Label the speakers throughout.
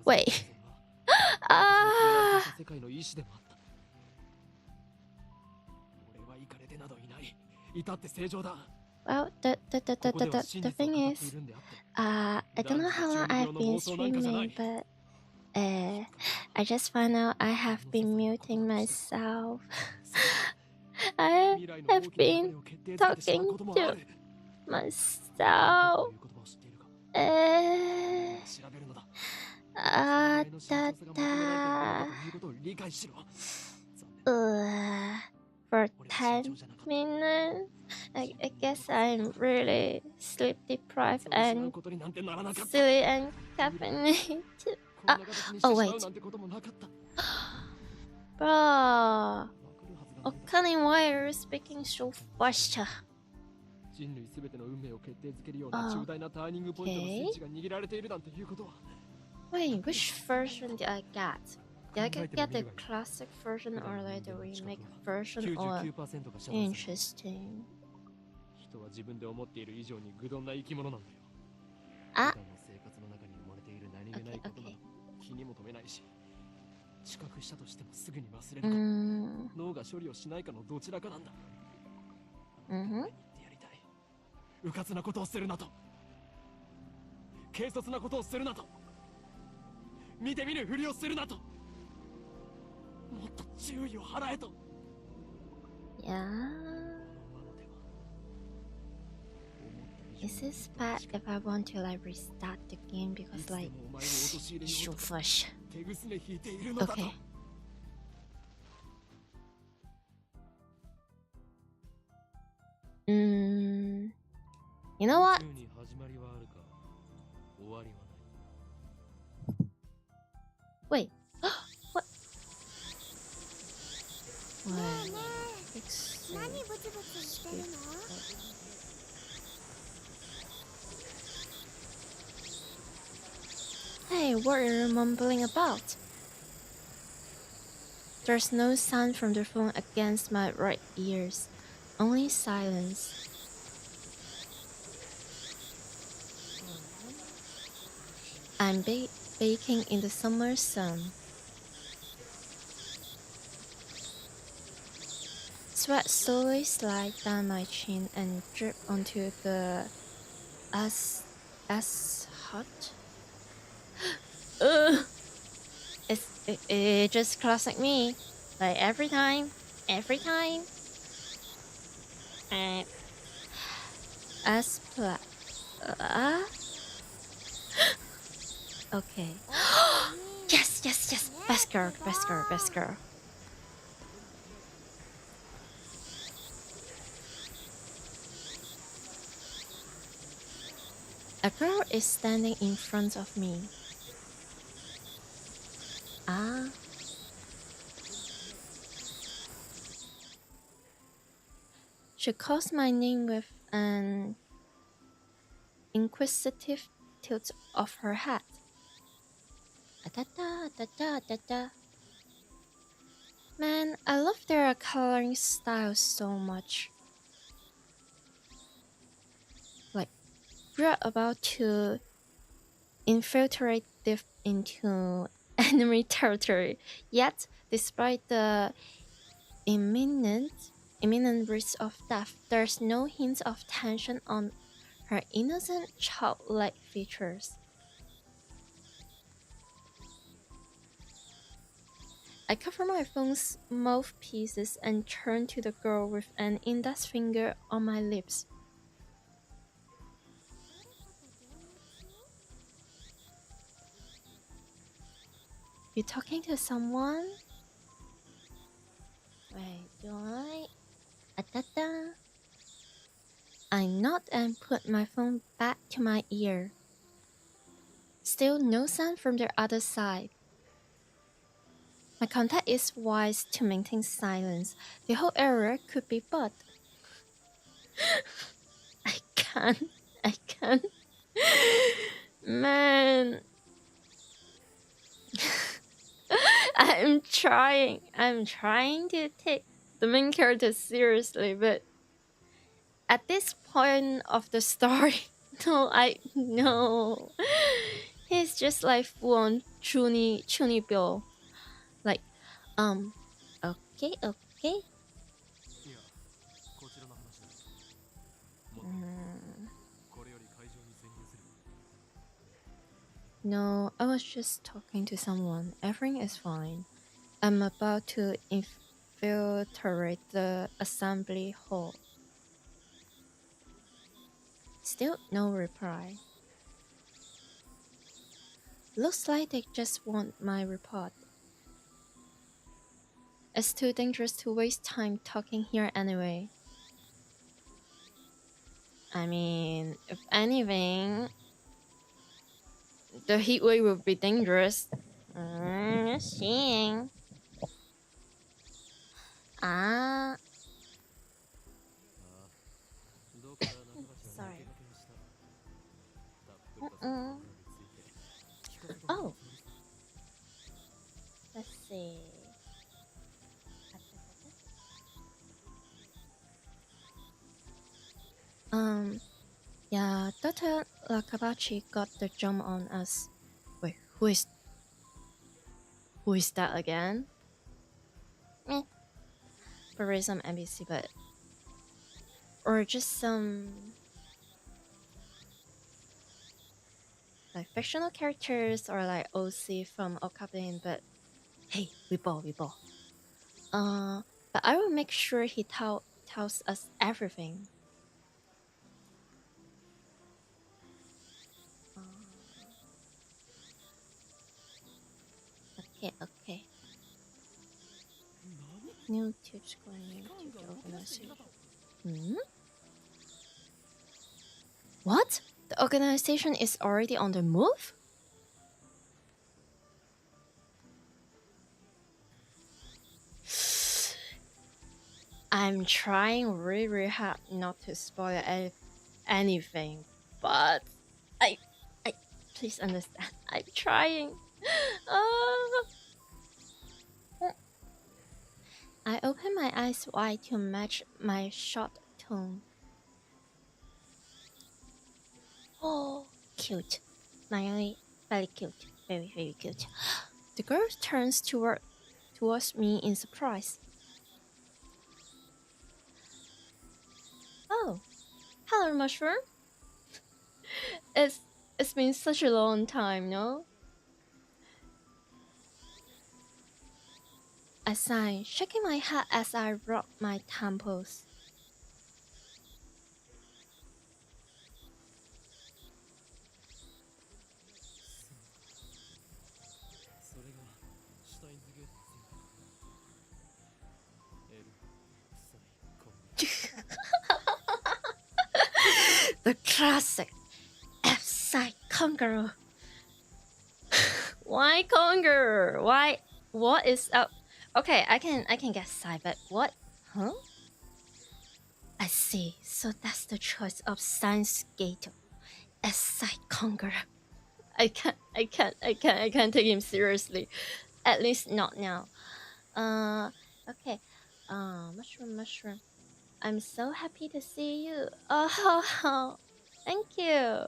Speaker 1: Wait. Ah. Well, the thing is, I don't know how long I've been streaming, but I just found out I have been muting myself. I have been talking to myself. For 10 minutes. I guess I'm really sleep deprived and silly and caffeinated. Oh wait. Bro. Okani, why are you speaking so fast? Okay. Wait, which version did I get? Did I get the classic version or like the remake version? Or interesting. Ah. Okay. Mm-hmm.
Speaker 2: うかつなことをするなと軽率なことをするなと見て見ぬふりをするなともっと注意を払えと
Speaker 1: Yeah. Is this bad if I want to like restart the game because like it's so fresh? Okay. You know what? Wait. What? Hey, what are you mumbling about? There's no sound from the phone against my right ears. Only silence. I'm baking in the summer sun. Sweat slowly slides down my chin and drip onto the asphalt. It's just classic me. Like every time. Okay. Yes. Best girl. A girl is standing in front of me. She calls my name with an inquisitive tilt of her head. Man, I love their coloring style so much. Like, we're about to infiltrate deep into enemy territory. Yet, despite the imminent risk of death, there's no hint of tension on her innocent, childlike features. I cover my phone's mouthpieces and turn to the girl with an index finger on my lips. You talking to someone? Wait, do I? I nod and put my phone back to my ear. Still no sound from the other side. My contact is wise to maintain silence. The whole area could be bought. I can't. Man. I'm trying to take the main character seriously, but at this point of the story, No. He's just like full on chuni bill. Like, okay, okay.
Speaker 2: いや、こちらの話だ。もっと
Speaker 1: Mm,
Speaker 2: これより会場に潜入する。
Speaker 1: no, I was just talking to someone. Everything is fine. I'm about to infiltrate the assembly hall. Still no reply. Looks like they just want my report. It's too dangerous to waste time talking here anyway. I mean, if anything, the heat wave will be dangerous. Just seeing. Ah.
Speaker 2: どこか中橋さんに
Speaker 1: Sorry.
Speaker 2: お出かけをした。たっぷりとそのところについて聞かせてもらう
Speaker 1: Oh.
Speaker 2: つもりさ。
Speaker 1: Let's see. Yeah, Dr. Lakabachi got the jump on us. Wait, who is that again? Probably some NPC, but or just some like fictional characters or like OC from Okabe, but hey, we ball. But I will make sure he tells us everything. Okay. New tips going to the organization. What? The organization is already on the move? I'm trying really hard not to spoil anything, but I please understand. I'm trying. I open my eyes wide to match my short tone. Oh, cute. Very cute. Very cute. The girl turns towards me in surprise. Oh, hello, Mushroom. It's been such a long time, no? I sigh, shaking my head as I rub my temples. The classic F-side conqueror. Why conqueror? Why? What is up? Okay, I can get side, but what? Huh? I see. So that's the choice of Steins Gato. F-side conqueror. I can't take him seriously. At least not now. Okay. Mushroom. I'm so happy to see you. Oh, thank you.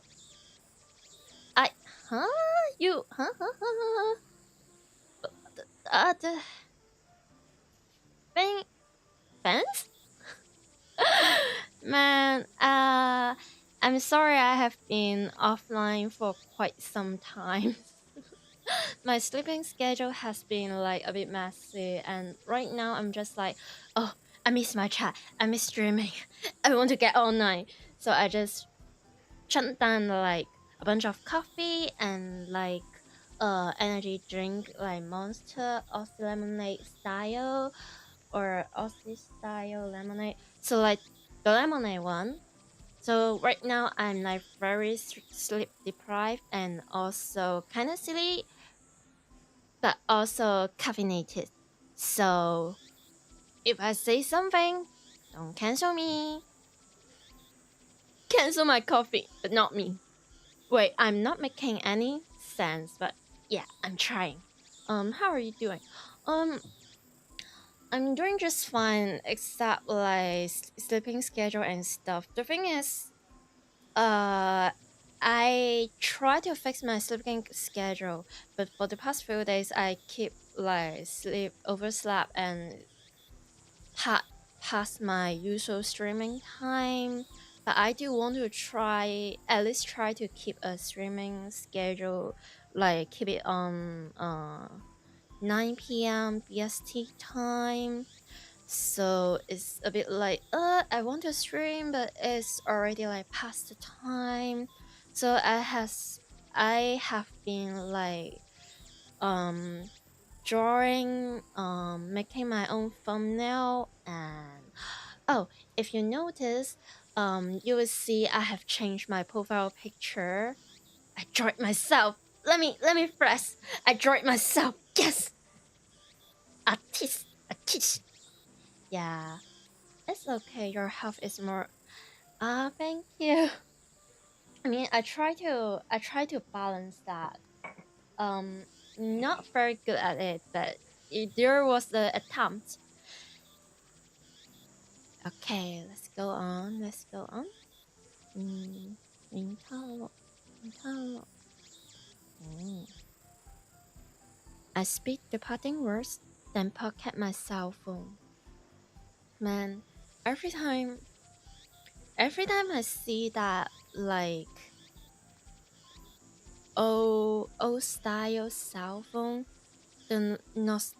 Speaker 1: You, the fence? Man, I'm sorry I have been offline for quite some time. My sleeping schedule has been like a bit messy, and right now I'm just like, oh, I miss my chat, I miss streaming, I want to get online. So I just shut down like a bunch of coffee and like energy drink like Monster Aussie lemonade style or Aussie style lemonade. So like the lemonade one. So right now I'm like very sleep deprived and also kind of silly, but also caffeinated. So if I say something, don't cancel me. Cancel my coffee, but not me. Wait, I'm not making any sense, but yeah, I'm trying. How are you doing? I'm doing just fine, except like sleeping schedule and stuff. The thing is, I try to fix my sleeping schedule, but for the past few days, I keep like oversleep and past my usual streaming time. But I do want to at least try to keep a streaming schedule, like keep it on 9 p.m. BST time. So it's a bit like I want to stream, but it's already like past the time. So I have been like drawing, making my own thumbnail. And oh, if you notice, you will see I have changed my profile picture. I draw it myself. Let me press. I draw it myself. Yes, artist. Yeah, it's okay. Your health is more. Thank you. I mean, I try to balance that. Um, not very good at it, but there was the attempt. Okay, let's go on. Let's go on. Mm, 名套路. I speak the parting words, then pocket my cell phone. Man, every time I see that like old style cell phone, the nostalgia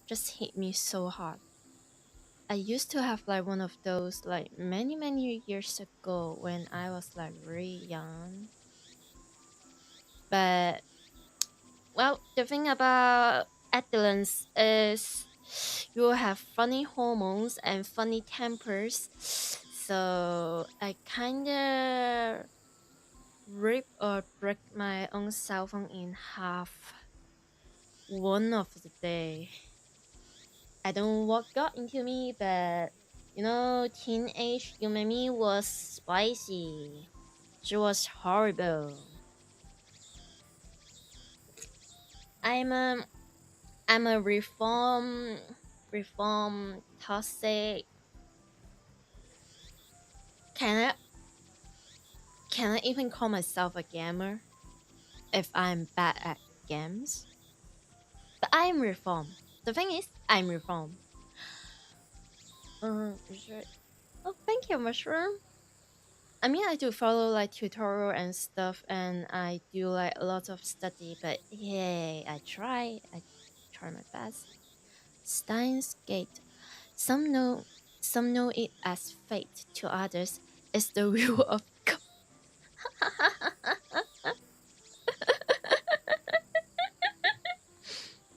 Speaker 1: just hit me so hard. I used to have like one of those like many years ago when I was like really young. But well, the thing about adolescence is you have funny hormones and funny tempers. So I kinda rip or break my own cell phone in half one of the day. I don't know what got into me, but you know, teenage Yumemi was spicy. She was horrible. I'm a reform toxic. Can I even call myself a gamer if I'm bad at games? But I'm reform. The thing is, I'm reform. Sure. Oh, thank you, mushroom. I mean, I do follow like tutorial and stuff, and I do like a lot of study. But yay, I try my best. Steins gate. Some know it as fate. To others, it's the will of God.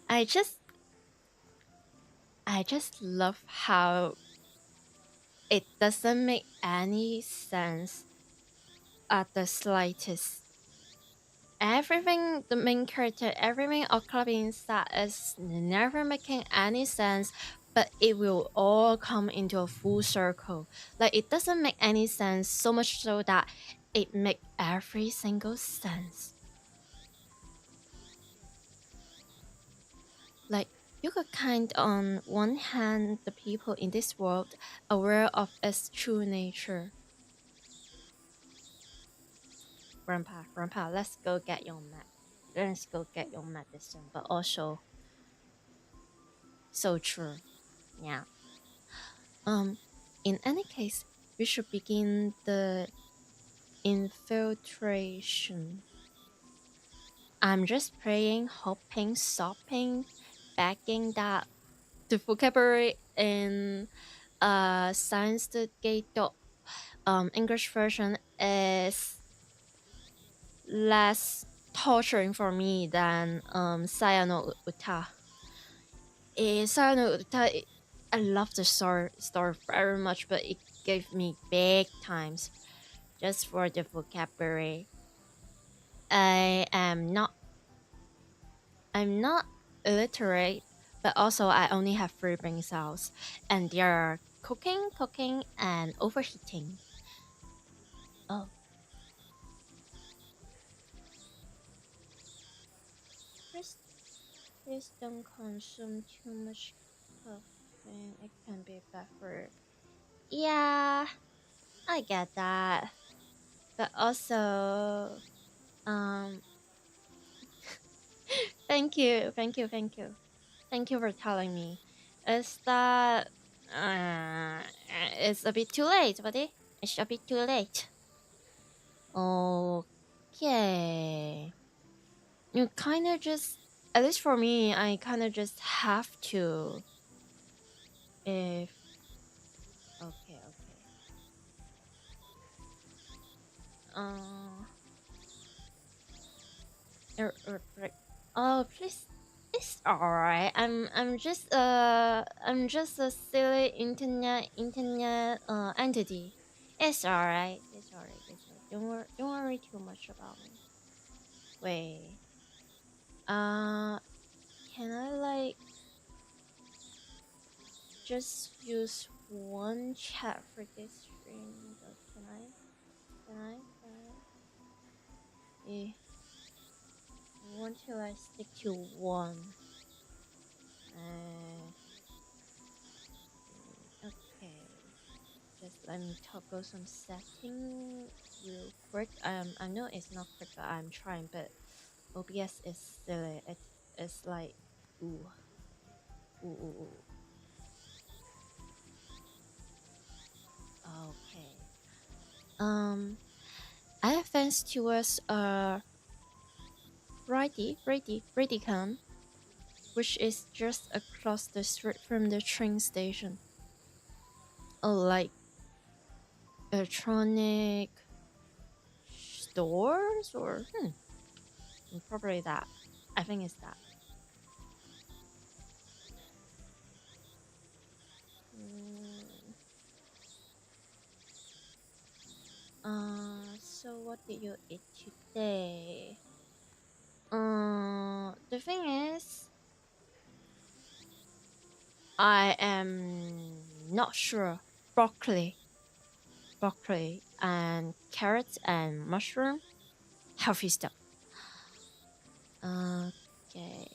Speaker 1: I just love how it doesn't make any sense at the slightest. Everything the main character, everything Okra being said is never making any sense, but it will all come into a full circle. Like it doesn't make any sense, so much so that it make every single sense. Like you could kind on one hand the people in this world aware of its true nature. Grandpa, let's go get your medicine. But also so true. Yeah. In any case, we should begin the infiltration. I'm just praying, hoping, sopping, begging that the vocabulary in Science the Gate English version is less torturing for me than Sayano Uta. Sayano Uta, I love the story very much, but it gave me big times just for the vocabulary. I'm not illiterate, but also I only have 3 brain cells, and they are cooking, and overheating. Oh. Please don't consume too much caffeine. It can be bad for Yeah, I get that. But also, um, thank you, thank you, thank you. Thank you for telling me. Is that uh, it's a bit too late, buddy? It's a bit too late. Okay. You kind of just, at least for me, I kind of just have to. If okay, okay. Uh, right. Oh, please. It's alright. I'm just a silly internet entity. It's alright. It's alright. It's alright. Don't worry too much about me. Wait. Can I like just use one chat for this stream? Can I? Can I? Can I? Eh. I want to like stick to one. Okay. Just let me toggle some setting real quick. I know it's not quick, but I'm trying. But OBS is silly. It's like ooh, ooh, ooh, ooh. Okay. I have fans towards Radicon, which is just across the street from the train station. Oh, like electronic stores or probably that. I think it's that. So what did you eat today? The thing is, I am not sure. Broccoli and carrots and mushroom, healthy stuff. Okay.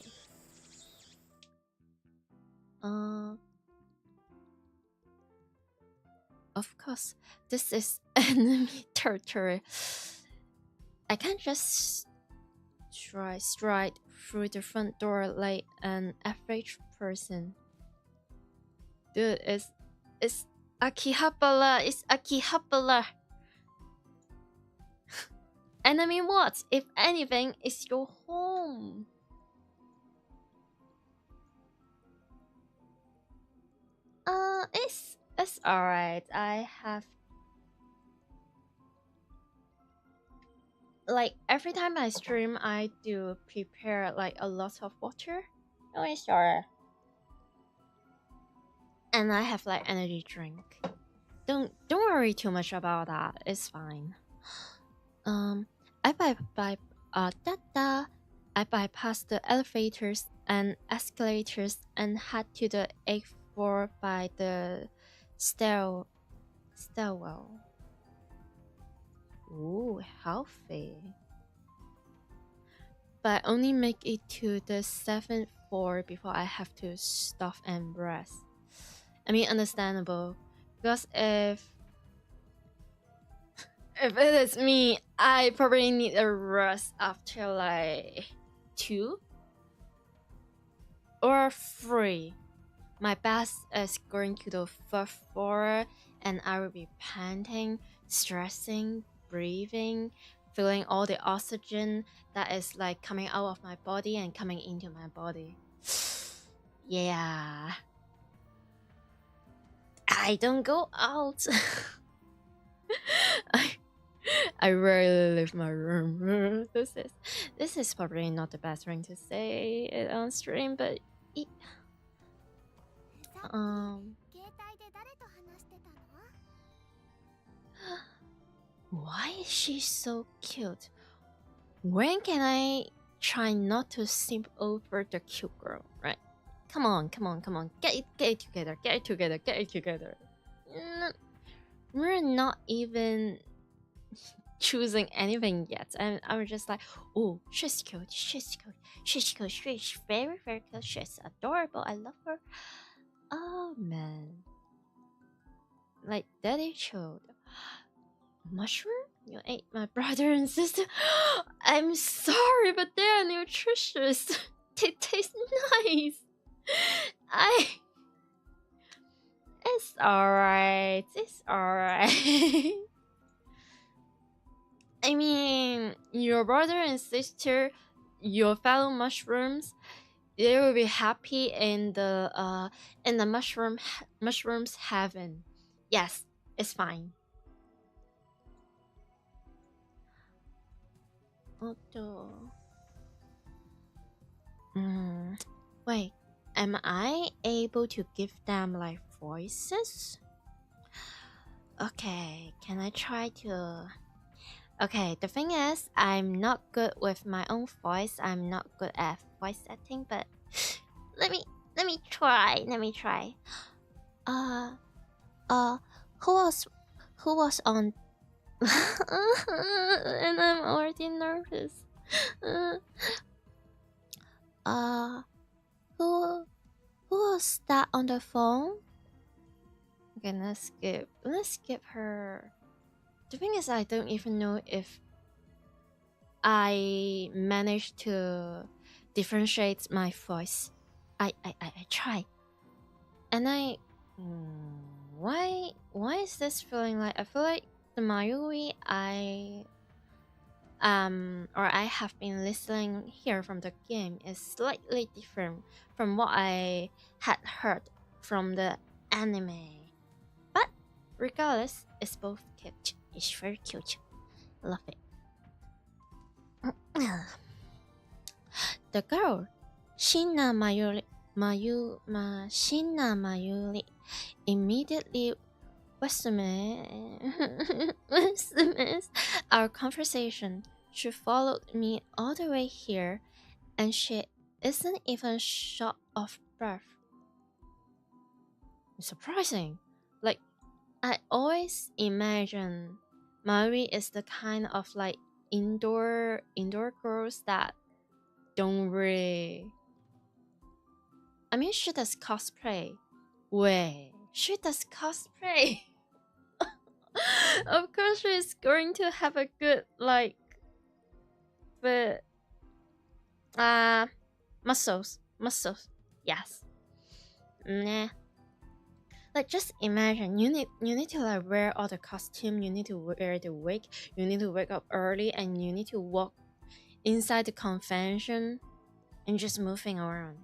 Speaker 1: Of course, this is enemy territory. I can't just stride through the front door like an average person. Dude, it's Akihabara. It's Akihabara. And I mean what? If anything, it's your home. It's alright. I have like every time I stream, I do prepare like a lot of water. Oh, it's alright. And I have like energy drink. Don't worry too much about that. It's fine. I bypassed the elevators and escalators and head to the 8th floor by the stairwell. Ooh, healthy. But I only make it to the 7th floor before I have to stop and rest. I mean, understandable. Because if it is me, I probably need a rest after like 2 or 3. My best is going to the 4th floor and I will be panting, stressing, breathing, feeling all the oxygen that is like coming out of my body and coming into my body. Yeah. I don't go out. I rarely leave my room. This is probably not the best thing to say on stream, but why is she so cute? When can I try not to simp over the cute girl, right? Come on. Get it together. We're not even choosing anything yet. And I'm just like, oh, she's cute. She's very, very cute. She's adorable. I love her. Oh, man. like daddy chilled. Mushroom? You ate my brother and sister? I'm sorry, but they are nutritious. They taste nice. It's alright. It's alright. I mean, your brother and sister, your fellow mushrooms, they will be happy in the mushrooms heaven. Yes, it's fine. Wait, am I able to give them like voices? Okay, can I try to... Okay, the thing is, I'm not good with my own voice. I'm not good at voice acting, but let me try. Let me try. Who was on? And I'm already nervous. Who was that on the phone? Okay, let's skip her. The thing is, I don't even know if I managed to differentiate my voice. I try, and why is this feeling like... I feel like the Mayuri I have been listening here from the game is slightly different from what I had heard from the anime. But regardless, it's both cute. It's very cute. Love it. The girl, Shina Mayuri, immediately resumes our conversation. She followed me all the way here, and she isn't even short of breath. Surprising. Like, I always imagine Mayuri is the kind of like indoor girls that don't really... I mean, she does cosplay. Wait, she does cosplay. Of course, she's going to have a good like, but muscles. Yes. Nah. Like, just imagine you need to like wear all the costume. You need to wear the wig. You need to wake up early, and you need to walk inside the convention and just moving around.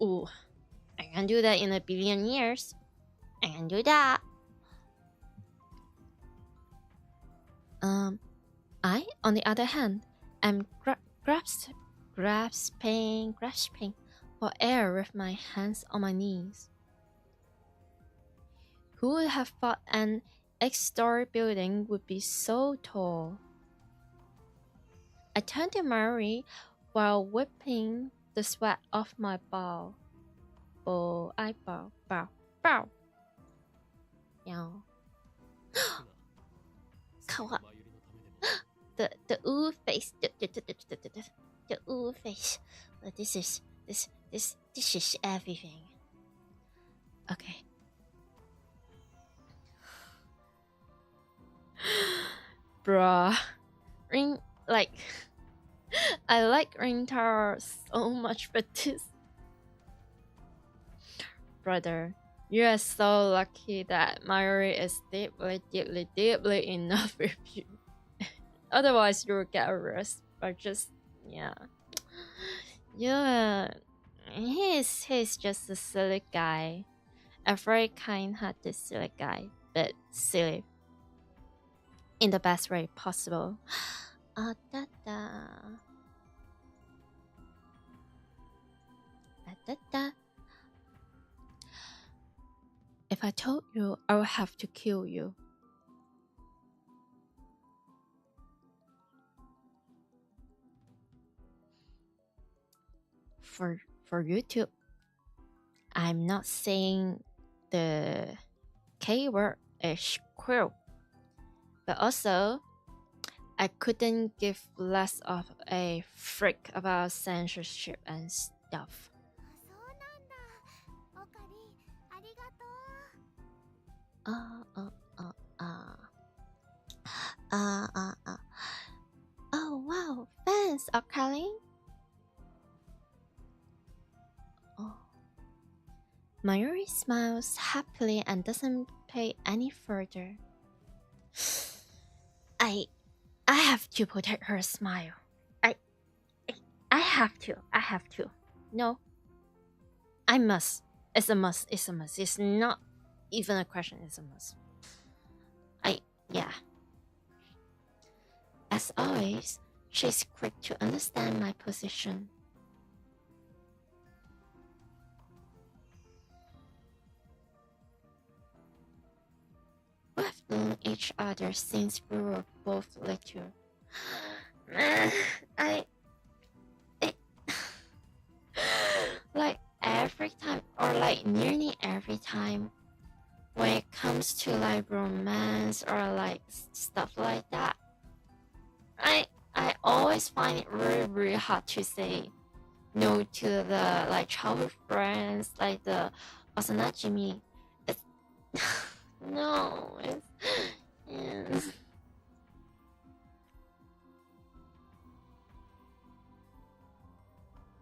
Speaker 1: Ooh, I can do that in a billion years. I can do that. I, on the other hand, am grasping for air with my hands on my knees. Who would have thought an 8-story building would be so tall? I turned to Mary while whipping the sweat off my brow. I bow. Yeah. The ooh face. The ooh face. This is everything. Okay. Bruh. Like, I like Rintar so much, but this... Brother, you are so lucky that Mayuri is deeply in love with you. Otherwise, you will get arrested. But just, yeah. Yeah. He's just a silly guy. A very kind-hearted silly guy. But silly. In the best way possible. If I told you, I would have to kill you. For you to... I'm not saying the K word is cruel, but also I couldn't give less of a frick about censorship and stuff. Uh, uh, uh, uh. Uh. Oh, wow. Fans are calling? Oh. Mayuri smiles happily and doesn't pay any further. I have to protect her smile. I have to. No. I must. It's a must. It's not even a question, it's a must. Yeah. As always, she's quick to understand my position. We've known each other since we were both little. Like every time, or like nearly every time, when it comes to like romance or like stuff like that, I always find it really hard to say no to the like childhood friends, like the Osanajimi. It's no, it's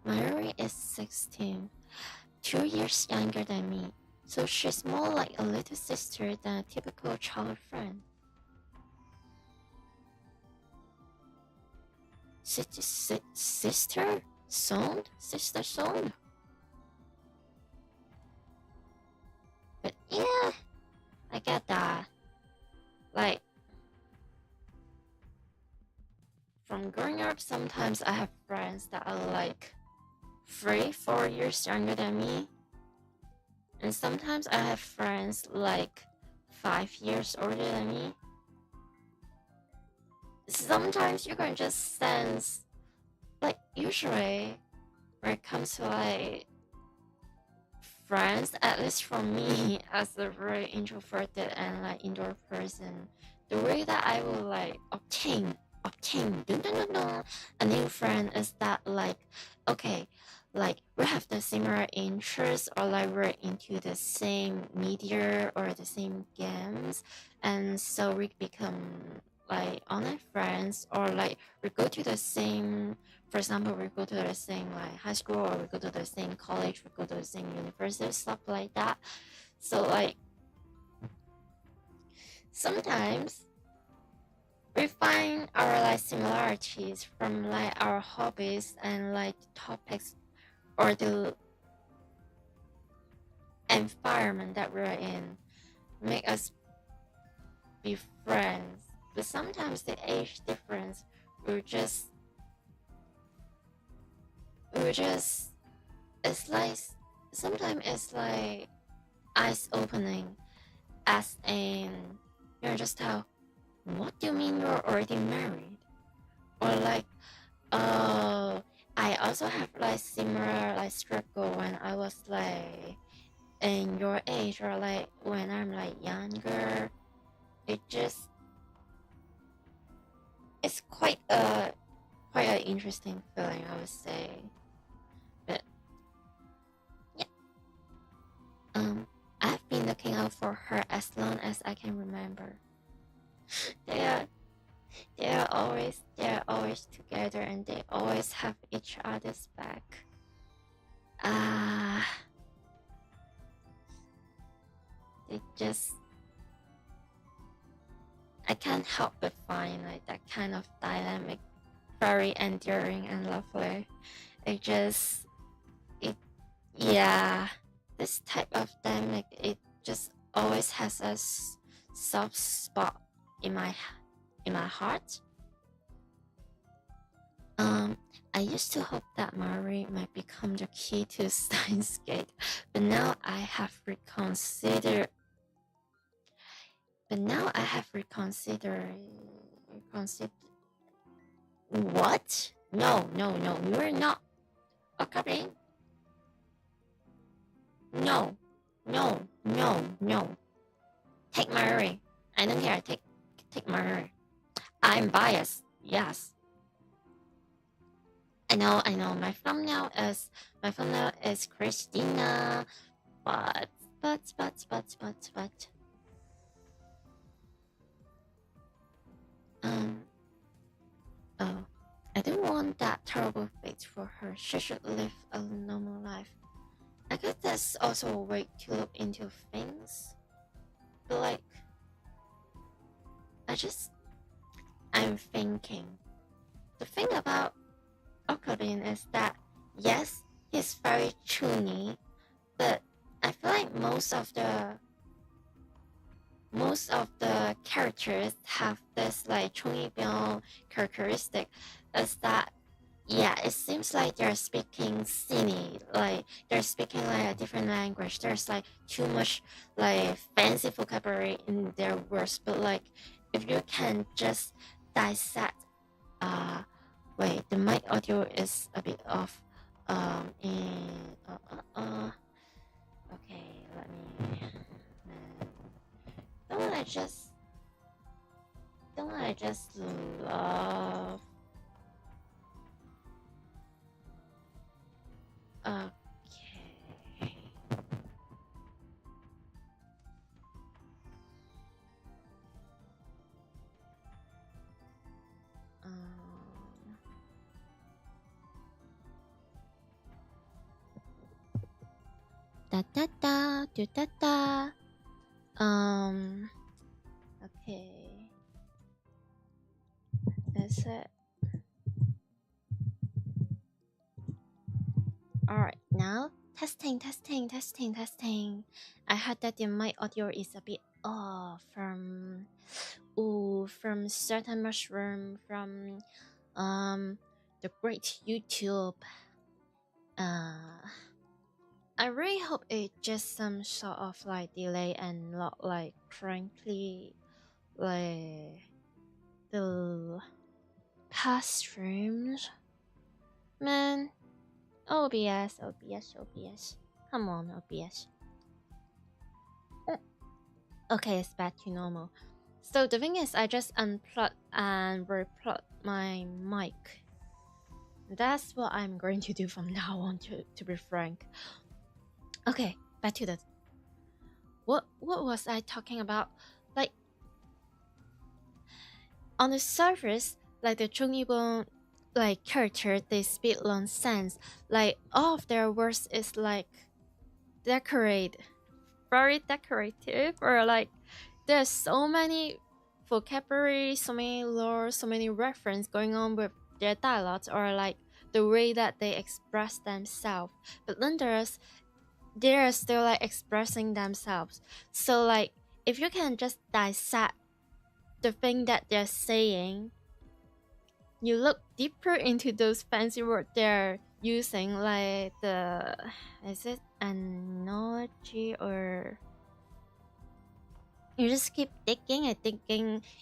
Speaker 1: Mayuri is 16, 2 years younger than me, so she's more like a little sister than a typical childhood friend. Sister? Son? Sister son? But yeah, I get that. Like, from growing up, sometimes I have friends that are like 3-4 years younger than me. And sometimes I have friends like 5 years older than me. Sometimes you can just sense, like, usually when it comes to like friends, at least for me as a very introverted and like indoor person, the way that I will like obtain a new friend is that like, okay, like we have the similar interests, or like we're into the same media or the same games, and so we become like online friends, or like we go to the same, for example, we go to the same like high school, or we go to the same college, we go to the same university, stuff like that. So like sometimes we find our like similarities from like our hobbies and like topics or the environment that we're in, make us be friends. But sometimes the age difference will just it's like, sometimes it's like eyes opening, as in you're just how, what do you mean you're already married? Or like, oh, I also have like similar like struggle when I was like in your age, or like when I'm like younger. It's quite an interesting feeling, I would say. But yeah, I've been looking out for her as long as I can remember. They're always together, and they always have each other's back. It just, I can't help but find like that kind of dynamic very endearing and lovely. Yeah, this type of dynamic, it just always has a soft spot in my heart. I used to hope that Mari might become the key to Steins Gate, but now I have reconsidered. What? No, you're not. Okabe? No. Take Mari. I don't care. Take Mari. I'm biased. Yes. I know. My thumbnail is Christina, but. Um, oh, I don't want that terrible fate for her. She should live a normal life. I guess that's also a way to look into things. But like, I'm thinking. The thing about Ocarina is that, yes, he's very chungy, but I feel like most of the characters have this like chungy characteristic, is that yeah, it seems like they're speaking silly, like they're speaking like a different language. There's like too much like fancy vocabulary in their words. But like, if you can just dissect, wait, the mic audio is a bit off. And okay, let me. Don't I just love? Okay. Da da da do da da. Okay. That's it. Alright, now testing. I heard that my audio is a bit off from certain mushroom from the great YouTube. I really hope it's just some sort of like delay and not like frankly like the past streams. Man, OBS. Come on, OBS. Okay, it's back to normal. So the thing is, I just unplugged and replugged my mic. That's what I'm going to do from now on, to be frank. Okay, back to the... What was I talking about? Like, on the surface, like the Chungyibon like character, they speak nonsense. Like all of their words is like very decorative, or like there's so many vocabulary, so many lore, so many reference going on with their dialogues, or like the way that they express themselves. But then they're still like expressing themselves. So like if you can just dissect the thing that they're saying, you look deeper into those fancy words they're using, like the... is it analogy, or you just keep digging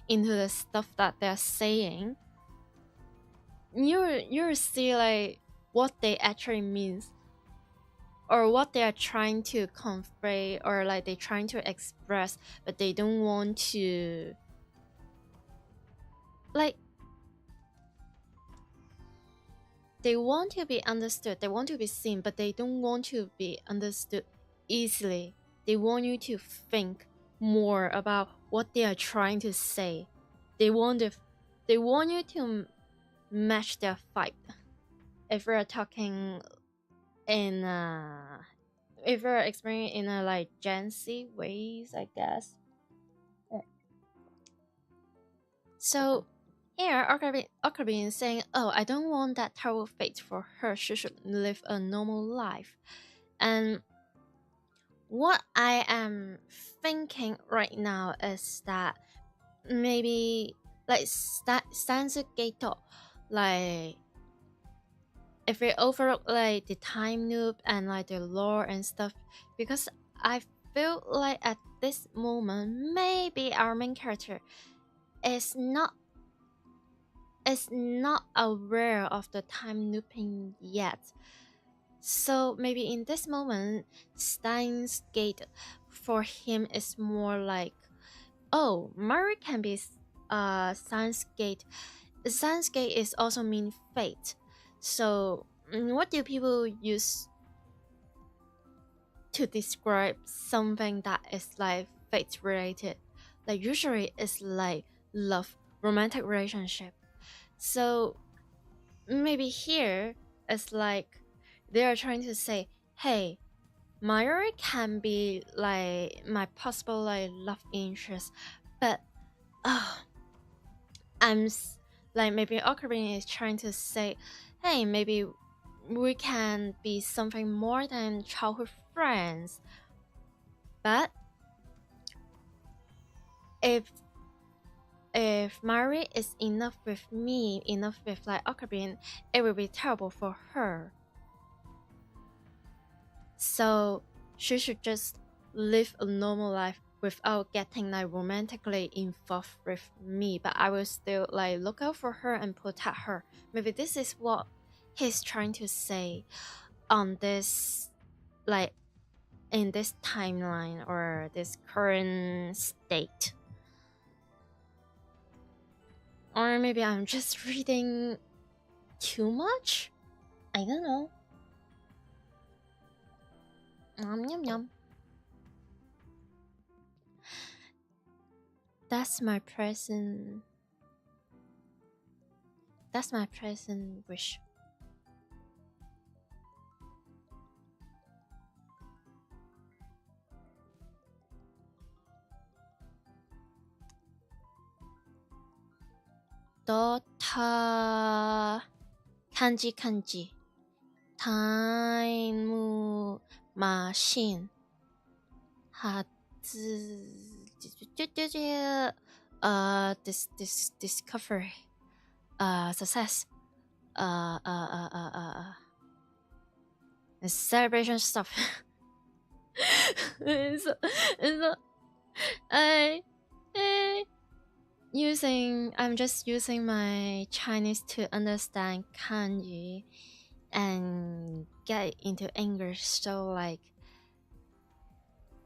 Speaker 1: into the stuff that they're saying, you see like what they actually means, or what they are trying to convey, or like they're trying to express, but they don't want to like... They want to be understood, they want to be seen, but they don't want to be understood easily. They want you to think more about what they are trying to say. They want you to match their vibe. If we're talking in if we're explaining in a like Gen Z ways, I guess. So here, Ocarina is saying, "Oh, I don't want that terrible fate for her. She should live a normal life." And what I am thinking right now is that maybe like Steins, like if we overlook like the time loop and like the lore and stuff, because I feel like at this moment maybe our main character is not aware of the time looping yet. So maybe in this moment, Steins Gate for him is more like, oh, Murray can be Steins Gate. Steins Gate is also mean fate. So what do people use to describe something that is like fate related? Like usually it's like love, romantic relationship. So maybe here it's like they are trying to say, hey, Mayuri can be like my possible like love interest, but like maybe Ocarina is trying to say, hey, maybe we can be something more than childhood friends. But if Mayuri is enough with me, enough with like Ocarina, it will be terrible for her. So she should just live a normal life without getting like romantically involved with me, but I will still like look out for her and protect her. Maybe this is what he's trying to say on this, like in this timeline or this current state. Or maybe I'm just reading too much? I don't know. Yum yum. That's my present wish. Ta kanji time machine this discovery success celebration stuff. so I'm just using my Chinese to understand kanji and get into English, so like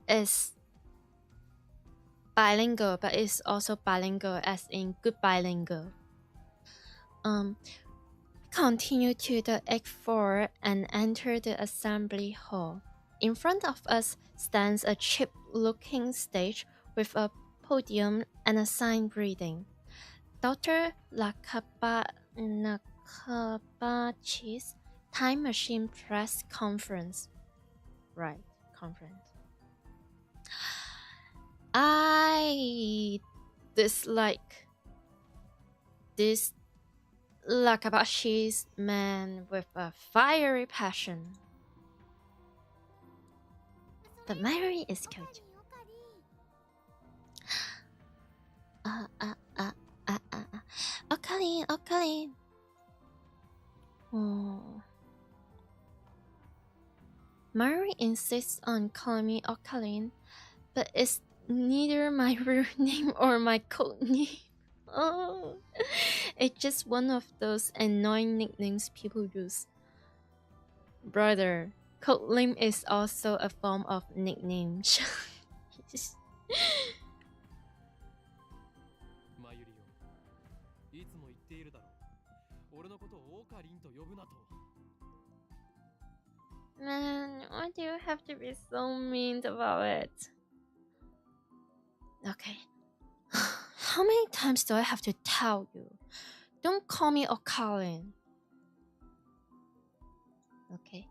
Speaker 1: it's bilingual, but it's also bilingual as in good bilingual. Continue to the Act 4 and enter the assembly hall. In front of us stands a cheap-looking stage with a podium and a sign reading, Dr. Nakabachi's Time Machine Press Conference. Right, conference. I dislike this Lakabashi's man with a fiery passion. But Mayuri is cute. Ocarina. Oh. Mayuri insists on calling me Ocarina, but it's neither my real name or my code name. Oh, it's just one of those annoying nicknames people use. Brother, code name is also a form of nickname. Man, why do you have to be so mean about it? Okay. How many times do I have to tell you? Don't call me Ocarin. Okay.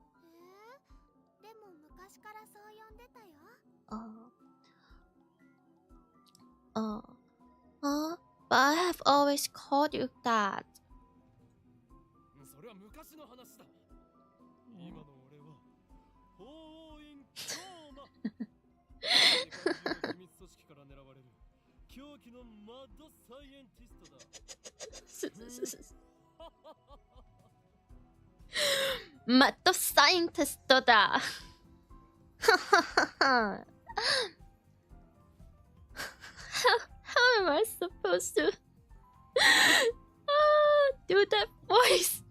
Speaker 1: But I have always called you that. Mad scientist da. How am I supposed to do that voice?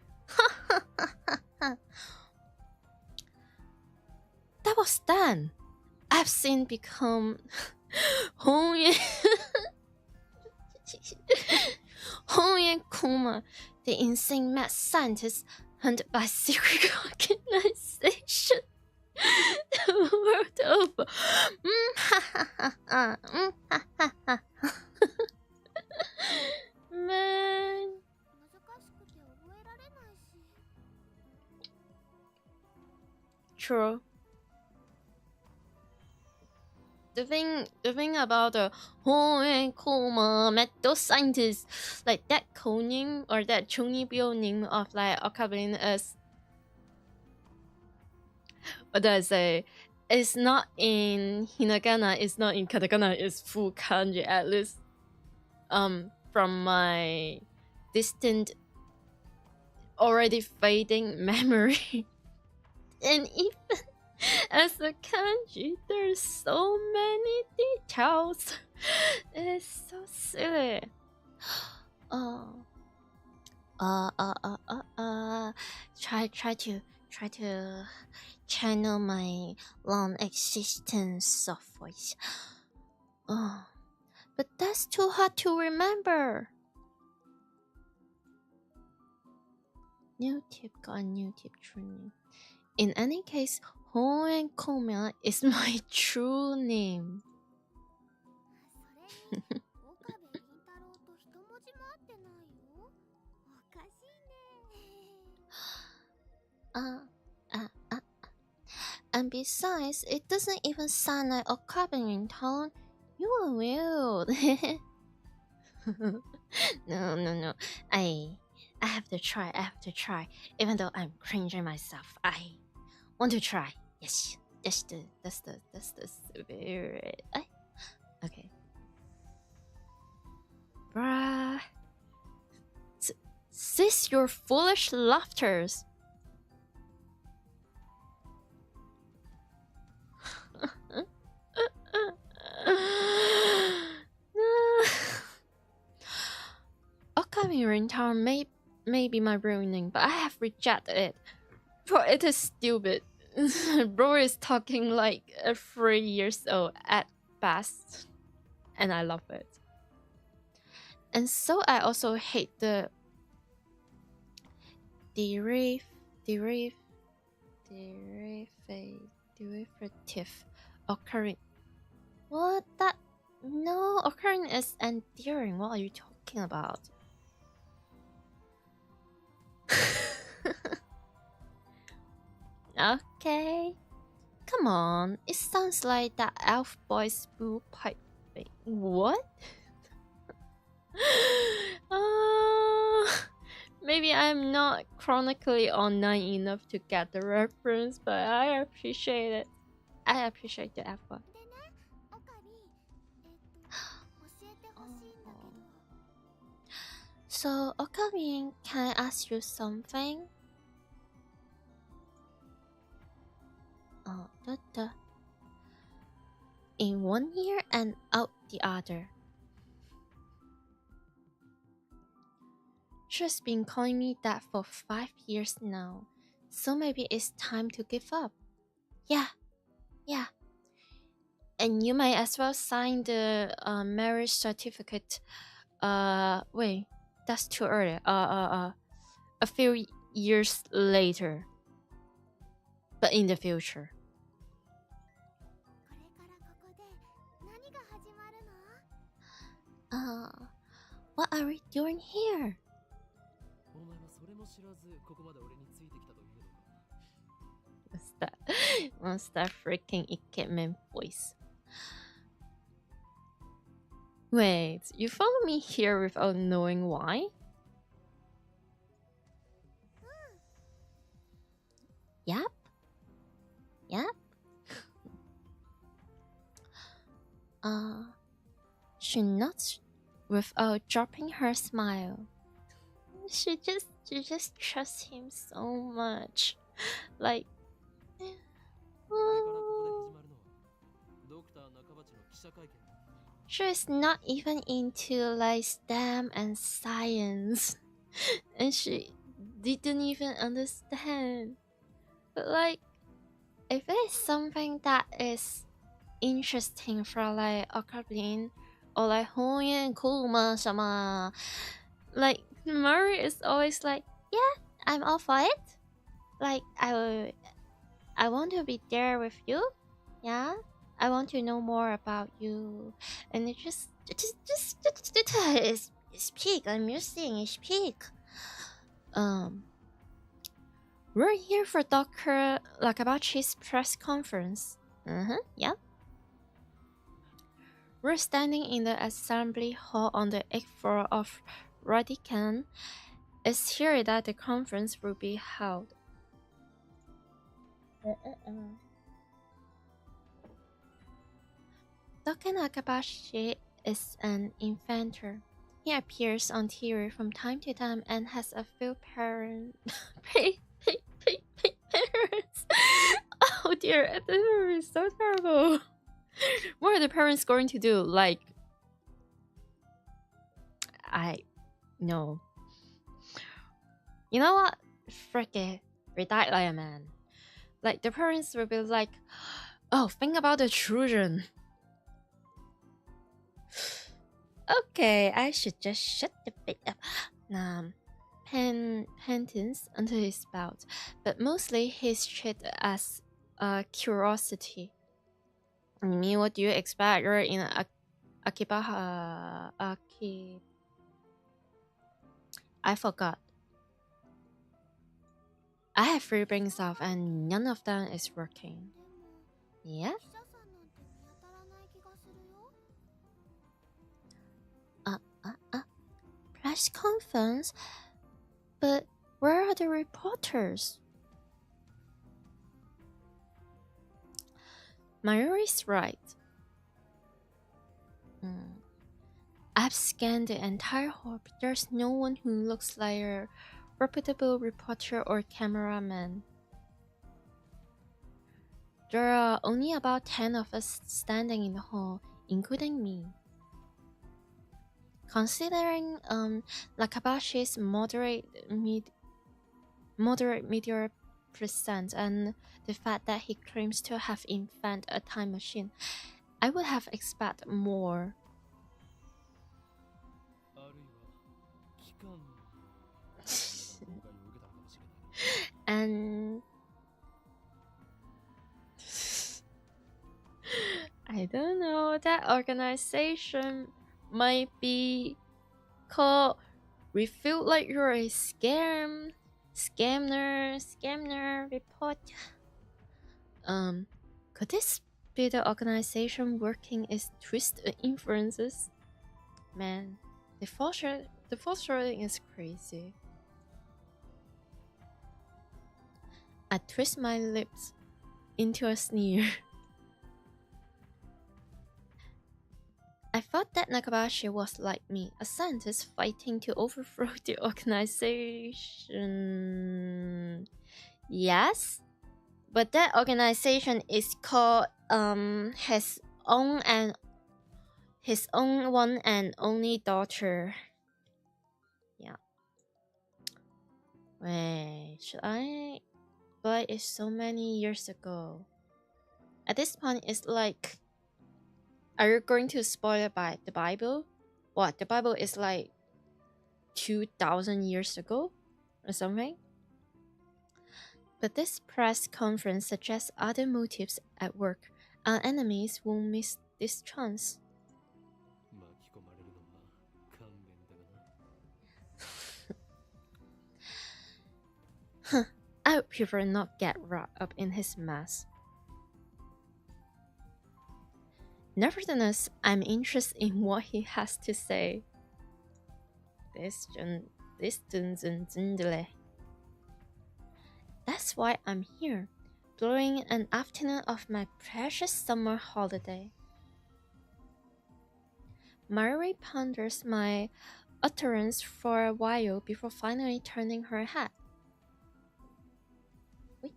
Speaker 1: That was Dan. I've seen become Hongen Kuma, the insane mad scientist hunted by secret organization the world over. True. The thing about the metal scientists, like that codename or that chunibyo name of like Okabin is, what do I say? It's not in hinagana, it's not in katakana, it's full kanji, at least from my distant, already fading memory. And even as a kanji, there's so many details. It's so silly. Try to channel my long existence of voice. But that's too hard to remember. New tip, got a new tip training. In any case, Hoen Komya is my true name. And besides, it doesn't even sound like Okabin in tone. You are weird. No. I have to try. Even though I'm cringing myself, I want to try. Yes, that's the spirit. Okay. Bruh. Cease your foolish laughters. Okami in town may be my ruining, but I have rejected it. For it is stupid. Bro is talking like 3 years old at best. And I love it. And so I also hate the derivative occurring. What? That? No, occurring is endearing. What are you talking about? Okay. Come on. It sounds like that elf boy's boo pipe thing. What? Maybe I'm not chronically online enough to get the reference, but I appreciate it. I appreciate the effort. So, Okami, can I ask you something? In one ear and out the other. She's been calling me that for 5 years now, so maybe it's time to give up. Yeah. And you might as well sign the marriage certificate. Wait, that's too early. A few years later, but in the future. What are we doing here? What's that freaking Ikemen voice? Wait, you follow me here without knowing why? Yep. She nods without dropping her smile. She just trusts him so much. Like, she's not even into like STEM and science. And she didn't even understand. But like, if it's something that is interesting for like Okabin or like Hoyen Kuma-sama, like Murray is always like, yeah, I'm all for it. Like, I want to be there with you. Yeah, I want to know more about you. And it just it's peak. I'm using it's peak. We're here for Dr. Lakabachi's press conference. Yeah. We're standing in the assembly hall on the 8th floor of Radican. It's here that the conference will be held. Dr. Nakabashi is an inventor. He appears on TV from time to time and has a few parents. Oh dear, this is so terrible. What are the parents going to do? Like, I know. You know what? Frick it. Retire like a man. Like, the parents will be like, oh, think about the children. Okay, I should just shut the bit up. Penance under his belt, but mostly he's treated as a curiosity. I mean, what do you expect? You're in Akibaha. I forgot. I have 3 brains off and none of them is working. Yeah? Press conference? But where are the reporters? Mayuri's right. I've scanned the entire hall, but there's no one who looks like a reputable reporter or cameraman. There are only about 10 of us standing in the hall, including me. Considering Lakabashi's moderate media presence and the fact that he claims to have invented a time machine, I would have expected more. And I don't know, that organization might be called "We Feel Like You're a Scammer Report." Could this be the organization working its twist influences? Man, the foreshadowing is crazy. I twist my lips into a sneer. I thought that Nakabashi was like me, a scientist fighting to overthrow the organization. Yes, but that organization is called his own one and only daughter. Yeah. Wait, should I? But it's so many years ago. At this point, it's like, are you going to spoil it by the Bible? What? The Bible is like 2,000 years ago or something? But this press conference suggests other motives at work. Our enemies won't miss this chance. I hope people not get wrapped up in his mess. Nevertheless, I'm interested in what he has to say. That's why I'm here, during an afternoon of my precious summer holiday. Mary ponders my utterance for a while before finally turning her head. Wait.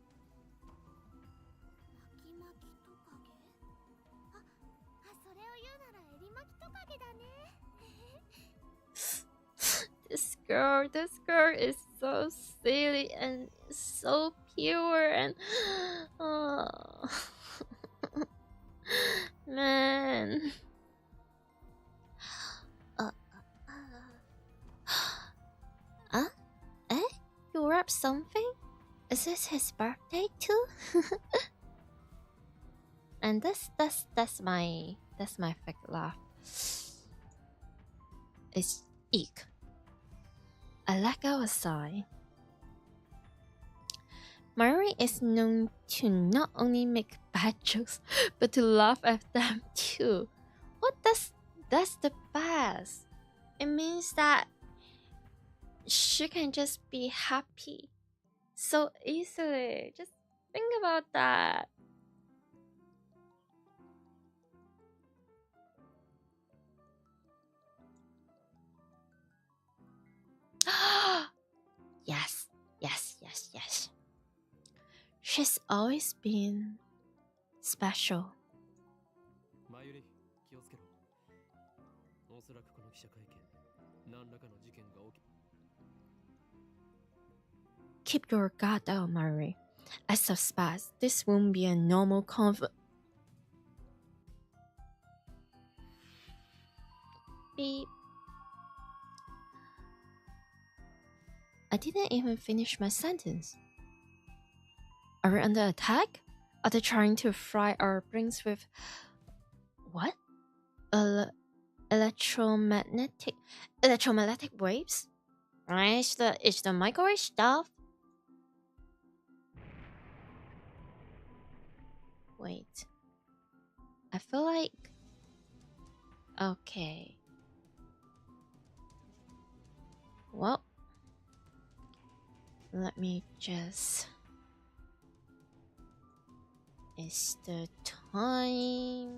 Speaker 1: This girl is so silly and so pure and man. You wrap something? Is this his birthday too? And that's my fake laugh. It's eek. I let go a sigh. Mari is known to not only make bad jokes, but to laugh at them too. What that's the best. It means that she can just be happy so easily. Just think about that. Yes, yes, yes, yes. She's always been special.
Speaker 2: 前より気をつけろ。おそらくこの記者会見、何らかの事件が起き。
Speaker 1: Keep your guard down, Mari. I suspect this won't be a normal Beep. I didn't even finish my sentence. Are we under attack? Are they trying to fry our brains with what? Electromagnetic waves? It's the microwave stuff. Wait. I feel like okay. Well, let me just. It's the time.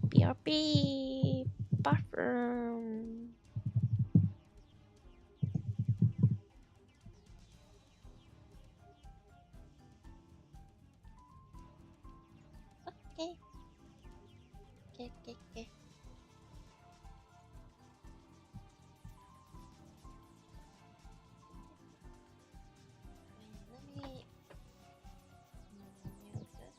Speaker 1: BRB bathroom. Okay. Okay. Let me mute this.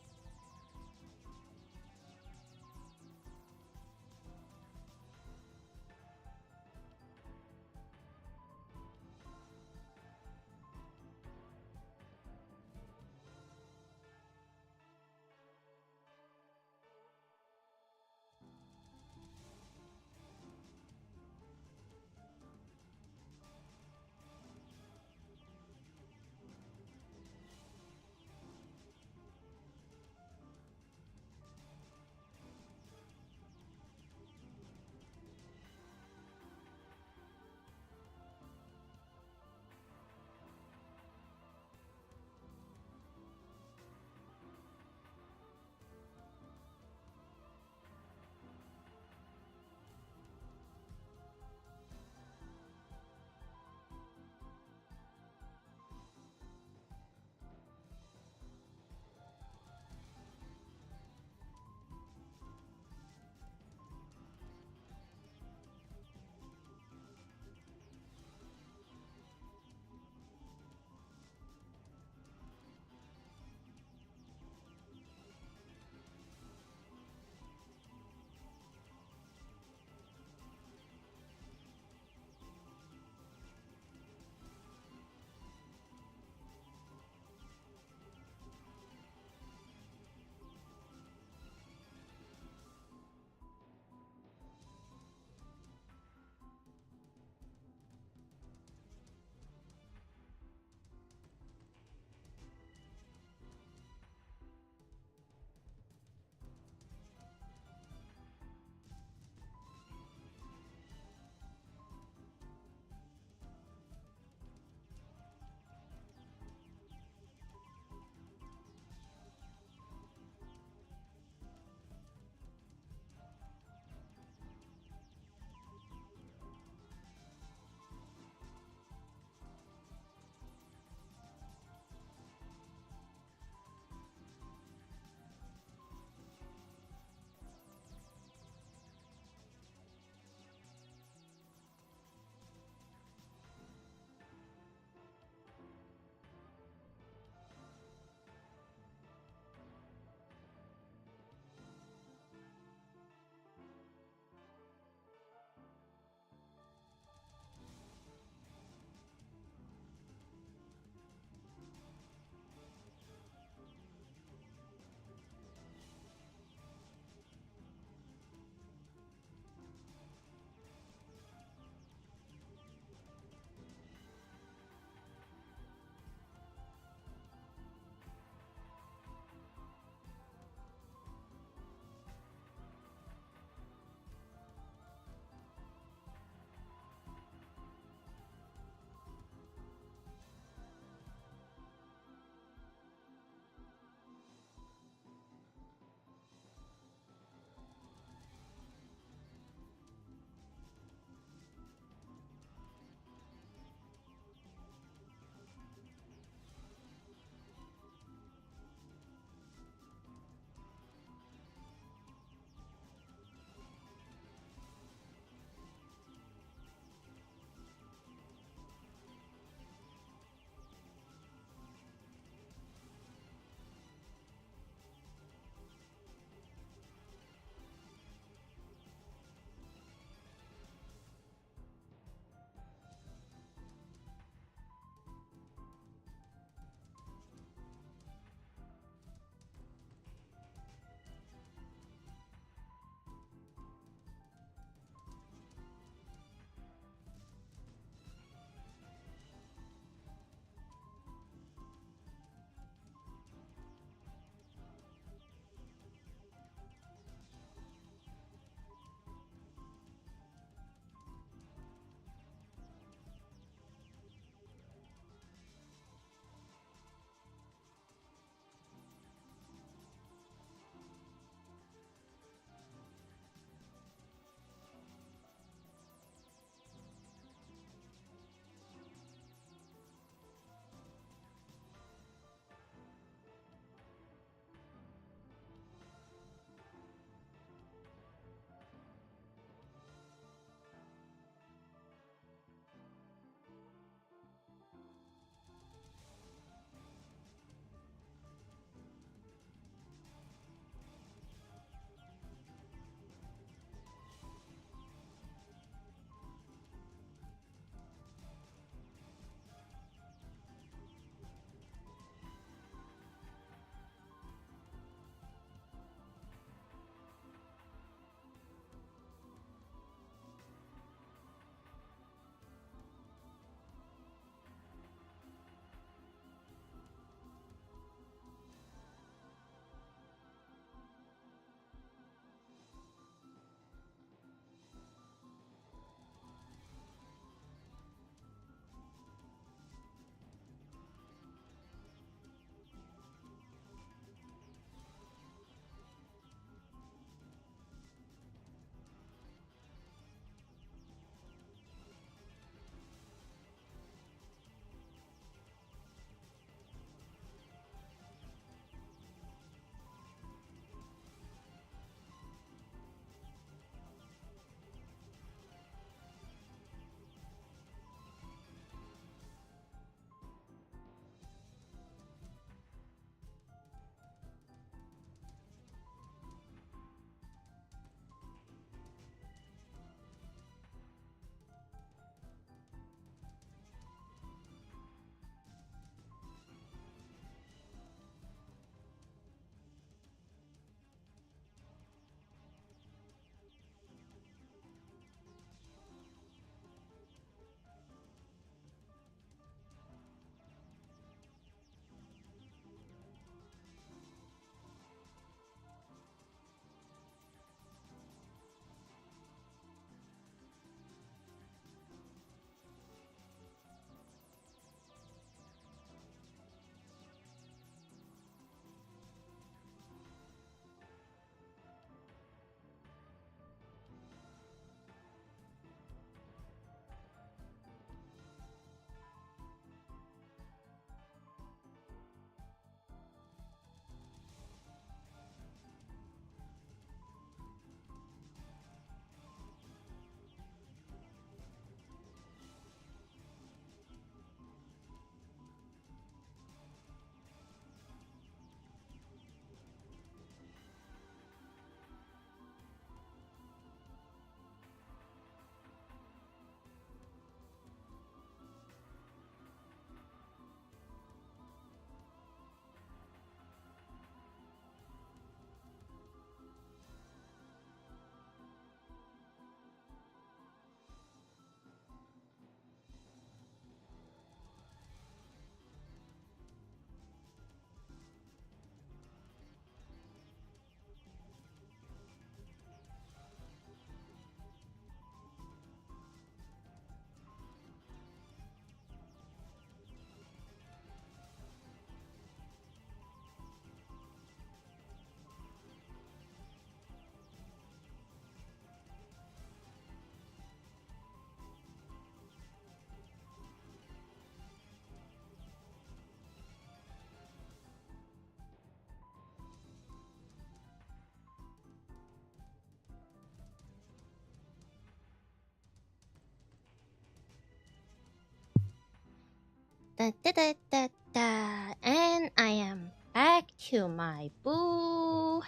Speaker 1: Da, da, da, da, da. And I am back to my boo.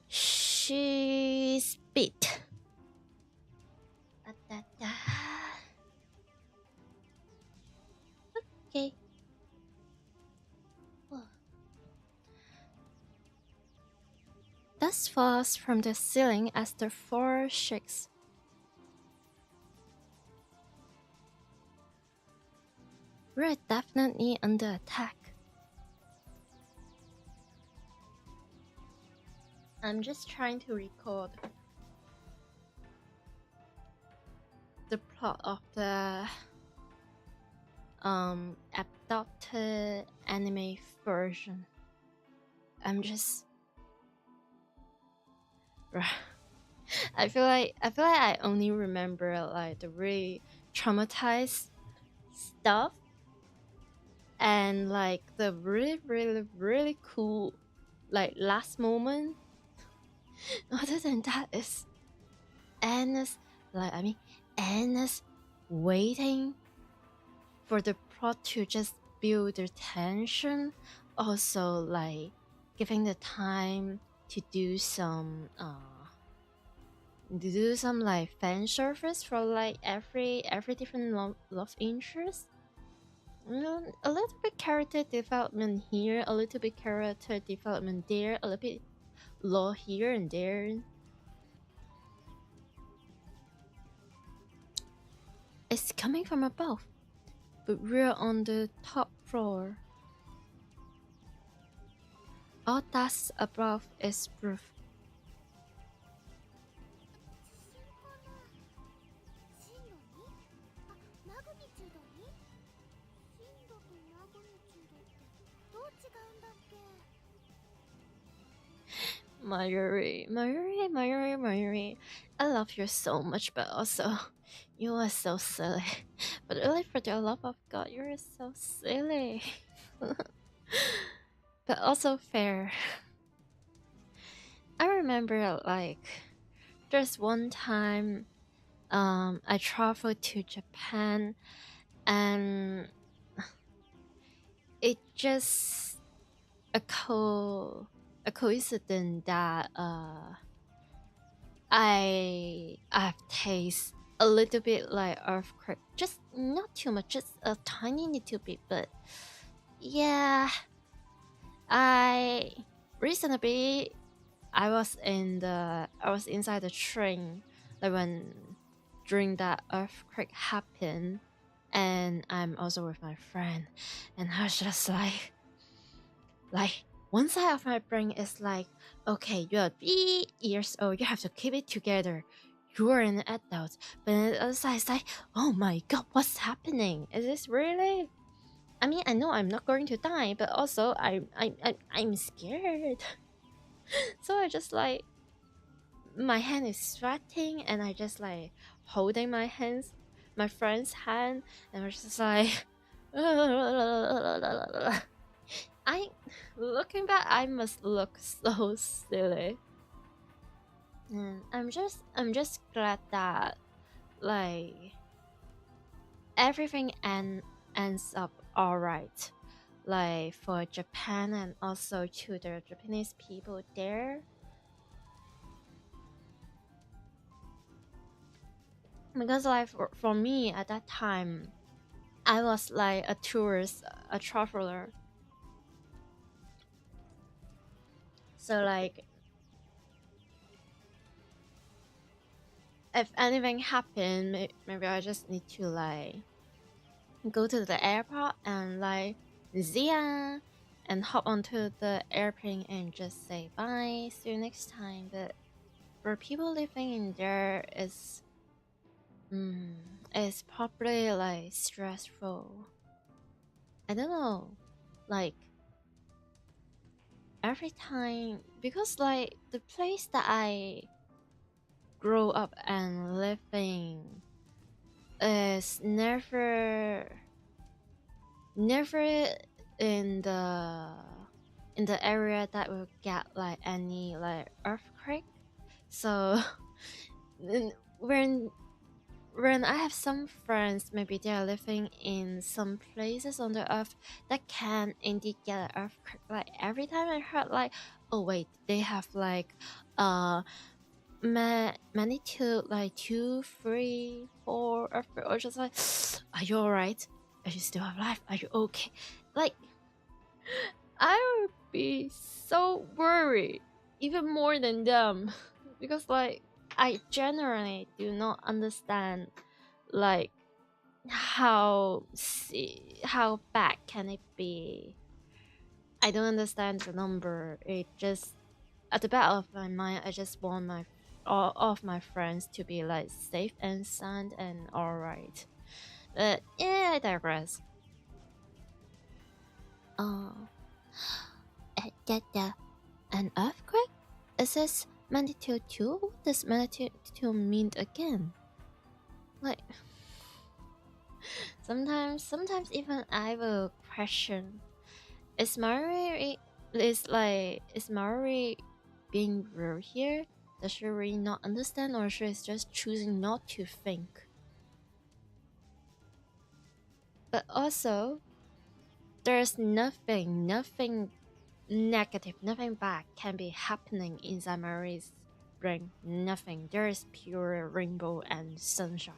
Speaker 1: She's beat. Da, da, da. Okay. Dust falls from the ceiling as the floor shakes. We're definitely under attack. I'm just trying to record the plot of the adopted anime version. I feel like I only remember like the really traumatized stuff and like the really cool like last moment. Other than that is endless waiting for the plot to just build the tension. Also like giving the time to do some like fan service for like every different love interest. A little bit character development here, a little bit character development there, a little bit lore here and there. It's coming from above, but we're on the top floor. All that's above is roof. Mayuri, I love you so much, but also, you are so silly. But really, for the love of God, you're so silly. But also fair. I remember, like, there's one time, I traveled to Japan, and it just a coincidence that I've tasted a little bit like earthquake, just not too much, just a tiny little bit, but yeah. Recently I was inside the train like during that earthquake happened, and I'm also with my friend, and I was just like one side of my brain is like, okay, you're 3 years old, you have to keep it together, you're an adult. But the other side is like, oh my god, what's happening? Is this really? I mean, I know I'm not going to die, but also I'm scared. So I just like, my hand is sweating, and I just like holding my friend's hand, and I was just like, looking back, I must look so silly. And I'm just glad that like everything ends up alright, like for Japan and also to the Japanese people there. Because like for me at that time, I was like a tourist, a traveler. So like, if anything happened, maybe I just need to like go to the airport and like Zia and hop onto the airplane and just say bye, see you next time. But for people living in there, it's probably like stressful. I don't know, like every time, because like the place that I grew up and living is never in the area that will get like any like earthquake. So when when I have some friends, maybe they are living in some places on the earth that can indeed get an earthquake. Like every time I heard like, oh wait, they have like magnitude like 2, 3, 4 earthquake, or just like, are you alright? Are you still alive? Are you okay? Like, I would be so worried, even more than them, because like I generally do not understand like how bad can it be. I don't understand the number. It just at the back of my mind, I just want all of my friends to be like safe and sound and alright. But yeah, I digress. Oh, an earthquake? Is this magnitude 2? What does magnitude 2 mean again? Like, sometimes even I will question: is Mari being rude here? Does she really not understand, or she is just choosing not to think? But also, there's nothing negative, nothing bad can be happening inside Mari's brain. Nothing. There is pure rainbow and sunshine,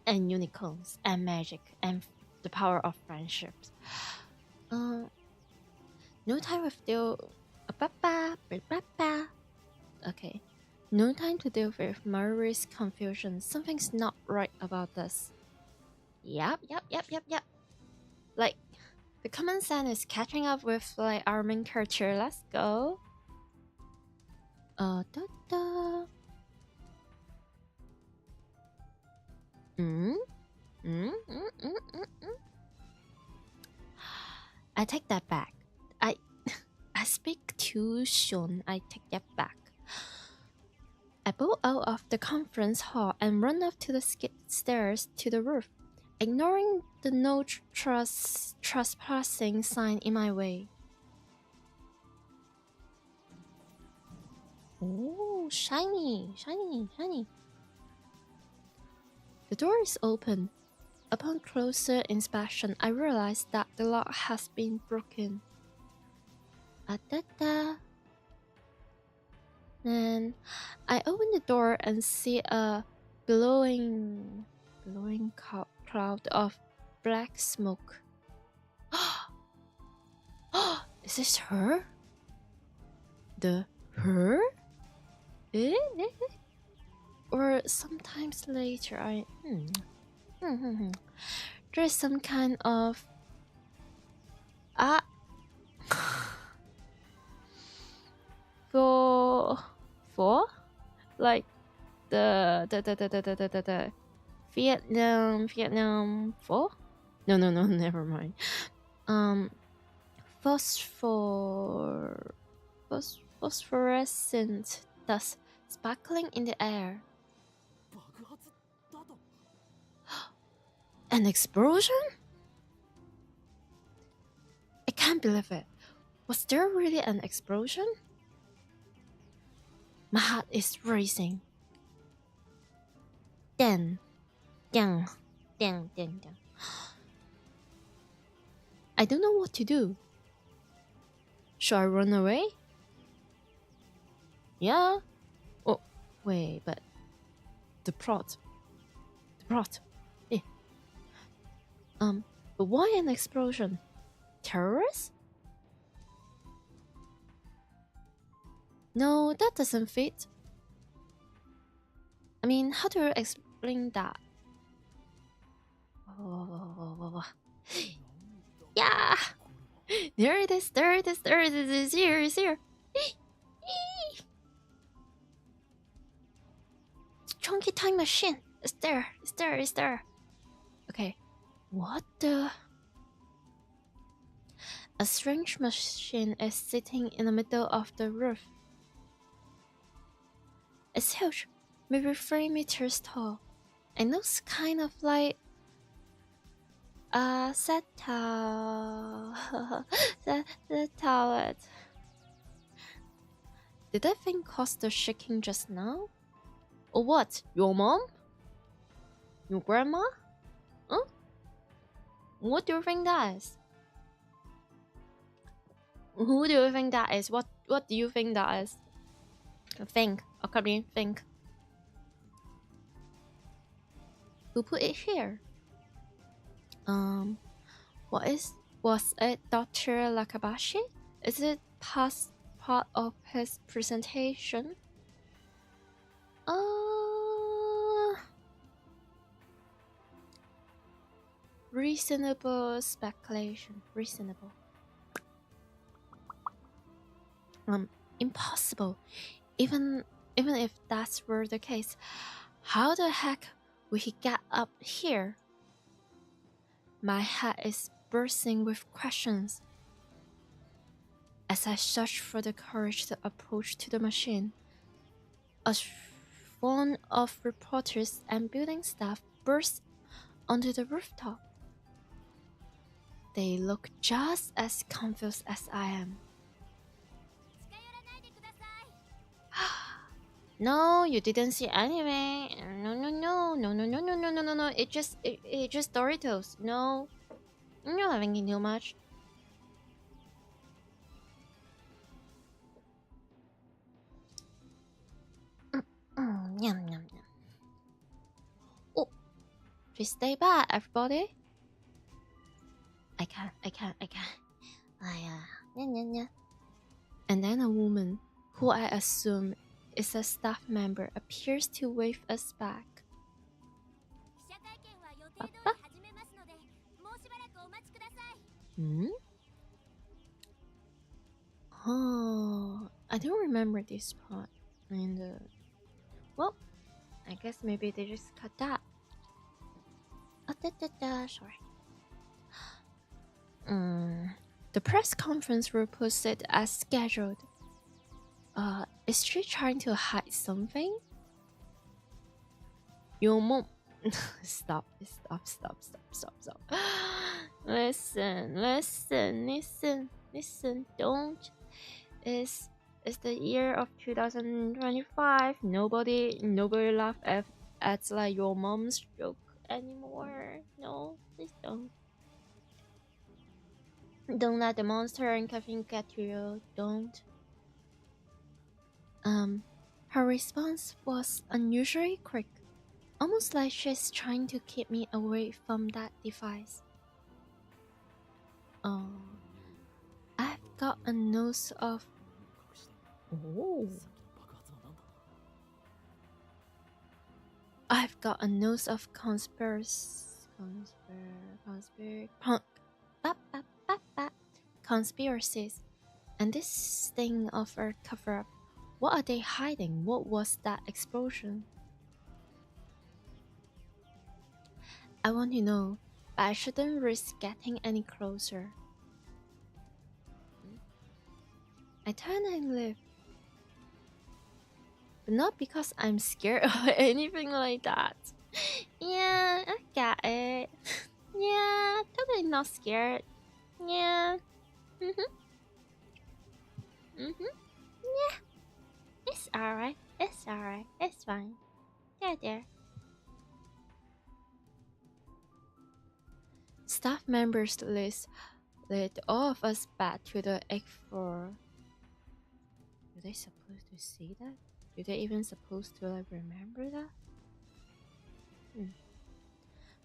Speaker 1: and unicorns, and magic, and the power of friendships. No time with okay. No time to deal with Mari's confusion. Something's not right about this. Yep. Like, the common sense is catching up with like our main character. Let's go. I take that back. I speak too soon. I take that back. I bolt out of the conference hall and run up to the stairs to the roof, ignoring the no trespassing sign in my way. Oh, shiny. The door is open. Upon closer inspection, I realized that the lock has been broken. Then I open the door and see a glowing cloud of black smoke. Is this her? The her? Or sometimes later there's some kind of for like the Vietnam for no never mind. Phosphorescent dust sparkling in the air. An explosion? I can't believe it. Was there really an explosion? My heart is racing. Dang. I don't know what to do. Should I run away? Yeah? Oh, wait, but the plot. But why an explosion? Terrorists? No, that doesn't fit. I mean, how do you explain that? Yeah! There it is, it's here. Chunky time machine. It's there. Okay. What the? A strange machine is sitting in the middle of the roof. It's huge, maybe 3 meters tall. It looks kind of like a set toilet. Did that thing cause the shaking just now? Or what? Your mom? Your grandma? Huh? What do you think that is? Who do you think that is? What do you think that is? Think. Okay, think. Who put it here? Was it Dr. Lakabashi? Is it past part of his presentation? Reasonable speculation. Reasonable. Impossible. Even if that's were the case, how the heck would he get up here? My head is bursting with questions. As I search for the courage to approach to the machine, a swarm of reporters and building staff burst onto the rooftop. They look just as confused as I am. No, you didn't see anime. No. It just Doritos. No, you're not having too much. Yum. Oh, please stay back, everybody. I can't. And then a woman, who I assume is a staff member, appears to wave us back. Papa? Oh, I don't remember this part. And well, I guess maybe they just cut that. Sorry. The press conference was posted as scheduled. Is she trying to hide something? Your mom. Stop. Listen. Don't. It's the year of 2025. Nobody laugh at like your mom's joke anymore. No, please don't. Don't let the monster and caffeine get to you. Don't. Her response was unusually quick, almost like she's trying to keep me away from that device. I've got a nose of... I've got a nose of conspiracies, and this thing of a cover-up. What are they hiding? What was that explosion? I want to know, but I shouldn't risk getting any closer. I turn and leave. But not because I'm scared or anything like that. Yeah, I got it. Yeah, totally not scared. Yeah. Yeah. It's alright. It's fine. There. Staff members led all of us back to the X4. Were they supposed to see that? Were they even supposed to like remember that?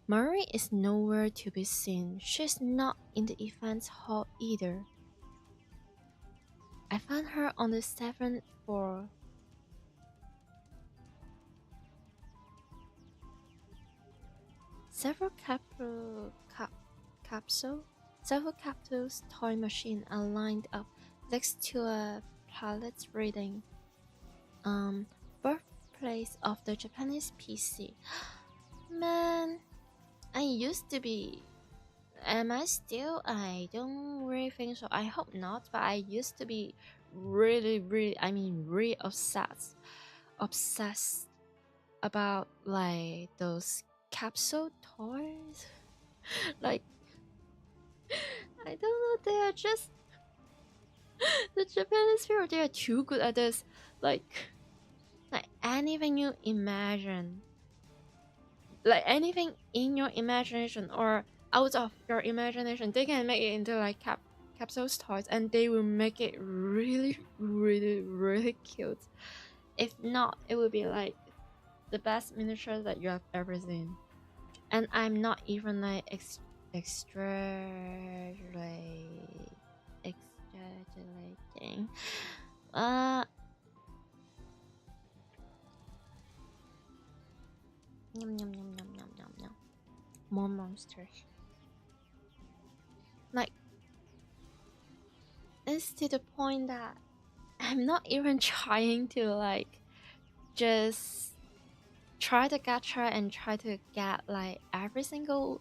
Speaker 1: Murray is nowhere to be seen. She's not in the events hall either. I found her on the 7th floor. Several capsules toy machine are lined up next to a pallet reading birthplace of the Japanese PC. Man, I used to be. Am I still? I don't really think so. I hope not, but I used to be really obsessed about like those capsule toys. Like, I don't know, they are just the Japanese people, they are too good at this. Like anything you imagine, like anything in your imagination or out of your imagination, they can make it into like capsules toys, and they will make it really, really, really cute. If not, it will be like the best miniature that you have ever seen. And I'm not even like exaggerating. Yum, yum, yum, yum, yum, yum, yum. More monsters. Like, it's to the point that I'm not even trying to like just try the gacha and try to get like every single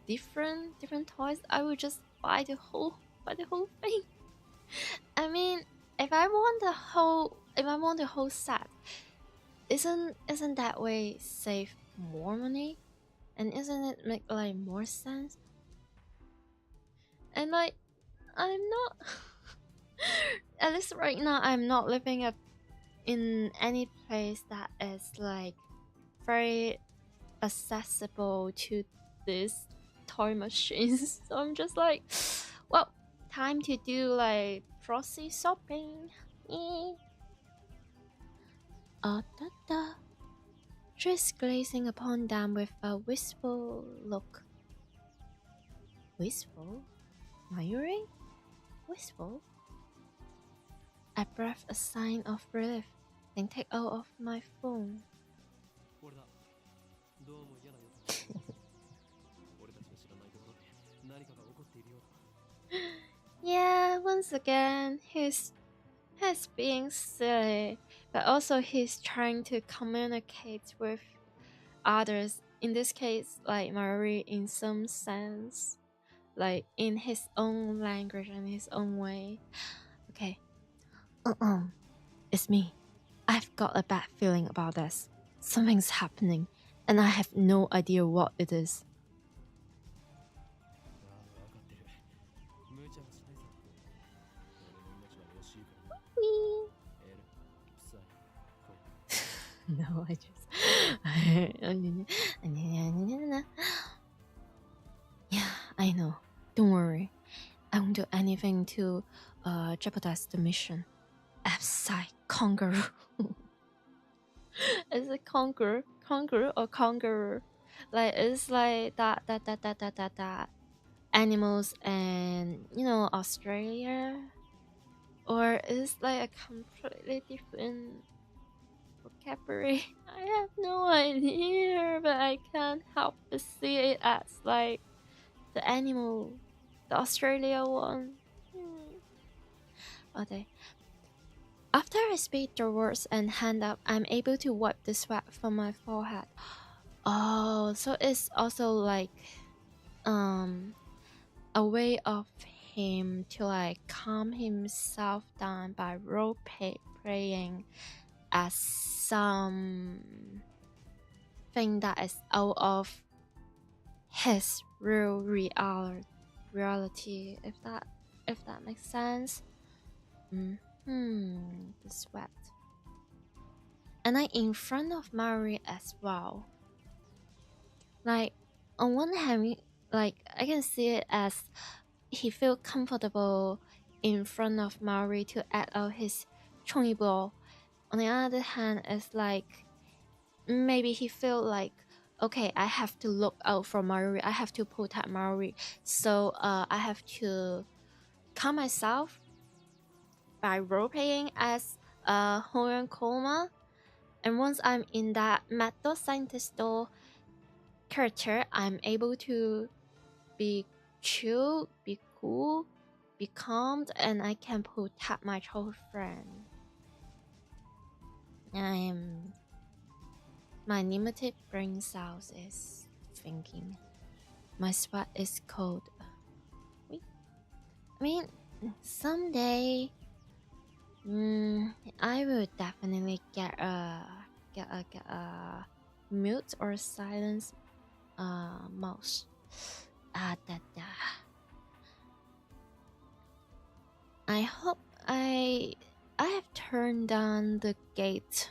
Speaker 1: different toys. I will just buy the whole thing. I mean, if I want the whole set, isn't that way save more money? And isn't it make like more sense? And like, I'm not at least right now I'm not living up in any place that is like very accessible to this toy machines. So I'm just like, well, time to do like frosty shopping. Da. Just gazing upon them with a wistful look. Wistful? Mayuri? Wistful? I breathed a sign of relief, then take out of my phone. Yeah, once again, he's being silly, but also he's trying to communicate with others. In this case, like Marie, in some sense, like in his own language and his own way. Okay. It's me. I've got a bad feeling about this. Something's happening, and I have no idea what it is. No, I just... Yeah, I know. Don't worry. I won't do anything to jeopardize the mission. Epsai Conqueror. Is it Conqueror or Conqueror? Like, it's like that animals and, you know, Australia? Or is like a completely different vocabulary? I have no idea, but I can't help but see it as like the animal, the Australia one. Okay. After I speak the words and hand up, I'm able to wipe the sweat from my forehead. Oh, so it's also like a way of him to like calm himself down by role playing as some thing that is out of his real reality, if that makes sense. The sweat. And I in front of Mary as well. Like, on one hand, like I can see it as he feel comfortable in front of Mary to act out his chongibo. On the other hand, it's like maybe he feel like, okay, I have to look out for Mary, I have to protect Mary, so I have to calm myself by role-playing as Hoyan Koma. And once I'm in that method scientist character, I'm able to be chill, be cool, be calm, and I can protect my child friend. My limited brain cells is thinking. My sweat is cold. I mean, someday, I will definitely get a mute or silence mouse. I hope I have turned down the gate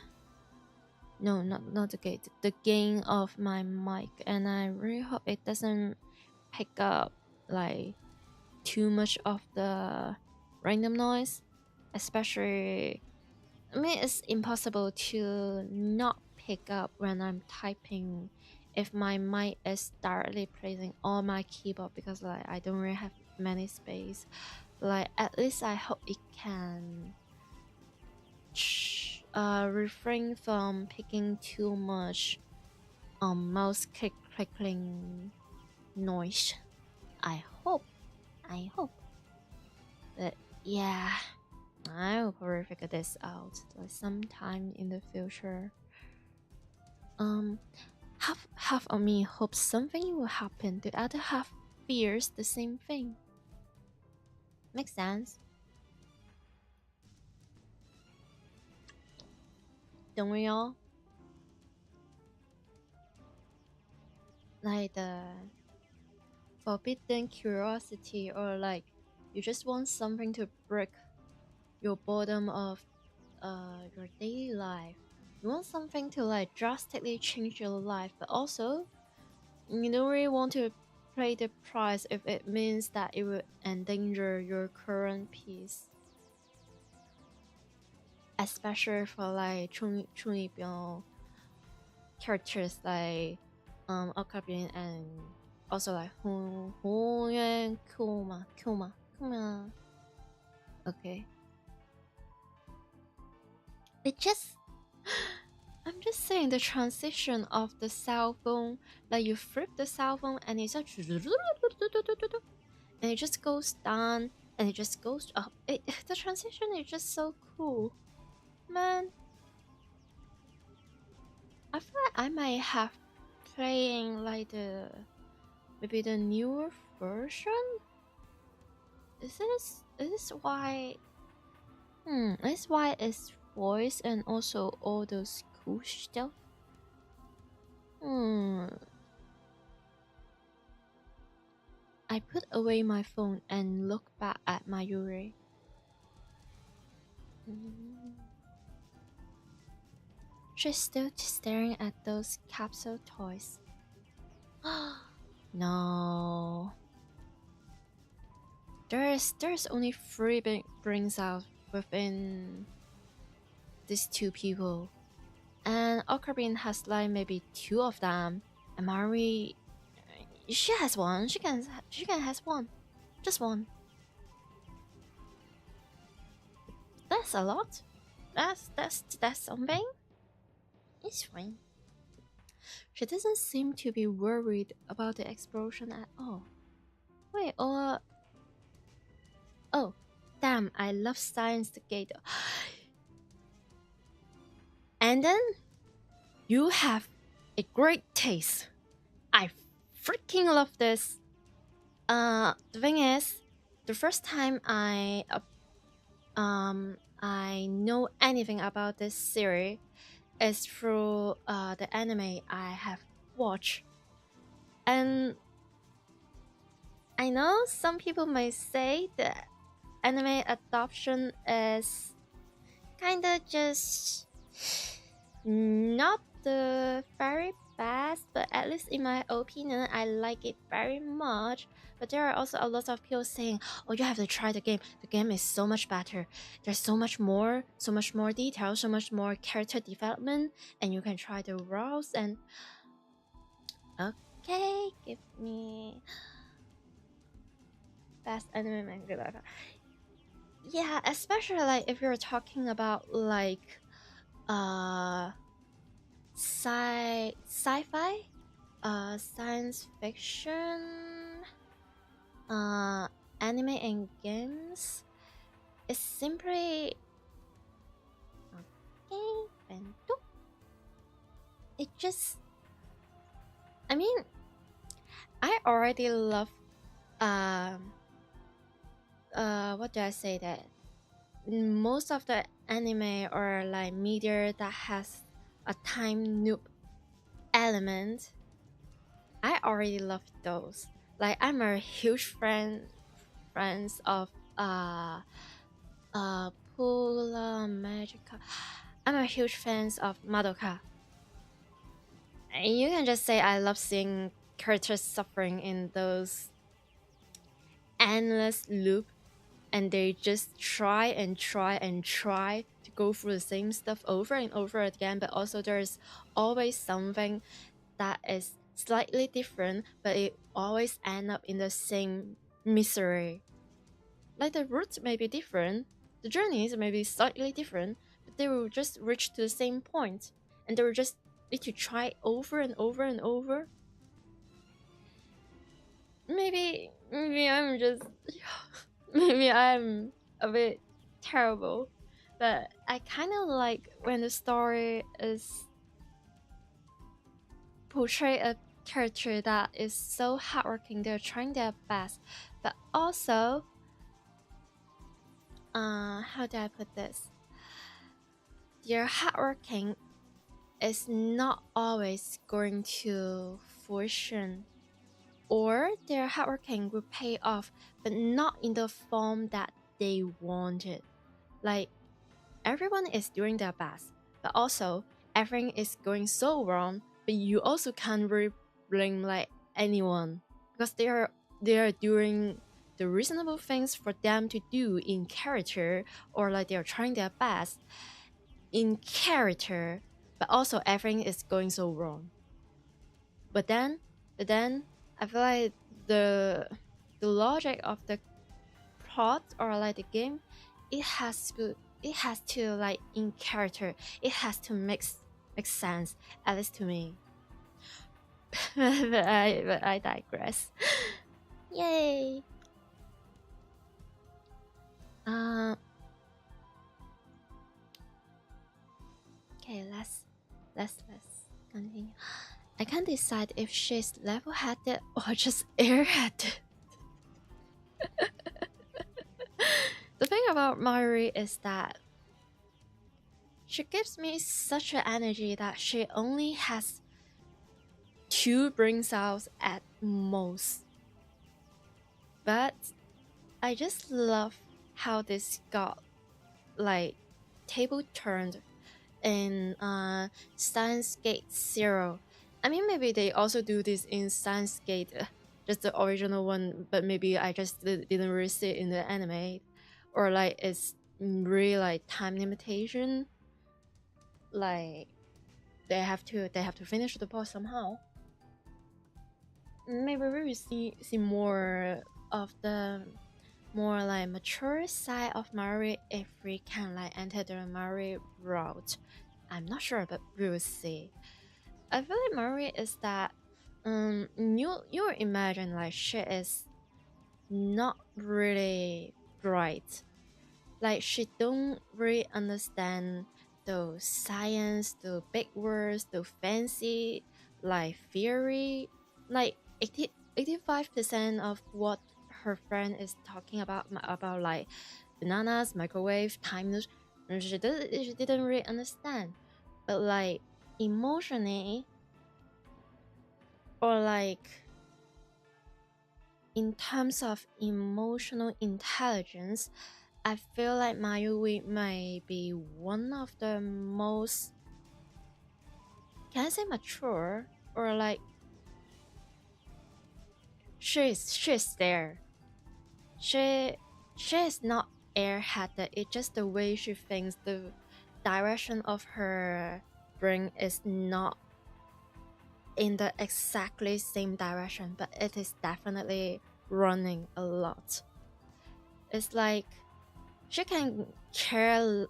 Speaker 1: No, not the gate. The gain of my mic, and I really hope it doesn't pick up like too much of the random noise, especially. I mean, it's impossible to not pick up when I'm typing if my mic is directly placing on my keyboard, because like I don't really have many space. Like at least I hope it can refrain from picking too much mouse clicking noise. I hope. But yeah, I will probably figure this out like sometime in the future. Half of me hopes something will happen. The other half fears the same thing. Makes sense. Don't we all? Like the forbidden curiosity, or like you just want something to break your boredom of your daily life. You want something to like drastically change your life, but also you don't really want to pay the price if it means that it will endanger your current peace. Especially for like 处女标 characters like Okarin, and also like Huyuan Kuma. Okay. It just I'm just saying the transition of the cell phone, like you flip the cell phone and it's like and it just goes down and it just goes up. The transition is just so cool, man. I feel like I might have playing like maybe the newer version. Is this why? Is why it's voice and also all those cool stuff. I put away my phone and look back at my Yuri. She's still staring at those capsule toys. No. There's only 3 brains out within these 2 people. And Ocarina has like maybe 2 of them. And Mari, she has 1. She can has 1. Just 1. That's a lot. That's something. It's fine. She doesn't seem to be worried about the explosion at all. Wait, or oh, damn! I love Steins the gate. And then you have a great taste. I freaking love this. The thing is, the first time I know anything about this series is through the anime I have watched. And I know some people may say that anime adoption is kinda just not the very best, but at least in my opinion, I like it very much. But there are also a lot of people saying, "Oh, you have to try the game. The game is so much better. There's so much more detail, so much more character development, and you can try the roles." And okay, give me best anime manga. Yeah, especially like if you're talking about like sci-fi, science fiction, anime and games, it's simply okay. Bento. It just, I mean, I already love what do I say, that most of the anime or like media that has a time loop element, I already love those. Like I'm a huge friends of Pula Magica. I'm a huge fan of Madoka. You can just say I love seeing characters suffering in those endless loop, and they just try and try and try to go through the same stuff over and over again, but also there's always something that is slightly different, but it always end up in the same misery. Like the routes may be different, the journeys may be slightly different, but they will just reach to the same point, and they will just need to try over and over and over. Maybe I'm just maybe I'm a bit terrible, but I kind of like when the story is portray a character that is so hardworking, they're trying their best, but also how do I put this? Their hardworking is not always going to fruition, or their hardworking will pay off, but not in the form that they wanted. Like, everyone is doing their best, but also everything is going so wrong, but you also can't really blame like anyone, because they are doing the reasonable things for them to do in character, or like they are trying their best in character, but also everything is going so wrong. But then I feel like the logic of the plot, or like the game, it has to like in character, it has to make sense, at least to me. but I digress. Yay. Okay, let's continue. I can't decide if she's level-headed or just airheaded. The thing about Mari is that she gives me such an energy that she only has 2 brain cells at most. But I just love how this got like table turned in Steins Gate 0. I mean, maybe they also do this in Steins Gate, just the original one, but maybe I just didn't really see it in the anime, or like it's really like time limitation. Like they have to finish the boss somehow. Maybe we will see more of the more like mature side of Mari if we can like enter the Mari route. I'm not sure, but we will see. I feel like Mari is that you imagine like she is not really bright. Like she don't really understand the science, the big words, the fancy like theory. Like 85% of what her friend is talking about like bananas, microwave, time, she didn't really understand. But like emotionally, or like in terms of emotional intelligence, I feel like Mayuri may be one of the most, can I say mature, or like she's there. She is not airheaded. It's just the way she thinks. The direction of her brain is not in the exactly same direction, but it is definitely running a lot. It's like she can care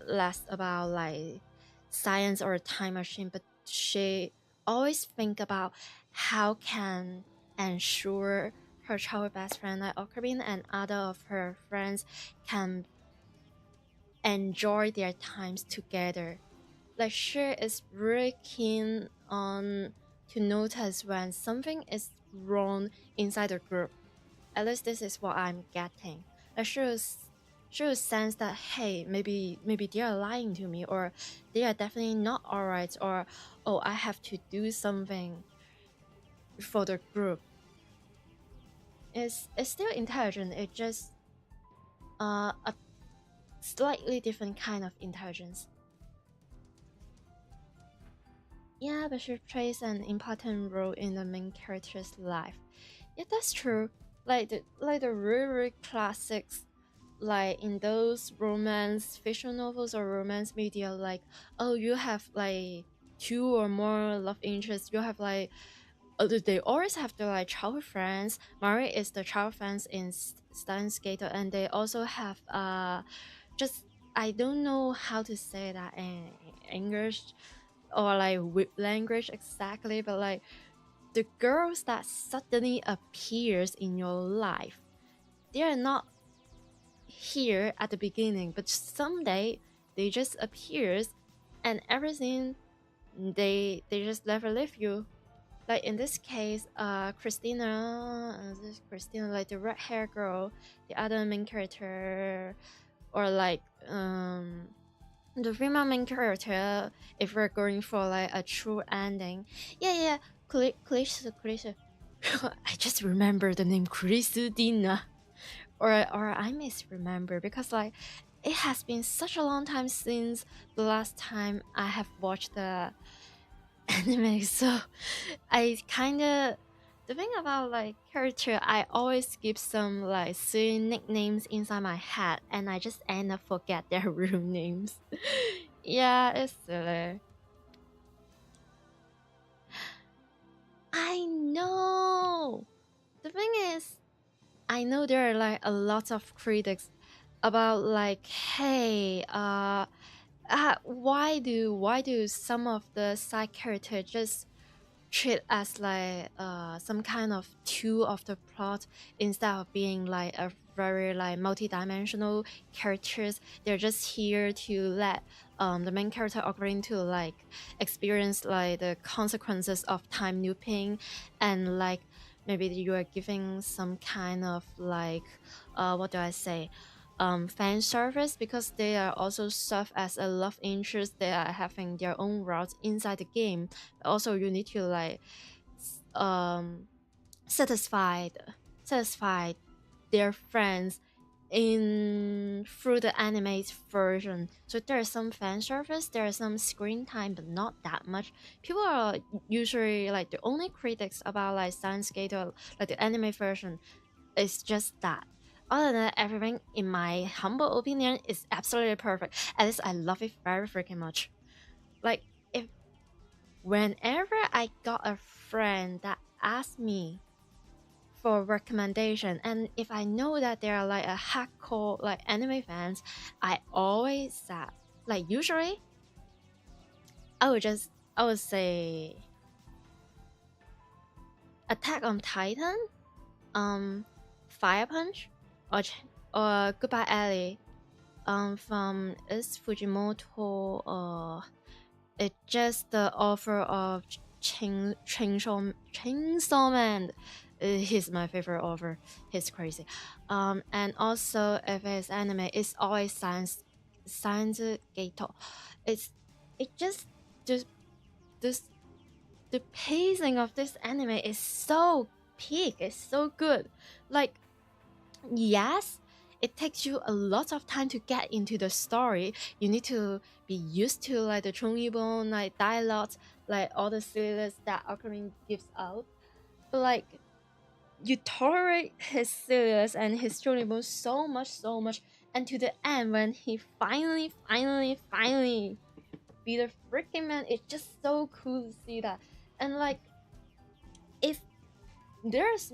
Speaker 1: less about like science or a time machine, but she always think about how can ensure her childhood best friend like Ocarina and other of her friends can enjoy their times together. Like she is really keen on to notice when something is wrong inside the group. At least this is what I'm getting. Like she will sense that hey, maybe they are lying to me, or they are definitely not alright, or oh, I have to do something for the group. It's still intelligent. It's just a slightly different kind of intelligence. Yeah, but she plays an important role in the main character's life. Yeah, that's true. Like the really classics, like in those romance fiction novels or romance media, like, oh, you have like two or more love interests. You have like, they always have the like childhood friends. Mari is the child friends in Steins, and they also have just, I don't know how to say that in English or like with language exactly, but like the girls that suddenly appears in your life, they are not here at the beginning, but someday they just appears, and everything, they just never leave you. Like in this case, Christina, like the red hair girl, the other main character, or like the female main character, if we're going for like a true ending. Yeah, Clarissa. I just remember the name Christina, or I misremember, because like it has been such a long time since the last time I have watched the anime, so I kind of, the thing about like character, I always keep some like silly nicknames inside my head, and I just end up forget their real names. Yeah, it's silly. I know. The thing is, I know there are like a lot of critics about like, hey, why do some of the side characters just treat as like some kind of tool of the plot instead of being like a very like multi-dimensional characters. They're just here to let the main character according to like experience like the consequences of time looping, and like maybe you are giving some kind of like what do I say, fan service, because they are also serve as a love interest. They are having their own routes inside the game. Also, you need to like um satisfied satisfy their friends in through the animated version. So there's some fan service, there's some screen time, but not that much. People are usually like, the only critics about like Steins or like the anime version is just that. Other than that, everything, in my humble opinion, is absolutely perfect. At least I love it very freaking much. Like, if whenever I got a friend that asked me for recommendation, and if I know that they are like a hardcore like anime fans, I always said, like, usually I would say Attack on Titan, Fire Punch, or Goodbye Alley, from is Fujimoto. It's just the author of Chainsaw Man. He's my favorite author. He's crazy. And also if it's anime, it's always science gato. It's it just this the pacing of this anime is so peak. It's so good. Like, yes, it takes you a lot of time to get into the story. You need to be used to like the Chongyibon like dialogues, like all the silliness that Ocarina gives out. But like, you tolerate his silliness and his Chongyibon so much, and to the end when he finally be the freaking man, it's just so cool to see that. And like, if there's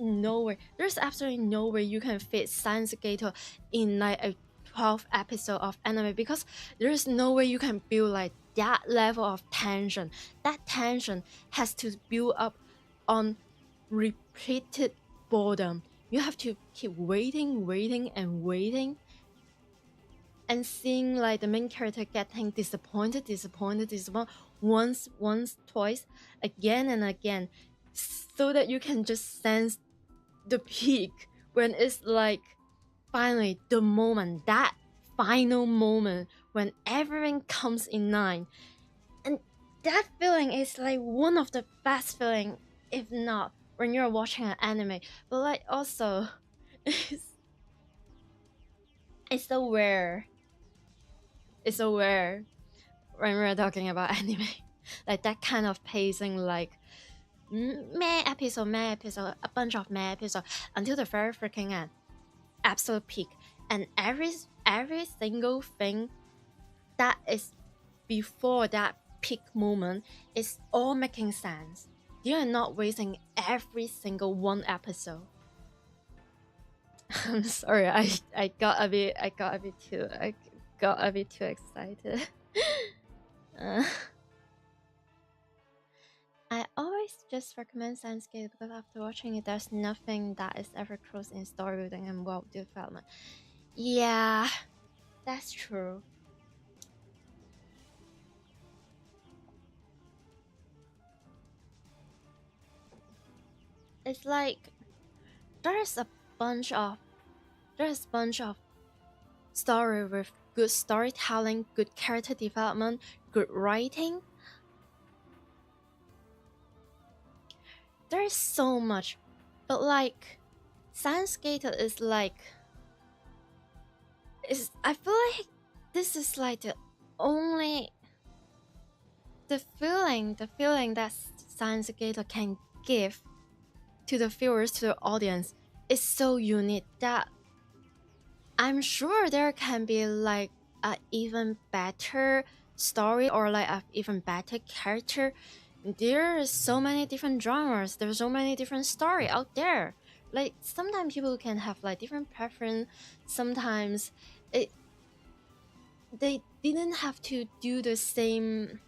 Speaker 1: absolutely no way you can fit Science Gator in like a 12 episode of anime, because there's no way you can build like that level of tension. That tension has to build up on repeated boredom. You have to keep waiting and seeing like the main character getting disappointed once, twice, again and again, so that you can just sense the peak when it's like finally the moment, that final moment when everything comes in line. And that feeling is like one of the best feeling, if not when you're watching an anime. But like also it's so rare when we're talking about anime. like that kind of pacing, like meh episode, a bunch of meh episode until the very freaking end, absolute peak, and every single thing that is before that peak moment is all making sense. You are not wasting every single one episode. I'm sorry, I got a bit too excited. I always just recommend Steins because after watching it, there's nothing that is ever close in story building and world development. Yeah, that's true. It's like there's a bunch of story with good storytelling, good character development, good writing. There's so much, but like Steins is like, I feel like this is like the feeling that Steins can give to the viewers, to the audience, is so unique that I'm sure there can be like a even better story or like a even better character. There are so many different genres, there's so many different story out there. Like sometimes people can have like different preference. Sometimes they didn't have to do the same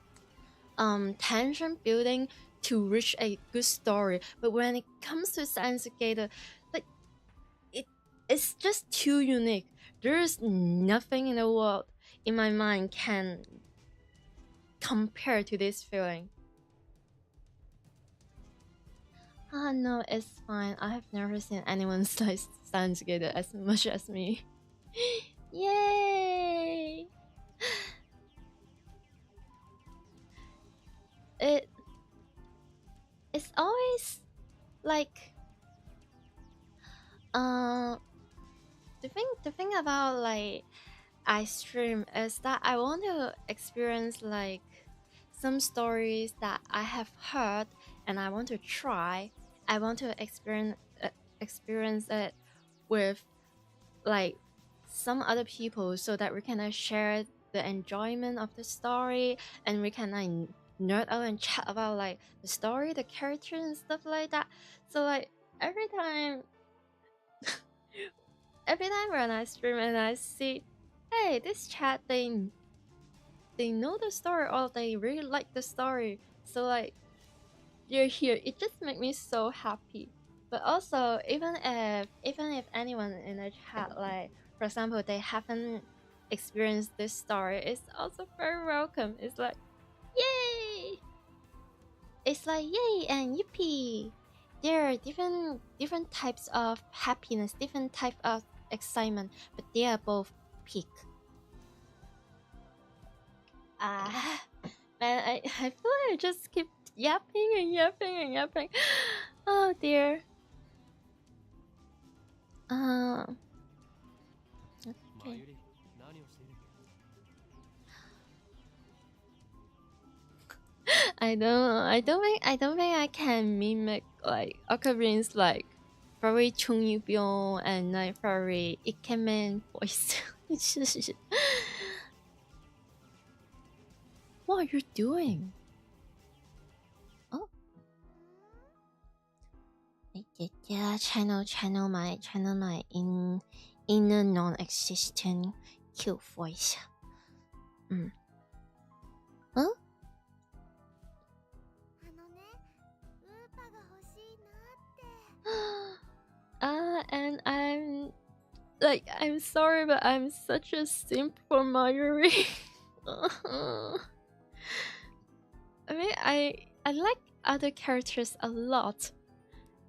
Speaker 1: tension building to reach a good story. But when it comes to Steins, like it's just too unique. There's nothing in the world in my mind can compare to this feeling. Ah, no, it's fine. I have never seen anyone stand together as much as me. Yay! It's always like the thing about like I stream is that I want to experience like some stories that I have heard and I want to try. I want to experience it with like some other people so that we can share the enjoyment of the story and we can like nerd out and chat about like the story, the characters and stuff like that. So like every time when I stream and I see, hey, this chat they know the story or they really like the story, so like you're here, it just makes me so happy. But also even if anyone in the chat, like for example, they haven't experienced this story, it's also very welcome. It's like yay, and yippee. There are different types of happiness, different type of excitement, but they are both peak. Man, I feel like I just keep yapping and yapping and yapping. Oh dear. Okay. I don't think I can mimic like Okarin's like very 중이병 and like very ikemen voice. What are you doing? Oh, yeah, channel my inner non-existent cute voice. Huh? And I'm sorry, but I'm such a simp for Mayuri. I mean, I like other characters a lot,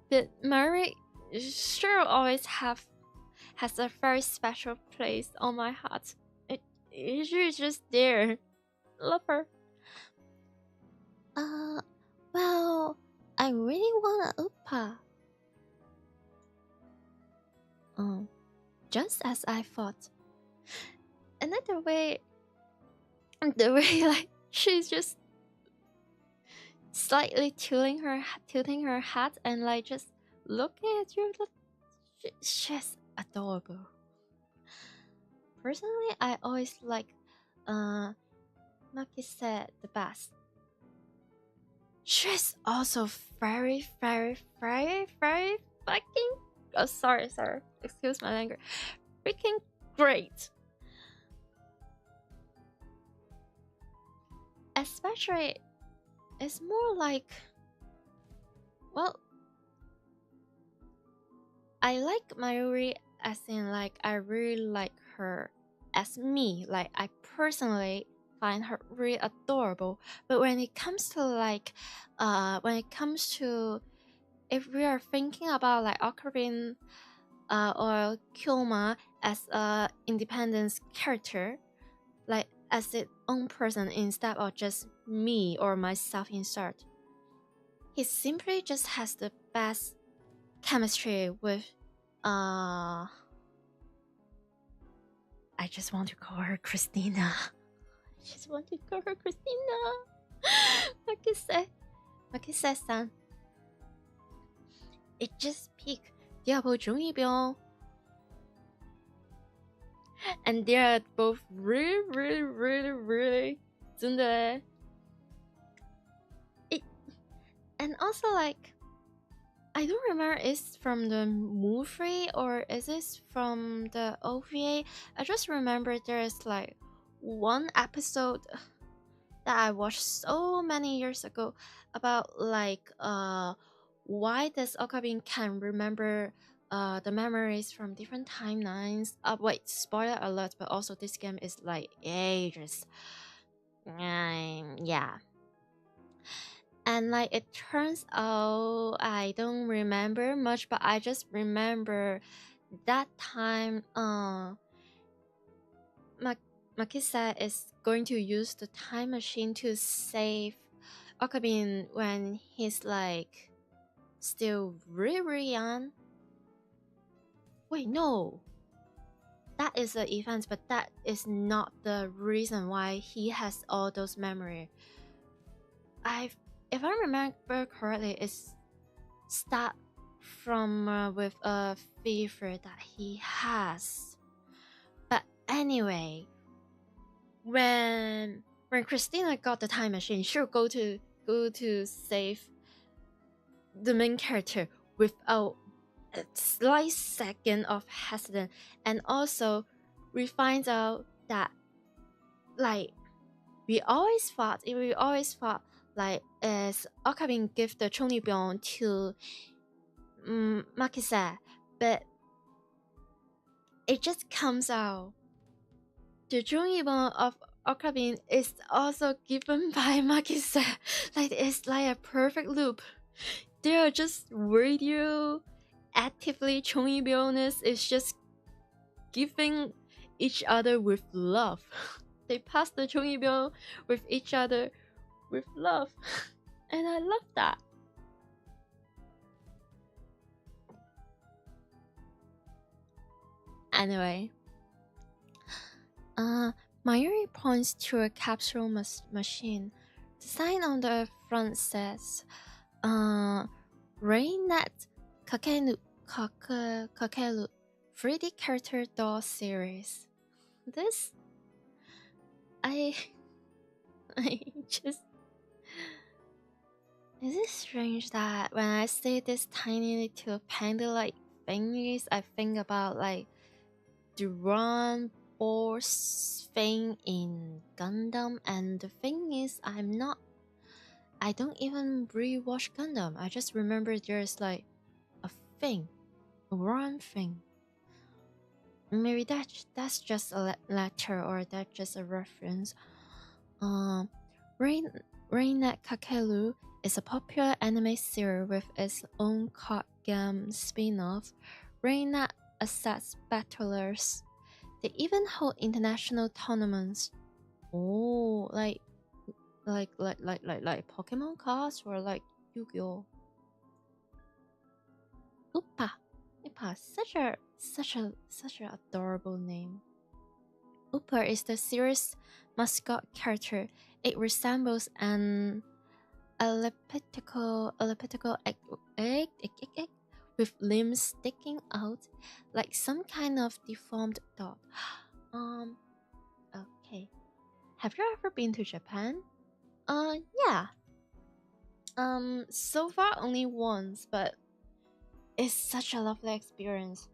Speaker 1: but Mayuri sure always has a very special place on my heart. She's just there. Love her. Well, I really want a Uppa. Just as I thought. And then the way like she's just slightly tilting her hat and like just looking at you. She's adorable. Personally, I always like Makise the best. She's also very, very, very, very fucking. Oh, sorry. Excuse my language. Freaking great. Especially, it's more like, well, I like Mayuri as in like I really like her as me. Like I personally find her really adorable. But when it comes to like, if we are thinking about like Ocarina or Kyoma as a independent character, like as its own person instead of just me or myself insert, he simply just has the best chemistry with I just want to call her Christina. Makise-san. It just peaked. Diabo 중이병. And they are both really, really, really, really tsundere. And also like, I don't remember it's from the movie or is this from the OVA. I just remember there's like one episode that I watched so many years ago about like why this Okabin can remember the memories from different timelines. Wait, spoiler alert, but also this game is like ages. Yeah. And like it turns out I don't remember much, but I just remember that time Makisa is going to use the time machine to save Okabin when he's like still really, really young. Wait, no. That is the event, but that is not the reason why he has all those memories. If I remember correctly, it's start from with a fever that he has. But anyway, when Christina got the time machine, she'll go to save the main character without a slight second of hesitation. And also, we find out that like we always thought like as Okabin give the Chonibyon to Makise, but it just comes out the Chonibyon of Okabin is also given by Makise. Like it's like a perfect loop. They are just radio actively Chonibyon is just giving each other with love. They pass the Chonibyon with each other with love. And I love that. Anyway, Mayuri points to a capsule machine. The sign on the front says, Rainet Kakelu 3D character doll series. This, I just... Is it strange that when I see this tiny little panda-like thingies, I think about like the run boss thing in Gundam, and the thing is, I don't even rewatch Gundam. I just remember there's like a thing, a run thing. Maybe that's just a letter or that's just a reference. Rainet Kakelu is a popular anime series with its own card game spin-off. Rainet accepts battlers. They even hold international tournaments. Oh, like Pokemon cards or like Yu-Gi-Oh. Uppa, such a adorable name. Uppa is the series mascot character. It resembles an elliptical egg with limbs sticking out like some kind of deformed dog. Okay. Have you ever been to Japan? Yeah. So far only once, but it's such a lovely experience.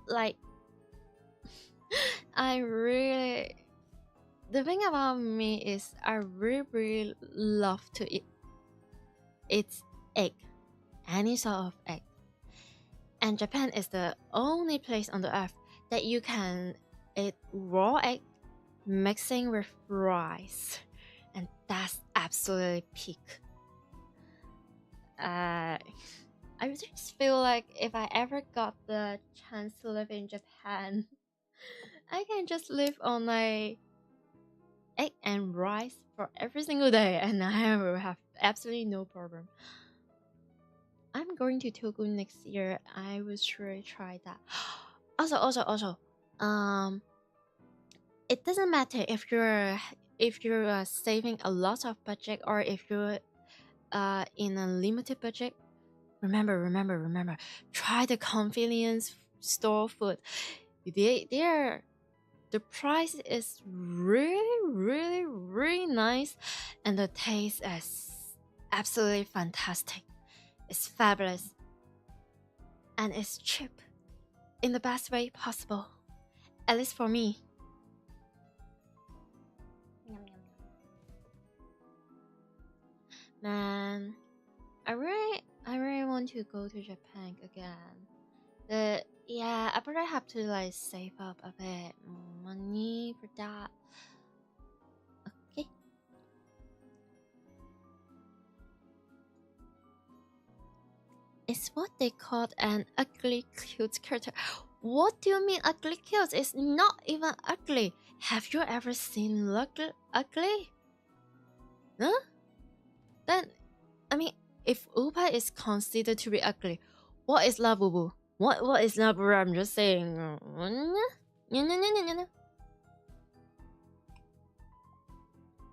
Speaker 1: Like, the thing about me is I really love to eat egg, any sort of egg. And Japan is the only place on the earth that you can eat raw egg mixing with rice. And that's absolutely peak. I just feel like if I ever got the chance to live in Japan, I can just live on like egg and rice for every single day and I will have absolutely no problem. I'm going to Tokyo next year. I will surely try that. Also, it doesn't matter if you're saving a lot of budget or if you're in a limited budget. Remember, try the convenience store food. The price is really nice and the taste is absolutely fantastic. It's fabulous and it's cheap in the best way possible, at least for me. Man, I really want to go to Japan again. But yeah, I probably have to like save up a bit more money for that. Okay. It's what they call an ugly cute character. What do you mean ugly cute? It's not even ugly. Have you ever seen ugly? Huh? Then, I mean, if Upa is considered to be ugly, what is Labubu? What is Labubu? I'm just saying. I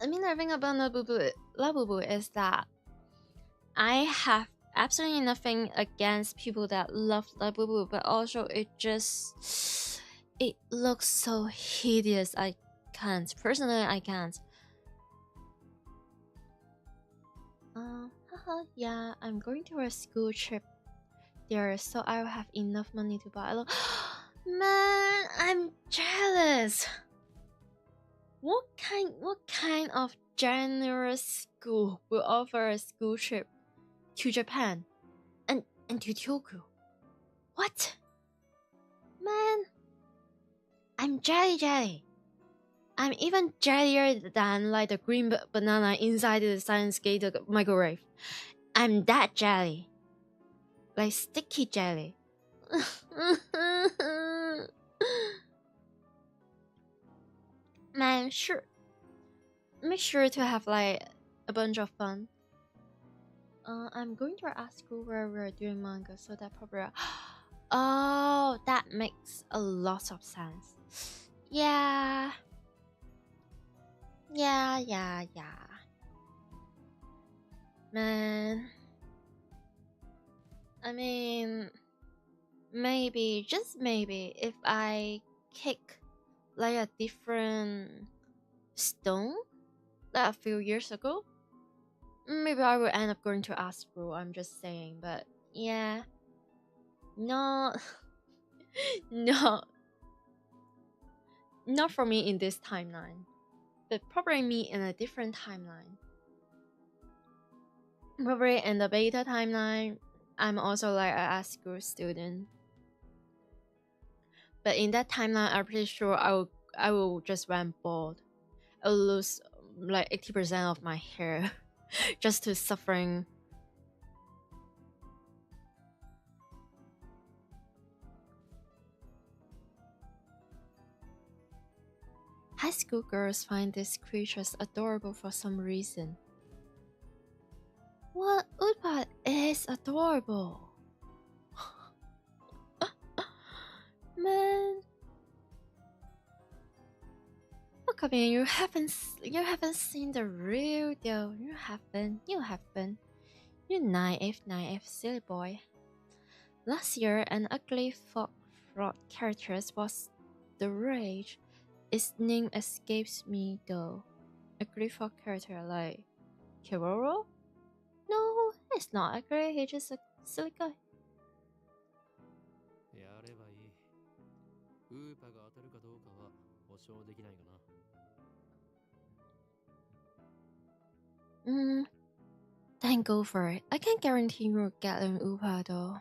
Speaker 1: mean, the thing about Labubu is that I have absolutely nothing against people that love Labubu, but also it looks so hideous. I can't. Personally, I can't. Yeah, I'm going to a school trip there, so I will have enough money to buy a lot. Man, I'm jealous. What kind of generous school will offer a school trip to Japan and to Tokyo? What? Man, I'm jelly. I'm even jellier than like the green banana inside the science gate microwave. I'm that jelly. Like sticky jelly. Man, sure. Make sure to have like a bunch of fun. I'm going to our school where we're doing manga, so that probably. Oh, that makes a lot of sense. Yeah. Man. I mean, maybe, just maybe, if I kick like a different stone like a few years ago, maybe I will end up going to art school. I'm just saying, but yeah, not for me in this timeline, but probably me in a different timeline. Probably in the beta timeline, I'm also like an art school student. But in that timeline, I'm pretty sure I will just run bald. I'll lose like 80% of my hair just to suffering. High school girls find these creatures adorable for some reason. What? Udpat is adorable. Man. Kevin, you haven't seen the real deal. You haven't. You naive, silly boy. Last year, an ugly fraud character was the rage. Its name escapes me though. Ugly fraud character like Kiroro? No, he's not ugly. He's just a silly guy. Then go for it. I can't guarantee you'll get an Upa though.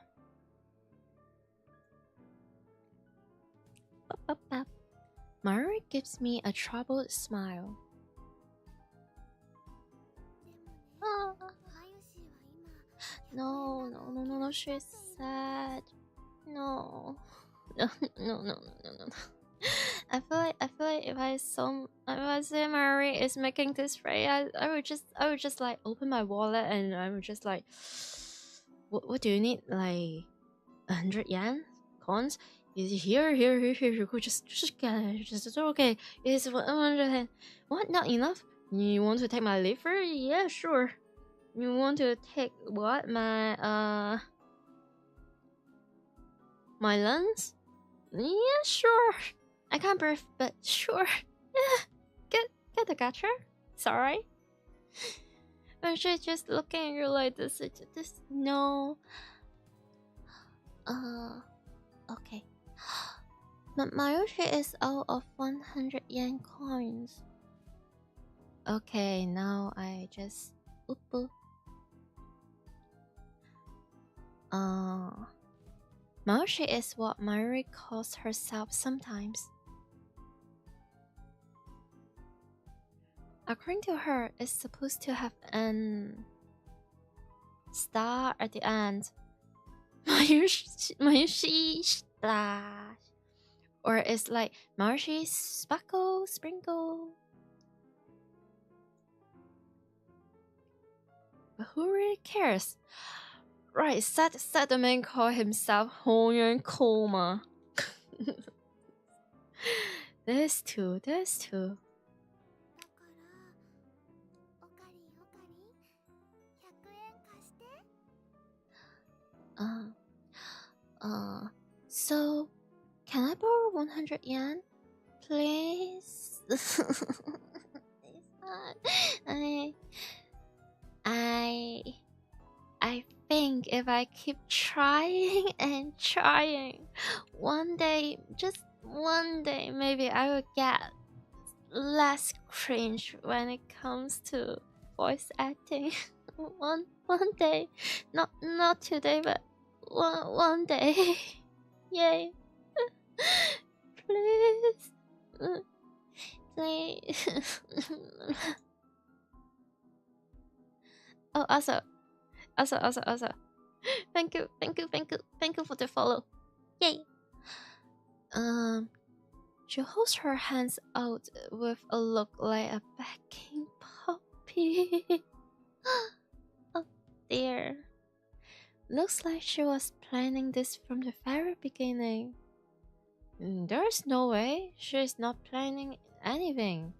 Speaker 1: Mari gives me a troubled smile. No, she's sad. No. I feel like if I say Mari is making this right, I would just like open my wallet and I would just like, what do you need? Like 100 yen coins? Here. Just get it. Just okay. It's 100 yen. What? Not enough? You want to take my liver? Yeah, sure. You want to take what? My lungs? Yeah, sure. I can't breathe, but sure. Yeah, get the gacha. Sorry. But she's just looking at you like this. No. Okay. But Mayoshi is out of 100 yen coins. Okay, now I just Mayoshi is what Mayuri calls herself sometimes. According to her, it's supposed to have an star at the end. Mayushi splash. Or it's like Mayoshi sparkle sprinkle. But who really cares? Right, said the man call himself Hongyuan Koma. There's two. So can I borrow 100 yen? Please? I think if I keep trying and trying, one day, just one day, maybe I will get less cringe when it comes to voice acting. one day, not today, but one day. Yay! Please, please. Oh, also. Thank you for the follow. Yay! She holds her hands out with a look like a begging puppy. Oh dear. Looks like she was planning this from the very beginning. There's no way she's not planning anything.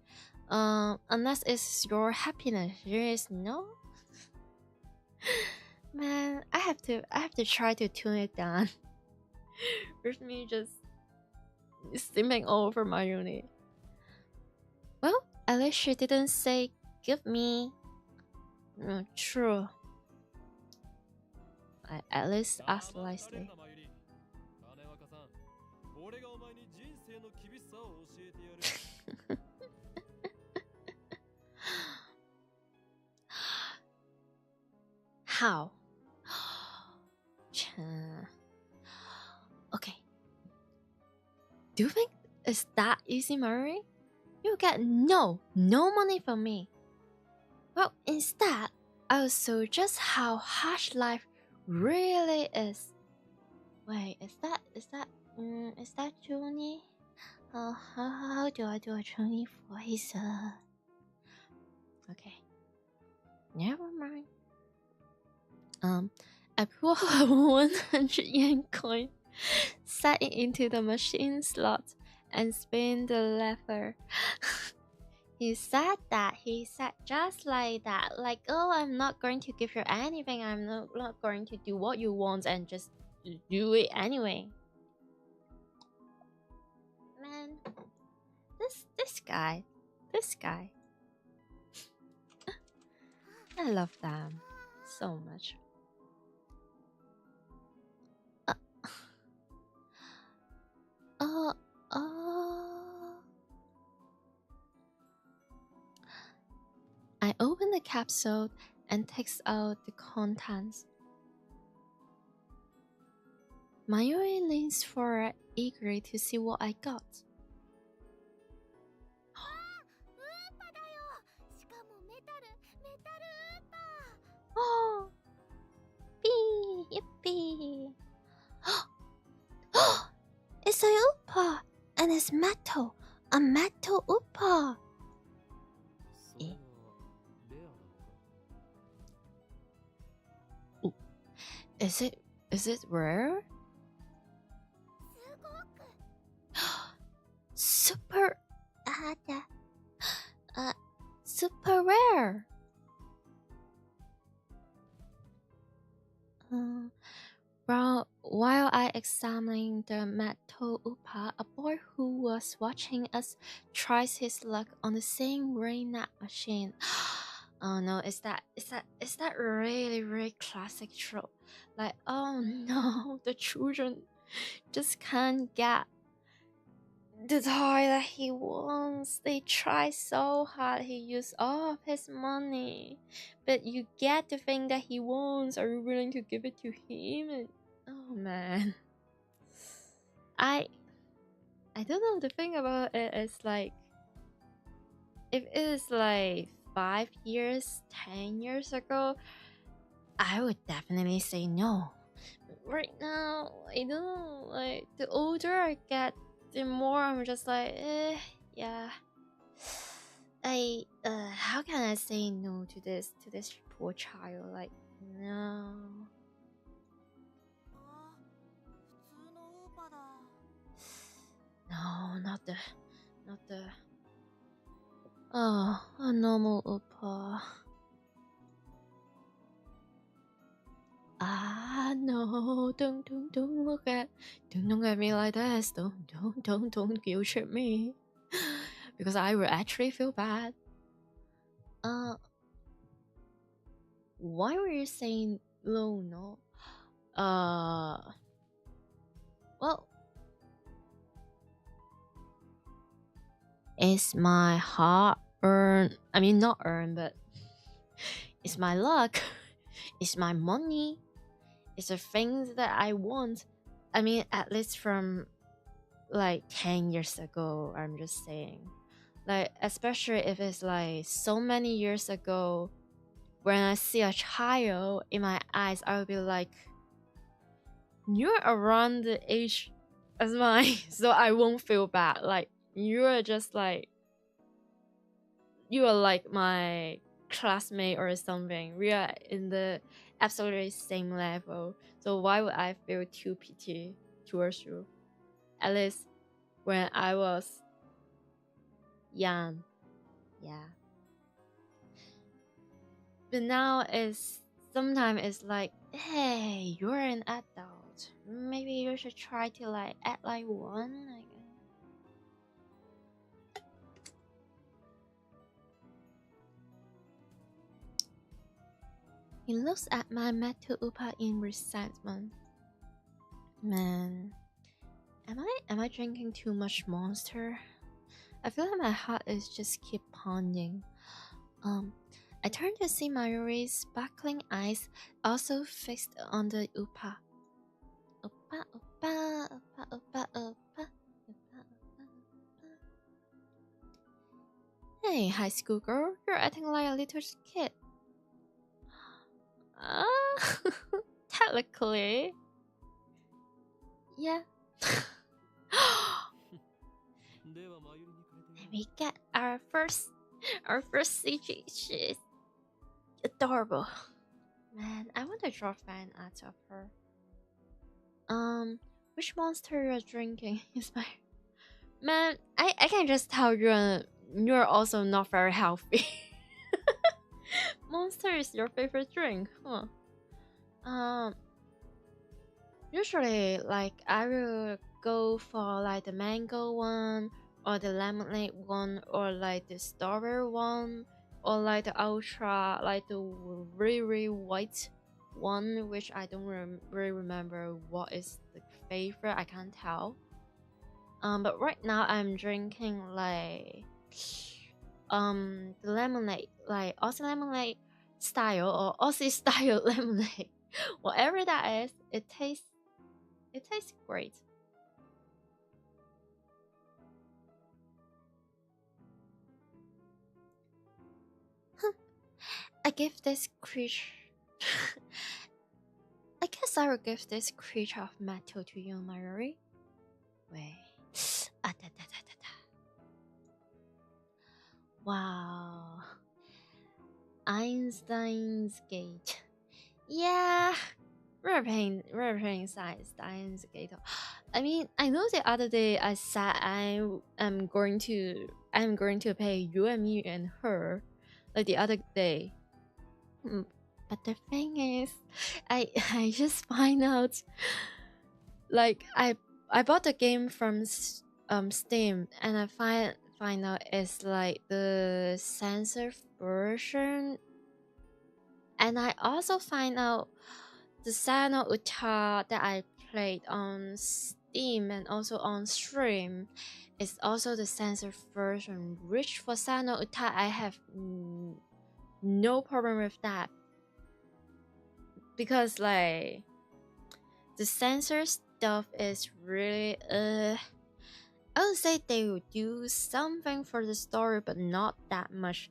Speaker 1: Unless it's your happiness. There is no. Man, I have to try to tune it down. With me just steaming all over my unit. Well, at least she didn't say give me. True. I at least asked nicely. How? Okay. Do you think it's that easy, Murray? You get no money from me. Well, instead, I'll show just how harsh life really is. Wait, is that Junie? How do I do a Junie voice? Okay. Never mind. I pull a 100 yen coin, set it into the machine slot, and spin the lever. He said that. He said just like that. Like, oh, I'm not going to give you anything. I'm not going to do what you want and just do it anyway. Man, this guy. I love them so much. I open the capsule and takes out the contents. Mayuri leans forward, eagerly to see what I got. Oh, yippee! It's a Upa, and it's metal. A metal Upa. Is it rare? Super super rare. While I examining the metal Upa, a boy who was watching us tries his luck on the same rain-net machine. Oh no, is that really classic trope? Like, oh no, the children just can't get the toy that he wants. They try so hard, he used all of his money, but you get the thing that he wants. Are you willing to give it to him? And, oh man, I don't know. The thing about it is, like, if it is like 5 years, 10 years ago, I would definitely say no. But right now, I don't know. Like, the older I get, the more I'm just like, yeah. How can I say no to this poor child? Like, no. No, not the a normal Upa. No, don't look at me like this. Don't guilt trip me. Because I will actually feel bad. Why were you saying no? Well, it's my hard earned, I mean not earned, but it's my luck. It's my money. It's the things that I want. I mean, at least from like 10 years ago, I'm just saying. Like, especially if it's like so many years ago, when I see a child in my eyes, I will be like, you're around the age as mine, so I won't feel bad. Like, you are just like, you are like my classmate or something. We are in the absolutely same level. So why would I feel too pity towards you? At least when I was young. Yeah. But now sometimes it's like, hey, you're an adult. Maybe you should try to like act like one. Like, he looks at my metal Upa in resentment. Man, am I drinking too much Monster? I feel like my heart is just keep pounding. I turn to see Mayuri's sparkling eyes also fixed on the Upa. Upa. Hey, high school girl, you're acting like a little kid. Technically. Yeah. We get our first CG. She's adorable. Man, I want to draw fan art of her. Which monster you're drinking is my... Man, I can just tell you're you're also not very healthy. Monster is your favorite drink, huh? Usually, like, I will go for like the mango one, or the lemonade one, or like the strawberry one, or like the ultra, like the really white one, which I don't really remember what is the favorite. I can't tell. But right now I'm drinking like the lemonade, like Aussie lemonade style or Aussie style lemonade, whatever that is. It tastes great. I give this creature. I guess I will give this creature of metal to you, Mayuri. Wait. Da, da, da, da. Wow. Einstein's Gate. Yeah. We're playing Steins Gate. I mean, I know the other day I said I'm going to pay Yumemi and her, like the other day. But the thing is, I just find out, like I bought the game from Steam, and I find out it's like the censored version, and I also find out the ääTL that I played on Steam and also on stream is also the censored version, which for ääTL I have no problem with that, because like the censored stuff is really I would say they will do something for the story, but not that much.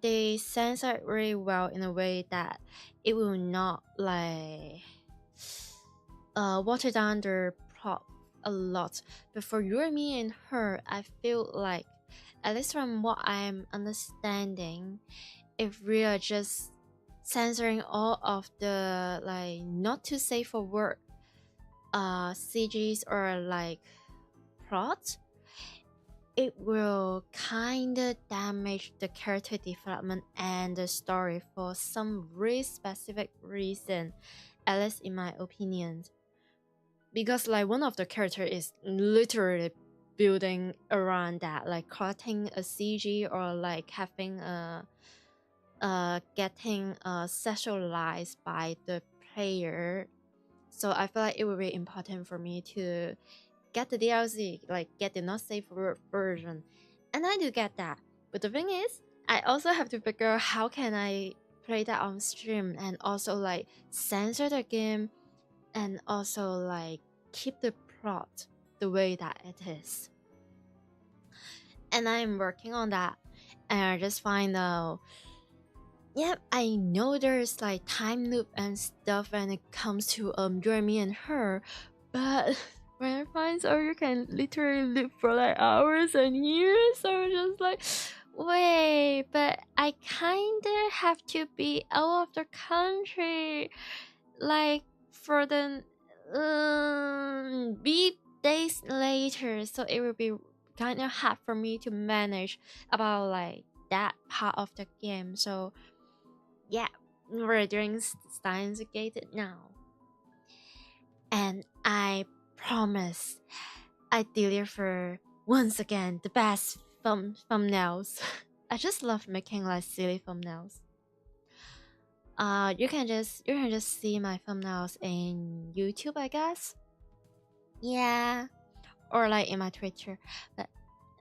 Speaker 1: They censor it really well in a way that it will not like water down the plot a lot. But for Yumemi and her, I feel like, at least from what I'm understanding, if we are just censoring all of the like not too safe for work CGs or like plot, it will kinda damage the character development and the story for some really specific reason, at least in my opinion. Because like one of the character is literally building around that, like cutting a CG or like having a getting sexualized by the player. So I feel like it would be important for me to get the DLC, like get the not safe version, and I do get that. But the thing is, I also have to figure out how can I play that on stream and also like censor the game and also like keep the plot the way that it is. And I'm working on that, and I just find out, yep, I know there's like time loop and stuff when it comes to Yumemi and her, but when I find out you can literally live for like hours and years, I'm just like, wait, but I kinda have to be out of the country like for the beep days later, so it will be kind of hard for me to manage about like that part of the game. So yeah, we're doing Steins Gate now, and I promise I deliver once again the best thumbnails. I just love making like silly thumbnails. You can just see my thumbnails in YouTube, I guess. Yeah, or like in my Twitter. But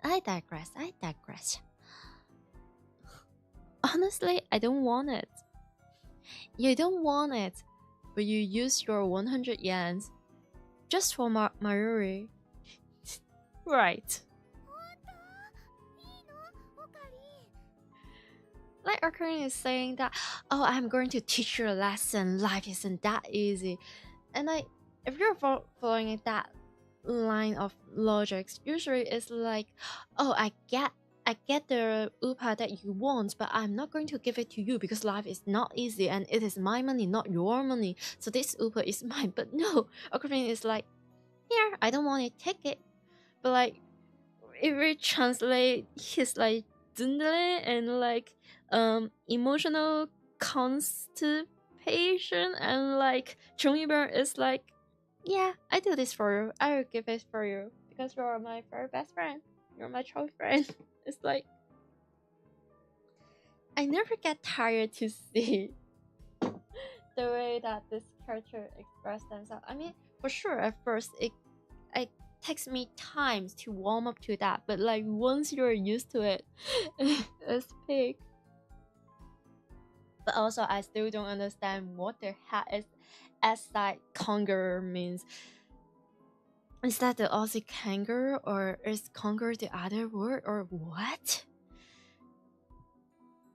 Speaker 1: I digress. Honestly, I don't want it. You don't want it, but you use your 100 yens just for Mayuri. Right. Like Ocarina is saying that, oh, I'm going to teach you a lesson. Life isn't that easy. And like, if you're following that line of logics, usually it's like, oh, I get the upa that you want, but I'm not going to give it to you because life is not easy and it is my money, not your money. So this upa is mine. But no, Ocarina is like, here, I don't want it, take it. But like, if we translate his like dundle and like emotional constipation, and like Chunibur is like, yeah, I do this for you, I will give it for you because you are my very best friend, you're my true friend. It's like I never get tired to see the way that this character express themselves. I mean, for sure, at first it takes me time to warm up to that, but like once you're used to it, it's peak. But also, I still don't understand what the heck is S-side kangaroo means. Is that the Aussie kangaroo, or is kangaroo the other word, or what?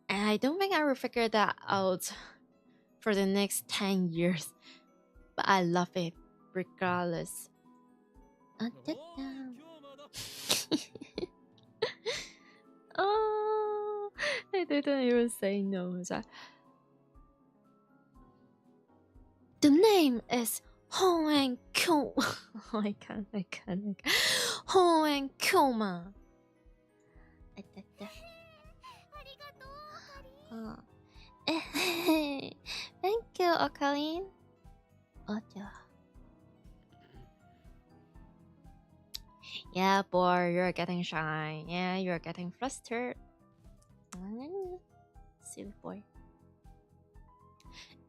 Speaker 1: And I don't think I will figure that out for the next 10 years. But I love it regardless. Oh, I didn't even say no. The name is Hong and Kyo. I can't. Hong and Kyoma. Thank you, Okalin. Yeah, boy, you're getting shy. Yeah, you're getting flustered. Silly boy.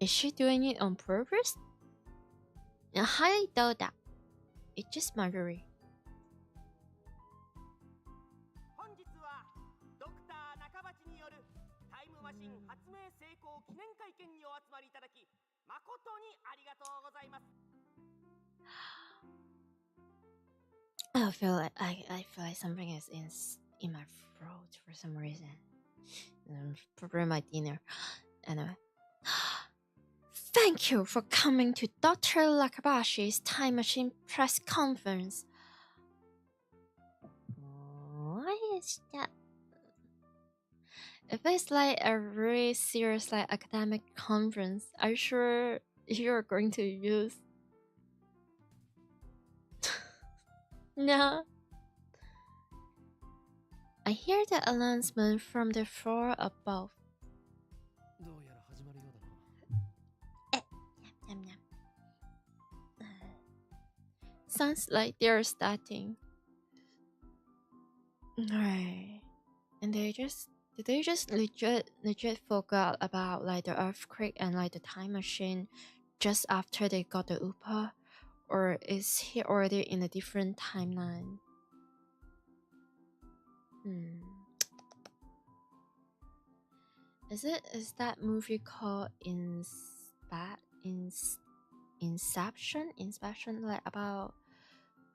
Speaker 1: Is she doing it on purpose? I highly doubt that. It's just Marjorie.
Speaker 3: 本日はドクター中鉢によるタイムマシン発明成功記念会見にお集まりいただき誠にありがとうございます。
Speaker 1: I feel like something is in my throat for some reason. Probably my dinner. Anyway. Thank you for coming to Dr. Lakabashi's Time Machine press conference. Why is that? If it's like a really serious like academic conference, are you sure you're going to use? No. I hear the announcement from the floor above. Sounds like they're starting. Right. And did they just legit forgot about like the earthquake and like the time machine just after they got the UPA? Or is he already in a different timeline? Is that movie called Inception? Like about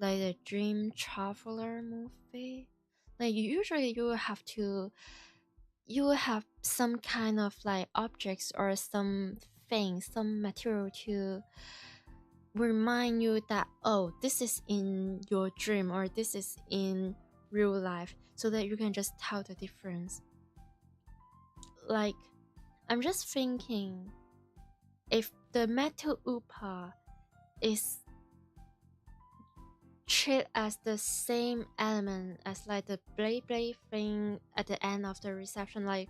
Speaker 1: like the dream traveler movie? Like usually you have some kind of like objects or some material to remind you that, oh, this is in your dream or this is in real life, so that you can just tell the difference. Like, I'm just thinking, if the metal upa is treated as the same element as like the blade thing at the end of the reception, like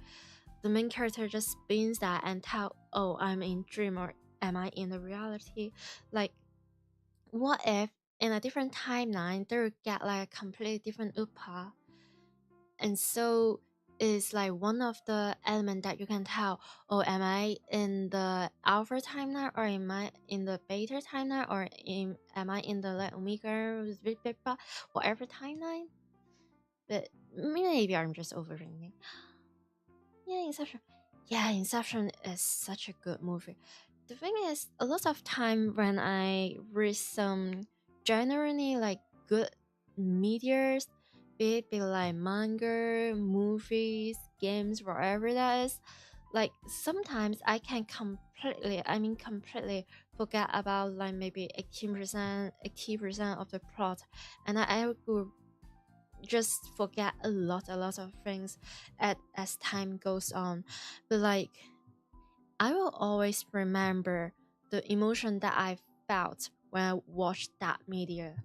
Speaker 1: the main character just spins that and tell, oh, I'm in dream or am I in the reality? Like, what if in a different timeline they would get like a completely different upa, and so it's like one of the elements that you can tell, oh, am I in the alpha timeline, or am I in the beta timeline, or am I in the like omega whatever timeline? But maybe I'm just overthinking. Inception is such a good movie. The thing is, a lot of time when I read some generally like good medias, be it like manga, movies, games, whatever that is, like sometimes I can completely forget about like maybe 80% of the plot, and I will just forget a lot of things as time goes on. But like, I will always remember the emotion that I felt when I watched that media.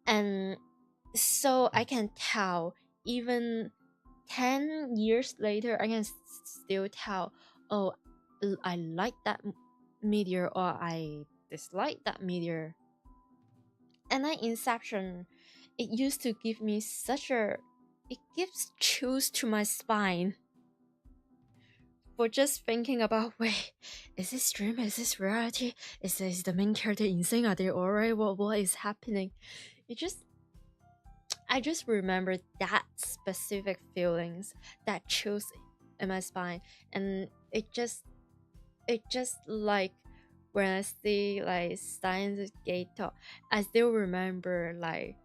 Speaker 1: And So I can tell, even 10 years later, I can still tell, oh, I like that meteor or I dislike that meteor. And then Inception, it used to give me it gives chills to my spine for just thinking about, wait, is this dream? Is this reality? Is the main character insane? Are they alright? What is happening? I just remember that specific feelings, that chills in my spine, and it just like when I see like Steins gate talk, I still remember like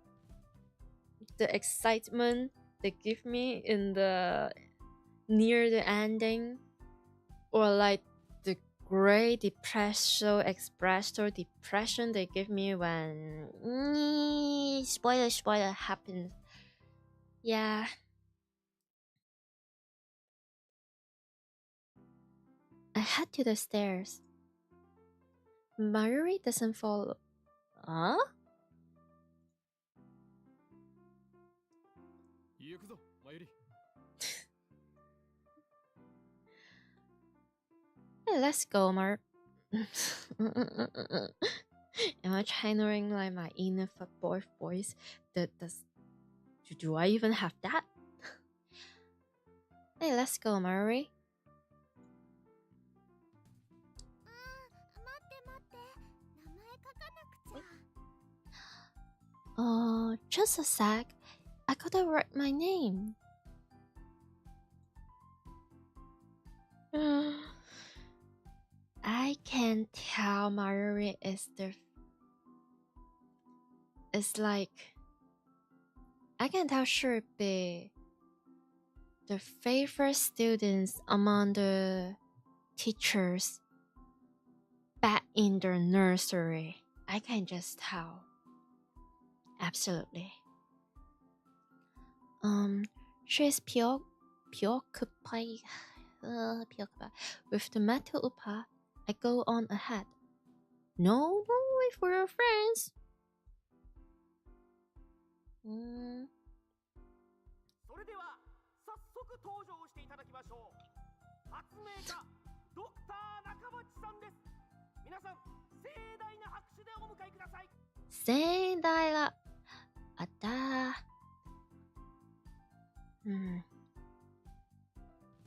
Speaker 1: the excitement they give me in the near the ending, or like the great depression they give me when spoiler happens. Yeah. I head to the stairs. Marjorie doesn't follow. Huh?
Speaker 2: 行くぞ、マユリ。
Speaker 1: Hey, let's go, Mar. Am I channeling like my inner fuckboy voice? Do I even have that? Hey, let's go, Marjorie. Oh, just a sec. I gotta write my name. I can tell Marjorie is it's like, I can tell she'll be the favorite students among the teachers back in the nursery. I can just tell. Absolutely. She's preoccupied with the metal upa. I go on ahead. No, wait for your friends.
Speaker 3: それでは早速登場していただきましょう。発明家ドクター中町さんです。皆さん盛大な拍手でお迎えください。
Speaker 1: 盛大だ。あった。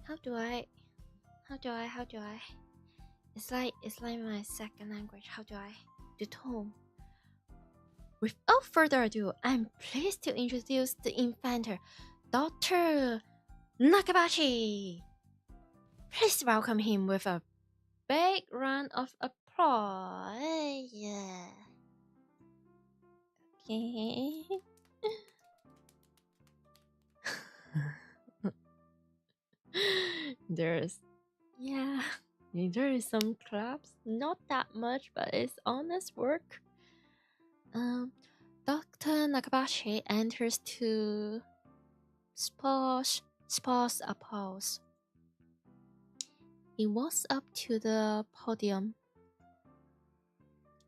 Speaker 1: How do I? It's like my second language. How do I? The tone. Without further ado, I'm pleased to introduce the inventor, Dr. Nakabashi. Please welcome him with a big round of applause. Yeah. Okay. There is some claps, not that much, but it's honest work. Dr. Nakabashi enters to sparse applause. He walks up to the podium.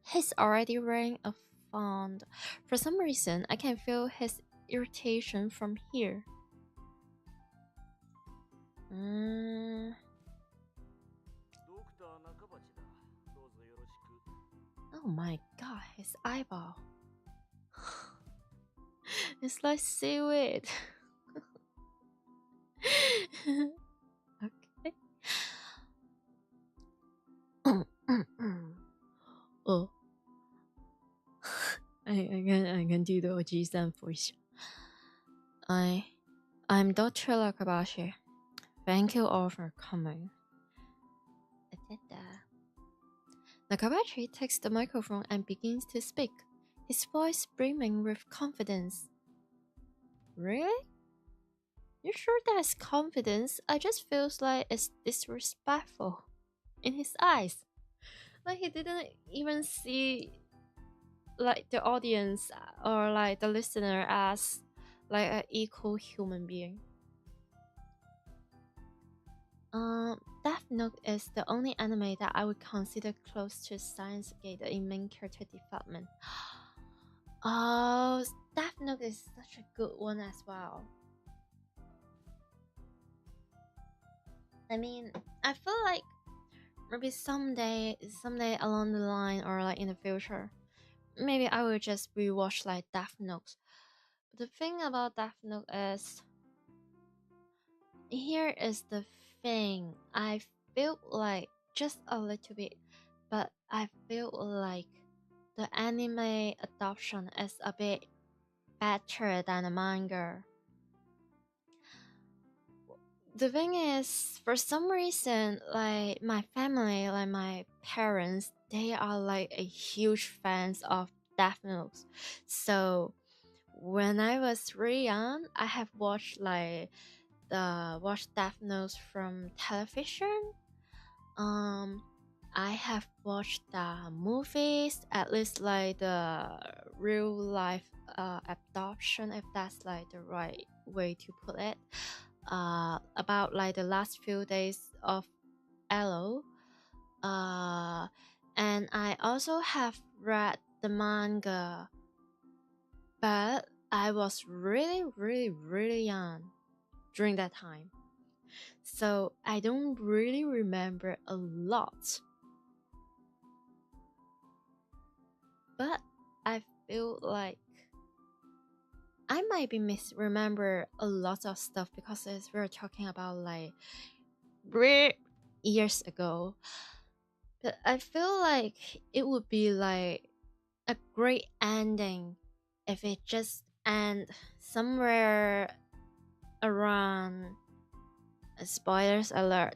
Speaker 1: He's already wearing a font. For some reason, I can feel his irritation from here. Oh my god, his eyeball. It's like seaweed. Okay. Oh. I can do the Oji-san voice. I'm Dr. Nakabashi. Thank you all for coming. Nakabashi takes the microphone and begins to speak, his voice brimming with confidence. Really? You sure that's confidence? I just feels like it's disrespectful in his eyes. Like he didn't even see like the audience or like the listener as like an equal human being. Death Note is the only anime that I would consider close to Steins Gate in main character development. Oh, Death Note is such a good one as well. I mean, I feel like maybe someday along the line or like in the future, maybe I will just rewatch like Death Note. But the thing about Death Note is, here is the thing. I feel like just a little bit, but I feel like the anime adoption is a bit better than the manga. The thing is, for some reason, like my family, like my parents, they are like a huge fans of Death Note. So when I was really young, I have watched Death Note from television. I have watched the movies, at least like the real life adoption, if that's like the right way to put it. About like the last few days of aloe. And I also have read the manga, but I was really young during that time, so I don't really remember a lot. But I feel like I might be misremember a lot of stuff because we're talking about like years ago. But I feel like it would be like a great ending if it just end somewhere around spoilers alert.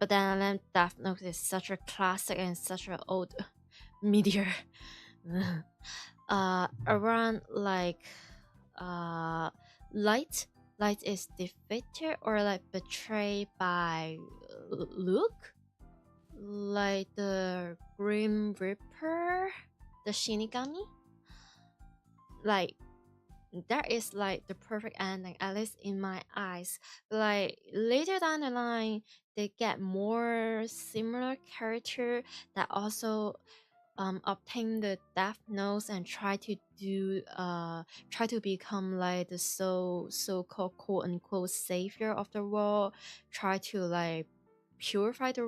Speaker 1: But then Death Note is such a classic and such an old meteor. Around like light is defeated or like betrayed by Luke, like the Grim Reaper, the Shinigami. Like that is like the perfect ending, at least in my eyes. Like later down the line, they get more similar character that also obtain the Death Notes and try to become like the so-called quote unquote savior of the world, try to like purify the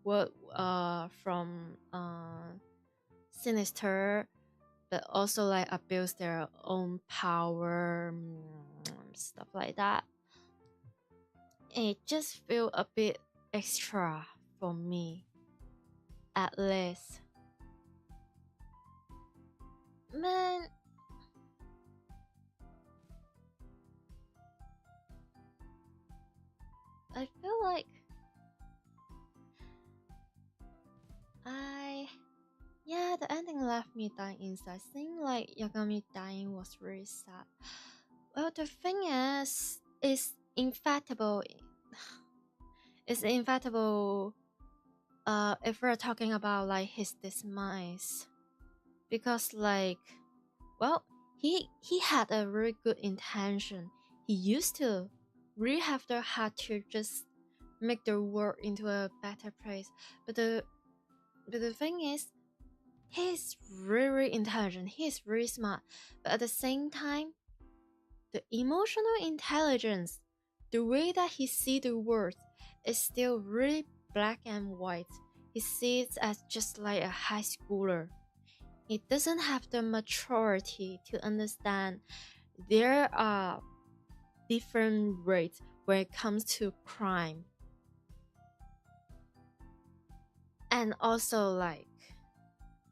Speaker 1: world from sinister, but also like abuse their own power, stuff like that. It just feel a bit extra for me, at least. Man, I feel like the ending left me dying inside. Seeing like Yagami dying was really sad. Well, the thing is, it's infectable. It's infectable. If we're talking about like his demise, because like, well, he had a very good intention. He used to really have the heart to just make the world into a better place. But the thing is, he's very intelligent. He's very smart. But at the same time, the emotional intelligence, the way that he sees the world, is still really black and white. He sees it as just like a high schooler. He doesn't have the maturity to understand there are different rates when it comes to crime. And also like,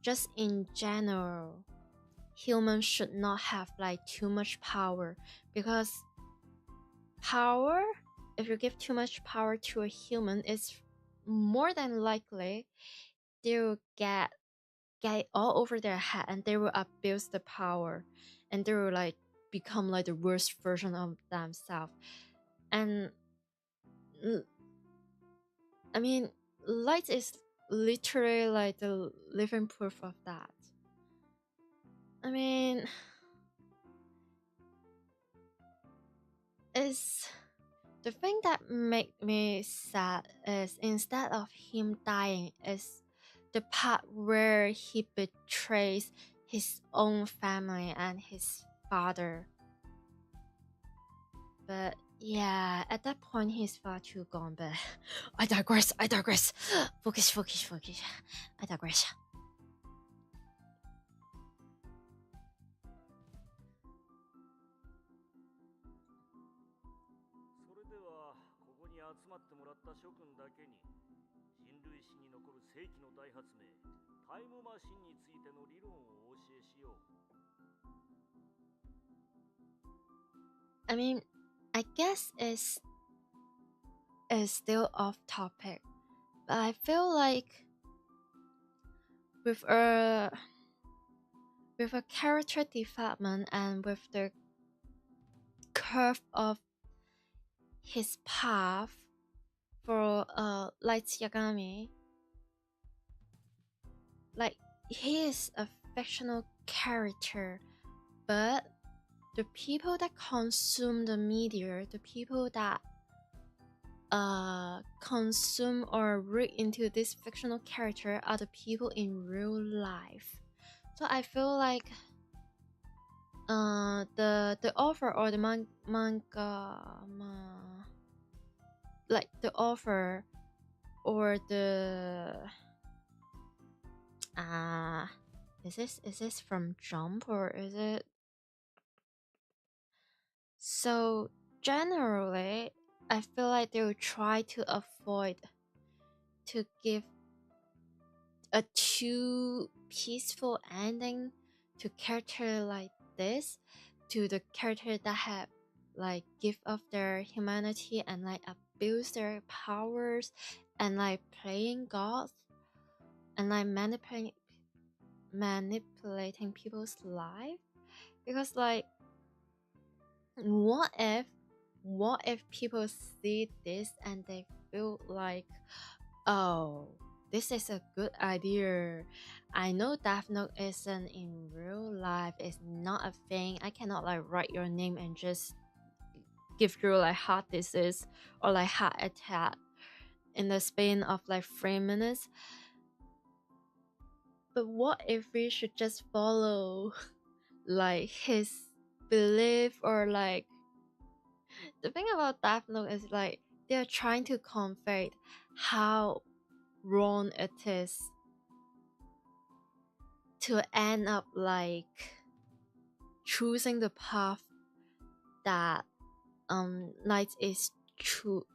Speaker 1: just in general, humans should not have like too much power, because power, if you give too much power to a human, it's more than likely they will get it all over their head and they will abuse the power and they will like become like the worst version of themselves. And I mean, Light is literally like the living proof of that. I mean, it's the thing that made me sad is instead of him dying is the part where he betrays his own family and his father. But yeah, at that point he's far too gone. But I digress. Focus. I digress.
Speaker 3: それではここに集まってもらった諸君だけに人類史に残る世紀の大発明タイムマシンについての理論をお教えしよう。
Speaker 1: I mean, I guess it's still off topic, but I feel like with a character development and with the curve of his path for Light Yagami, like he is a fictional character, but the people that consume the media, the people that consume or read into this fictional character are the people in real life. So I feel like the author or the manga like the author or the is this from Jump or is it? So generally I feel like they will try to avoid to give a too peaceful ending to character like this, to the character that have like give up their humanity and like abuse their powers and like playing gods and like manipulating people's life. Because like what if people see this and they feel like, oh, this is a good idea. I know Death Note isn't in real life, it's not a thing. I cannot like write your name and just give you like heart disease or like heart attack in the span of like 3 minutes. But what if we should just follow like his belief, or like the thing about Death Note is like they're trying to convey how wrong it is to end up like choosing the path that Light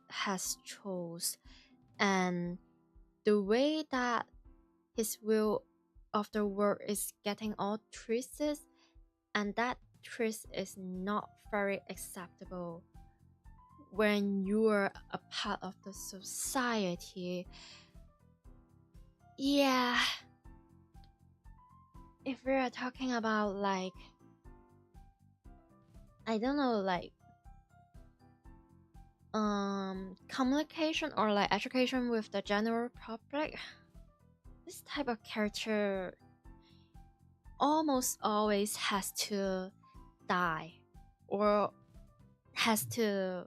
Speaker 1: has chose, and the way that his will of the world is getting all twisted, and that twist is not very acceptable when you are a part of the society. Yeah, if we are talking about like, I don't know, like communication or like education with the general public, this type of character almost always has to die or has to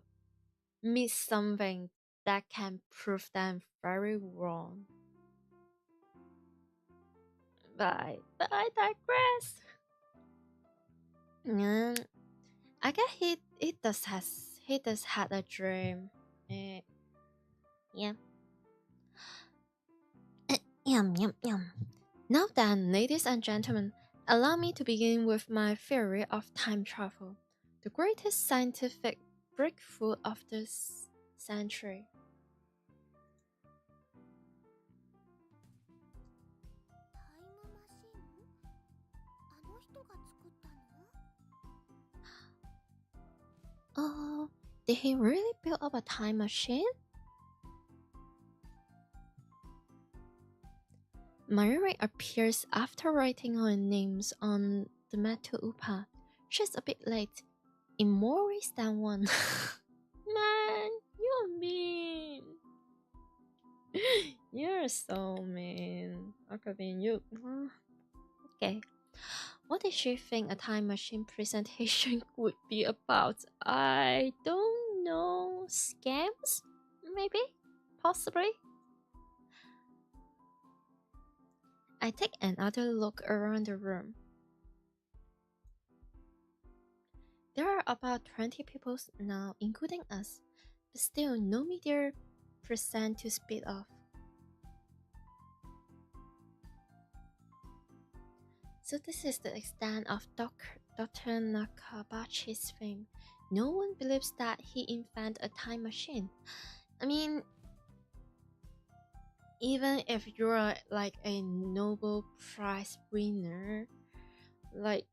Speaker 1: miss something that can prove them very wrong. But I digress. I guess he does had a dream. Yeah. Yum. Now then, ladies and gentlemen, allow me to begin with my theory of time travel, the greatest scientific breakthrough of this century. Oh, did he really build up a time machine? Mayuri appears after writing her names on the metal upa. She's a bit late, in more ways than one. Man, you're mean. You're so mean. Akabin, you... Okay. What did she think a time machine presentation would be about? I don't know. Scams? Maybe? Possibly? I take another look around the room. there are about 20 people now, including us, but still no media present to speed off. So this is the extent of Dr. Nakabachi's fame. No one believes that he invented a time machine. I mean, even if you're like a Nobel Prize winner, like,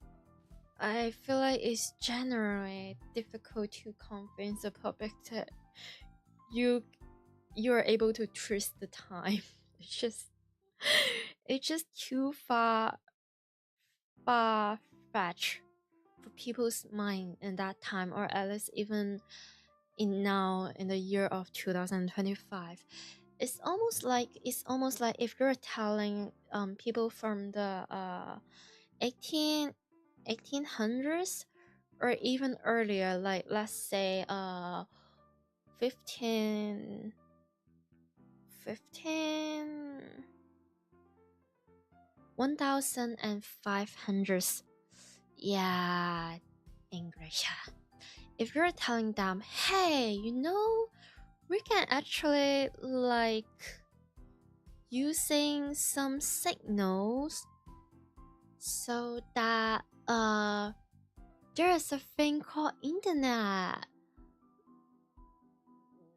Speaker 1: I feel like it's generally difficult to convince the public that you're able to twist the time. It's just too far-fetched for people's mind in that time, or at least even in the year of 2025. It's almost like if you're telling people from the 1800s or even earlier, like let's say 15 1500s. Yeah, English. If you're telling them, hey, you know, we can actually like using some signals so that there is a thing called internet.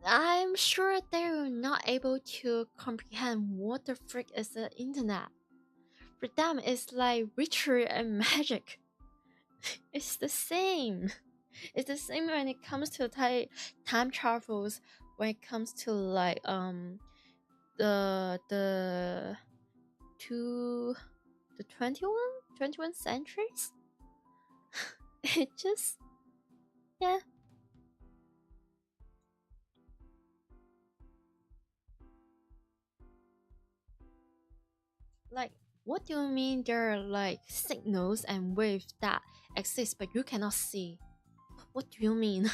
Speaker 1: I'm sure they're not able to comprehend what the frick is the internet. For them, it's like witchery and magic. It's the same. It's the same when it comes to time travels. When it comes to like the 21 centuries. It just, yeah. Like, what do you mean there are like signals and waves that exist but you cannot see? What do you mean?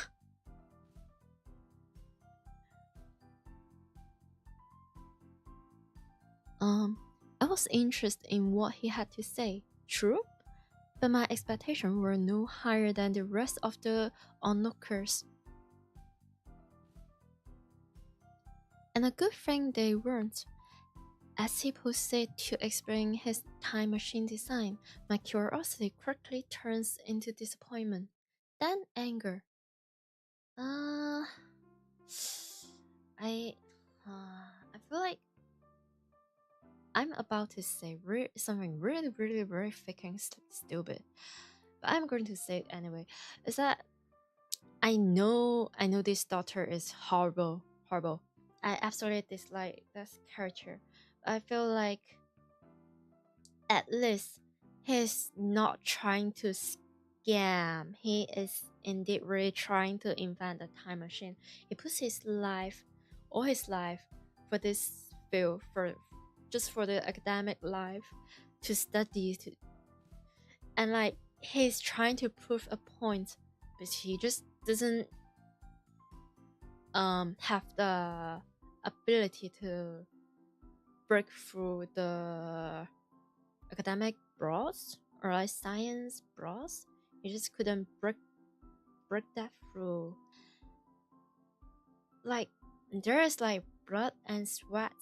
Speaker 1: I was interested in what he had to say. True, but my expectations were no higher than the rest of the onlookers. And a good thing they weren't. As he proceeded to explain his time machine design, my curiosity quickly turns into disappointment, then anger. I feel like I'm about to say something really, really, very freaking stupid, but I'm going to say it anyway. Is that I know this daughter is horrible. I absolutely dislike this character. I feel like at least he's not trying to scam. He is indeed really trying to invent a time machine. He puts all his life for this field, for the academic life, to study, and like he's trying to prove a point, but he just doesn't have the ability to break through the academic bros or like science bros. He just couldn't break that through. Like, there is like blood and sweat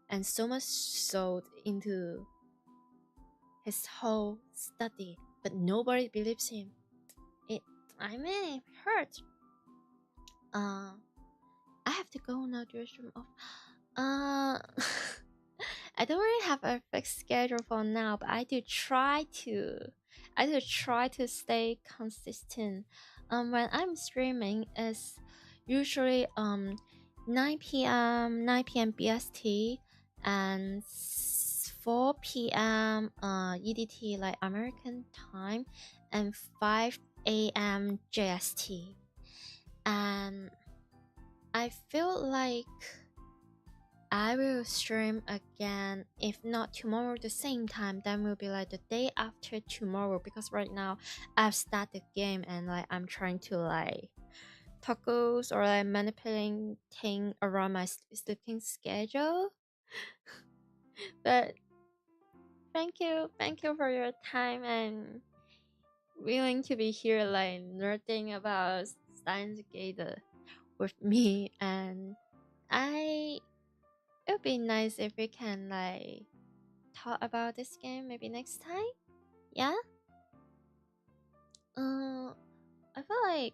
Speaker 1: and so much soul into his whole study, but nobody believes him. It hurt. I have to go now to the restroom. I don't really have a fixed schedule for now, but I do try to stay consistent. When I'm streaming, it's usually 9 p.m. BST and 4 p.m. EDT, like American time, and 5 a.m. JST. And I feel like I will stream again, if not tomorrow the same time, then will be like the day after tomorrow, because right now I've started the game and like I'm trying to like toggles or like manipulating things around my sleeping schedule. But thank you for your time, and willing to be here like nerding about Steins with me, and it would be nice if we can like talk about this game maybe next time. Yeah. I feel like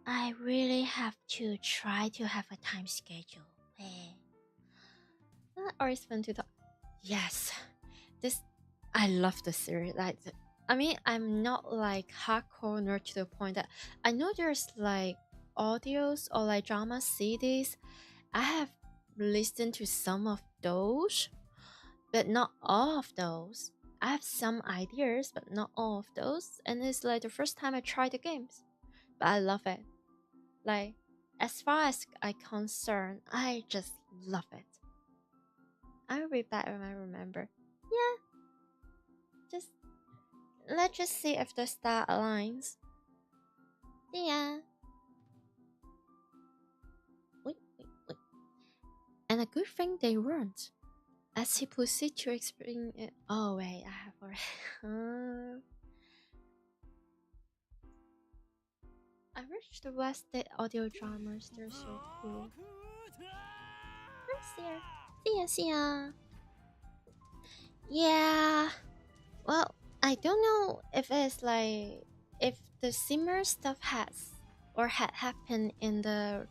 Speaker 1: I really have to try to have a time schedule. Or it's fun to talk. Yes, this I love the series. Like, I mean, I'm not like hardcore nerd to the point that I know there's like audios or like drama CDs. I have listened to some of those, but not all of those. I have some ideas, but not all of those. And it's like the first time I tried the games, but I love it. Like, as far as I'm concerned, I just love it. I'll be back when I remember. Yeah. Let's just see if the star aligns. Yeah. Wait. And a good thing they weren't. As he proceeded to explain it. Oh wait, I have already. I wish the West State audio dramas. They're so cool. See ya. Yeah. Well, I don't know if it's like if the similar stuff had happened in the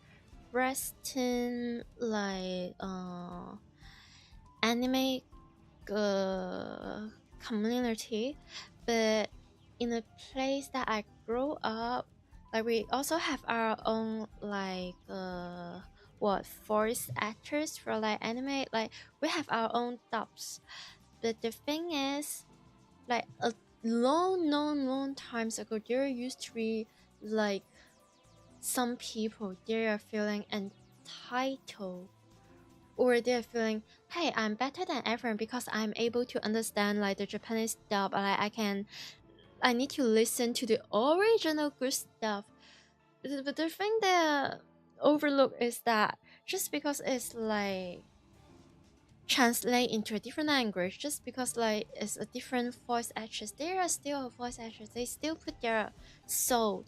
Speaker 1: Western like anime community, but in a place that I grew up, like we also have our own like voice actors for like anime. Like we have our own dubs, but the thing is, like a long times ago, there used to be like some people they are feeling entitled, or they're feeling, hey, I'm better than everyone because I'm able to understand like the Japanese dub. Like I need to listen to the original good stuff. But the thing that overlook is that just because it's like translate into a different language, just because like it's a different voice actress, they are still voice actors. They still put their soul,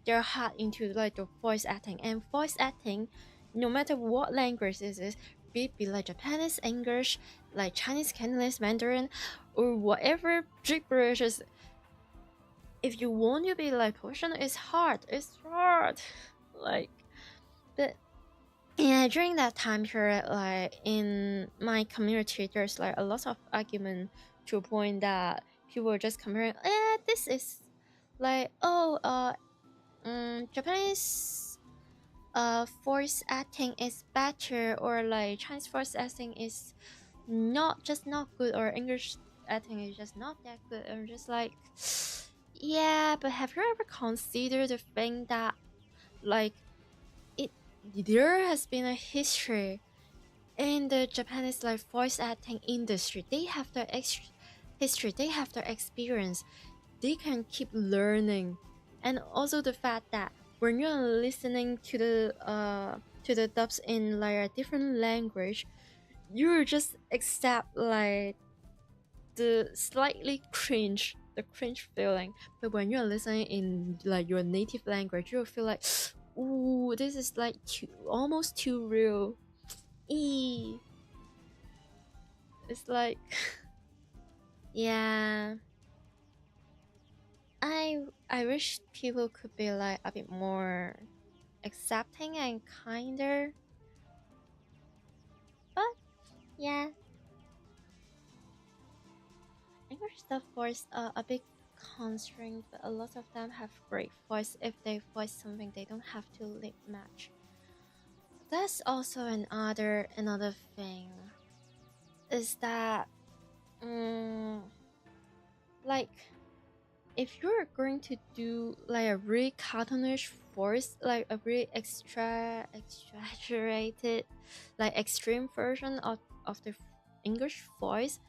Speaker 1: their heart into like the voice acting. And voice acting, no matter what language it is, be it like Japanese, English, like Chinese, Cantonese, Mandarin, or whatever gibberish, if you want to be like professional, it's hard. Like, but yeah, during that time period, like in my community, there's like a lot of argument to a point that people were just comparing. This is like Japanese voice acting is better, or like Chinese voice acting is not good, or English acting is just not that good. I'm just like, yeah, but have you ever considered the thing that like there has been a history in the Japanese like voice acting industry. They have their history, they have their experience, they can keep learning. And also the fact that when you're listening to the dubs in like a different language, you just accept like the slightly cringe feeling. But when you're listening in like your native language, you'll feel like, ooh, this is like almost too real. It's like yeah, I wish people could be like a bit more accepting and kinder, but yeah, English stuff voice a big constraint, but a lot of them have great voice. If they voice something, they don't have to lip match. That's also another thing, is that like if you're going to do like a really cartoonish voice, like a really exaggerated like extreme version of the English voice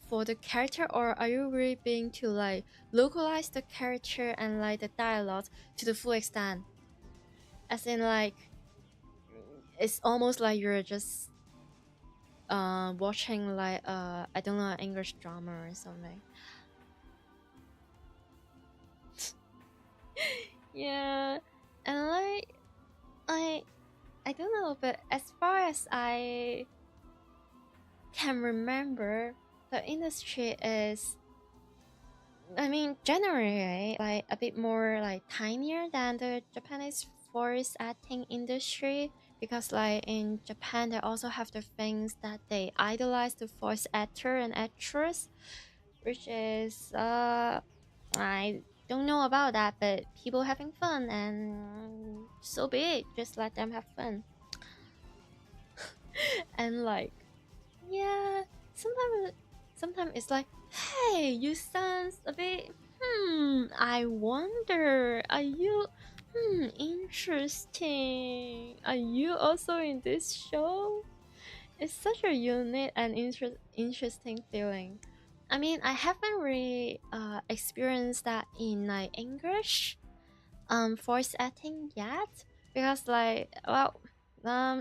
Speaker 1: for the character, or are you really being to like localize the character and like the dialogue to the full extent, as in like it's almost like you're just watching like I don't know, English drama or something. Yeah, and like I don't know, but as far as I can remember, the industry is, I mean, generally like a bit more like tinier than the Japanese voice acting industry, because like in Japan they also have the things that they idolize the voice actor and actress, which is I don't know about that, but people having fun, and so be it, just let them have fun. And like, yeah, sometimes it's like, hey, you sound a bit, I wonder, are you, interesting, are you also in this show? It's such a unique and interesting feeling. I mean, I haven't really experienced that in like English voice acting yet, because like, well,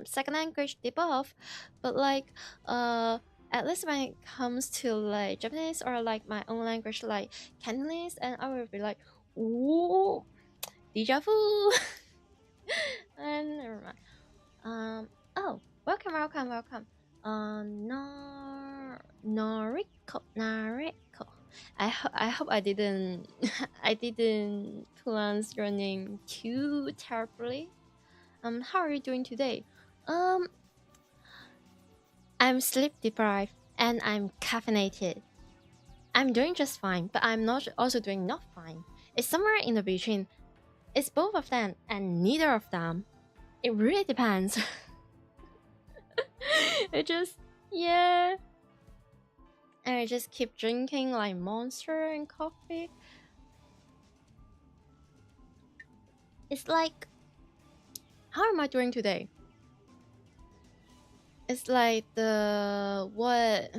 Speaker 1: second language they both, but like at least when it comes to like Japanese or like my own language like Cantonese, and I will be like, ooh, deja vu. And never mind. Oh, welcome. Nariko. I hope I didn't I didn't pronounce your name too terribly. How are you doing today? I'm sleep deprived and I'm caffeinated. I'm doing just fine, but I'm not also doing not fine. It's somewhere in the between. It's both of them and neither of them. It really depends. It just, yeah. And I just keep drinking like Monster and coffee. It's like, how am I doing today? It's like the what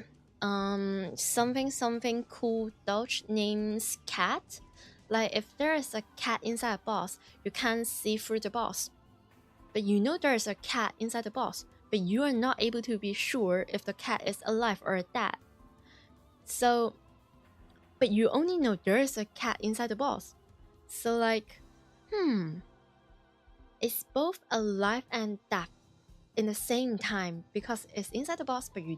Speaker 1: something cool Dutch names cat. Like if there is a cat inside a box, you can't see through the box. But you know there is a cat inside the box, but you are not able to be sure if the cat is alive or dead. So, but you only know there is a cat inside the box. So like, it's both alive and dead in the same time, because it's inside the box, but you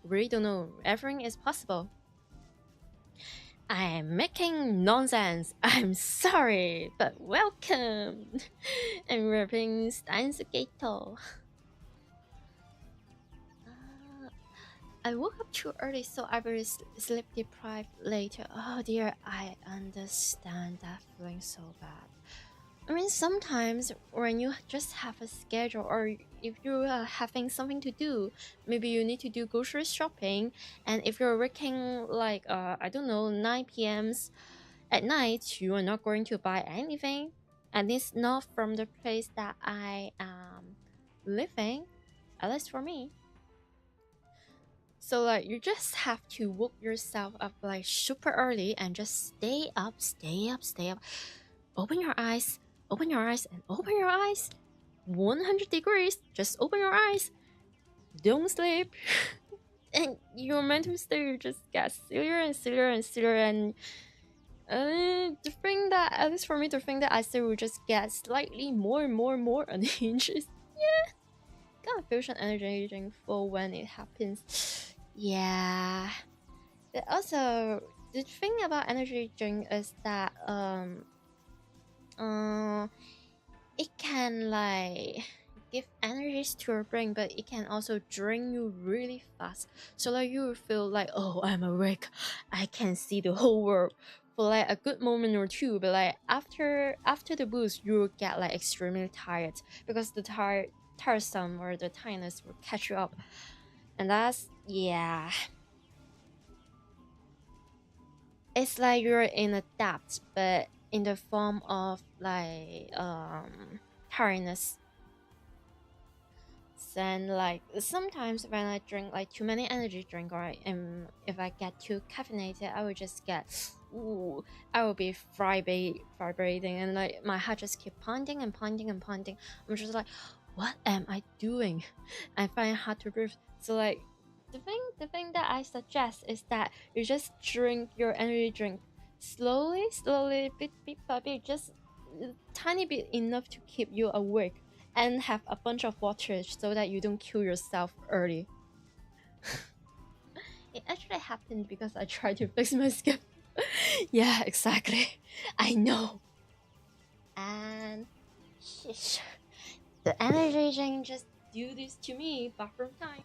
Speaker 1: really don't know everything is possible. I am making nonsense. I'm sorry, but welcome. And we're playing Steins. I woke up too early, so I will sleep deprived later. Oh dear, I understand that feeling so bad. I mean, sometimes when you just have a schedule, or if you are having something to do, maybe you need to do grocery shopping, and if you're working like I don't know, 9 p.m.s at night, you are not going to buy anything, and it's not from the place that I am living, at least for me. So like, you just have to wake yourself up like super early and just stay up. Open your eyes, and open your eyes. 100 degrees, just open your eyes. Don't sleep. And your mental state just gets sillier and the thing that, at least for me, the thing that I say will just get slightly more unhinged. Yeah, kind of feels energizing for when it happens. Yeah. But also, the thing about energy drink is that it can like give energies to your brain, but it can also drain you really fast. So like, you feel like, oh, I'm awake, I can see the whole world for like a good moment or two, but like after the boost, you will get like extremely tired, because the tiresome or the tiredness will catch you up. And that's, yeah, it's like you're in a depth, but in the form of like tiredness. Then like, sometimes when I drink like too many energy drink, or if I get too caffeinated, I will just get, I will be vibrating, and like my heart just keep pounding. I'm just like, what am I doing? I find it hard to breathe. So like the thing that I suggest is that you just drink your energy drink slowly, bit by bit, just a tiny bit enough to keep you awake, and have a bunch of water so that you don't kill yourself early. It actually happened because I tried to fix my skin. Yeah, exactly. I know. And shish, the energy drink just do this to me. Bathroom time.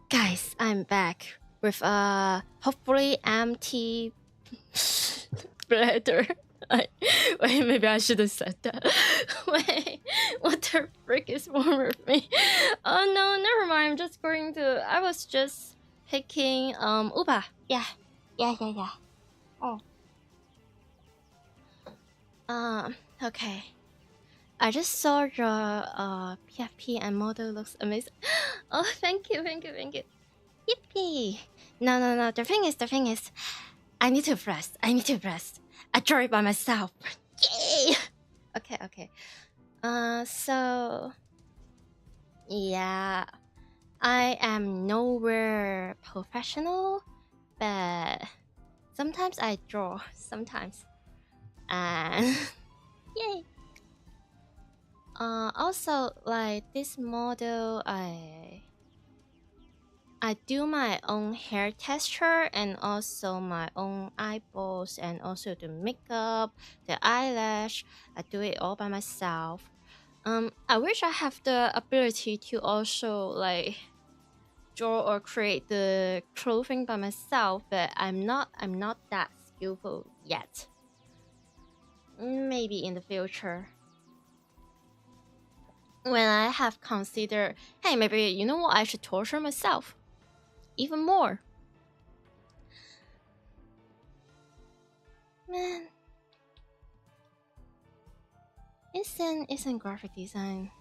Speaker 1: Guys, I'm back with a hopefully empty bladder. Wait, maybe I should have said that. Wait, what the frick is wrong with me? Oh no, never mind. I'm just going to. I was just picking Uber. Yeah. Oh. Okay. I just saw your PFP and model looks amazing. Oh, thank you. Yippee! No. The thing is, I need to rest. I draw it by myself. Yay! Okay. So yeah, I am nowhere professional, but sometimes I draw. Sometimes, and yay. Also, like this model, I do my own hair texture and also my own eyeballs and also the makeup, the eyelash. I do it all by myself. I wish I have the ability to also like draw or create the clothing by myself, but I'm not that skillful yet. Maybe in the future, when I have considered, hey, maybe you know what, I should torture myself even more. Man, isn't graphic design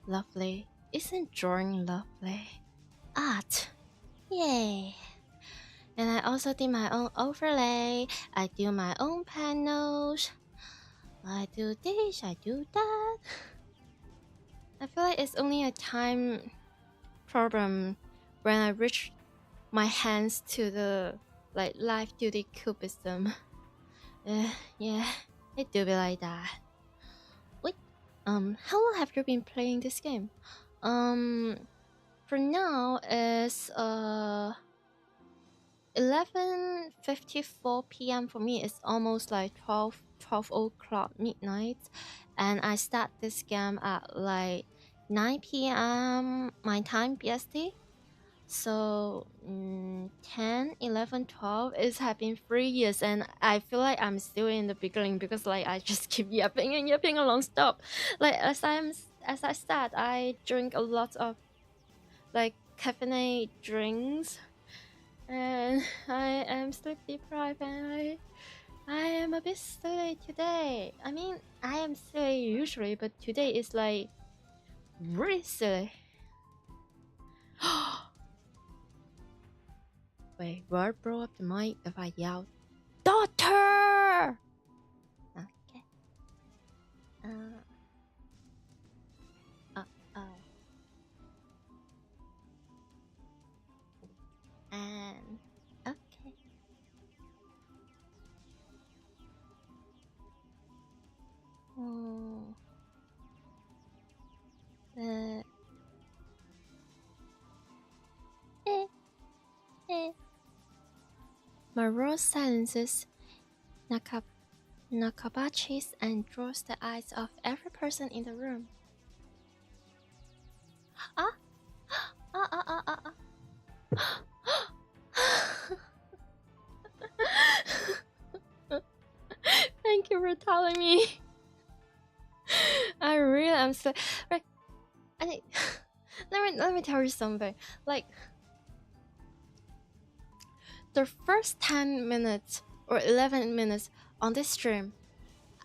Speaker 1: lovely? Isn't drawing lovely? Art, yay! And I also did my own overlay. I do my own panels. I do this, I do that. I feel like it's only a time problem when I reach my hands to the like live duty cubism. Yeah, it do be like that. Wait, how long have you been playing this game? For now it's 11:54 p.m. for me. It's almost like 12 o'clock midnight, and I start this game at like 9 p.m. my time, BST. So 10, 11, 12 is have been 3 years, and I feel like I'm still in the beginning because like I just keep yapping and yapping along stop. Like as I said, I drink a lot of like caffeinated drinks, and I am sleep deprived, and I am a bit silly today. I mean, I am silly usually, but today is like really silly. Wait, what brought up the mic if I yelled, "Daughter"? Okay. Oh. And okay. Oh. Maru silences Nakabachis and draws the eyes of every person in the room. Thank you for telling me. I really am so right. Let me tell you something. Like the first 10 minutes or 11 minutes on this stream,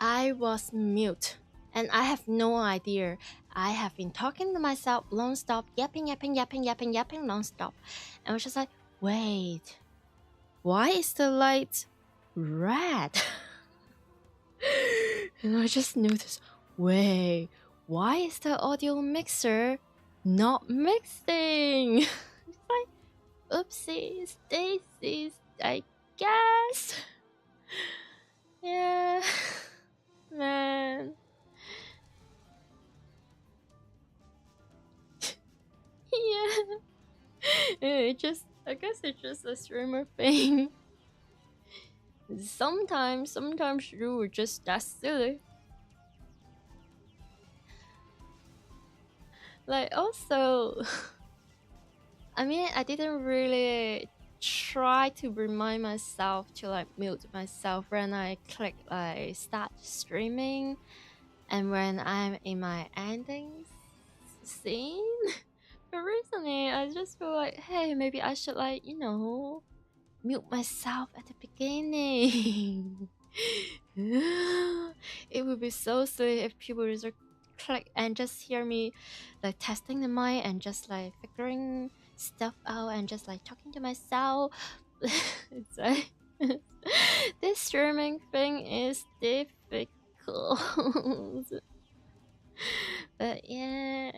Speaker 1: I was mute and I have no idea. I have been talking to myself non-stop, yapping non-stop. And I was just like, wait, why is the light red? And I just noticed, wait, why is the audio mixer not mixing? It's like, oopsies, daisies, I guess. Yeah, man. Yeah. I guess it's just a streamer thing. Sometimes you were just that silly. Like also, I mean, I didn't really try to remind myself to like mute myself when I click like start streaming, and when I'm in my ending scene. But recently, I just feel like, hey, maybe I should like mute myself at the beginning. It would be so silly if people just click and just hear me like testing the mic and just like figuring stuff out and just like talking to myself. It's like this streaming thing is difficult. But yeah,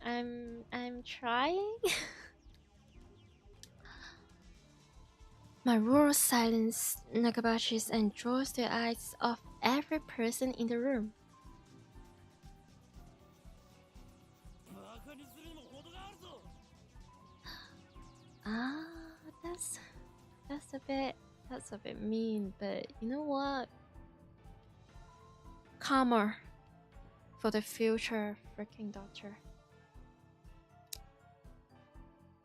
Speaker 1: I'm trying. Maru silences Nagabachis and draws the eyes of every person in the room. Ah, that's a bit mean, but you know what? Karma for the future freaking daughter.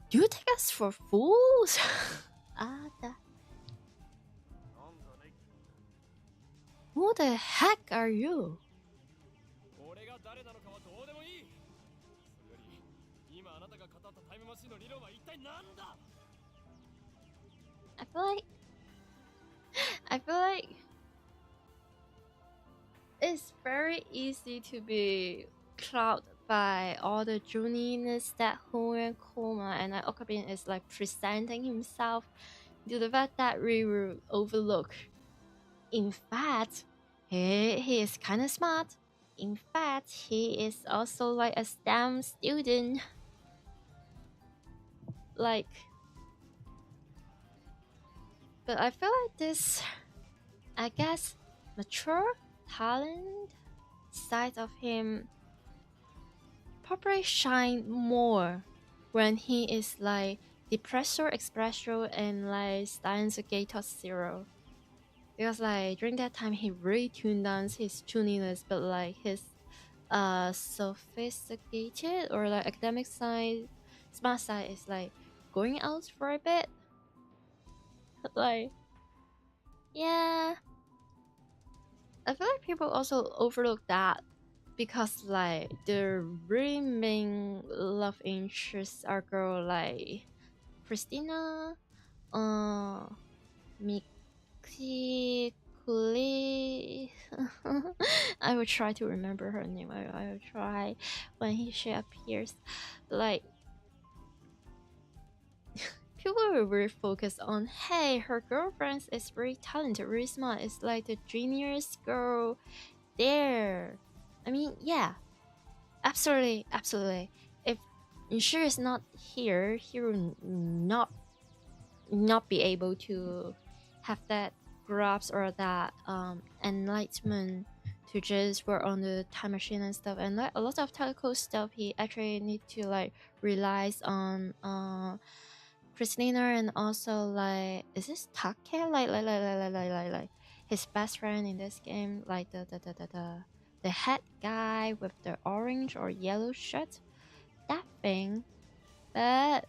Speaker 1: Do you take us for fools? Who the heck are you? I feel like it's very easy to be clouded by all the juniness that Hu and Koma and Okabin is like presenting himself to the fact that we will overlook. In fact, he is kind of smart. In fact, he is also like a STEM student. Like, but I feel like this, I guess, mature talent side of him probably shine more when he is like depressor, expressor, and like Steins Gator Zero. Because like during that time he really tuned down his tuniness, but like his sophisticated or like academic side, smart side is like going out for a bit. Like, yeah, I feel like people also overlook that because like the really main love interests are girl like Christina, Miki, Kuli. I will try to remember her name. I will try when she appears. Like, people were very focused on, hey, her girlfriend is very talented, very smart. It's like the genius girl there. I mean, yeah, absolutely, absolutely. If she is not here, he will not be able to have that grasp or that enlightenment to just work on the time machine and stuff. And like a lot of technical stuff, he actually need to like relies on Christina and also like, is this Take like his best friend in this game, like the head guy with the orange or yellow shirt, that thing. But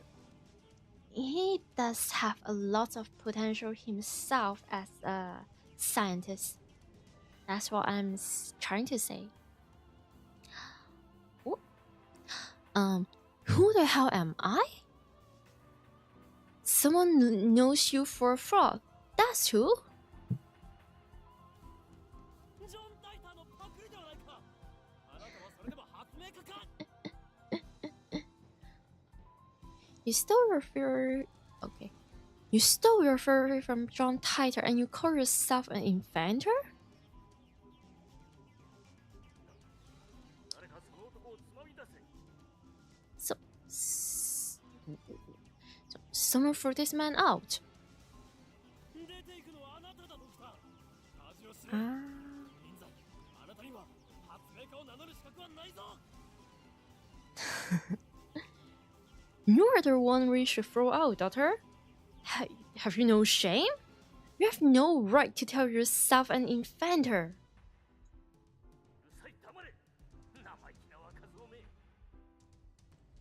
Speaker 1: he does have a lot of potential himself as a scientist. That's what I'm trying to say. Ooh. Who the hell am I? Someone knows you for a fraud. That's who? You stole your theory. Okay. You stole your theory from John Titor and you call yourself an inventor? So someone threw this man out. You're the one we should throw out, daughter. Have you no shame? You have no right to tell yourself an inventor.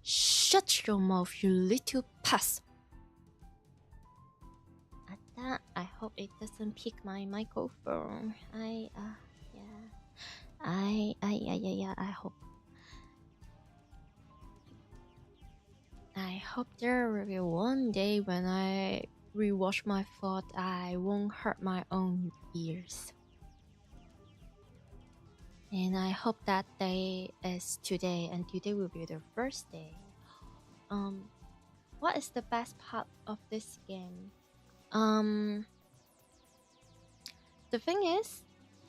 Speaker 1: Shut your mouth, you little pest. At that, I hope it doesn't pick my microphone. I hope. I hope there will be one day when I rewatch my thought I won't hurt my own ears. And I hope that day is today, and today will be the first day. What is the best part of this game? The thing is,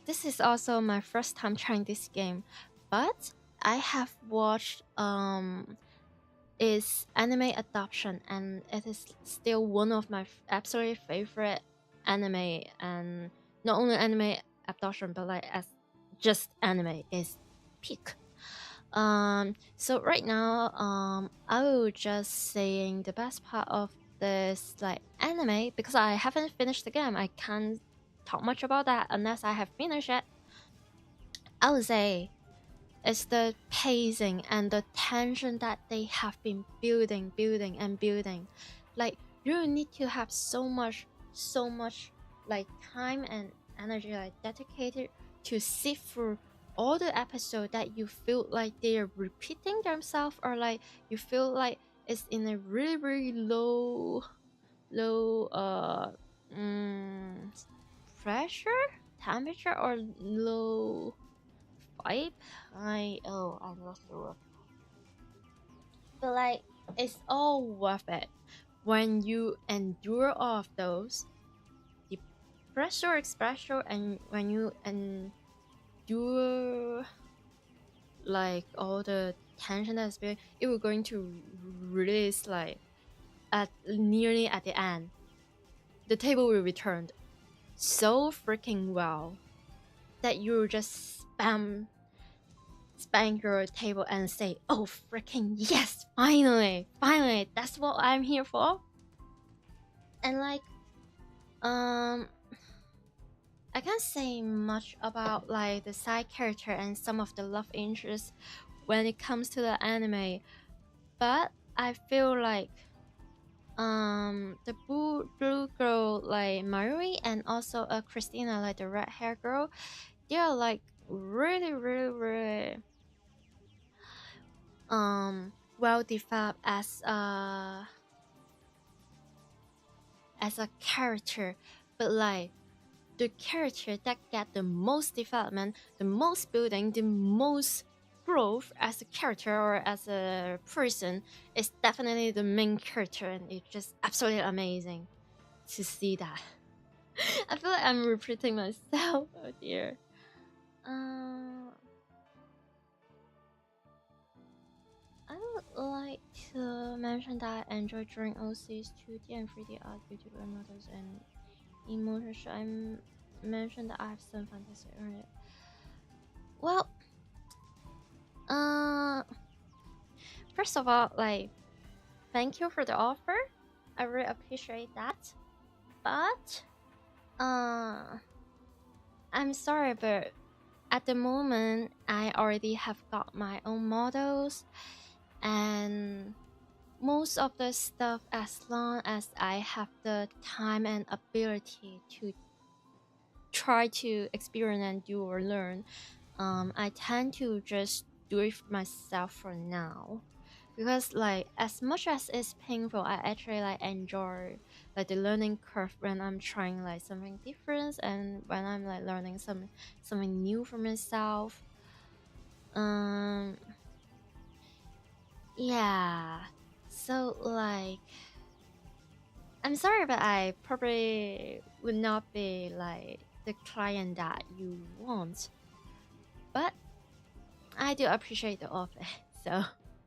Speaker 1: this is also my first time trying this game, but I have watched its anime adaptation, and it is still one of my absolutely favorite anime, and not only anime adaptation, but like as just anime is peak. So right now, I will just saying the best part of this like anime, because I haven't finished the game. I can't talk much about that unless I have finished it. I would say it's the pacing and the tension that they have been building. Like, you need to have so much like time and energy like dedicated to sit through all the episodes that you feel like they're repeating themselves, or like you feel like it's in a really low pressure, temperature, or low vibe. I lost the word. But like, it's all worth it when you endure all of those, the pressure, expression, and when you endure like all the tension that's been, it will going to release like nearly at the end. The table will return so freaking well that you just spank your table and say, oh freaking yes, finally, that's what I'm here for. And like, I can't say much about like the side character and some of the love interests when it comes to the anime, but I feel like the blue girl like Marie and also Christina like the red hair girl, they are like really well developed as a character, but like the character that get the most development, the most building, the most growth as a character or as a person is definitely the main character, and it's just absolutely amazing to see that. I feel like I'm repeating myself. Oh dear. I would like to mention that I enjoy drawing OCs 2D and 3D art, beautiful models, and emotions. I mentioned that I have some fantasy earlier. Well, first of all, like, thank you for the offer. I really appreciate that. But, I'm sorry, but at the moment, I already have got my own models, and most of the stuff, as long as I have the time and ability to try to experience and do or learn, I tend to just do it myself for now, because like as much as it's painful, I actually like enjoy like the learning curve when I'm trying like something different and when I'm like learning something new for myself. Yeah, so like I'm sorry, but I probably would not be like the client that you want, but I do appreciate the offer, so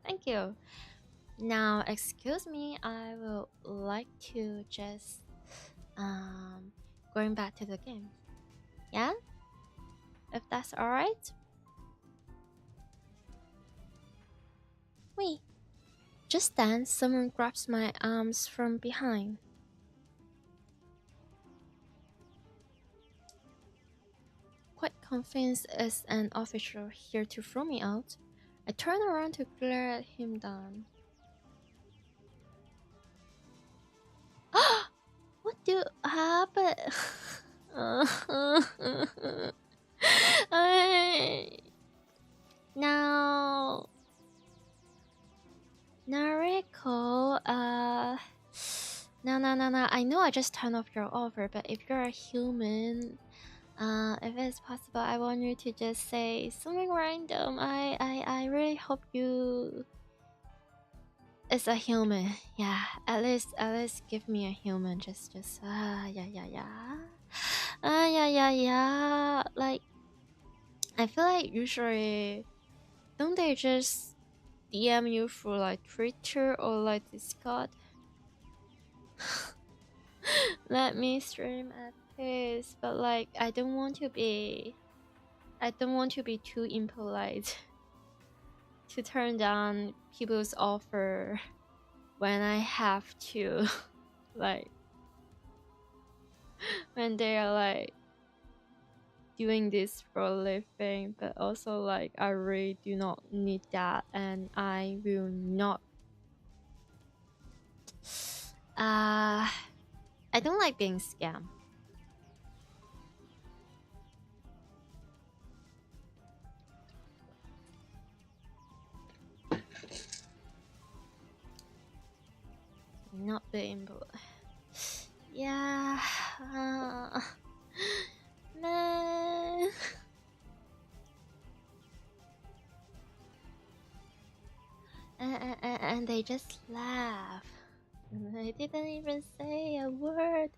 Speaker 1: thank you. Now, excuse me, I would like to just going back to the game. Yeah, if that's all right. Wait, just then someone grabs my arms from behind. Quite convinced it's an official here to throw me out, I turn around to glare at him down. What do happen? Now, Nariko, no. I know I just turned off your offer, but if you're a human, if it's possible, I want you to just say something random. I really hope you. It's a human, yeah. At least give me a human. Just yeah. Like, I feel like usually, don't they just DM you through like Twitter or like Discord? Let me stream at peace, but like I don't want to be too impolite to turn down people's offer when I have to, like, when they are like doing this for a living, but also like I really do not need that, and I will not. I don't like being scammed. Not being, yeah, man. And they just laugh. They didn't even say a word.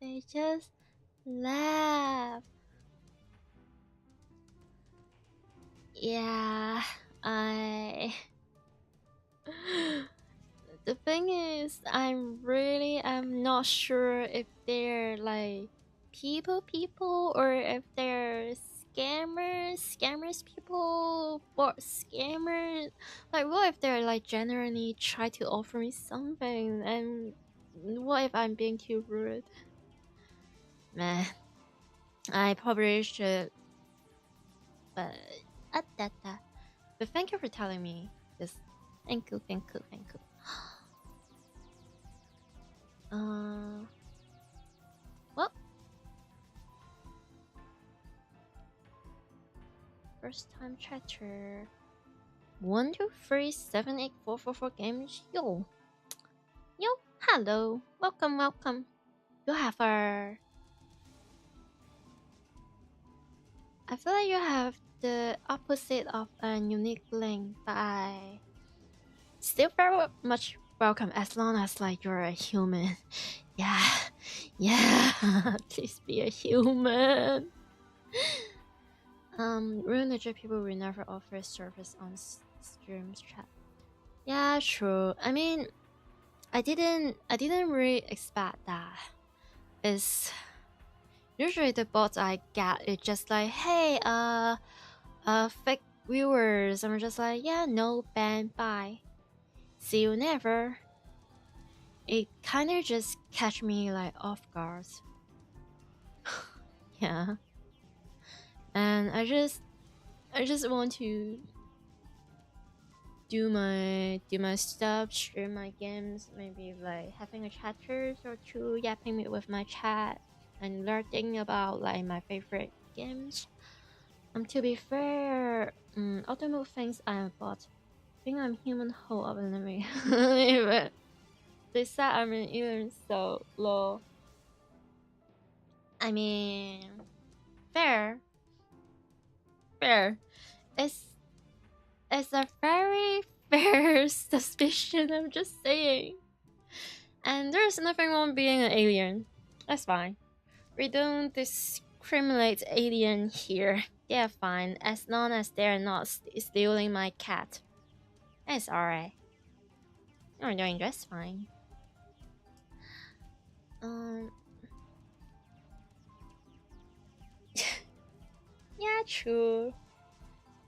Speaker 1: They just laugh. Yeah, the thing is, I'm not sure if they're like people or if they're scammers people, or scammers. Like, what if they're like genuinely try to offer me something, and what if I'm being too rude? Man, I probably should, but but thank you for telling me this. Thank you. first time chatter. 123784444 games. Yo, hello, welcome. You have a. I feel like you have the opposite of a unique link, but I still very much welcome as long as like you're a human. Yeah. Please be a human. Real nature people will never offer service on streams chat. Yeah, true. I mean, I didn't really expect that. It's usually the bots I get is just like, hey, fake viewers. I'm just like, yeah, no, ban, bye. See you never. It kind of just catch me like off guard. Yeah. And I just want to do my stuff, stream my games, maybe like having a chatters or two, yapping it with my chat and learning about like my favorite games. To be fair, ultimate things I bought. I think I'm human whole of enemy. They said I'm an alien, so low. I mean, fair. It's a very fair suspicion. I'm just saying. And there's nothing wrong being an alien. That's fine. We don't discriminate alien here. They're fine as long as they're not stealing my cat. It's alright. You're doing just fine. Yeah, true.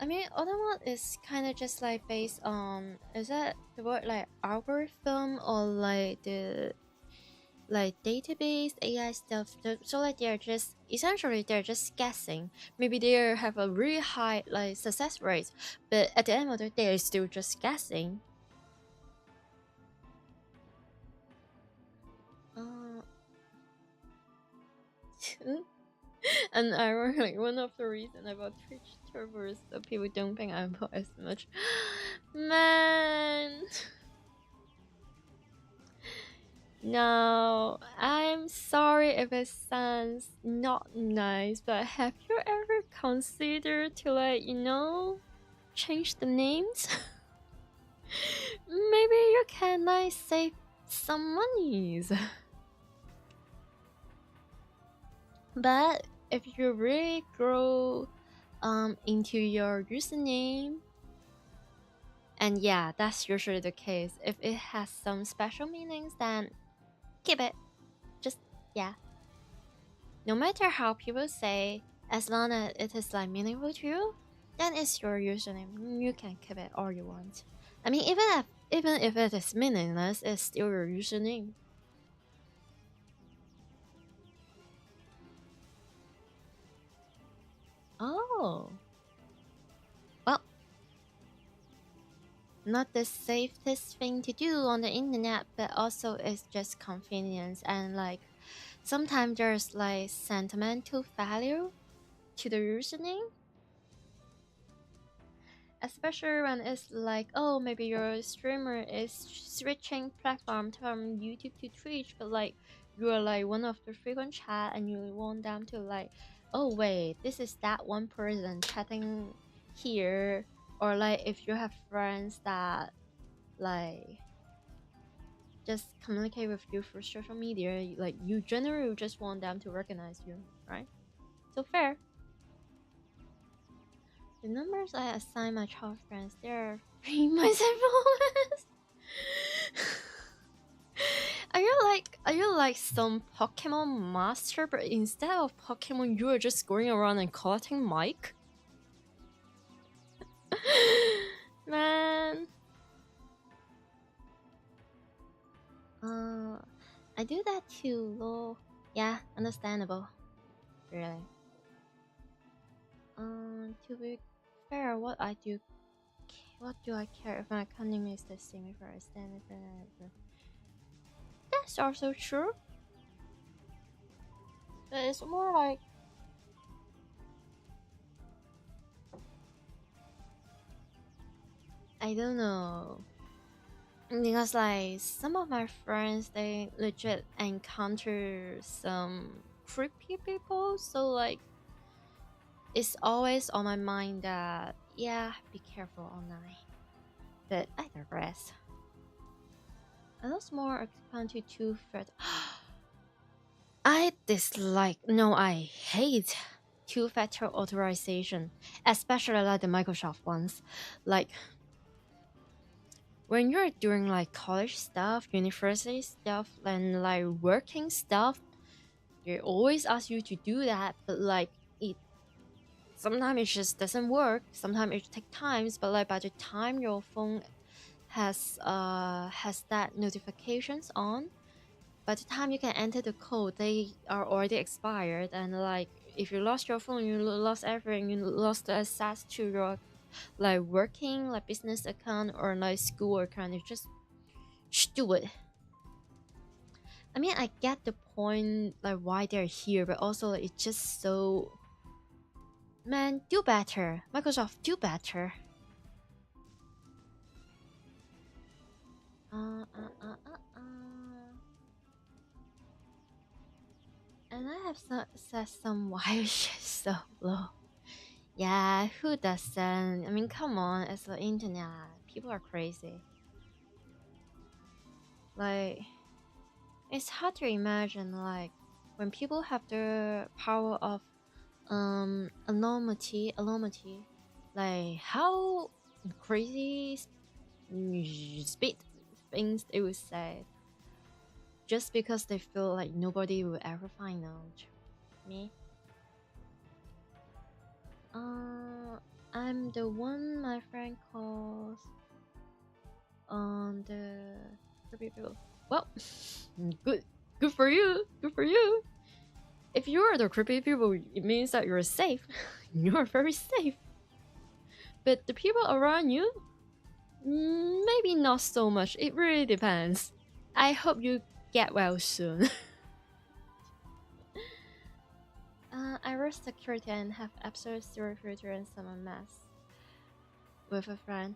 Speaker 1: I mean, Automod is kind of just like based on, is that the word like algorithm or like the like database AI stuff? So like they're just essentially they're just guessing. Maybe they have a really high like success rate, but at the end of the day, they're still just guessing. And ironically, one of the reasons about Twitch Turbo is that people don't think I bought as much. Man. No, I'm sorry if it sounds not nice, but have you ever considered to like, change the names? Maybe you can like save some monies. But if you really grow into your username, and yeah, that's usually the case. If it has some special meanings, then keep it. Just, yeah. No matter how people say, as long as it is like meaningful to you, then it's your username. You can keep it all you want. I mean, even if it is meaningless, it's still your username. Oh. Well, not the safest thing to do on the internet, but also it's just convenience, and like sometimes there's like sentimental value to the username, especially when it's like, oh, maybe your streamer is switching platform from YouTube to Twitch, but like you're like one of the frequent chat and you want them to like, oh wait, this is that one person chatting here. Or like if you have friends that like just communicate with you through social media, like you generally just want them to recognize you, right? So fair. The numbers I assign my child friends, they're pretty my followers. Are you like some Pokemon master, but instead of Pokemon you are just going around and collecting mic? Man. I do that too, lol. Yeah, understandable. Really. To be fair, what do I care if my economy is the same if I stand it? That's also true. But it's more like I don't know. Because like some of my friends, they legit encounter some creepy people, so like it's always on my mind that yeah, be careful online. But I digress. I lost more expand to 2-factor. I dislike, no, I hate 2-factor authorization, especially like the Microsoft ones. Like when you're doing like college stuff, university stuff, and like working stuff, they always ask you to do that, but like it sometimes it just doesn't work. Sometimes it takes times, but like by the time your phone has that notifications on, by the time you can enter the code, they are already expired. And like if you lost your phone, you lost everything. You lost the access to your like working like business account or like school account. You just do it. I mean, I get the point like why they're here, but also like, it's just so, man, do better. Microsoft, do better. And I have said some wild shit so low. Yeah, who doesn't? I mean, come on, it's the internet. People are crazy. Like, it's hard to imagine, like, when people have the power of anonymity, like, how crazy speed things they would say. Just because they feel like nobody will ever find out. Me? I'm the one my friend calls on the creepy people. Well, good for you. Good for you. If you are the creepy people, it means that you're safe. You are very safe. But the people around you, maybe not so much. It really depends. I hope you get well soon. I risk security and have absolute zero filter and some mess with a friend.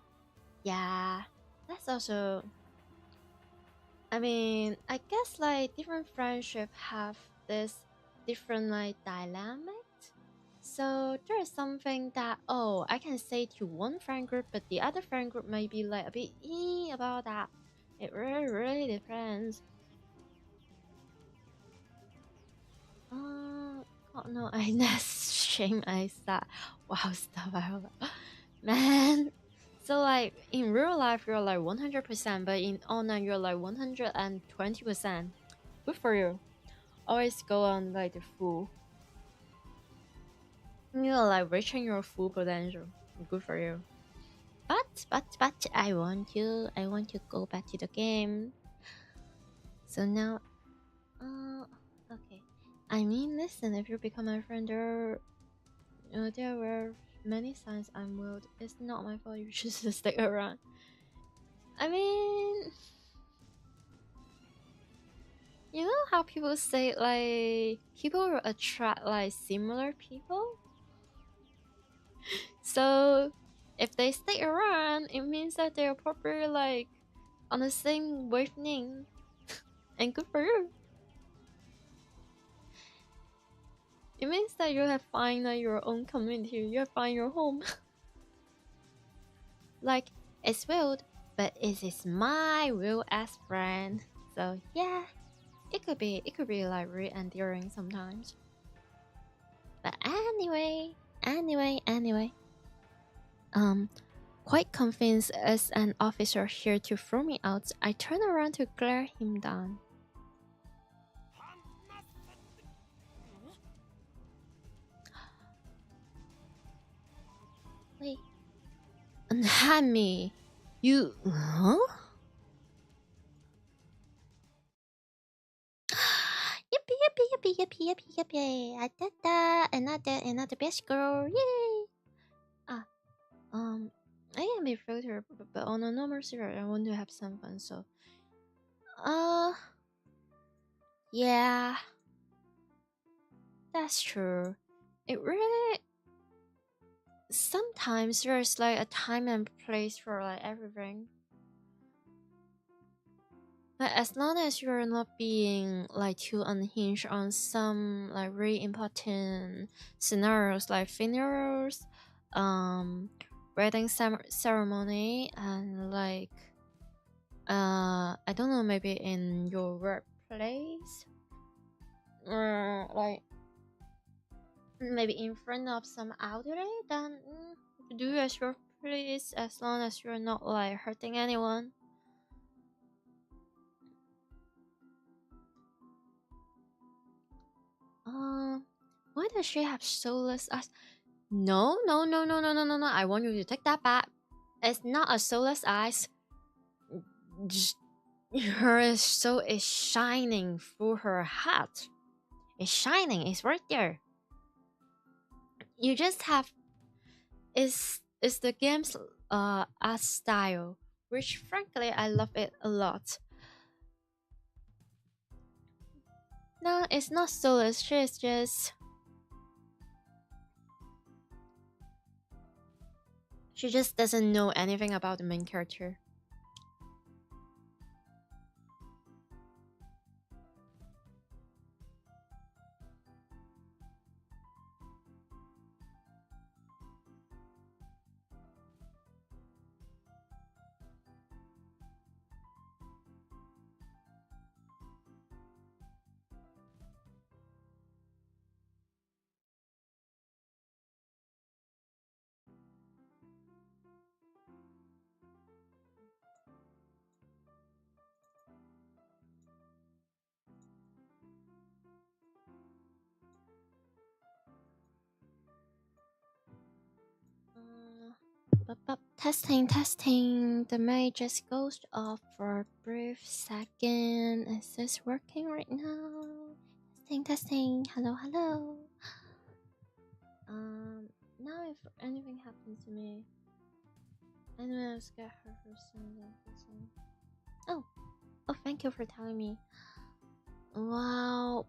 Speaker 1: Yeah, that's also. I mean, I guess like different friendship have this different like dynamic. So there is something that I can say to one friend group, but the other friend group may be like a bit about that. It really depends. Oh no, I nest shame I said wow stuff. I hope, man. So like in real life you're like 100%, but in online you're like 120%. Good for you. Always go on like the full. You're like reaching your full potential. Good for you. But I want to go back to the game. So now, okay. I mean, listen, if you become my friend, there were many signs I'm weird. It's not my fault. You should just stick around. I mean, you know how people say like people will attract like similar people. So if they stick around, it means that they're probably like on the same wavelength. And good for you. It means that you have found your own community. You have found your home. Like it's weird, but it is my real ass friend. So yeah, it could be like really endearing sometimes. But anyway. Quite convinced as an officer here to throw me out, I turn around to glare him down. Wait. Unhand me. You... Huh? Yippee. I did that. Another best girl. Yay. I can be filtered, but on a normal server, I want to have some fun, so... Yeah. That's true. It really sometimes there's like a time and place for like everything. But as long as you're not being like too unhinged on some like really important scenarios like funerals, wedding ceremony, and like I don't know, maybe in your workplace, or like maybe in front of some elderly, then do as you please, as long as you're not like hurting anyone. Why does she have soulless eyes? No, no, no, no, no, no, no, no. I want you to take that back. It's not a soulless eyes. Her soul is shining through her hat. It's shining. It's right there. You just have is the game's art style, which frankly I love it a lot. No, it's not soulless. She's just she just doesn't know anything about the main character. Testing, testing. The mic just goes off for a brief second. Is this working right now? Testing, testing. Hello, hello. Now if anything happens to me, anyone else get hurt or something? Oh, thank you for telling me. Wow.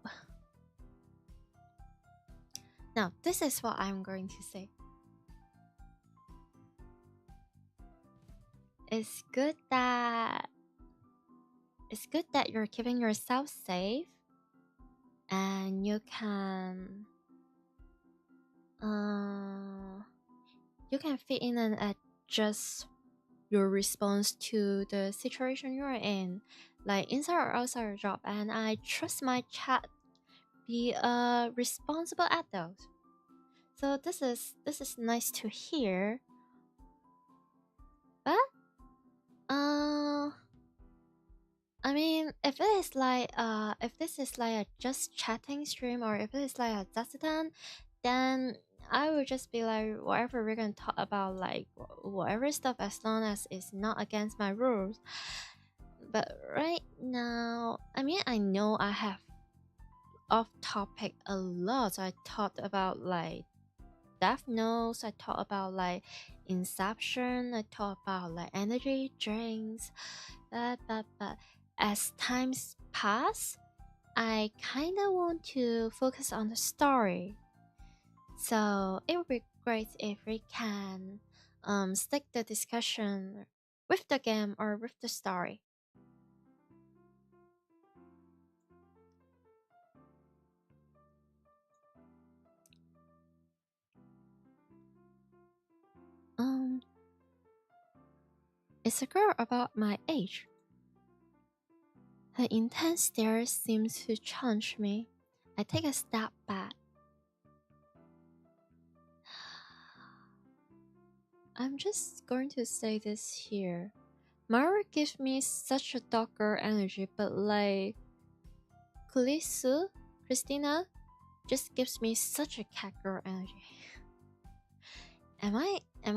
Speaker 1: Now, this is what I'm going to say. It's good that you're keeping yourself safe, and you can fit in and adjust your response to the situation you're in, like inside or outside your job. And I trust my chat be a responsible adult. So this is nice to hear. But I mean, if this is like a just chatting stream, or if it is like a Zasatan, then I would just be like, whatever we're gonna talk about, like whatever stuff, as long as it's not against my rules. But right now, I mean, I know I have off topic a lot. I talked about like Death Notes, I talked about like Inception, I talked about like energy drinks, but as times pass, I kind of want to focus on the story. So it would be great if we can stick the discussion with the game or with the story. It's a girl about my age. Her intense stare seems to challenge me. I take a step back. I'm just going to say this here. Mara gives me such a dark girl energy, but like Christina just gives me such a cat girl energy. Am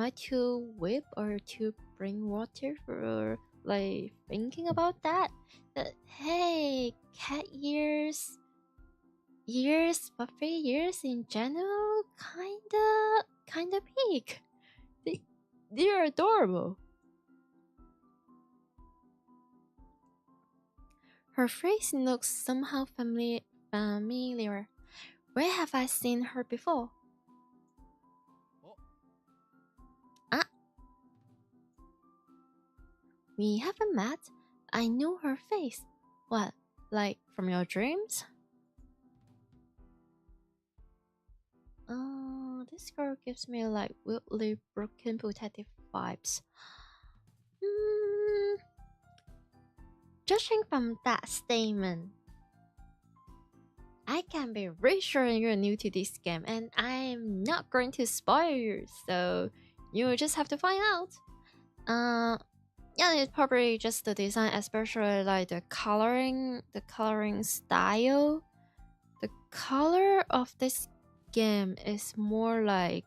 Speaker 1: I too whip or too bring water for like thinking about that? But hey, cat years, buffet years in general, kinda peak. They're adorable. Her face looks somehow familiar. Where have I seen her before? we haven't met. I know her face. What, like from your dreams? This girl gives me like weirdly broken protective vibes. Judging from that statement, I can be reassuring you're new to this game and I'm not going to spoil you, so you just have to find out. Yeah, it's probably just the design, especially like the coloring style. The color of this game is more like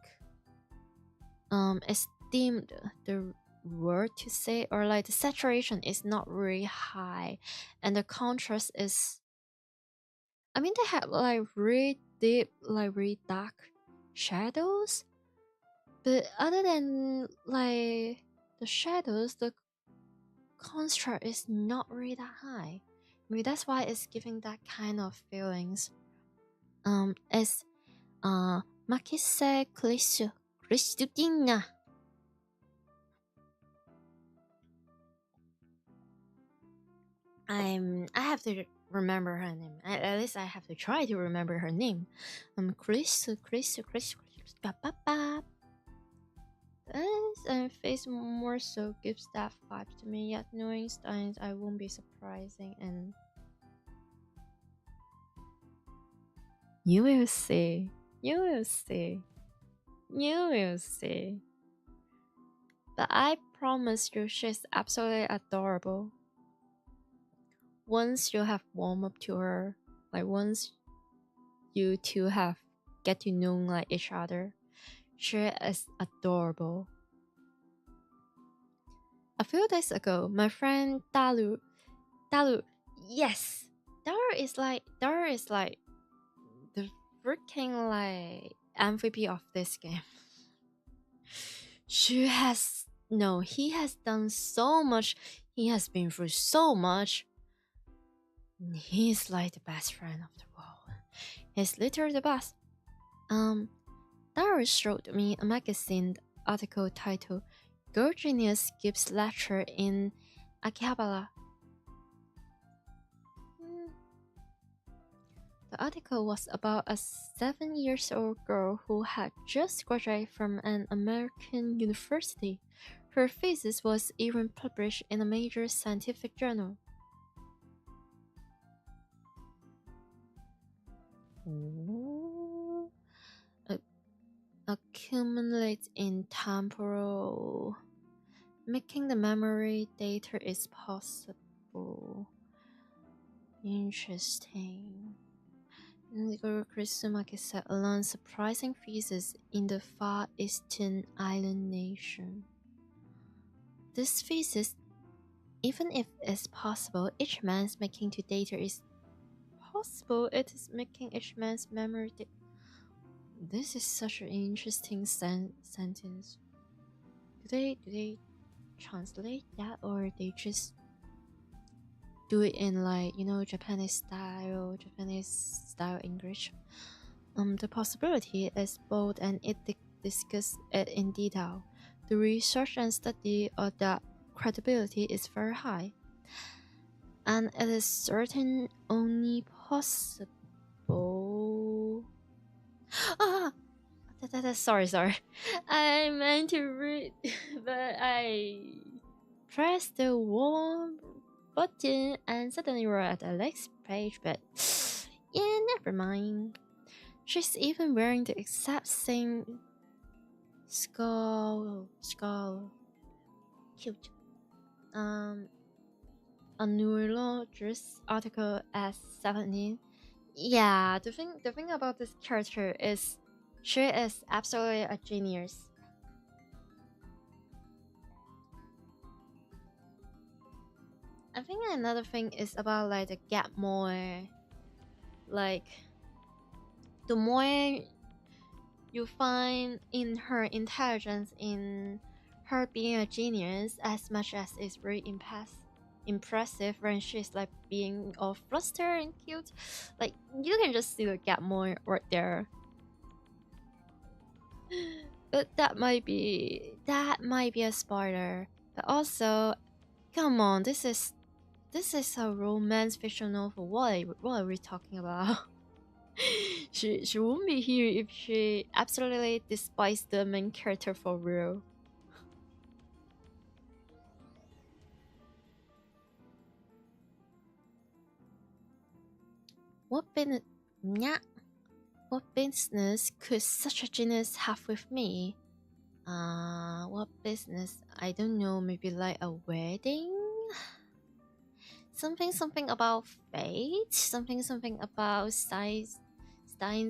Speaker 1: esteemed, the word to say, or like the saturation is not really high and the contrast is, I mean, they have like really deep, like really dark shadows, but other than like the shadows, the contrast is not really that high. Maybe that's why it's giving that kind of feelings. It's Makise Kristutina. I have to remember her name. At least I have to try to remember her name. Chris. And face more so gives that vibe to me. Yet knowing Steins, I won't be surprising, and you will see. You will see. You will see. But I promise you, she's absolutely adorable. Once you have warmed up to her, like once you two have get to know like each other, she is adorable. A few days ago, my friend Dalu, yes, Dalu is like the freaking like MVP of this game. He has done so much. He has been through so much. He's like the best friend of the world. He's literally the best. Daru showed me a magazine article titled "Girl Genius Gives Lecture in Akihabara." The article was about a 7-year-old girl who had just graduated from an American university. Her thesis was even published in a major scientific journal. Accumulates in temporal, making the memory data is possible. Interesting. Nigoro Krisumaki said alone surprising thesis in the Far Eastern island nation. This thesis, even if it's possible, each man's making to data is possible. It is making each man's memory. This is such an interesting sentence. Do they translate that, or they just do it in like, you know, Japanese style English? The possibility is bold and it discusses it in detail. The research and study of that credibility is very high, and it is certain only possible. Sorry. I meant to read, but I pressed the wrong button and suddenly we're at the next page. But yeah, never mind. She's even wearing the exact same skull. Cute. A neurologist article as 17. Yeah, the thing about this character is she is absolutely a genius. I think another thing is about like the gap more, like the more you find in her intelligence, in her being a genius, as much as it's really impressive when she's like being all flustered and cute. Like you can just see the gap more right there. But that might be a spoiler. But also, Come on, this is a romance fiction novel. What are we talking about? she won't be here if she absolutely despises the main character for real. What business could such a genius have with me? What business? I don't know, maybe like a wedding? Something about fate? Something about Steins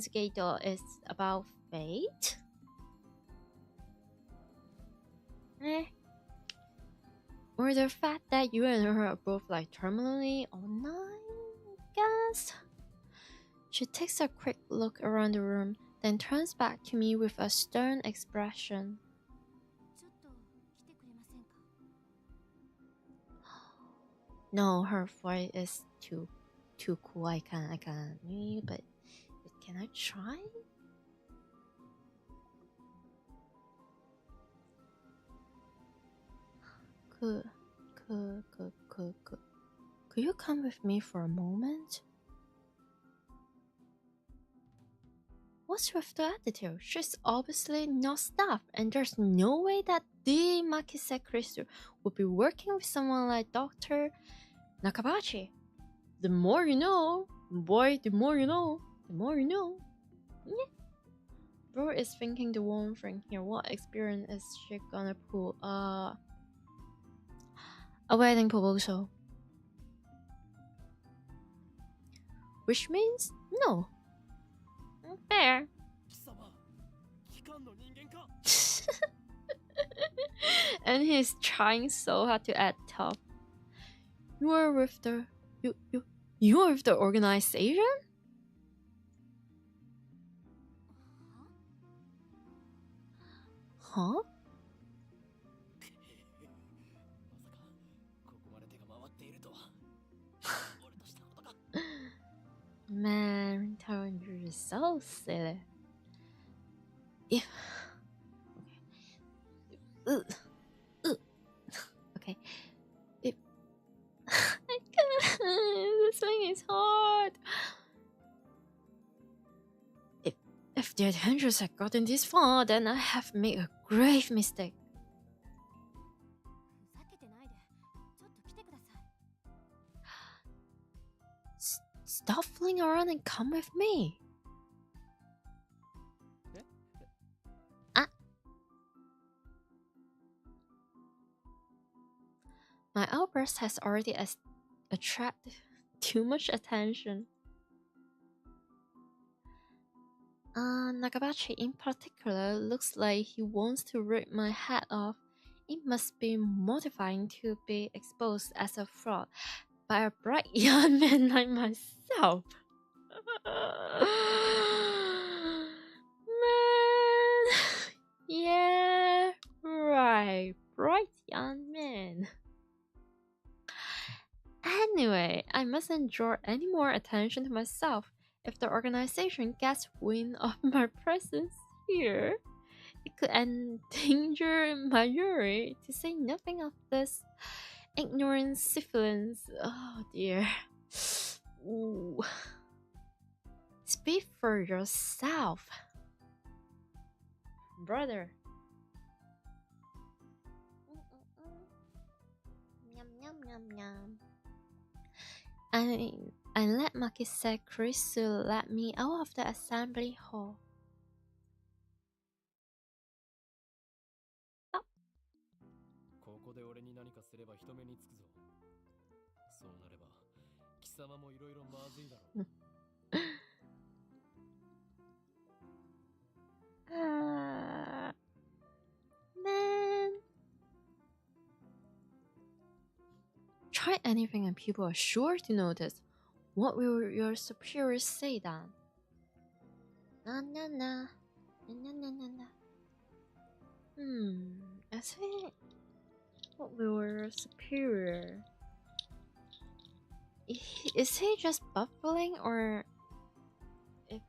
Speaker 1: Gate is about fate? Or the fact that you and her are both like terminally online, I guess? She takes a quick look around the room, then turns back to me with a stern expression. No, her voice is too cool. I can't, but can I try? Could you come with me for a moment? What's with the attitude? She's obviously not staff, and there's no way that the Makise Crystal would be working with someone like Dr. Nakabachi. The more you know, boy, the more you know. Yeah. Bro is thinking the one thing here. What experience is she gonna pull? A wedding proposal. Which means no. Fair. And he's trying so hard to act tough. You're with the you're with the organization? Huh? Man, Rintaro, you're so silly. If okay. If I can't. This thing is hard. If the adventurers had gotten this far, then I have made a grave mistake. Stop fooling around and come with me. My outburst has already attracted too much attention. Nakabachi in particular looks like he wants to rip my head off. It must be mortifying to be exposed as a fraud by a bright young man like myself. Man, yeah, right, bright young man. Anyway, I mustn't draw any more attention to myself. If the organization gets wind of my presence here, it could endanger my jury, to say nothing of this ignorant syphilins. Oh dear. Ooh. Speak for yourself, brother. Yum yum yum yum. I let Makise Krisu let me out of the assembly hall. Oh. Man. Try anything and people are sure to notice. What will your superiors say then? Na na na. Na na na na. I think. What will your superior? Is he just buffering, or if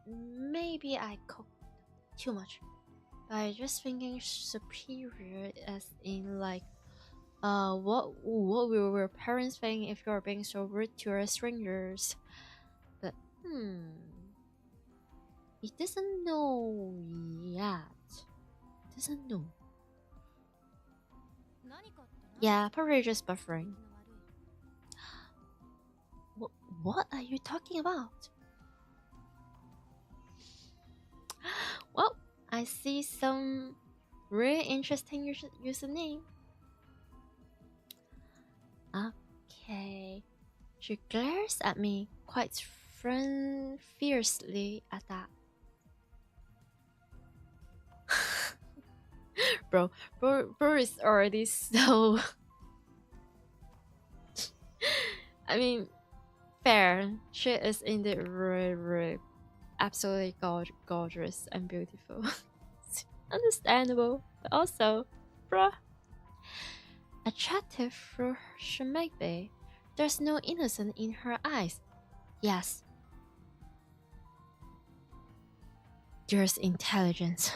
Speaker 1: maybe I cooked too much? by just thinking superior as in like what will your parents think if you're being so rude to your strangers? But he doesn't know yet. Doesn't know. Yeah, probably just buffering. What are you talking about? Well, I see some really interesting username. Okay. She glares at me quite fiercely at that. bro is already so I mean, fair. She is indeed really absolutely gorgeous and beautiful. Understandable, but also, bruh, attractive through she may be, there's no innocence in her eyes. Yes, there's intelligence.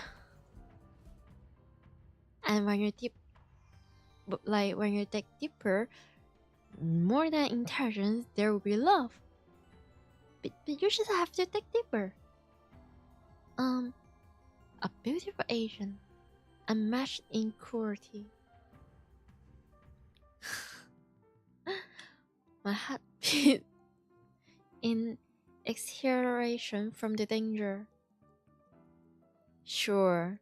Speaker 1: And when you when you dig deeper, more than intelligence, there will be love. But you just have to dig deeper. A beautiful Asian, unmatched in cruelty. My heart beat in exhilaration from the danger. Sure.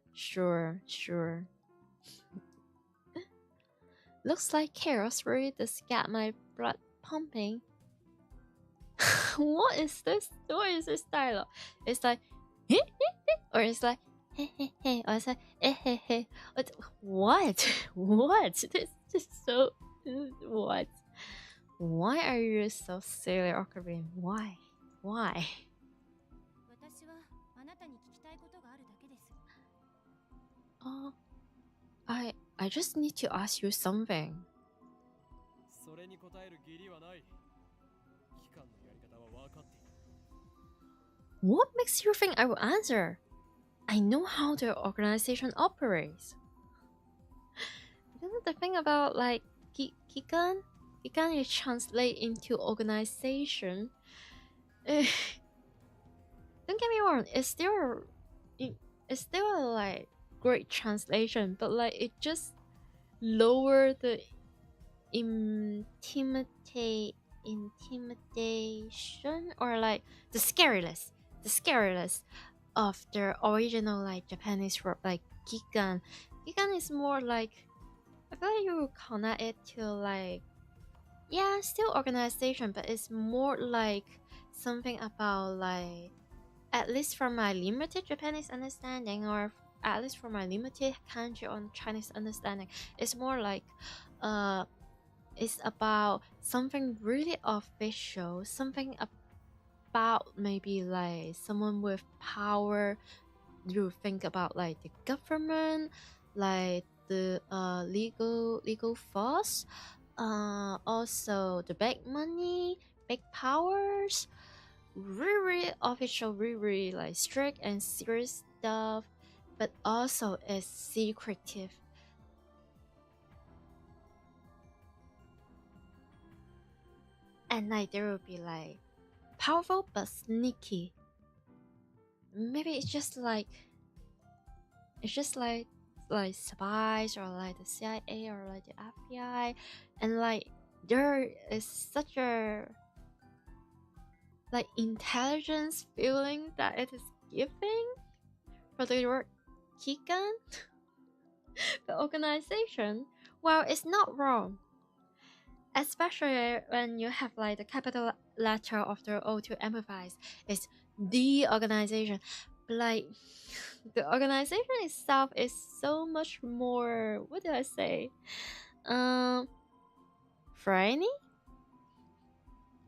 Speaker 1: Looks like chaos really does get my blood pumping. What is this? What is this dialogue? It's like, or it's like, or it's like, what? What? This is so. What? Why are you so silly, Okarin? Why? Oh, I just need to ask you something. What makes you think I will answer? I know how the organization operates. The thing about like Kikan is translate into organization. Don't get me wrong, it's still like great translation, but like it just lower the intimidation or like the scariness of the original like Japanese word like Kikan. Kikan is more like, I feel like you connect it to like, yeah, still organization, but it's more like something about like, at least from my limited Japanese understanding, or at least from my limited kanji on Chinese understanding, it's more like it's about something really official, something about maybe like someone with power. You think about like the government, like the legal force, also the big money, big powers, really official, really like strict and serious stuff, but also is secretive. And like there will be like powerful but sneaky. Maybe it's just like spies or like the CIA or like the FBI, and like there is such a like intelligence feeling that it is giving for the word Kikan. The organization, well, it's not wrong, especially when you have like the capital letter of the O to emphasize. It's the organization, but like the organization itself is so much more, what do I say, frightening.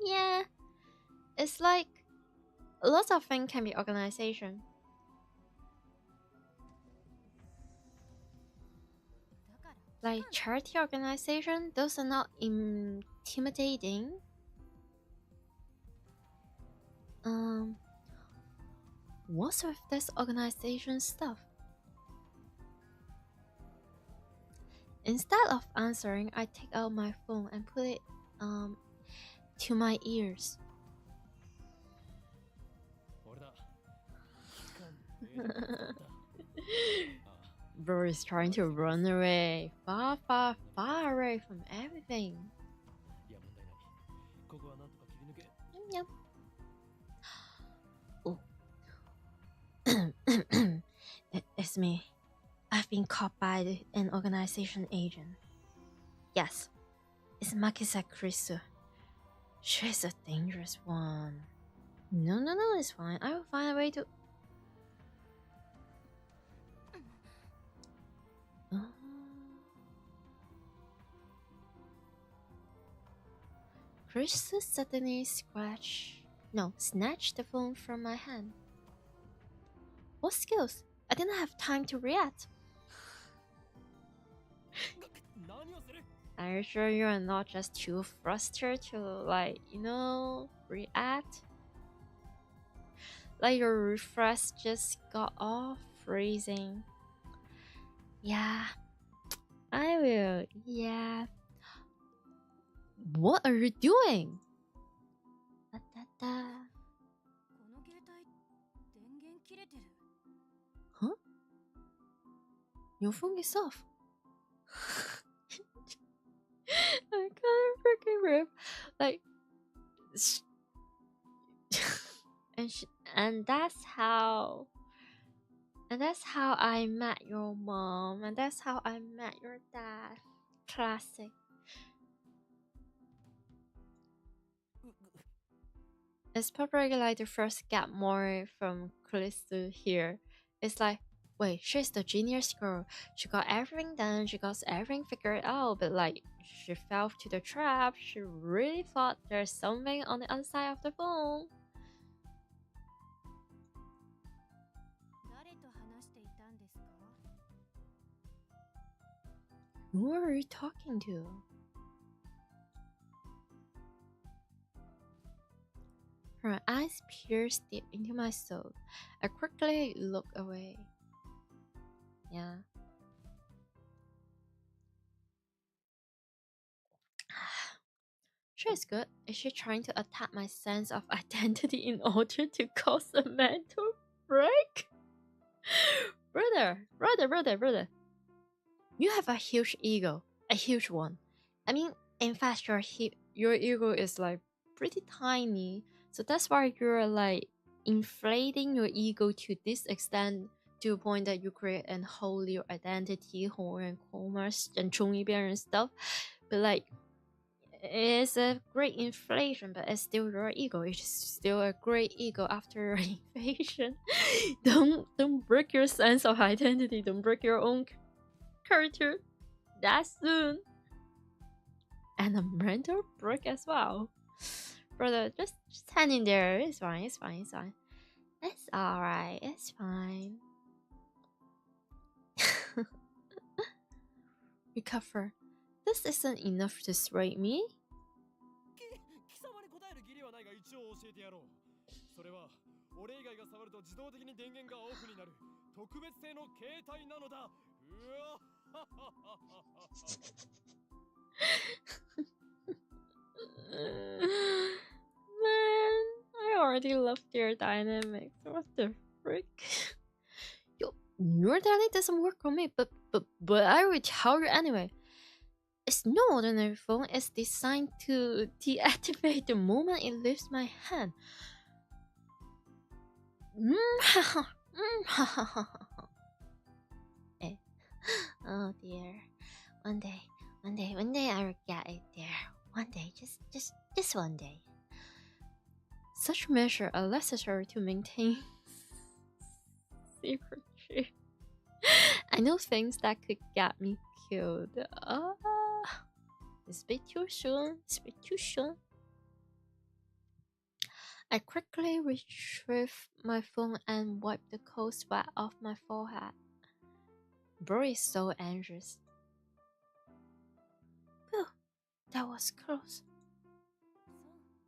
Speaker 1: Yeah, it's like lots of things can be organization. Like charity organization, those are not intimidating. What's with this organization stuff? Instead of answering, I take out my phone and put it to my ears. Bro is trying to run away, far, far, far away from everything. Yep. Oh. It's me. I've been caught by an organization agent. Yes, it's Makisa Krisu. She's a dangerous one. No, it's fine. I will find a way to... Krisu suddenly snatched the phone from my hand. What skills? I didn't have time to react. Are you sure you are not just too frustrated to, like, react? Like your refresh just got off freezing. Yeah, I will. Yeah. What are you doing? Huh? Your phone is off. I can't freaking rip. Like, and that's how I met your mom, and that's how I met your dad. Classic. It's probably like the first get more from Callisto here. It's like, wait, she's the genius girl. She got everything done, she got everything figured out, but like, she fell to the trap. She really thought there's something on the other side of the phone. Who are you talking to? Her eyes pierced deep into my soul. I quickly looked away. Yeah. She's good. Is she trying to attack my sense of identity in order to cause a mental break? Brother. You have a huge ego. A huge one. I mean, in fact, your ego is like pretty tiny. So that's why you're like inflating your ego to this extent, to a point that you create and hold your identity, whole and commerce and 中一边人 stuff. But like, it's a great inflation, but it's still your ego. It's still a great ego after your invasion. Don't break your sense of identity. Don't break your own character that soon. And a mental break as well. Brother, just hang in there. It's fine. It's alright. It's fine. Recover. This isn't enough to sway me. Man, I already love their dynamics. What the frick? Your dynamic doesn't work on me, but I will tell you anyway. It's no ordinary phone. It's designed to deactivate the moment it leaves my hand. Oh dear. One day I will get it there. One day, just one day. Such measures are necessary to maintain secrecy. I know things that could get me killed. It's a bit too soon. I quickly retrieved my phone and wiped the cold sweat off my forehead. Bro is so anxious. Phew, that was close.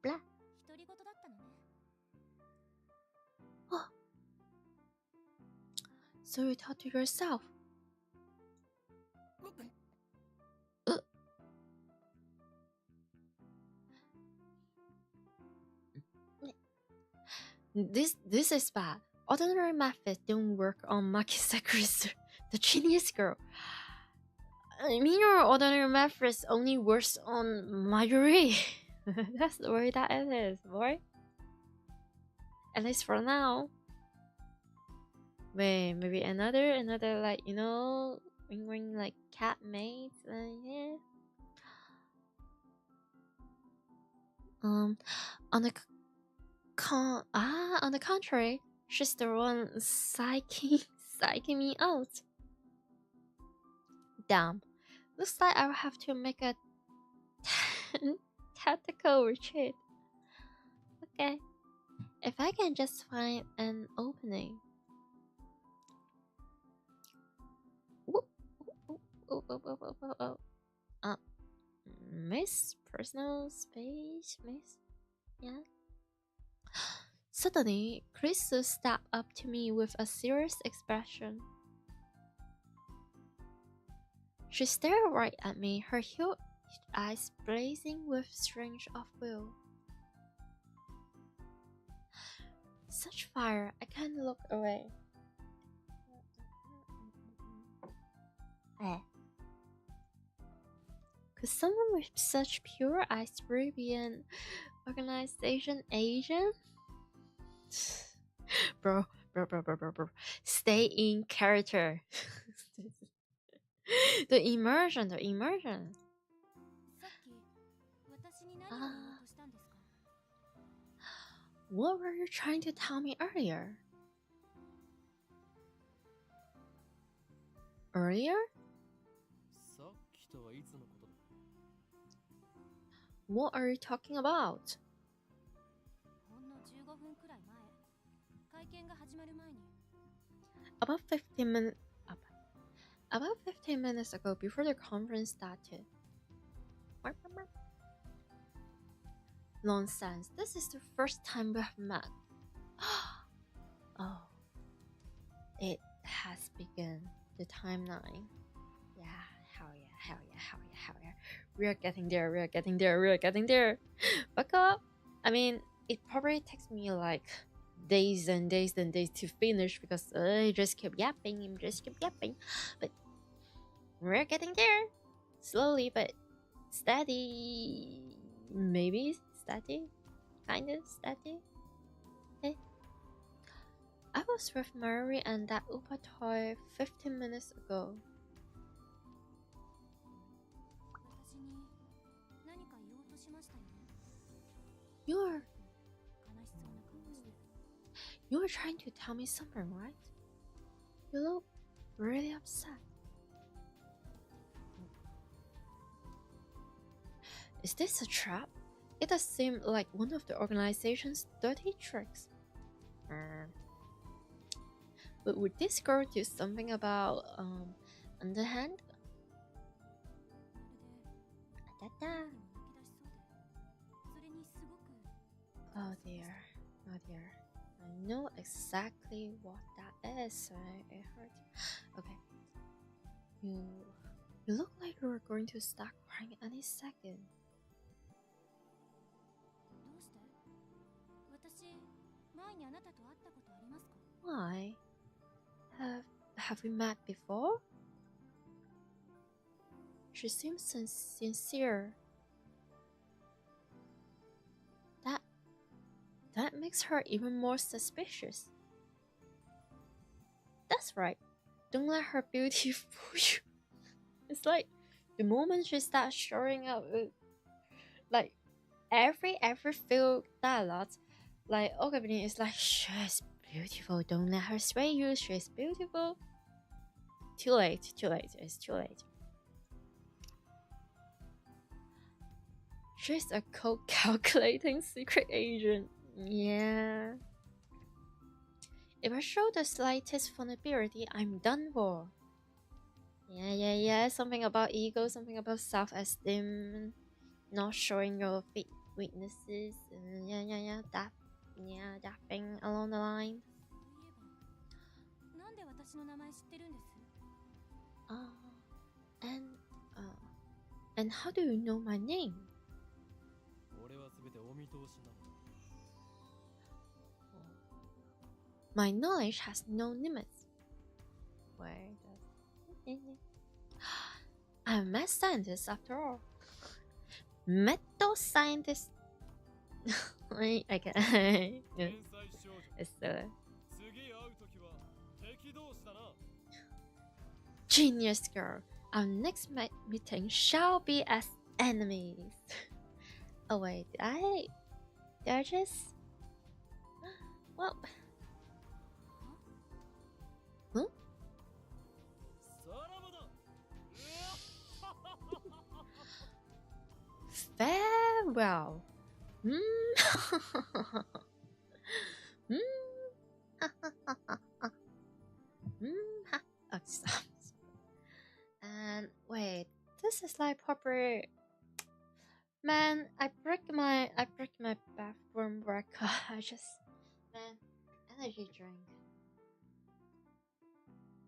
Speaker 1: Blah. Oh. So you talk to yourself. This is bad. Ordinary methods don't work on Makisakura, the genius girl. I mean, your ordinary methods only works on Mayuri. That's the way that it is, boy. At least for now. Wait, maybe another like, you know, ring like cat mates. Yeah. On the on the contrary, she's the one psyching me out. Damn, looks like I'll have to make a tactical retreat. Okay, if I can just find an opening. Miss personal space, miss. Yeah. Suddenly, Chris stepped up to me with a serious expression. She stared right at me, her huge eyes blazing with strange of will. Such fire, I can't look away. Could someone with such pure eyes really be an organization agent? Bro. Stay in character. The immersion. What were you trying to tell me earlier? What are you talking about? About 15 minutes ago, before the conference started. Nonsense. This is the first time we have met. Oh. It has begun. The timeline. Yeah, hell yeah. We are getting there. Buck up. I mean, it probably takes me like days and days to finish because I just keep yapping. But we're getting there. Slowly but steady. Maybe steady? Kinda steady? Hey. I was with Mary and that Upa toy 15 minutes ago. You were trying to tell me something, right? You look really upset. Is this a trap? It does seem like one of the organization's dirty tricks. But would this girl do something about underhand? Oh dear. I know exactly what that is. It hurts. Okay. You look like you were going to start crying any second. Why? Have we met before? She seems sincere. That makes her even more suspicious. That's right. Don't let her beauty fool you. It's like the moment she starts showing up, like every few dialogues, like Ogabini is like, she's beautiful. Don't let her sway you. She's beautiful. Too late. It's too late. She's a cold calculating secret agent. Yeah. If I show the slightest vulnerability, I'm done for. Yeah. Something about ego, something about self-esteem, not showing your weaknesses. Yeah. That thing along the line. And how do you know my name? My knowledge has no limits. Where does I'm a math scientist after all. Metal scientist. I can. It's genius girl. Our next meeting shall be as enemies. Oh wait, they're just well. Huh? Farewell. Oh, stop. And wait, this is like proper. Man, I break my bathroom record. I just energy drink.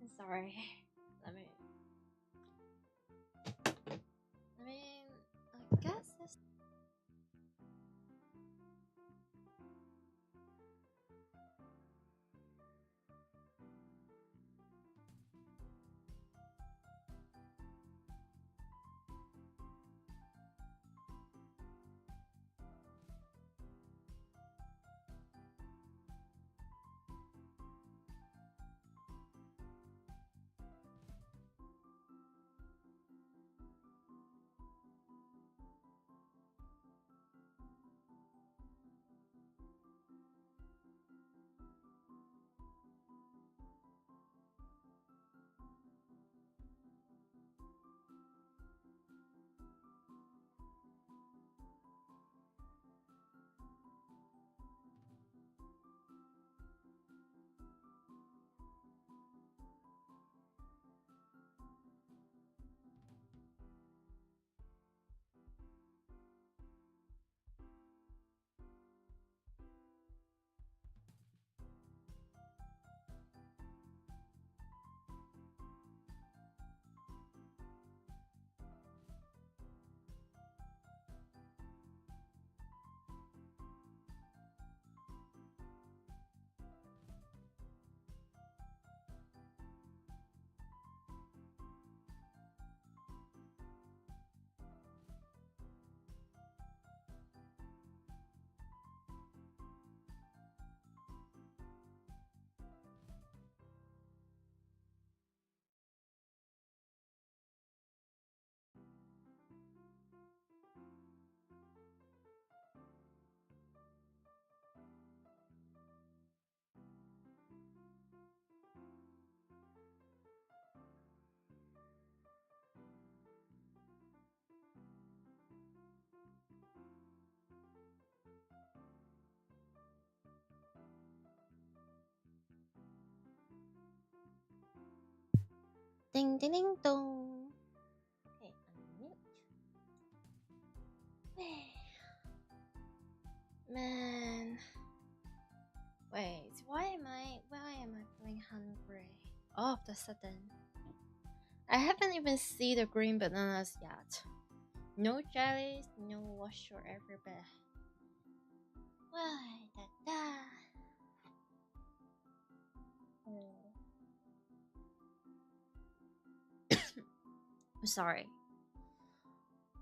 Speaker 1: I'm sorry. I guess this. Ding ding ding dong. Okay, unmute. Man. Wait, why am I feeling hungry? All of a sudden. I haven't even seen the green bananas yet. No jellies, no whatsoever, but why da. I'm sorry.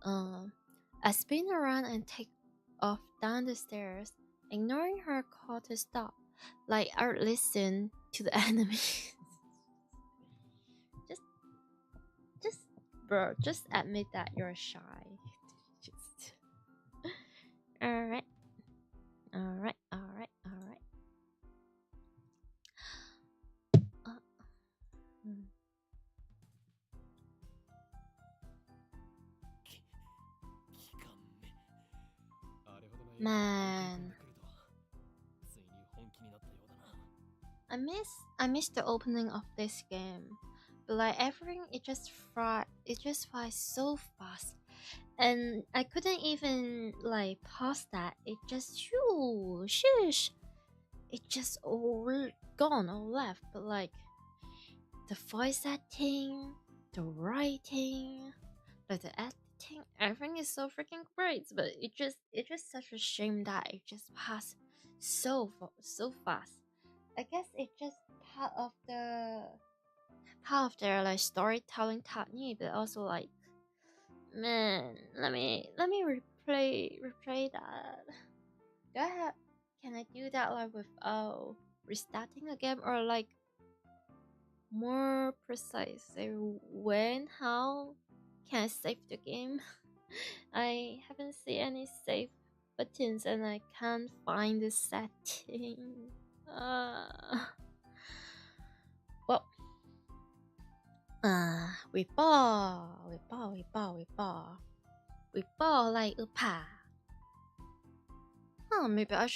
Speaker 1: I spin around and take off down the stairs, ignoring her call to stop, like I listen to the enemy. Bro, just admit that you're shy. Alright. Man, I miss the opening of this game, but like everything, it just flies so fast, and I couldn't even like pause that. It just shush, it just all gone, all left. But like the voice acting, the writing, like the acting, everything is so freaking great. But it's just such a shame that it just passed so fast. I guess it's just part of their like storytelling technique, but also like, man, let me replay that. Do I have? Can I do that like without restarting a game, or like more precise? Say when, how can I save the game? I haven't seen any save buttons, and I can't find the setting. Well, we ball like upa. Oh, maybe I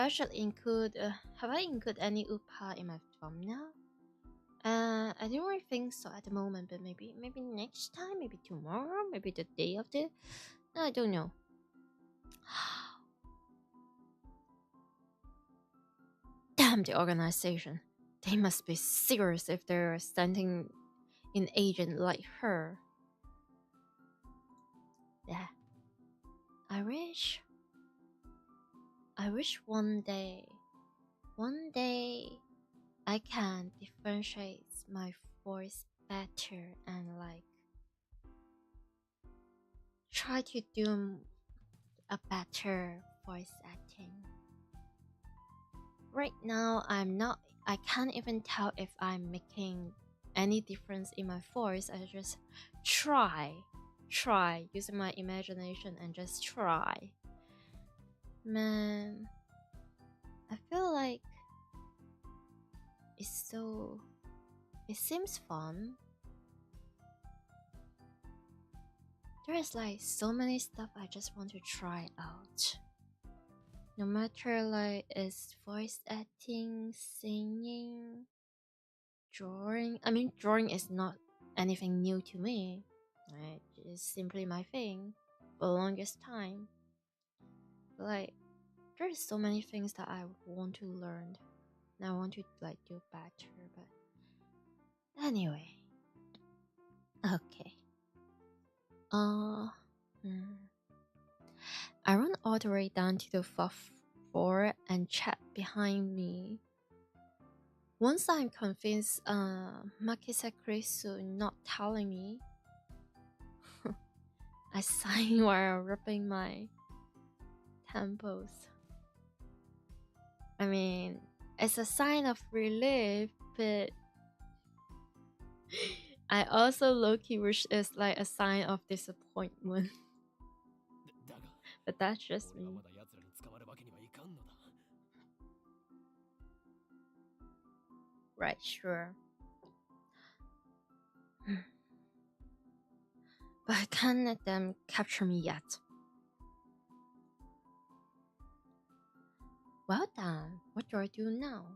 Speaker 1: should include. Have I included any upa in my thumbnail? I don't really think so at the moment, but maybe next time, maybe tomorrow, maybe the day after. I don't know. Damn the organization. They must be serious if they're sending an agent like her. Yeah. I wish one day I can differentiate my voice better and like try to do a better voice acting. Right now, I can't even tell if I'm making any difference in my voice. I just try using my imagination and just try. Man, I feel like it seems fun. There is like so many stuff I just want to try out. No matter like it's voice acting, singing, drawing. I mean, drawing is not anything new to me. Right? It's simply my thing for the longest time. But, like, there's so many things that I want to learn. And I want to like do better. But anyway, okay. I run all the way down to the fourth floor and check behind me. Once I'm convinced Makisakrisu not telling me, I sigh while rubbing my temples. I mean, it's a sign of relief, but I also low-key wish it's like a sign of disappointment. But that's just me. Right, sure. But I can't let them capture me yet. Well done. What do I do now?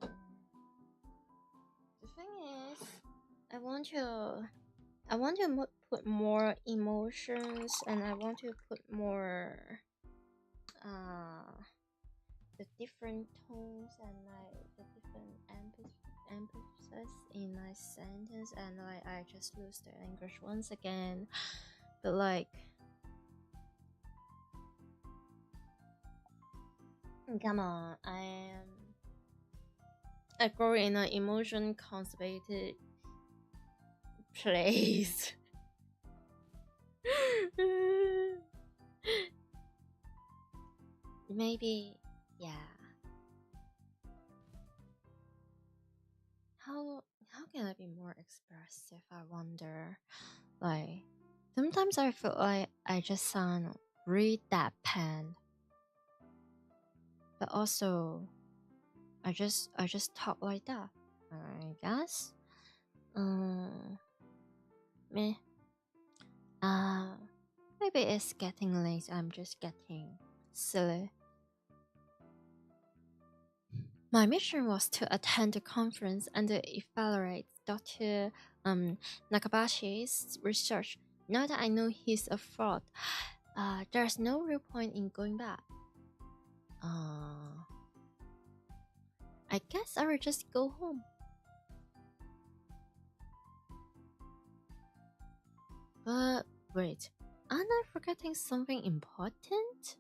Speaker 1: The thing is, I want to put more emotions, and I want to put more the different tones and like the different emphasis in my sentence, and like I just lose the English once again. But like, come on, I grow in an emotion constipated place. Maybe, yeah. How can I be more expressive? I wonder. Like, sometimes I feel like I just sound really deadpan, but also I just talk like that, I guess. Meh. Maybe it's getting late. I'm just getting silly. My mission was to attend the conference and evaluate Dr. Nakabashi's research. Now that I know he's a fraud, there's no real point in going back. I guess I will just go home. But wait, aren't I forgetting something important?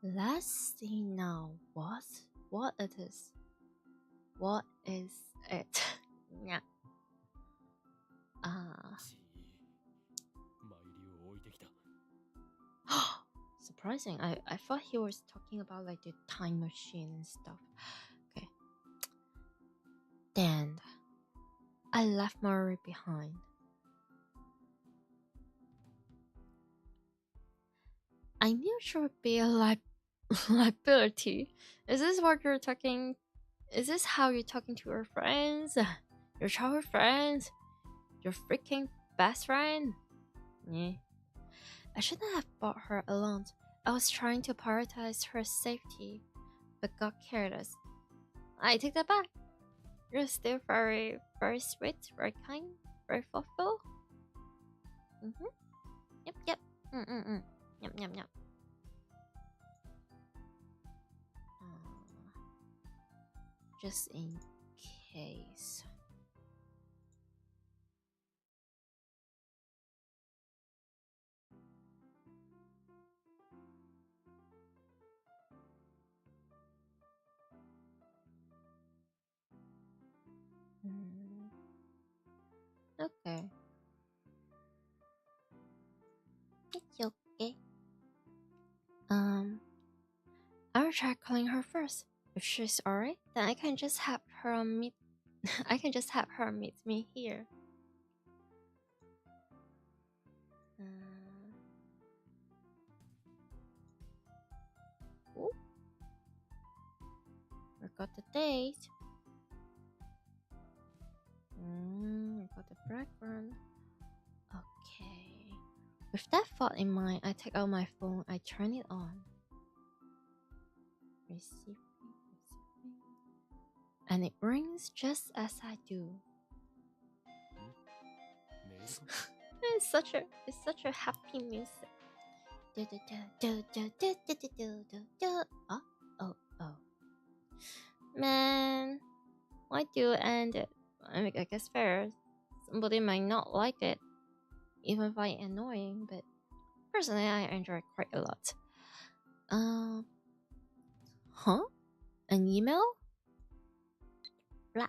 Speaker 1: Let's see now. What it is? What is it? Yeah.
Speaker 2: ち参りを置いてきた。
Speaker 1: Surprising. I thought he was talking about like the time machine and stuff. Okay. Then I left Murray behind. I knew she would be a liability. Is this what you're talking? Is this how you're talking to your friends? Your childhood friends? Your freaking best friend? Yeah. I shouldn't have brought her along. I was trying to prioritize her safety, but got careless. I take that back. You're still very, very sweet, very kind, very thoughtful. Yep. Yep. Just in case. Okay. It's okay. I'll try calling her first. If she's alright, then I can just have her meet. I can just have her meet me here. Ooh. We got the date. We got the background. Okay. With that thought in mind, I take out my phone. I turn it on. Receiving. And it rings just as I do. It's such a happy music. Oh. Man, why do you end it? I mean, I guess fair. Somebody might not like it, even find it annoying, but personally I enjoy it quite a lot. Huh? An email? Blah.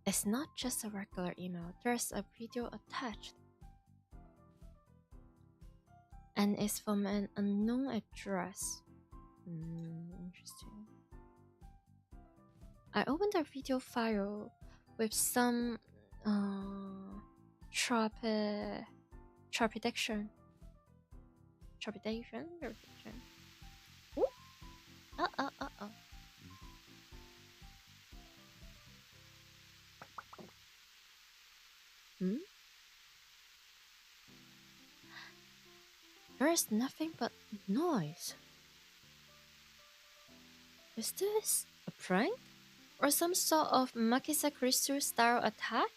Speaker 1: It's not just a regular email. There's a video attached. And it's from an unknown address. Interesting. I opened a video file with some trepidation. Ooh. Oh. There is nothing but noise. Is this a prank? Or some sort of Makisa Crystal style attack?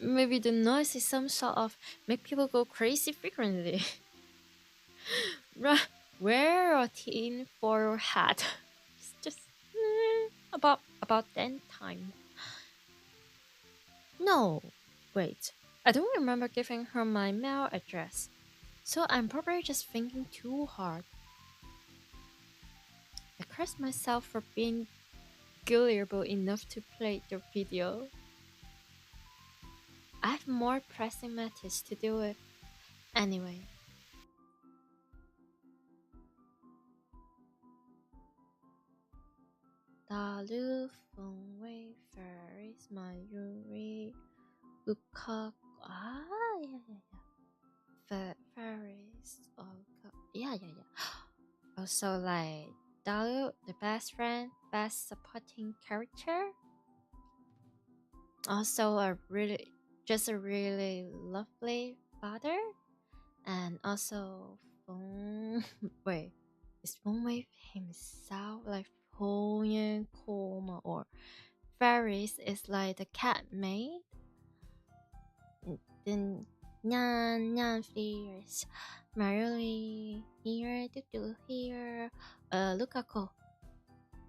Speaker 1: Maybe the noise is some sort of make people go crazy frequently. Wear a tin foil hat. It's just about that time. No, wait. I don't remember giving her my mail address, so I'm probably just thinking too hard. I cursed myself for being gullible enough to play the video. I have more pressing matters to deal with anyway. Dalu Fengwei Fairies Mayuri Ukak. Fairies. Yeah. Also, like Dalu, the best friend, best supporting character. Also, a really lovely father, and also is Fengwei himself like Fengyan Koma, or Fairies is like the cat maid. Then Nyan Fairies, Marily here, Dudu here, Lukako,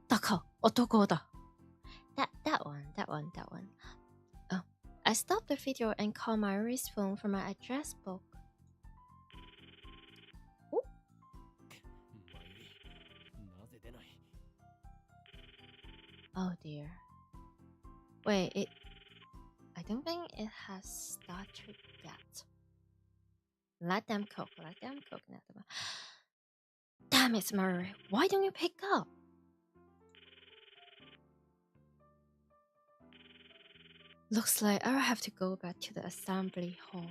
Speaker 1: Tako, Otoko da. That one. Oh, I stopped the video and called Mayuri's phone from my address book. Ooh. Oh dear. Wait, I don't think it has started yet. Let them cook. Damn it, Mayuri. Why don't you pick up? Looks like I'll have to go back to the assembly hall.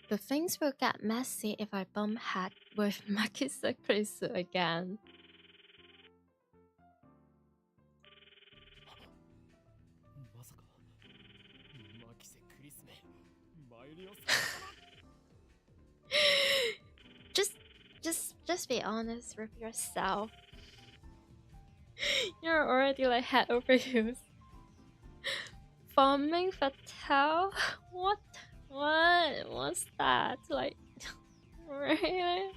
Speaker 1: But things will get messy if I bump head with Makisa Krisu again. Just be honest with yourself. You're already like head over heels. Bombing vattel? What's that? Like, really?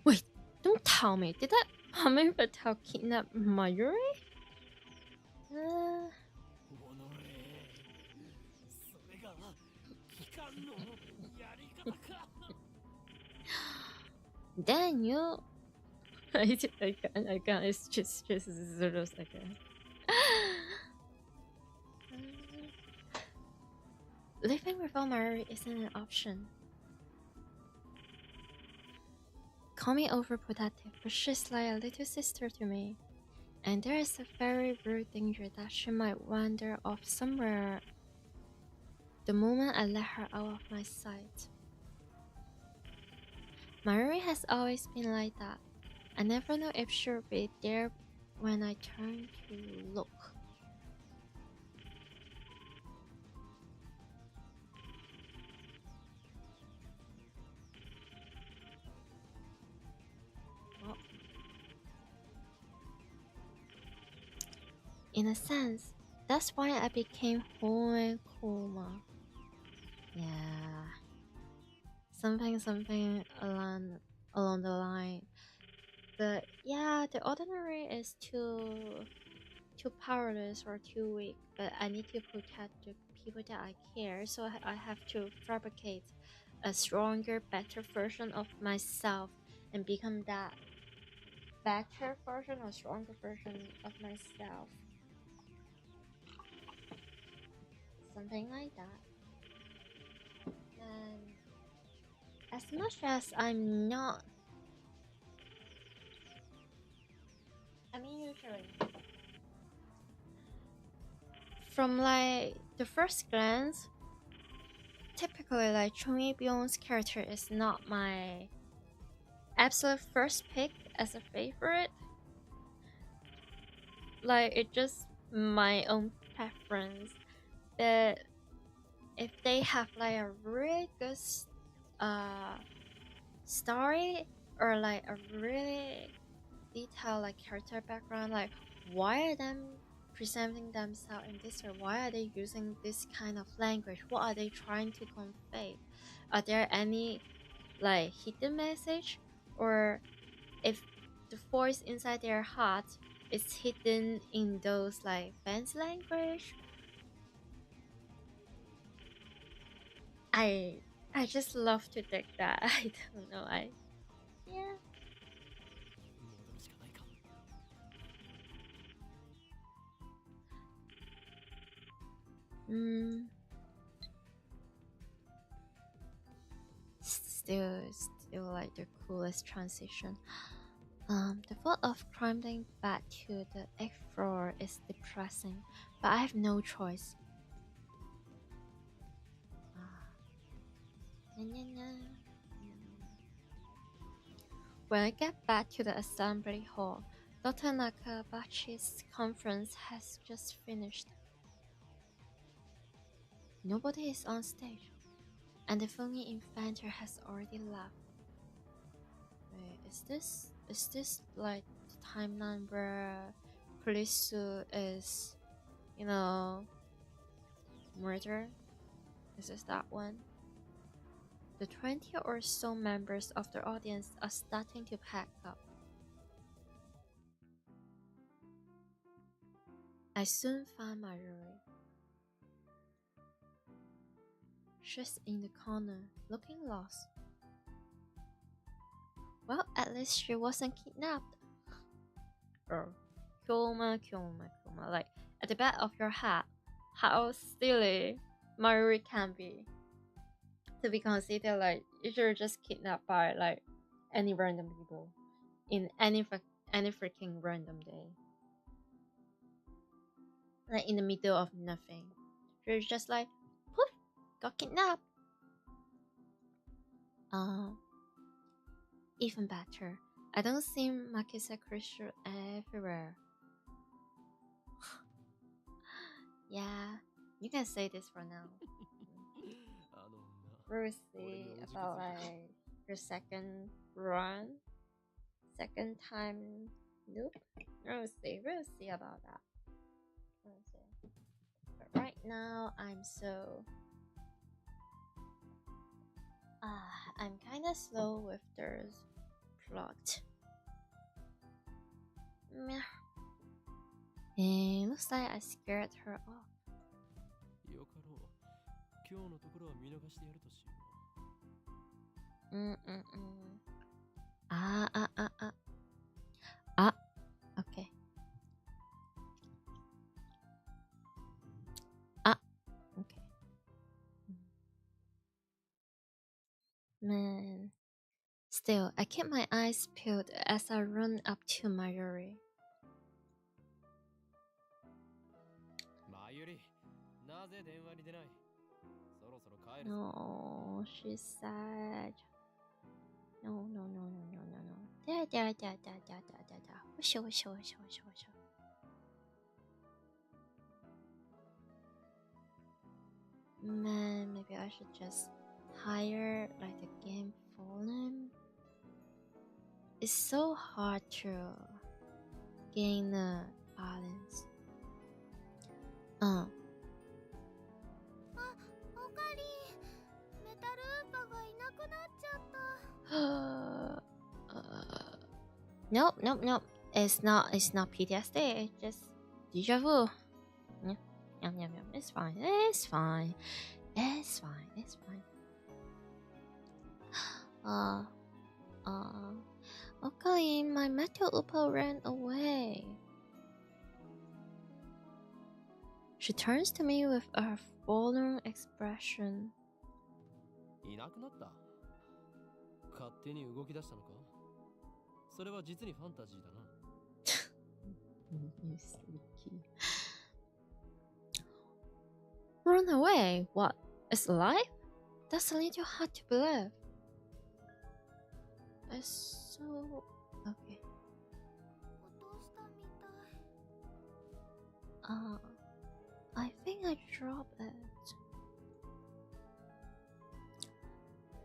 Speaker 1: Wait, don't tell me. Did that bombing vattel kidnap Mayuri? Then you... I can't. It's just Zulu again. Living without Mayuri isn't an option. Call me overprotective, but she's like a little sister to me. And there is a very real danger that she might wander off somewhere the moment I let her out of my sight. Mayuri has always been like that. I never know if she'll be there when I turn to look. Oh. In a sense, that's why I became Hoen Kuma. Yeah. Something along the line. But yeah, the ordinary is too powerless or too weak, but I need to protect the people that I care, so I have to fabricate a stronger, better version of myself and become that better version or stronger version of myself. Something like that. And as much as I'm not... usually, from like the first glance, typically like Chung Yi-byung's character is not my absolute first pick as a favorite. Like, it's just my own preference. But if they have like a really good story or like a really detailed like character background, like why are them presenting themselves in this way? Why are they using this kind of language? What are they trying to convey? Are there any like hidden message, or if the voice inside their heart is hidden in those like fancy language? I just love to dig that. I don't know. Yeah. Still like the coolest transition. The thought of climbing back to the 8th floor is depressing, but I have no choice. When I get back to the assembly hall, Dr. Nakabachi's conference has just finished. Nobody is on stage, and the phony inventor has already left. Wait, is this like the timeline where Kurisu is, murdered? Is this that one? The 20 or so members of the audience are starting to pack up. I soon found Mayuri. She's in the corner, looking lost. Well, at least she wasn't kidnapped. Kyoma. Like, at the back of your head, how silly Mayuri can be. To be considered like you're just kidnapped by like any random people in any freaking random day. Like in the middle of nothing. You're just like, poof, got kidnapped. Even better, I don't see Makisa Crystal everywhere. Yeah, you can say this for now. We'll see about like your second time. Nope. We'll see about that. We'll see. But right now, I'm kind of slow with the plot. And looks like I scared her off. Okay. Okay. Man. Still, I keep my eyes peeled as I run up to Mayuri. No, she's sad. No. There. Wish. Man, maybe I should just hire like the game Fallen. It's so hard to gain the balance. Nope. It's not PTSD. It's just deja vu. Yeah. It's fine. Okay, my metal upa ran away. She turns to me with a forlorn expression. You sneaky. Run away? What? It's alive? That's a little hard to believe. It's so... Okay. I think I dropped it.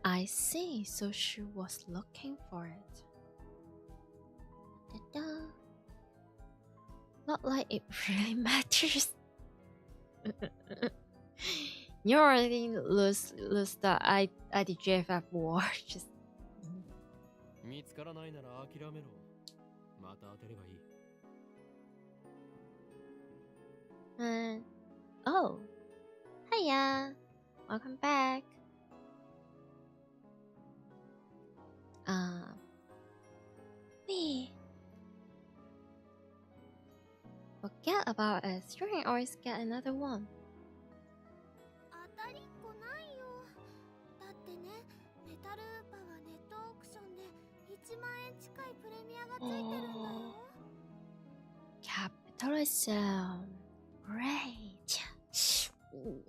Speaker 1: I see, so she was looking for it. Ta-da. Not like it really matters. You already lose the IDJFF war. Just... Oh, hiya, welcome back. Me. Forget about it. You can always get another one. Oh, capitalism. Great. Ooh.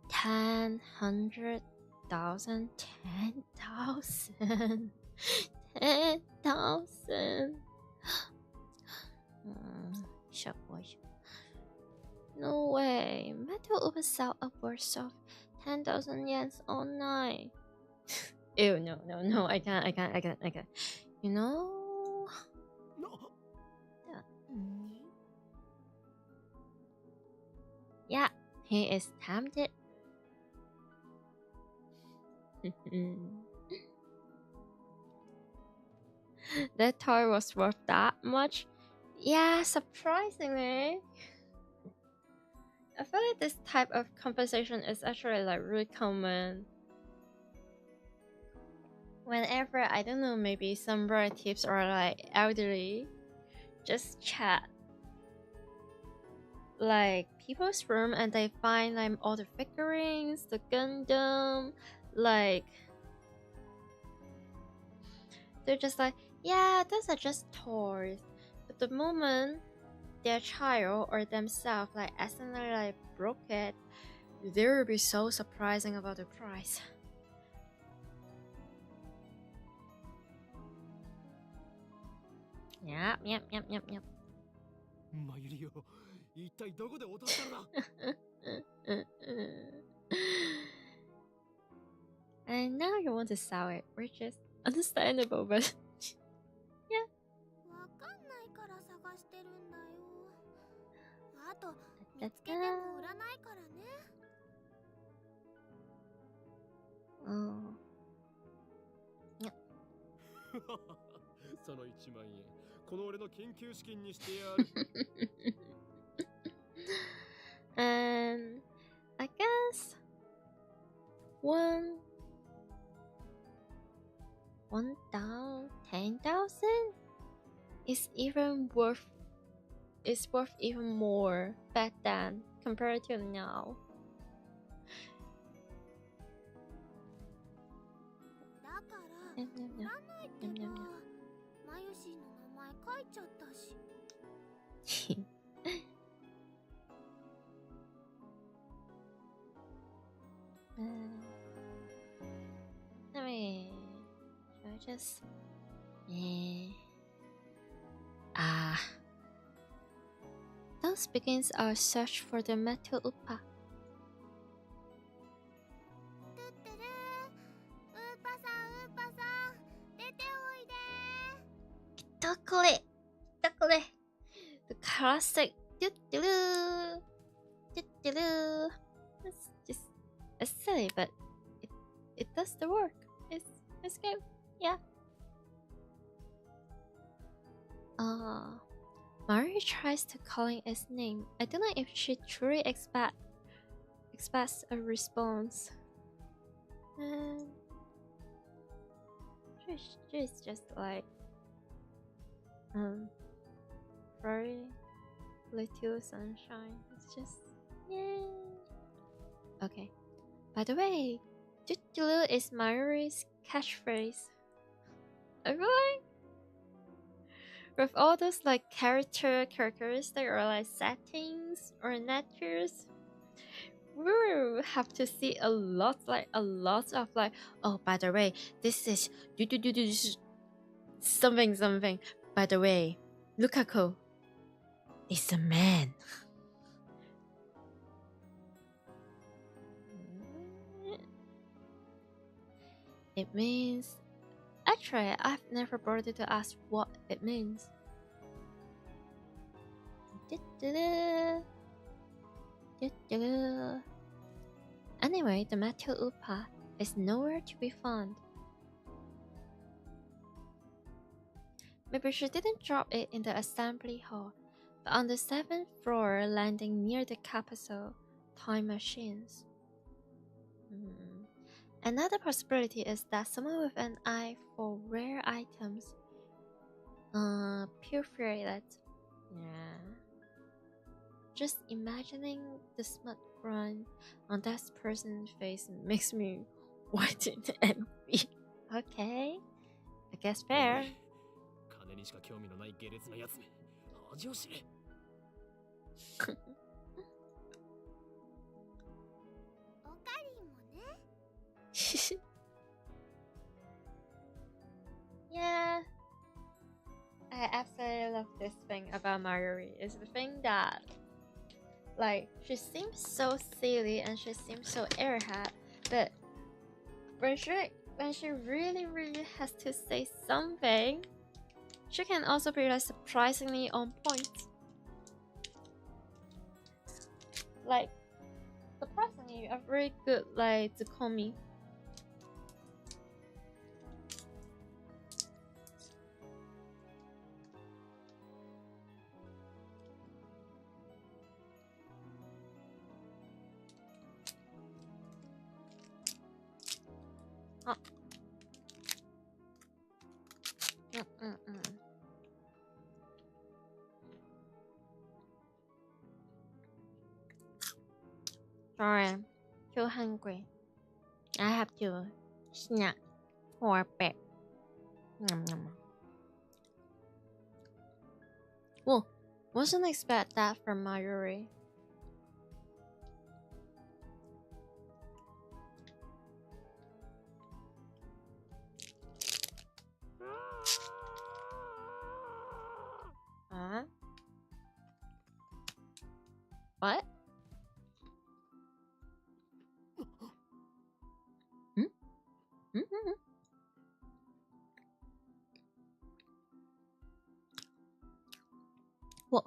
Speaker 1: 10, 100,000, 10,000. 10,000. Shut boy. No way. Metal Uber sell upwards of 10,000 yens all night. Ew, no, I can't. You know? Yeah, he is tempted. That toy was worth that much? Yeah, surprisingly. I feel like this type of conversation is actually like really common. Whenever, I don't know, maybe some relatives or like elderly just chat like people's room and they find like all the figurines, the Gundam, like they're just like, yeah, those are just toys. But the moment their child or themselves like accidentally like broke it, they will be so surprising about the price. Yep.
Speaker 2: マユリよ、一体どこで落としたのだ。
Speaker 1: And now you want to sell it, which is understandable, but yeah.
Speaker 4: わかんないから探してるんだよ。あと見つけても売らないからね。
Speaker 1: Oh. Yep.
Speaker 2: その1万円、この俺の研究資金にしてやる。
Speaker 1: And I guess 10,000 is worth even more back then compared to now.
Speaker 4: だから売らないってば。マユシーの名前書いちゃったし。
Speaker 1: I mean, should I just thus begins our search for the metal upa.
Speaker 4: トゥットゥルー、ウーパさんウーパさん、出ておいで。
Speaker 1: Duckly. The classic doo-doo-doo. It's silly, but it does the work. It's good. Yeah. Mari tries to calling its name. I don't know if she truly expects a response. And she's just like very little sunshine. It's just yay. Okay. By the way, "Tutulu" is Mayuri's catchphrase. I feel like with all those like characteristic or like settings or natures, we will have to see a lot of like, oh, by the way, this is something. By the way, Lukaku is a man. It means... Actually, I've never bothered to ask what it means. Anyway, the metal upa is nowhere to be found. Maybe she didn't drop it in the assembly hall, but on the 7th floor landing near the capital time machines. Another possibility is that someone with an eye for rare items. Pure fairylet. Yeah. Just imagining the smut grind on that person's face makes me white in envy. Okay. I guess fair.
Speaker 2: 金にしか興味のない下劣なやつめ、恥を知れ。
Speaker 4: おかりんもね。
Speaker 1: Yeah, I absolutely love this thing about Mayuri. Is the thing that, like, she seems so silly and she seems so airhead, but when she really has to say something, she can also be like surprisingly on point. Like, surprisingly, a very good like Zukomi. Sorry, too hungry. I have to snack for a bit. Nom, nom. Whoa, wasn't expect that from Mayuri. Huh? What? Hmm? Mm-hmm. What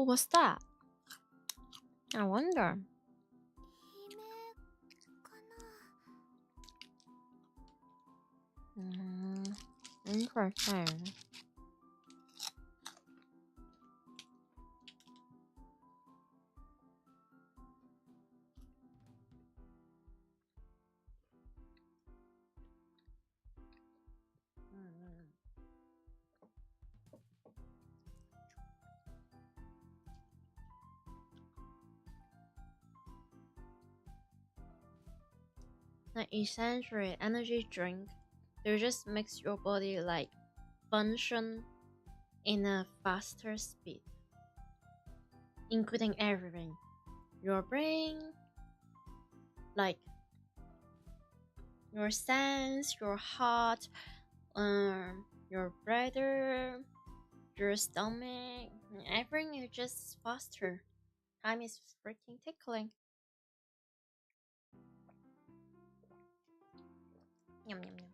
Speaker 1: was that? I wonder.
Speaker 4: 悲鳴かな。
Speaker 1: Interesting. Like essentially energy drink, they just makes your body like function in a faster speed, including everything. Your brain, like your sense, your heart, your bladder, your stomach, everything is just faster. Time is freaking tickling. Yum yum yum.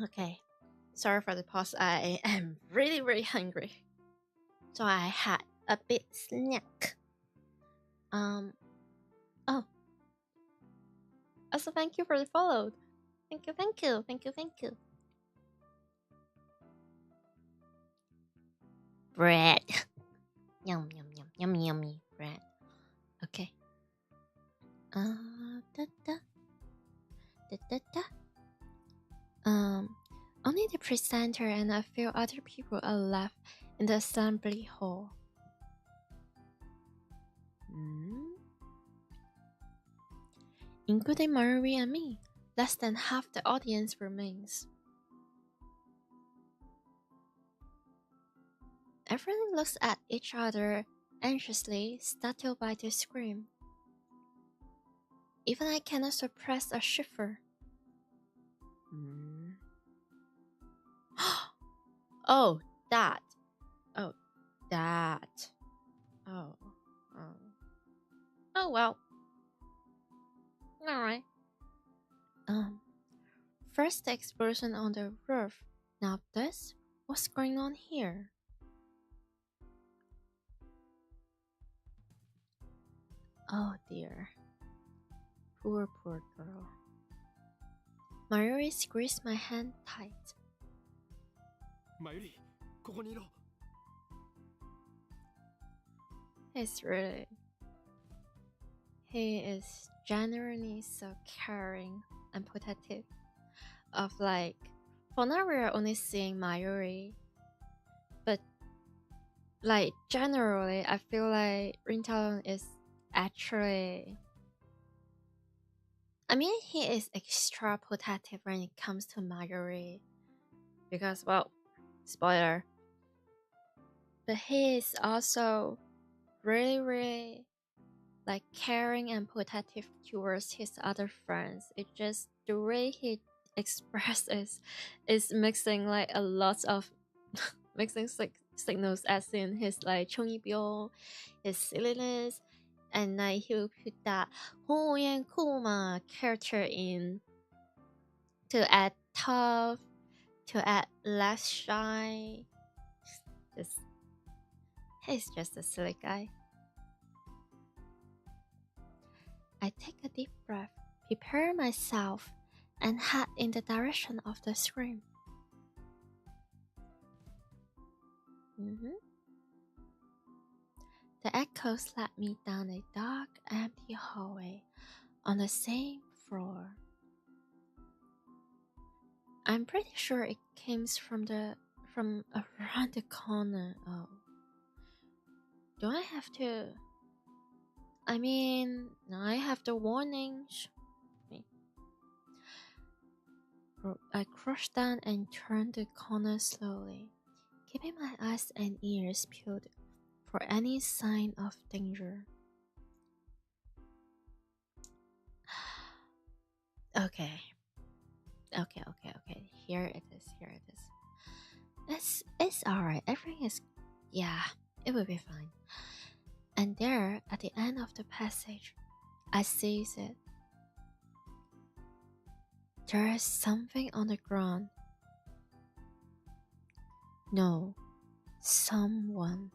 Speaker 1: Okay, sorry for the pause. I am really hungry, so I had a bit snack. Oh. Also, thank you for the follow. Thank you. Bread. Yum yummy bread. Okay. Da, da. Da, da, da. Only the presenter and a few other people are left in the assembly hall. Including Mayuri and me, less than half the audience remains. Everyone looks at each other anxiously, startled by the scream. Even I cannot suppress a shiver. Oh, that. Oh, that. Oh. Oh well. Alright. First the explosion on the roof. Now this? What's going on here? Oh dear. Poor girl. Mayuri squeezed my hand tight.
Speaker 2: Mayuri, ここにいろ。
Speaker 1: He is genuinely so caring and protective of like, for now we are only seeing Mayuri, but like generally I feel like Rintaro is actually, I mean he is extra protective when it comes to Mayuri because, well, spoiler, but he is also really like caring and protective towards his other friends. It just the way he expresses is mixing like a lot of mixing signals, as in his like chongyibyo, his silliness, and like he will put that Ho and Kuma character in to add tough, to add less shy. He's just a silly guy. I take a deep breath, prepare myself, and head in the direction of the scream. The echoes led me down a dark, empty hallway on the same floor. I'm pretty sure it came from around the corner. Oh, do I have to? I mean, I have the warnings. I crouched down and turned the corner slowly, keeping my eyes and ears peeled for any sign of danger. Okay. Here it is. It's alright. Everything is, yeah, it will be fine. And there, at the end of the passage, I sees it. There is something on the ground. No, someone.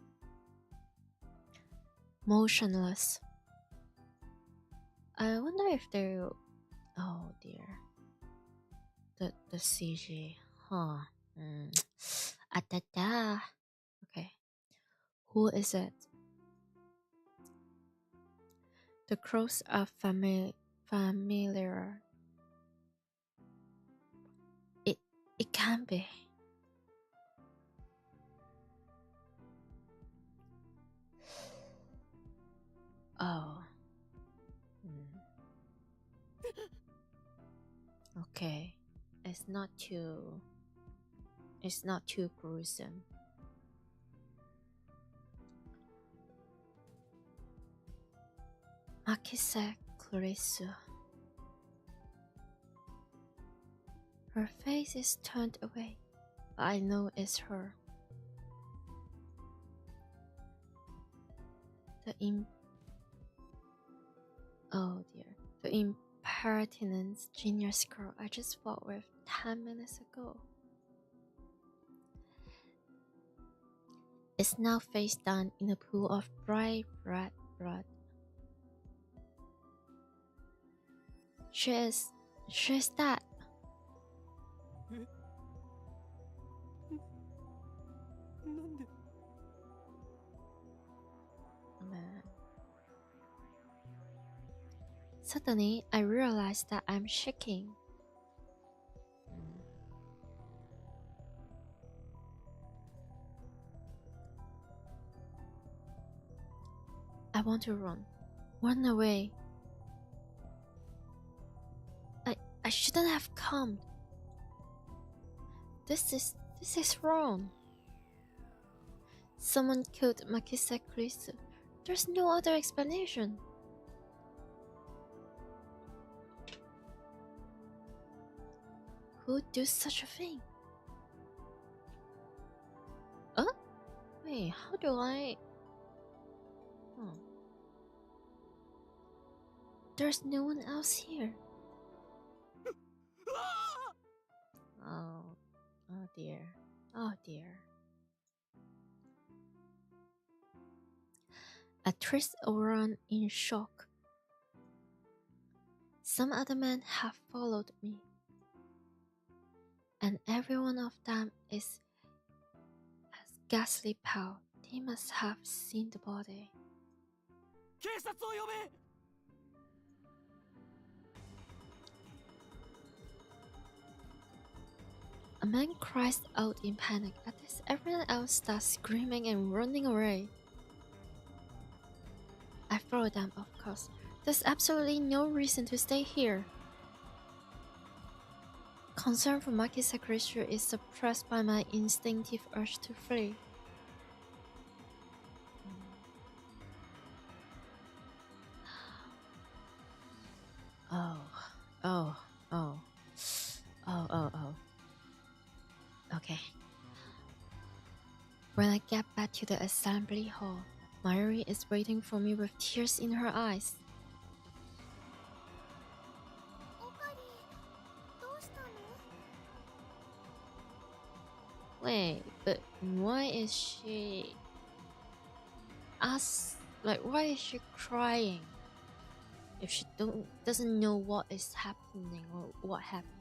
Speaker 1: Motionless. I wonder if they... Oh dear. The CG. Huh. Okay. Who is it? The crows are familiar. It can't be. Oh. Okay. It's not too gruesome. Makise Clarisu. Her face is turned away, but I know it's her. Oh dear. The impertinent genius girl I just fought with 10 minutes ago is now face down in a pool of bright red blood. She is that. Suddenly, I realized that I'm shaking. I want to run away. I shouldn't have come. This is wrong. Someone killed Makise Krisu. There's no other explanation. Who would do such a thing? Wait, how do I... There's no one else here. Oh dear. I twist around in shock. Some other men have followed me, and every one of them is as ghastly pale. They must have seen the body. A man cries out in panic. At this, everyone else starts screaming and running away. I follow them, of course. There's absolutely no reason to stay here. Concern for Makise Krisu is suppressed by my instinctive urge to flee. Okay. When I get back to the assembly hall, Mayuri is waiting for me with tears in her eyes. Wait, but why is she... why is she crying? If she doesn't know what is happening or what happened.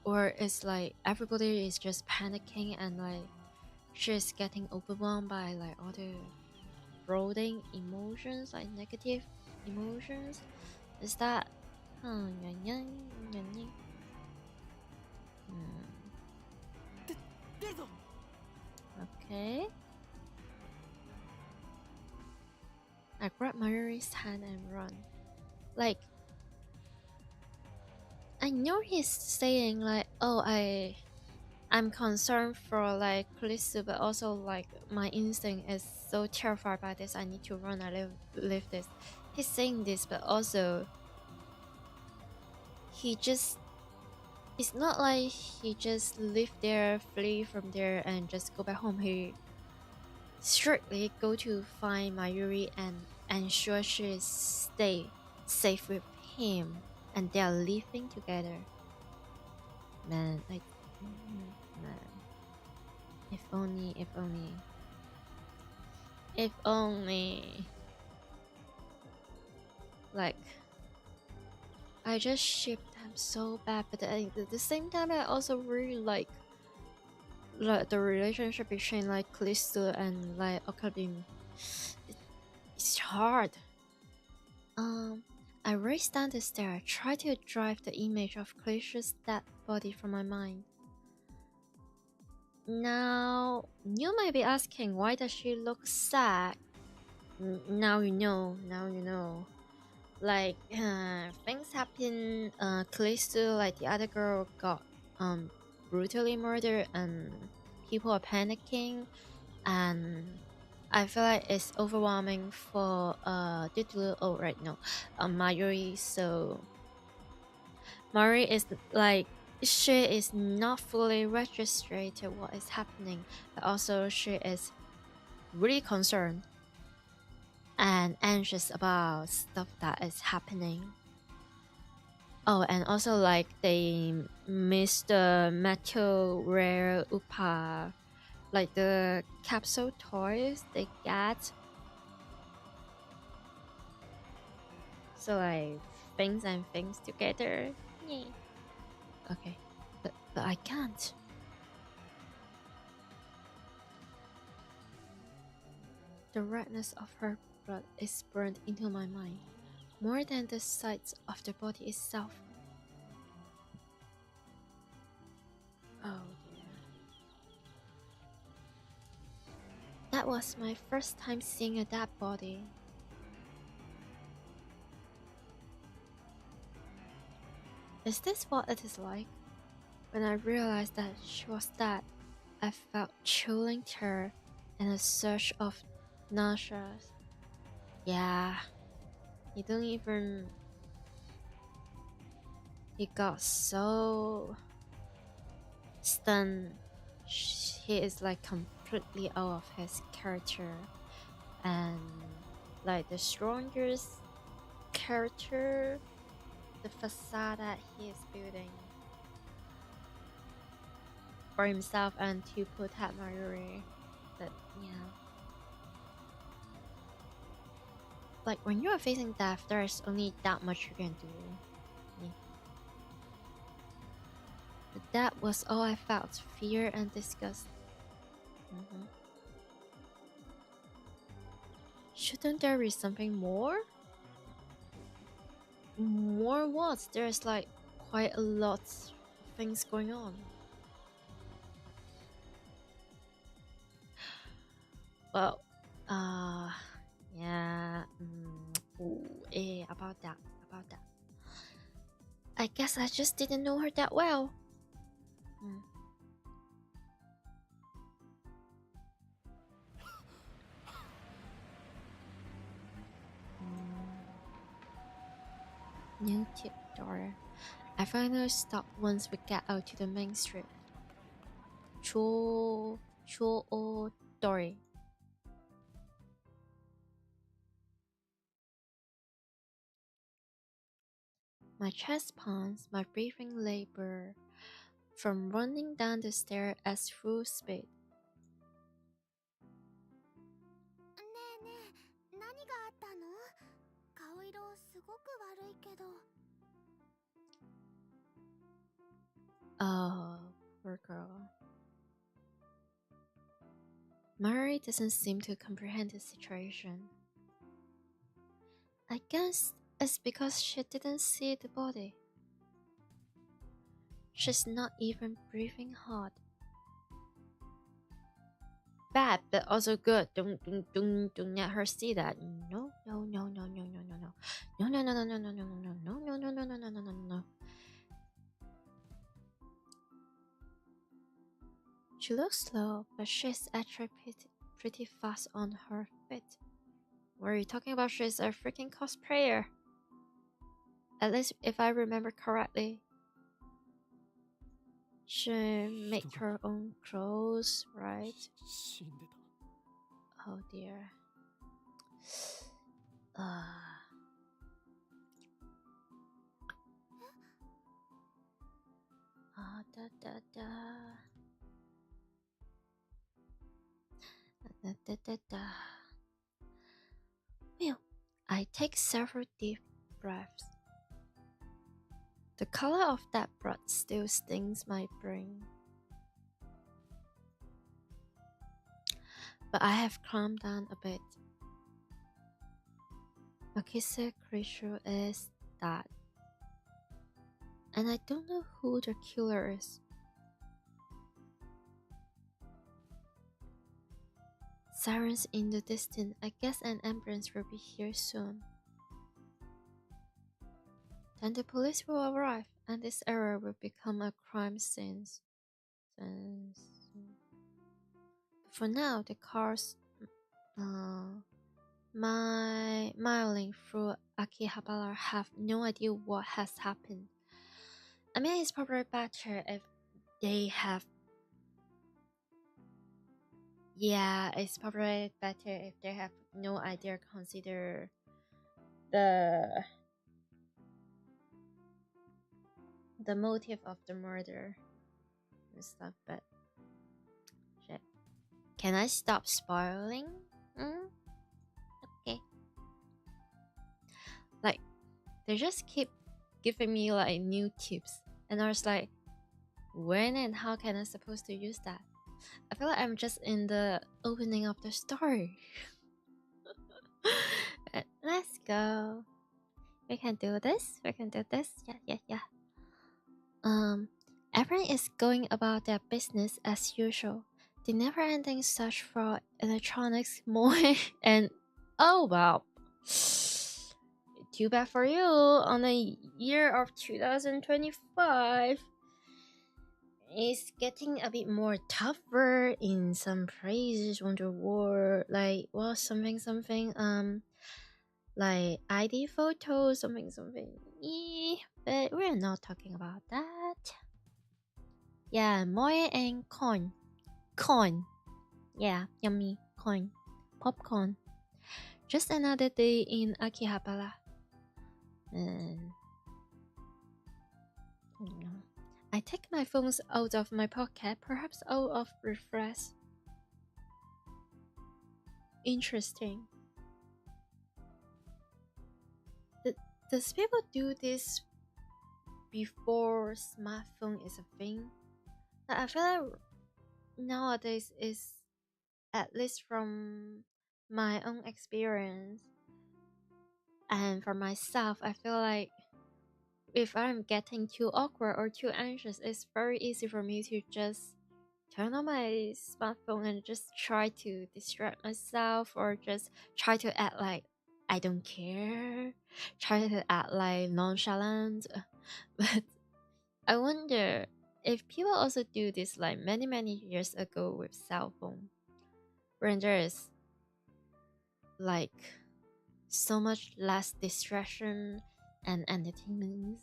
Speaker 1: Or it's like everybody is just panicking and like she's getting overwhelmed by like all the brooding emotions, like negative emotions. Is that Okay. I I grab Mayuri's hand and run. Like, I know he's saying like, oh, I'm concerned for like Callisto, but also like my instinct is so terrified by this. I need to run. I live this. He's saying this, but also it's not like he just live there, flee from there, and just go back home. He strictly go to find Mayuri and ensure she stay safe with him, and they are living together. Man, like, man. If only. Like, I just ship them so bad, but at the same time, I also really like the relationship between like Callisto and like Okabe. It's hard. I raced down the stair, tried to drive the image of Callisto's dead body from my mind. Now, you might be asking, why does she look sad? Now you know. Like, things happen, Callisto, like the other girl, got brutally murdered, and people are panicking, and I feel like it's overwhelming for Mayuri. So Mayuri is like, she is not fully registered to what is happening, but also she is really concerned and anxious about stuff that is happening. Oh, and also like they missed the metal rare upa, like the capsule toys they get. So like things and things together. Yay. Okay, but I can't. The redness of her blood is burned into my mind, more than the sight of the body itself. Oh dear. That was my first time seeing a dead body. Is this what it is like? When I realized that she was dead, I felt chilling terror and a surge of nausea. Yeah, he got so stunned. He is like completely out of his character, and like the strongest character, the facade that he is building for himself and to protect Mayuri. But yeah, like when you are facing death, there's only that much you can do. Yeah. But that was all I felt: fear and disgust. Shouldn't there be something more? More what? There's like quite a lot of things going on. Well, yeah, about that. I guess I just didn't know her that well. New tip door. I finally stopped once we get out to the main street. Chuo Dori. My chest pounds, my breathing labor from running down the stair at full speed. Oh, poor girl. Mari doesn't seem to comprehend the situation. I guess it's because she didn't see the body. She's not even breathing hard. Bad, but also good. Don't let her see that. No. No, no, no, no, no, no, no, no, no, no, no, no, no, no, no, no, no. She looks slow, but she's actually pretty fast on her feet. What are you talking about? She's a freaking cosplayer. At least if I remember correctly. She made her own clothes, right? Oh dear. Da da da. Da da da da. Well, I take several deep breaths. The color of that blood still stings my brain. But I have calmed down a bit. Makisa creature is that. And I don't know who the killer is. Sirens in the distance. I guess an ambulance will be here soon. Then the police will arrive, and this area will become a crime scene. For now, the cars miling through Akihabara have no idea what has happened. I mean, it's probably better if they have. Yeah, it's probably better if they have no idea, consider the motive of the murder and stuff, but shit. Can I stop spoiling? Okay. Like, they just keep giving me like new tips, and I was like, when and how can I supposed to use that? I feel like I'm just in the opening of the story. Let's go. We can do this. We can do this. Yeah. Everyone is going about their business as usual. The never-ending search for electronics, more and oh wow. Too bad for you. On the year of 2025, it's getting a bit more tougher in some places on the world. Like, well, something, like ID photos, something. But we're not talking about that. Yeah, moe and corn. Yeah, yummy corn. Popcorn. Just another day in Akihabara. And I take my phones out of my pocket, perhaps out of refresh. Interesting. Does people do this before smartphone is a thing? I feel like nowadays is, at least from my own experience and for myself, I feel like if I'm getting too awkward or too anxious, it's very easy for me to just turn on my smartphone and just try to distract myself, or just try to act like I don't care, try to act like nonchalant. But I wonder if people also do this like many years ago with cell phone, when there is like so much less distraction and entertainment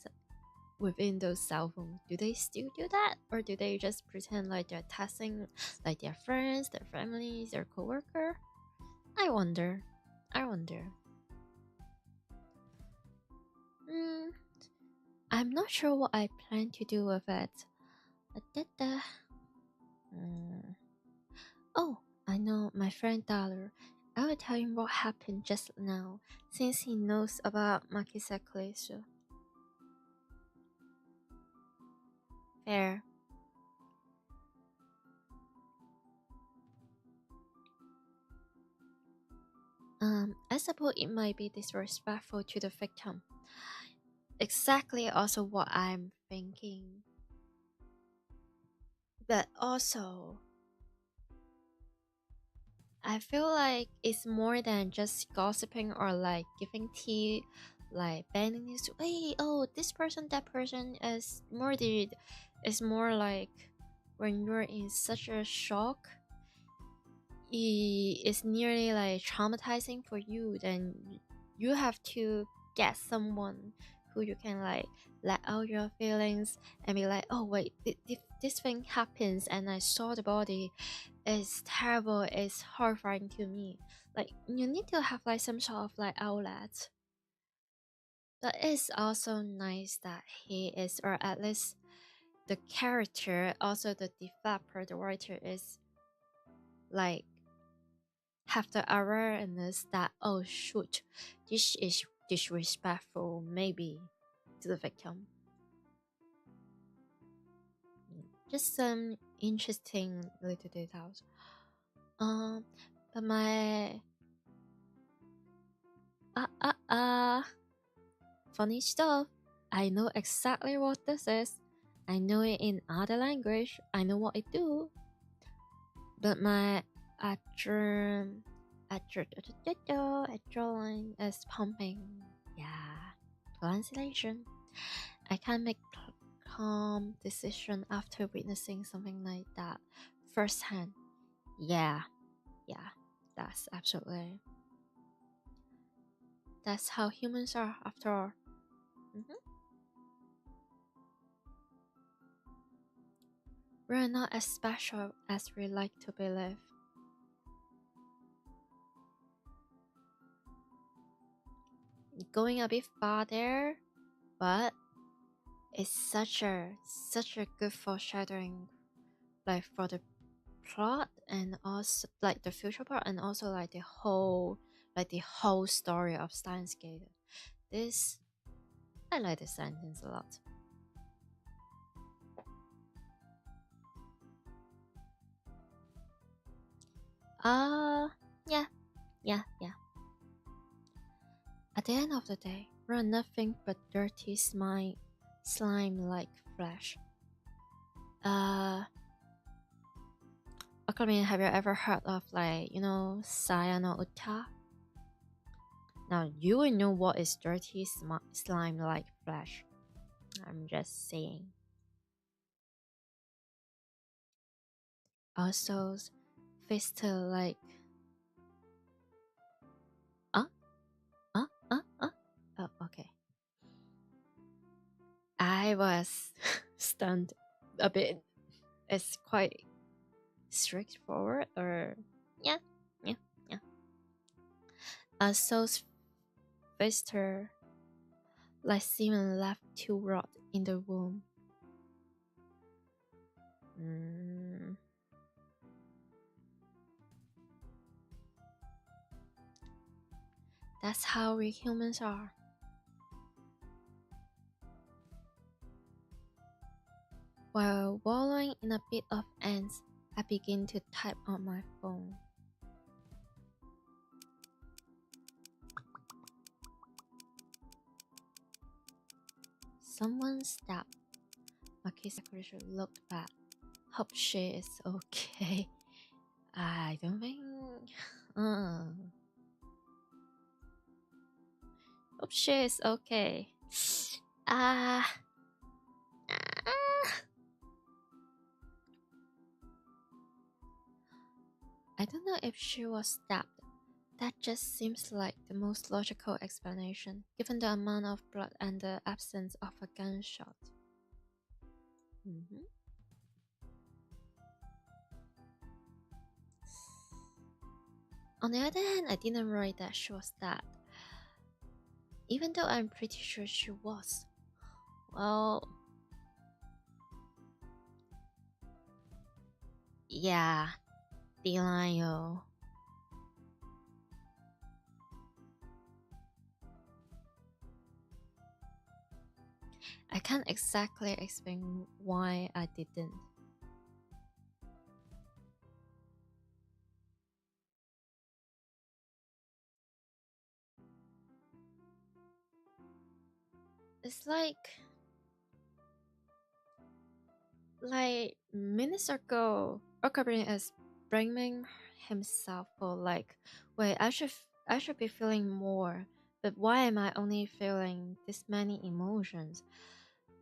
Speaker 1: within those cell phones. Do they still do that, or do they just pretend like they're testing like their friends, their families, their coworker? I wonder. I'm not sure what I plan to do with it. Oh, I know, my friend Dollar. I will tell him what happened just now, since he knows about Makisa Klesu. Fair. I suppose it might be disrespectful to the victim. Exactly also what I'm thinking. But also, I feel like it's more than just gossiping or like giving tea. like bending his way. Oh, this person, that person is murdered. It's more like when you're in such a shock, it's nearly like traumatizing for you. Then you have to get someone who you can like let out your feelings and be like, oh wait, this thing happens and I saw the body. It's terrible. It's horrifying to me. Like you need to have like some sort of like outlet. But it's also nice that he is, or at least the character, also the developer, the writer is like have the awareness that, oh shoot, this is disrespectful maybe to the victim. Just some interesting little details. But my funny stuff. I know exactly what this is. I know it in other language. I know what it do. But my adrenaline is pumping. Yeah, translation. I can't make calm decision after witnessing something like that firsthand. Yeah, that's absolutely. That's how humans are, after all. We're not as special as we like to believe. Going a bit farther, but it's such a good foreshadowing, like for the plot and also like the future part and also like the whole story of Steins. This, I like this sentence a lot. Yeah. At the end of the day, we're nothing but dirty slime-like flesh. Akami, have you ever heard of like, Sayano Uta? Now you will know what is dirty slime-like flesh. I'm just saying. Also, fistel like. Oh, okay. I was stunned a bit. It's quite straightforward, or yeah. So's Fister like semen left to rot in the womb. That's how we humans are. While wallowing in a bit of ants, I begin to type on my phone. Someone stabbed. Maki's secretary looked back. Hope she is okay. I don't think. Hope she is okay. I don't know if she was stabbed. That just seems like the most logical explanation, given the amount of blood and the absence of a gunshot. On the other hand, I didn't write that she was stabbed, even though I'm pretty sure she was. Well, yeah, Delanio. I can't exactly explain why I didn't. It's like minutes ago, Okabe is blaming himself for like, wait, I should be feeling more, but why am I only feeling this many emotions?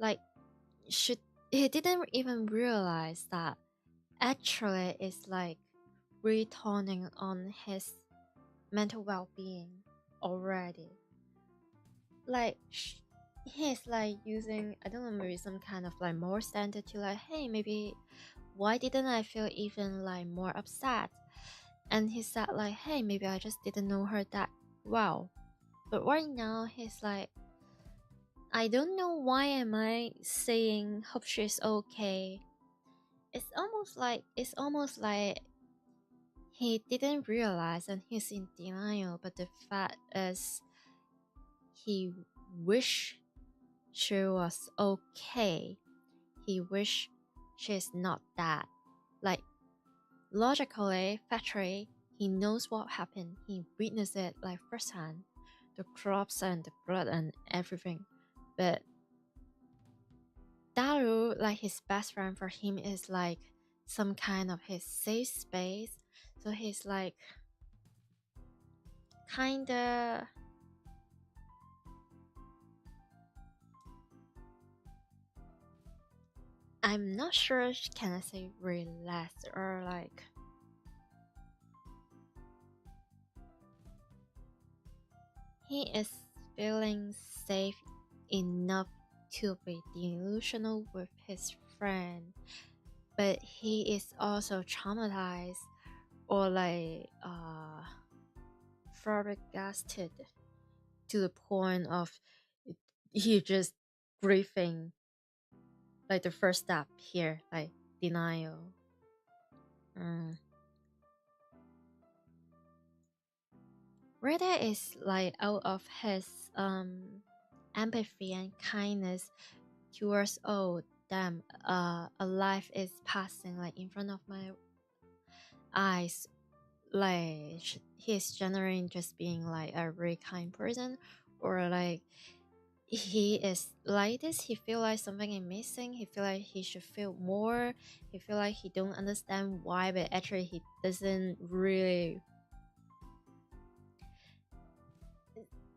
Speaker 1: Like, he didn't even realize that actually it's like returning on his mental well-being already. Like he's like using, I don't know, maybe some kind of like more standard to like, hey, maybe why didn't I feel even like more upset? And he said like, hey, maybe I just didn't know her that well. But right now he's like, I don't know why am I saying hope she's okay. It's almost like he didn't realize and he's in denial, but the fact is he wish she was okay. He wish she's not that. Like logically, factually, he knows what happened. He witnessed it like firsthand. The crops and the blood and everything. But Daru, like his best friend for him, is like some kind of his safe space. So he's like kinda, I'm not sure can I say relaxed or like he is feeling safe enough to be delusional with his friend, but he is also traumatized or like flabbergasted to the point of he just grieving, like the first step here, like denial. Rita is like out of his empathy and kindness towards, oh damn, a life is passing like in front of my eyes, like he's generally just being like a very kind person, or like he is like this, he feel like something is missing, he feel like he should feel more, he feel like he don't understand why, but actually he doesn't really,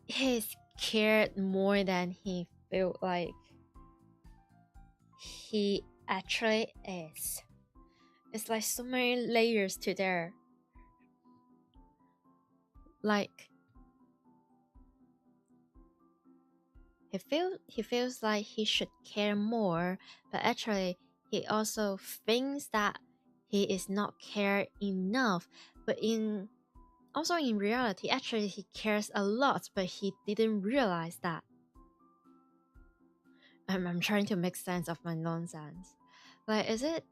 Speaker 1: he's cared more than he felt like he actually is. It's like so many layers to there. Like he feels like he should care more, but actually he also thinks that he is not care enough. But in reality, actually he cares a lot, but he didn't realize that. I'm trying to make sense of my nonsense. Like, is it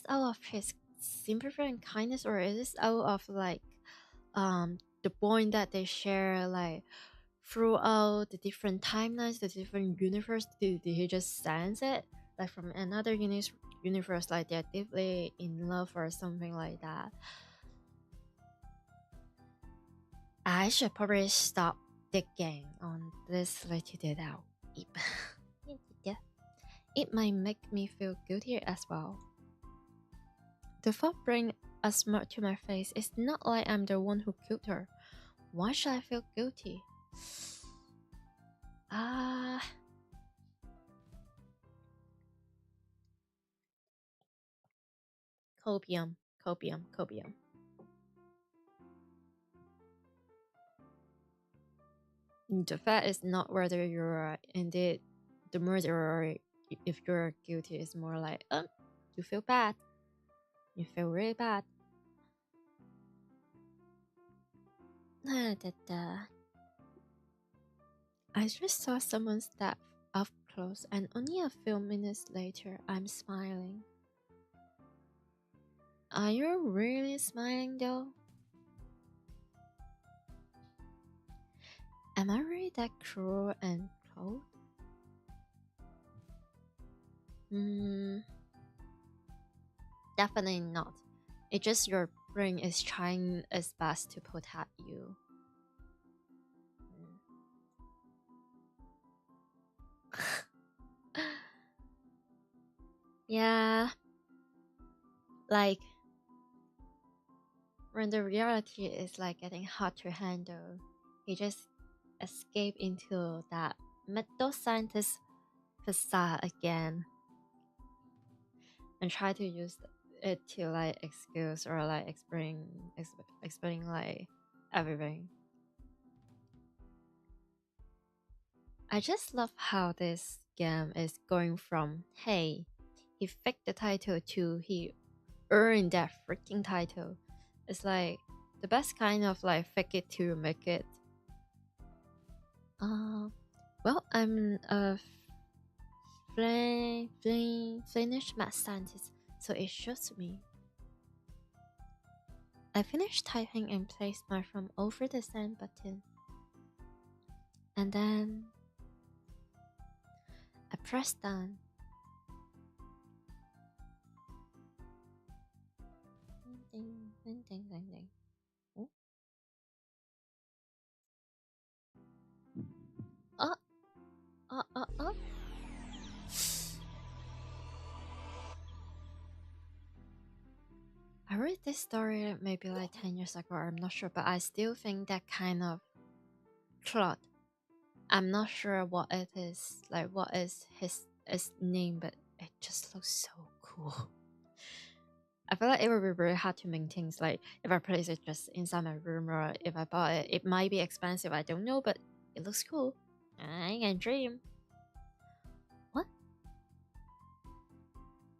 Speaker 1: out of his sympathy and kindness, or is this out of like the bond that they share like throughout the different timelines, the different universe? Did he just sense it like from another universe, like they're deeply in love or something like that? I should probably stop digging on this little detail. It might make me feel guilty as well. The thought brings a smirk to my face. It's not like I'm the one who killed her. Why should I feel guilty? Copium. The fact is not whether you're indeed the murderer, or if you're guilty. Is more like, you feel bad. You feel really bad. I just saw someone step up close, and only a few minutes later, I'm smiling. Are you really smiling though? Am I really that cruel and cold? Definitely not. It's just your brain is trying its best to protect you. Yeah. Like, when the reality is like getting hard to handle, he just escape into that metal scientist facade again and try to use it to like excuse or like explain like everything. I just love how this game is going from, hey, he faked the title to he earned that freaking title. It's like the best kind of like fake it to make it. Well, I'm a Finnish math scientist, so it shows me. I finished typing and placed my thumb over the send button. And then I pressed done. Oh. I read this story maybe like 10 years ago, I'm not sure, but I still think that kind of plot. I'm not sure what it is, like what is his name, but it just looks so cool. I feel like it would be very hard to maintain. Like if I place it just inside my room or if I bought it, it might be expensive, I don't know, but it looks cool. I can dream. What?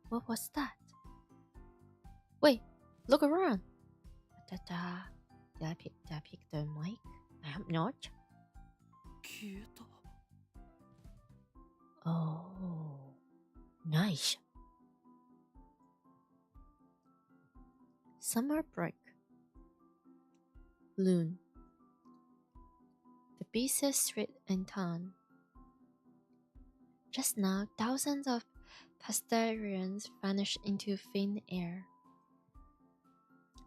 Speaker 1: What was that? Wait, look around. Did I pick the mic? I hope not. Oh, nice. Summer break. Loon. The busiest street in town. Just now, thousands of pedestrians vanished into thin air.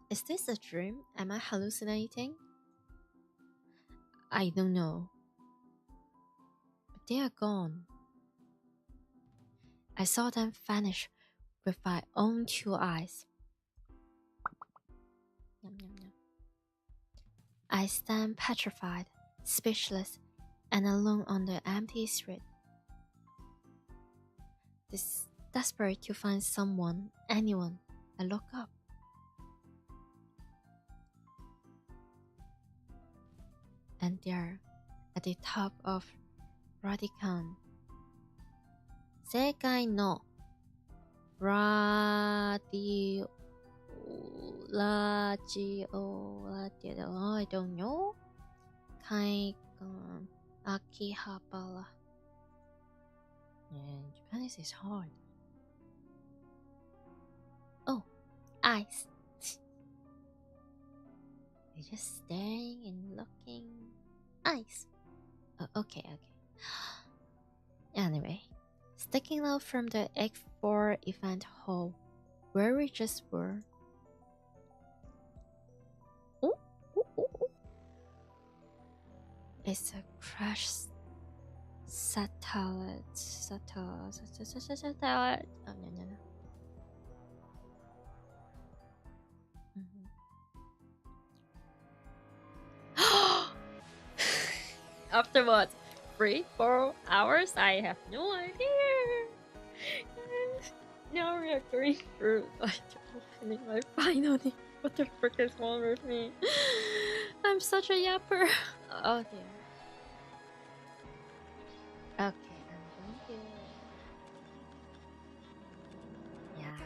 Speaker 1: Is this a dream? Am I hallucinating? I don't know. But they are gone. I saw them vanish with my own 2 eyes. Yum, yum, yum. I stand petrified, speechless, and alone on the empty street. Desperate to find someone, anyone, I look up. And there, at the top of Radicon, 世界のラジオ I don't know. 海岸秋葉原 Japanese is hard. Oh, eyes. You're just staring and looking. Eyes. Oh, okay. Anyway, sticking out from the X4 event hall where we just were. Ooh. It's a crashed satellite. Oh, no. After what? 3-4 hours? I have no idea. Now we are going through like opening my final name. What the frick is wrong with me? I'm such a yapper. Oh dear. Okay, I'm going to. Yeah.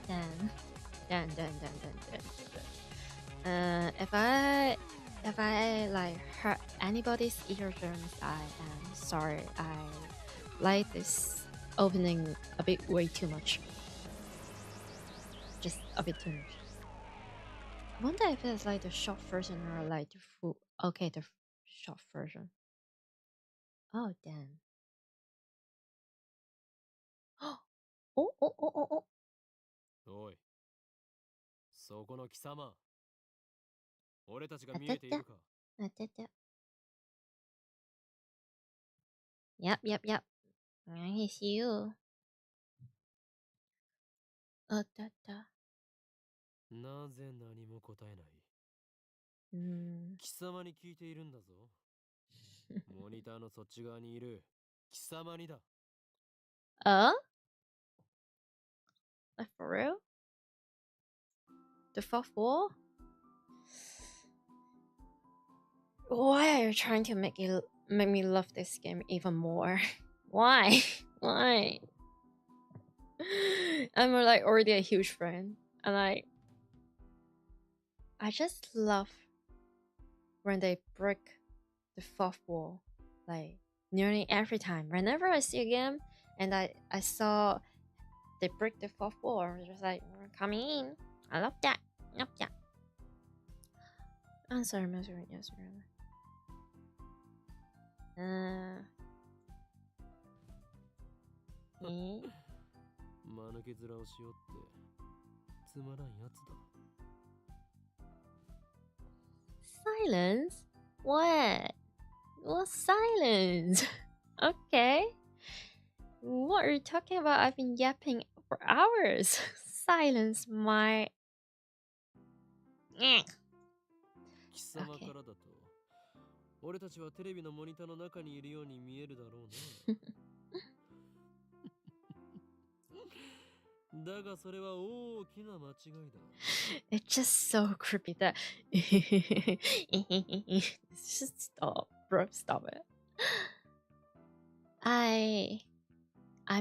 Speaker 1: Damn. Damn. If I like hurt anybody's eardrums, I am sorry. I like this opening a bit way too much. Just a bit too much. I wonder if it's like the short version or like the full. Okay, the short version. Oh damn. Oh.
Speaker 2: おい、そこの貴様。俺たちが見えているか。
Speaker 1: Yep. I see you. あったった。
Speaker 2: なぜ何も答えない。貴
Speaker 1: Hmm.
Speaker 2: 様に聞いているんだぞ。モニターのそっち側にいる貴様にだ。
Speaker 1: Like for real? The fourth wall? Why are you trying to make me love this game even more? Why? Why? I'm like already a huge fan, and I just love when they break the fourth wall, like nearly every time. Whenever I see a game and I saw they break the fourth wall, I'm just like, come in. I love that. I'm sorry. Yes.
Speaker 2: 間抜け面をしようってつまらんやつだ。
Speaker 1: Silence? What? What silence? Okay. What are you talking about? I've been yapping for hours. Silence my...
Speaker 2: 貴様からだと、俺たちはテレビのモニターの中にいるように見えるだろうな。だがそれは大きな間違いだ。
Speaker 1: It's just so creepy that... Just stop, bro. Stop it. I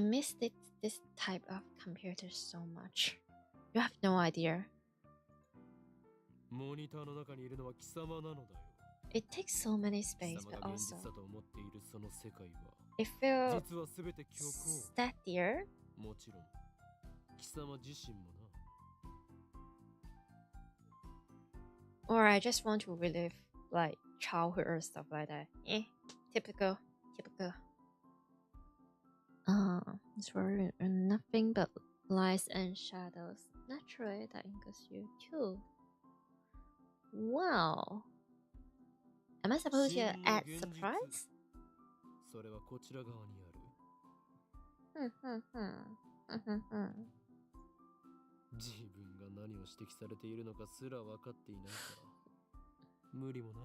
Speaker 1: missed this type of computer so much. You have no idea.
Speaker 2: モニターの中にいるのは貴様なのだよ。
Speaker 1: It takes so many space, but
Speaker 2: 貴様が現
Speaker 1: also
Speaker 2: 実だと思っているその世界は、
Speaker 1: it feels
Speaker 2: 実は全て虚構。
Speaker 1: steadier.
Speaker 2: もちろん、貴様自身もな。
Speaker 1: Or I just want to relive like childhood or stuff like that. Typical. It's for nothing but lights and shadows. Naturally, that includes you too. Wow. Am I supposed to add surprise?
Speaker 2: それはこちら側にある。自分が何を指摘されているのかすら分かっていないから無理もな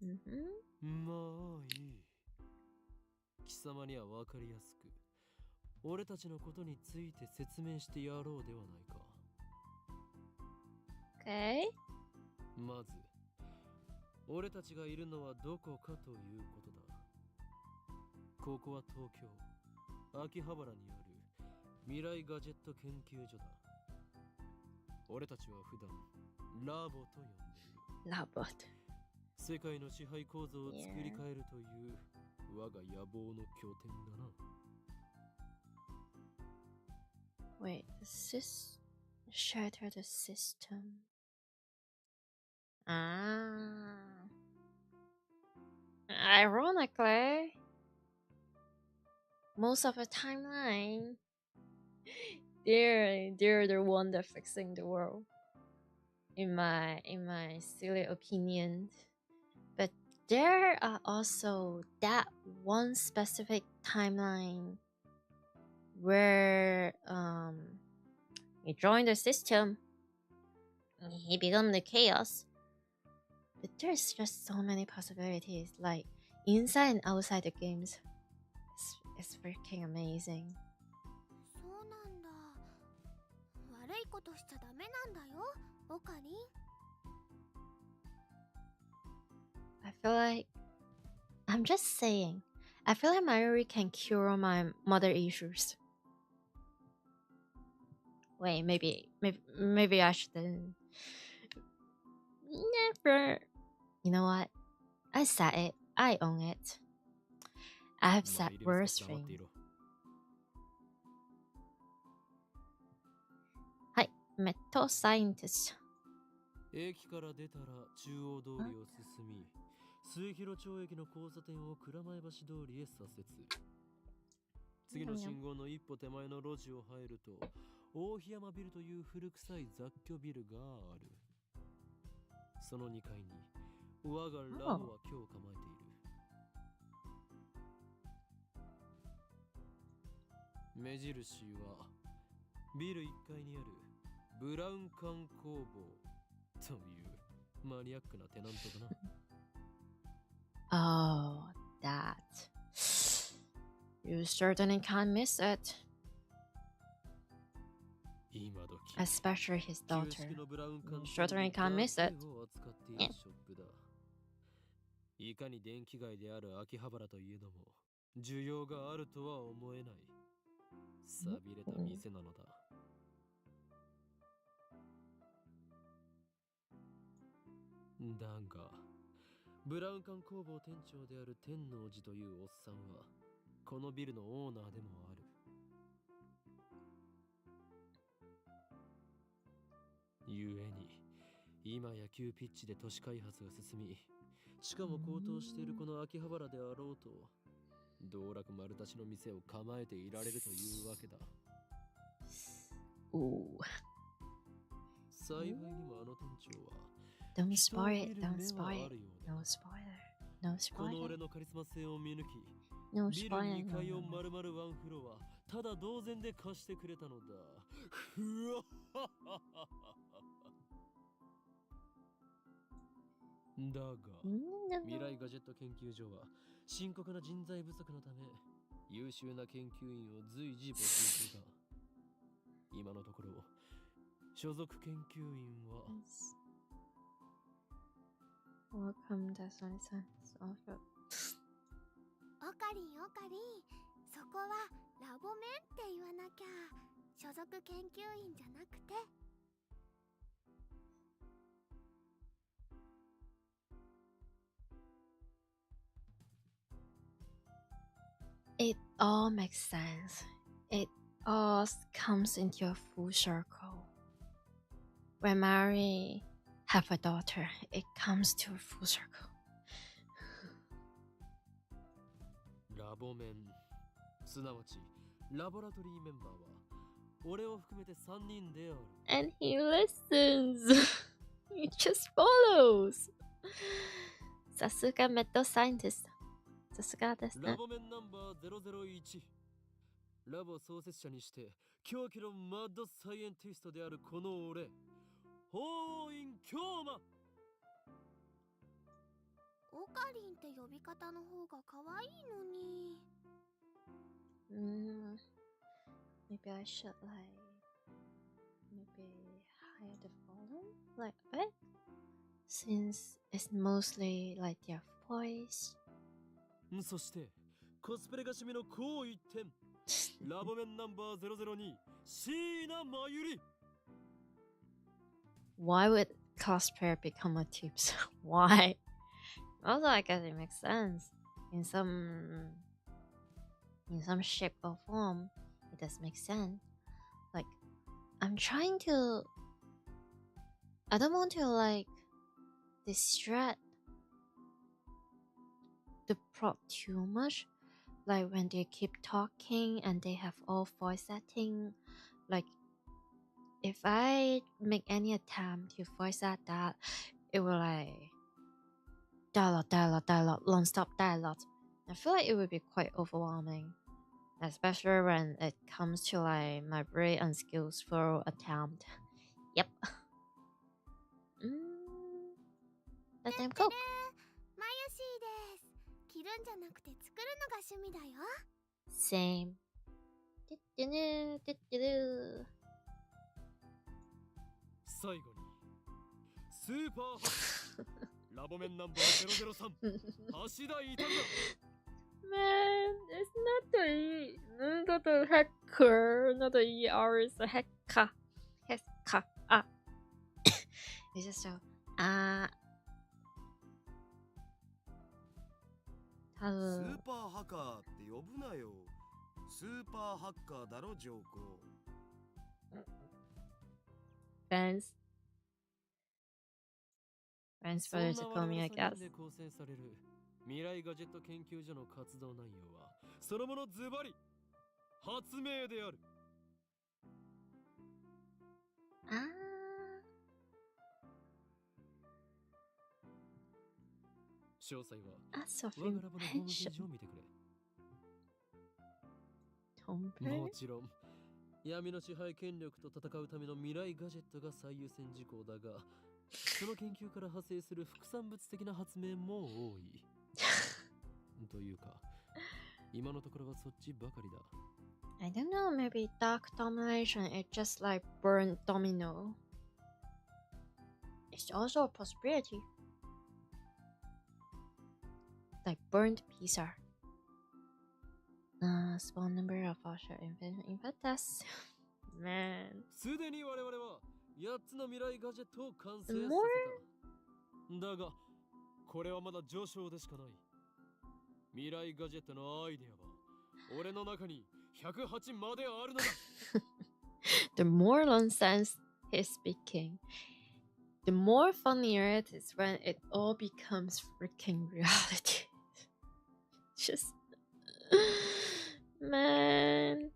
Speaker 2: い。まあいい。貴様には分かりやすく俺たちのことについて説明してやろうではないか。
Speaker 1: Okay.
Speaker 2: まず俺たちがいるのはどこかということだ。ここは東京秋葉原にある未来ガジェット研究所だ。俺たちは普段ラボと呼んでいる。
Speaker 1: ラボ。
Speaker 2: 世界の支配構造を作り変えるという我が野望の拠点だな。
Speaker 1: Wait, shatter the system. Ironically, most of the timeline, they're the one that fixing the world. In my silly opinion, but there are also that one specific timeline where he joined the system, he become the chaos. But there's just so many possibilities, like inside and outside the games. It's freaking amazing.
Speaker 4: そうなんだ。悪いことしちゃダメなんだよ、オカリン。
Speaker 1: I feel like I'm just saying I feel like Mayuri can cure my mother issues. Wait, maybe I shouldn't. Never. You know what? I said it. I own it. I have said worse things. Hi, metal scientist.
Speaker 2: 駅から出たら中央通りを進み、末広町駅の交差点を蔵前橋通りへ左折。次の信号の一歩手前の路地を入ると、大檜山ビルという古臭い雑居ビルがある。その2階に我がラボは今日構えている。目印はビル1階にあるブラウン管工房というマニアックなテナントだな。
Speaker 1: Oh, that. You certainly can't miss it. Especially his daughter. You certainly can't miss it. Yeah.
Speaker 2: いかに電気街である秋葉原といえども需要があるとは思えない寂れた店なのだ。だがブラウン管工房店長である天王寺というおっさんはこのビルのオーナーでもある。ゆえに今野球ピッチで都市開発が進み、しかも高騰しているこの秋葉原であろうと道楽丸出しの店を構えていられるというわけだ。幸いにもあの店長は
Speaker 1: Don't spoil it, don't spoil it. No spoiler. No
Speaker 2: この
Speaker 1: spoiler.
Speaker 2: 俺のカリスマ性を見抜き、
Speaker 1: No
Speaker 2: ビル
Speaker 1: spoiler.
Speaker 2: 2
Speaker 1: No,
Speaker 2: 階を
Speaker 1: no, no.
Speaker 2: 丸々ワンフロアただ同然で貸してくれたのだ。ふわっはっはっは。だが未来ガジェット研究所は深刻な人材不足のため優秀な研究員を随時募集中だ。今のところ所属研究員は
Speaker 1: Welcome, that's what it says. Also.
Speaker 4: オカリンオカリン、そこはラボメンって言わなきゃ。所属研究員じゃなくて。
Speaker 1: It all makes sense. It all comes into a full circle. When Mary have a daughter, it comes to a full circle.
Speaker 2: ラボメン、すなわちラボラトリーメンバーは俺を含めて3人である。
Speaker 1: And he listens. He just follows. さすがメッドサイエンティスト。さすがですね。
Speaker 2: ラボメンナンバー001、ラボ創設者にして狂気のマッドサイエンティストであるこの俺、法院京馬。
Speaker 4: オカリンって呼び方の方が可愛いのに。
Speaker 1: Maybe I should maybe higher the volume like a bit, since it's mostly like their voice.
Speaker 2: そしてコスプレが趣味の高一点、ラボメンナンバー002、椎名真由里。
Speaker 1: Why would cosplayer become a tips? Why? Also, I guess it makes sense in some shape or form. It does make sense. Like, I'm trying to. I don't want to like distract the plot too much. Like when they keep talking and they have all voice setting. Like, if I make any attempt to voice act that, it will like dialogue, non-stop dialogue. I feel like it would be quite overwhelming, especially when it comes to like my brain and skills for attempt. Yep. Let them cook.
Speaker 4: マユシーです。着るんじゃなくて作るのが趣味だよ。
Speaker 1: Same.
Speaker 2: 最後にスーパーハッラボメンナンバー003、橋田いたずら。
Speaker 1: Man, it's not the not the hacker, not the ER, it's the hacker. Hacker. Ah. It's just so. 多
Speaker 5: スー
Speaker 1: 分
Speaker 5: パーハッカーって呼ぶなよ。スーパーハッカーだろジョーコ。
Speaker 1: fans for
Speaker 2: そ
Speaker 1: to
Speaker 2: んな
Speaker 1: call
Speaker 2: 我
Speaker 1: me,
Speaker 2: 々
Speaker 1: I
Speaker 2: 3
Speaker 1: guess.
Speaker 2: 人で構成される未来ガジェット研究所の活動内容はそのものズバリ発明である。
Speaker 1: Ah.
Speaker 2: 詳細は
Speaker 1: Ah, so
Speaker 2: 我がラボのホームペー
Speaker 1: mention.
Speaker 2: ジを見てくれ。
Speaker 1: Homepage?
Speaker 2: もちろん闇の支配権力と戦うための未来ガジェットが最優先事項だが、その研究から派生する副産物的な発明も多い。というか、今のところはそっちばかりだ。
Speaker 1: I don't know, maybe dark domination is just like burnt domino. It's also a possibility. Like burnt pizza. Small number of partial infant tests. Man.
Speaker 2: すでに我々は8つの未来ガジェットを完成させ
Speaker 1: More?
Speaker 2: た。だが、これはまだ序章でしかない。未来ガジェットのアイデアは俺の中に108まであるのだ。
Speaker 1: The more nonsense he's speaking, the more funnier it is when it all becomes freaking reality. Just man.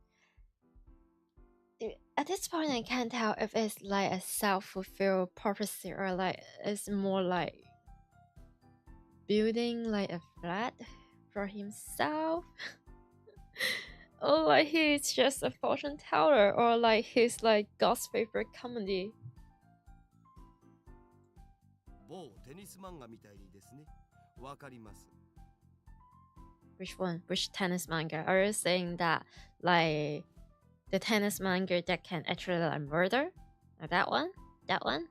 Speaker 1: Dude, at this point I can't tell if it's like a self-fulfilled prophecy or like it's more like building like a flat for himself. Or like he's just a fortune teller, or like he's like God's favorite comedy.
Speaker 5: 某テニス漫画みたいにですね。わかります。
Speaker 1: Which one? Which tennis manga? Are you saying that like the tennis manga that can actually like murder? Like that one? That one?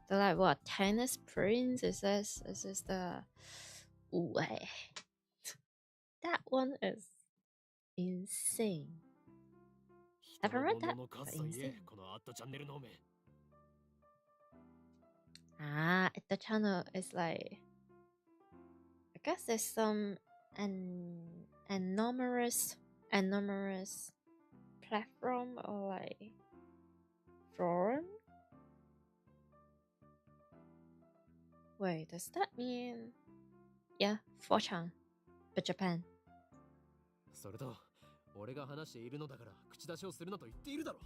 Speaker 1: The like what? Tennis Prince? Is this the way? That one is insane. Never read that, but insane.
Speaker 2: この@チャンネルの名。
Speaker 1: Ah, the channel is like I guess there's some anomalous platform or like forum. Wait, does that mean yeah, 4chan, but Japan?
Speaker 2: それと、俺が話しているのだから口出しをするなと言っているだろ。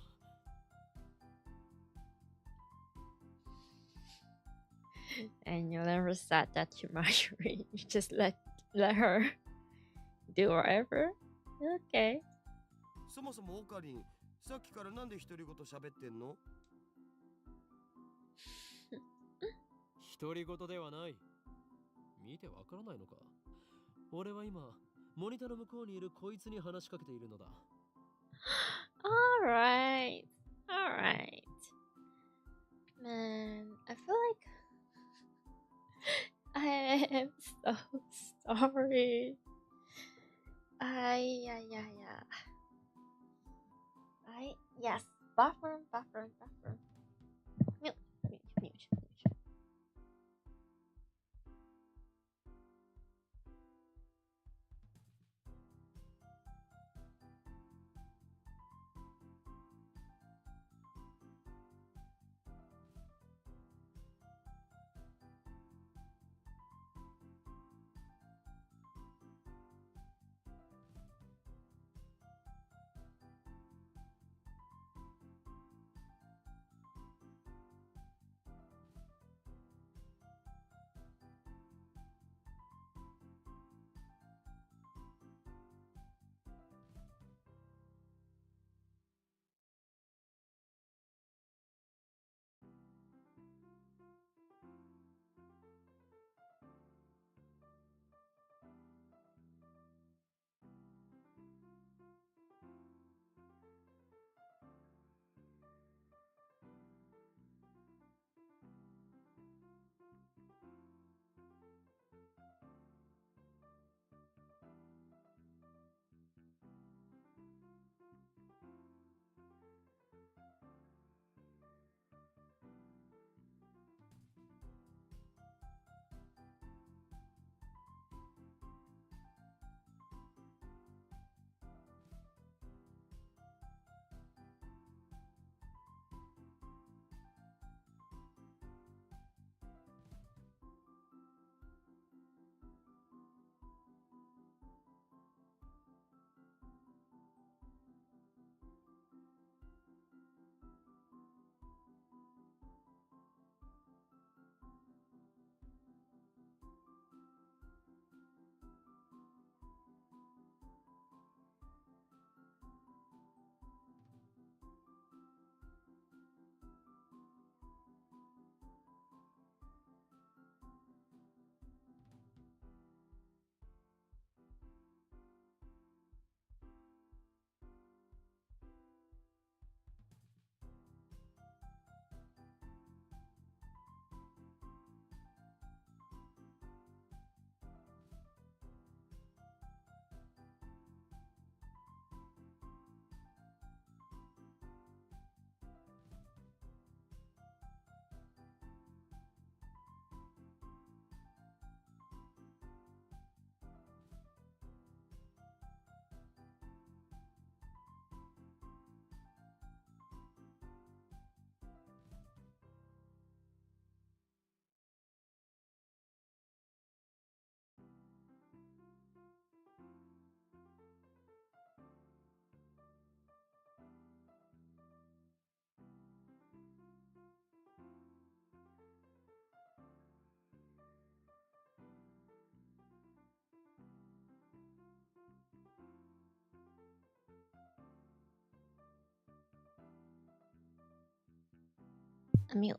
Speaker 1: And you never said that to Marjorie. You just let her do whatever. Okay.
Speaker 5: そもそもオカリン、さっきからなんで独り言喋ってんの？
Speaker 2: 独り言ではない。見てわからないのか。俺は今、モニターの向こうにいるこいつに話しかけているのだ。
Speaker 1: Alright. Alright. Man, I feel like I am so sorry. Yes. Buffer. Mute. Amil.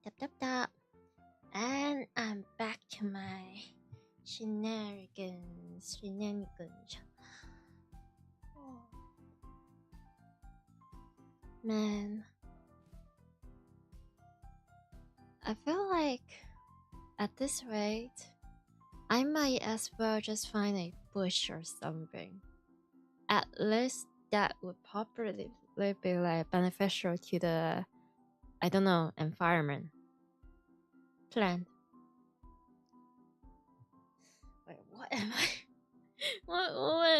Speaker 1: Tap tap tap. And I'm back to my shenanigans. Oh. Man, I feel like at this rate, I might as well just find a bush or something. At least that would probably be like beneficial to the, I don't know, environment. Plant. Wait, what am I? What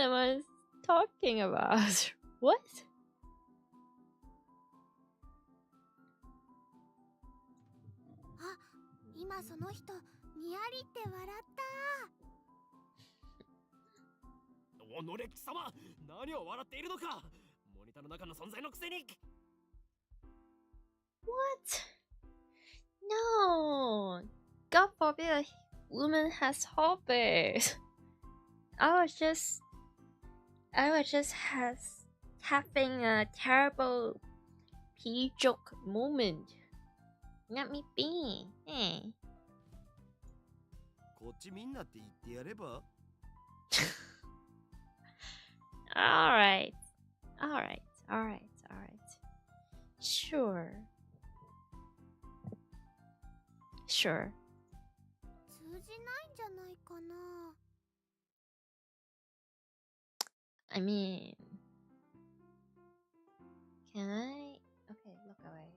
Speaker 1: am I talking about? What?
Speaker 4: Ah, 今その人にやりって笑った。
Speaker 2: おのれっき様、何を笑っているのか。モニターの中の存在のくせに。
Speaker 1: What? No! God forbid a woman has hobbies. I was just having a terrible pee joke moment. Let me be. Hey.
Speaker 5: こっちみんなって言ってやれば。
Speaker 1: Alright. Sure.
Speaker 4: 通じないんじゃないかな。
Speaker 1: I mean, can I? Okay, look away.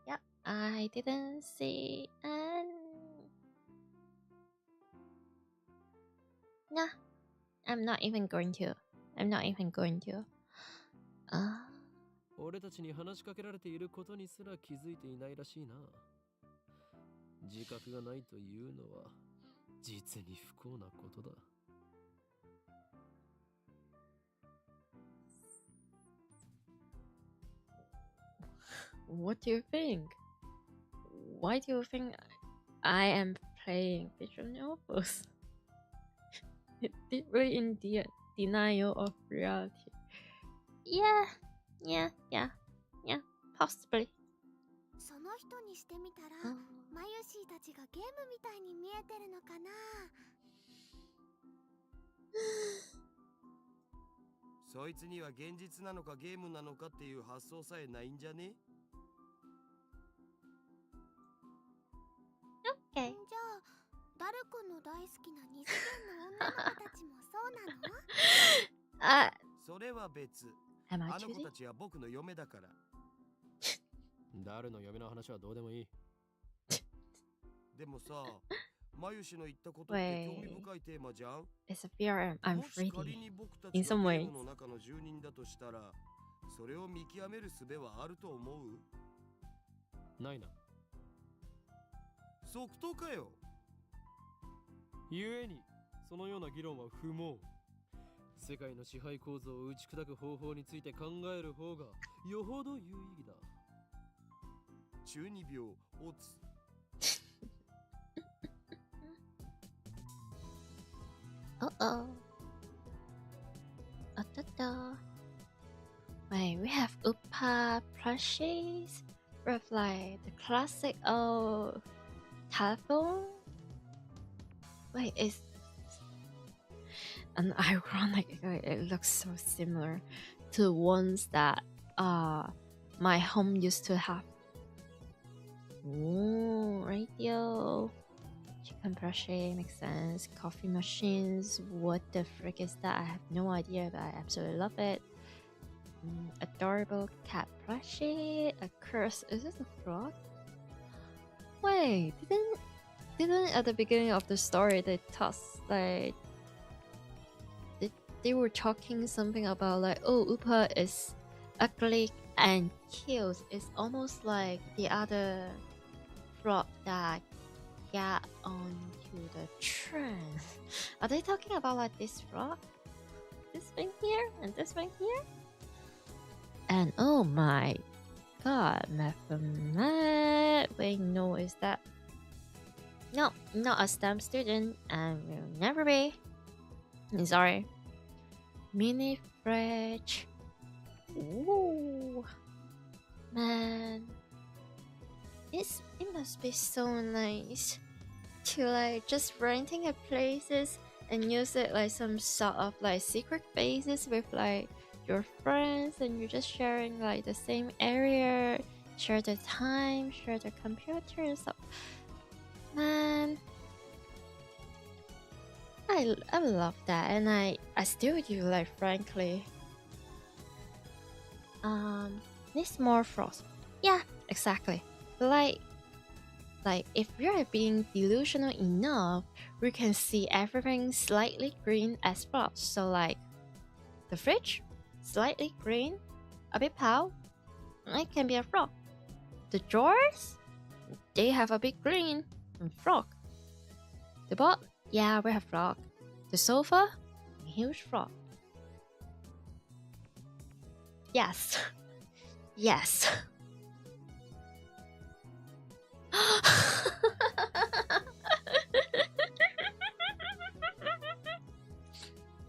Speaker 1: Yep, I didn't see and nah, I'm not even going to.
Speaker 2: 俺たちに話しかけられていることにすら気づいていないらしいな。自覚がないというのは実に不幸なことだ。
Speaker 1: What do you think? Why do you think I am playing visual novels? Deeply in denial of reality. Yeah, possibly.
Speaker 4: その人にしてみたら、マユシーたちがゲームみたいに見えてるのかな。
Speaker 5: そいつには現実なのかゲームなのかっていう発想さえないんじゃね。
Speaker 1: Okay.
Speaker 4: じゃあ、ダル君の大好きな二次元の女の子たちもそうなの？
Speaker 5: それは別。
Speaker 1: あの
Speaker 5: 子たちは僕の嫁だから。
Speaker 2: 誰の嫁の話はどうでもいい。
Speaker 5: でもさ、マユシの言ったことって興味深いテーマじゃん。
Speaker 1: It's a fear I'm
Speaker 5: もし
Speaker 1: afraid
Speaker 5: 仮に僕た
Speaker 1: in
Speaker 5: ちが
Speaker 1: some
Speaker 5: ゲ
Speaker 1: ways.
Speaker 5: ームの中の住人だとしたら、それを見極める術はあると思う？
Speaker 2: ないな。
Speaker 5: 即答かよ。
Speaker 2: ゆえに、そのような議論は不毛。世界の支配構造を打ち砕く方法について考える方がよほど有意義だ。
Speaker 5: 中二病、オツ。
Speaker 1: Uh-oh. Wait, we have Upa plushies with like the classic old telephone. Wait, it's and ironically it looks so similar to the ones that my home used to have. Ooh, radio. Chicken plushie makes sense. Coffee machines. What the frick is that? I have no idea, but I absolutely love it. Adorable cat plushie. A curse. Is this a frog? Wait, didn't at the beginning of the story they toss like they were talking something about like, oh, Upa is ugly and cute. It's almost like the other frog that got onto the trend. Are they talking about like this frog? This thing here and this thing here? And oh my god, wait, no, is that? No, not a STEM student and will never be. Sorry. Mini fridge. Ooh. Man, it must be so nice to like just renting a places and use it like some sort of like secret bases with like your friends, and you're just sharing like the same area, share the time, share the computer. So man, I love that, and I still do, like, frankly. Needs more frost. Yeah, exactly. Like if we're being delusional enough, we can see everything slightly green as frost. So like the fridge, slightly green, a bit pale, it can be a frog. The drawers, they have a bit green and frog. The board, yeah, we have frog. The sofa, a huge frog. Yes. Yes.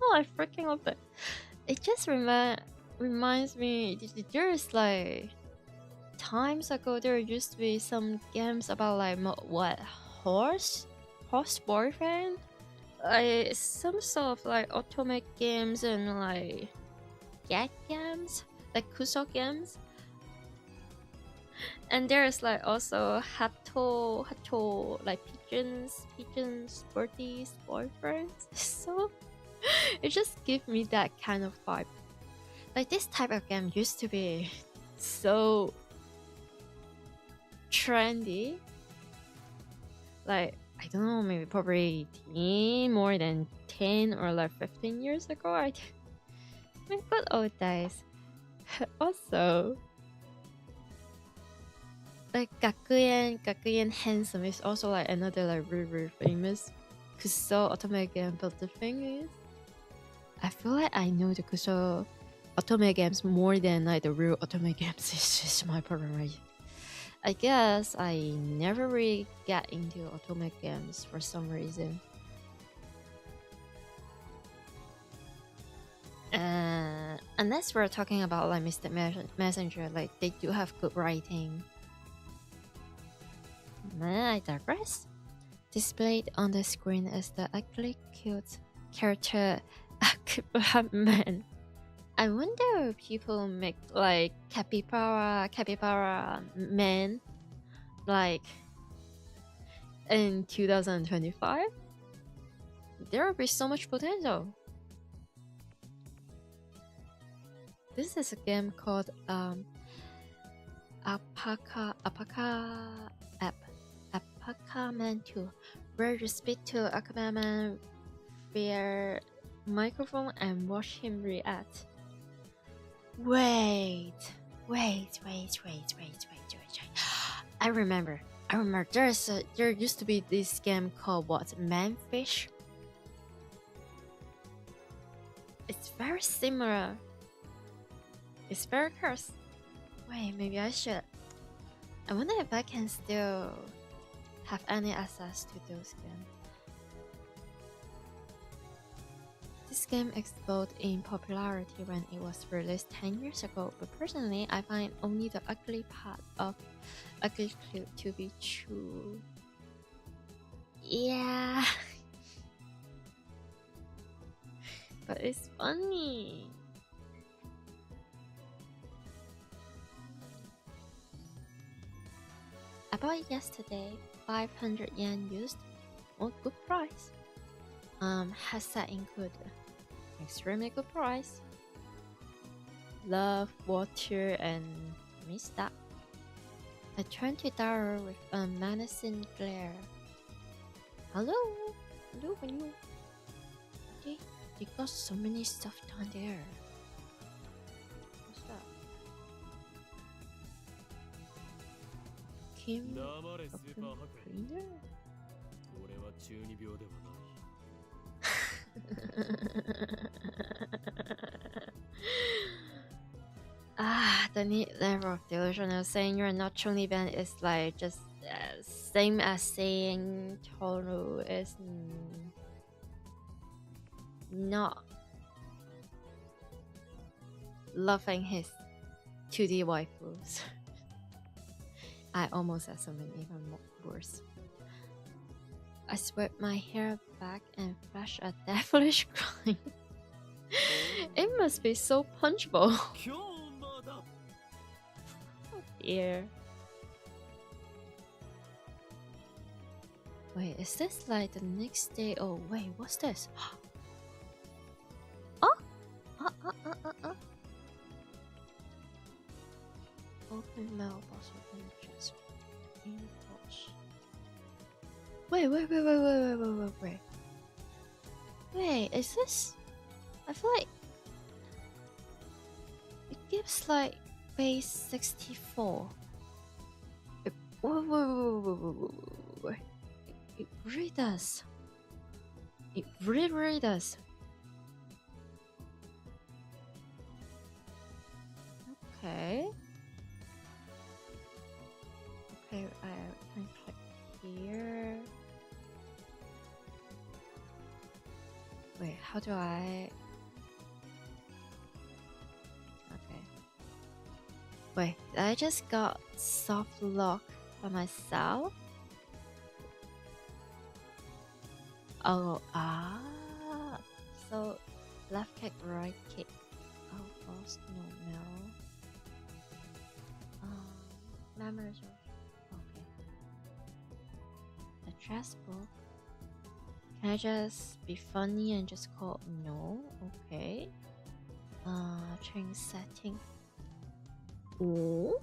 Speaker 1: Oh, I freaking love it. It just reminds me, there's like times ago there used to be some games about like what horse boyfriend, like some sort of like automatic games and like cat games, like kuso games. And there's like also hato, like pigeons, birdies, boyfriends. So it just gives me that kind of vibe. Like this type of game used to be so trendy. Like I don't know, maybe probably more than 10 or like 15 years ago. I mean, good old days. Also, like Gakuyen Handsome is also like another like really famous Kuso automatic game. But the thing is, I feel like I know the Kuso automatic games more than like the real automatic games. It's just my problem, right? I guess I never really got into automatic games for some reason. Unless we're talking about like Mr. Messenger, like they do have good writing. I digress. Displayed on the screen is the ugly cute character Akibara Man. I wonder if people make like capybara man like in 2025. There will be so much potential. This is a game called Apaka Man 2, where you speak to Akibara Man via microphone and watch him react. Wait. I remember. There used to be this game called what? Manfish? It's very similar. It's very cursed. Wait, maybe I should. I wonder if I can still have any access to those games. This game exploded in popularity when it was released 10 years ago, but personally I find only the ugly part of Ugly Clue to be true. Yeah. But it's funny. I bought it yesterday, 500 yen used. Oh, good price. Headset included. Extremely good price. Love, water, and miss that. A $20 with a menacing glare. Hello? Hello? They got so many stuff down there. What's that? Kim cleaner? The neat level of delusional. Saying you're not Chun-Li band is like just same as saying Toru is not loving his 2D waifus. I almost said something even worse. I swept my hair back and flashed a devilish cry. It must be so punchable. Oh dear. Wait, is this like the next day? Oh wait, what's this? Open mailbox with images. Inbox. Wait. Wait, is this? I feel like it gives like base 64. Wait. It really does. It really does. Okay. Okay, I can click here. Wait, how do I? Okay. Wait, I just got soft lock by myself. Oh, so left kick, right kick. Oh, false, no. Members of, okay. Address book. Can I just be funny and just call no? Okay. Change setting. Oh.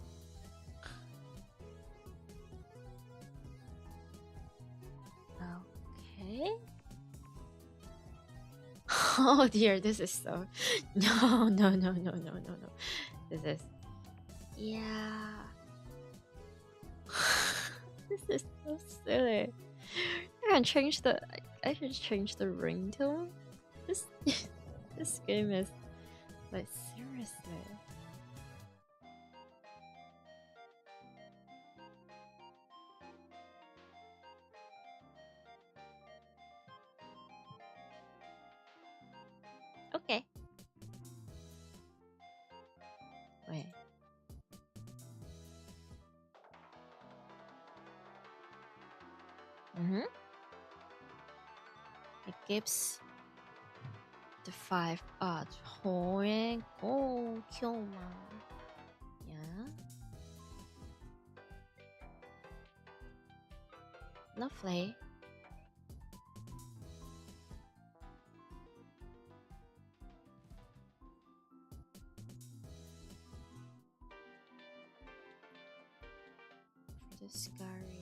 Speaker 1: Okay. Oh dear, this is so no. This is yeah. This is so silly. I should change the ringtone. This this game is like seriously. Okay. Wait. It gives the 5 odds. Oh, kill man. Yeah. Lovely. The scary.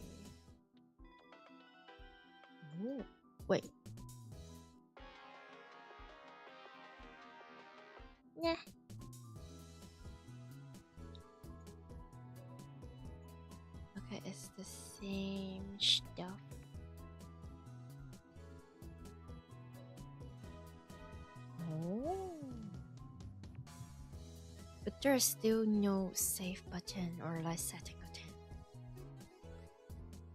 Speaker 1: Ooh, wait. Yeah. Okay, it's the same stuff. Oh. But there's still no save button or like setting button.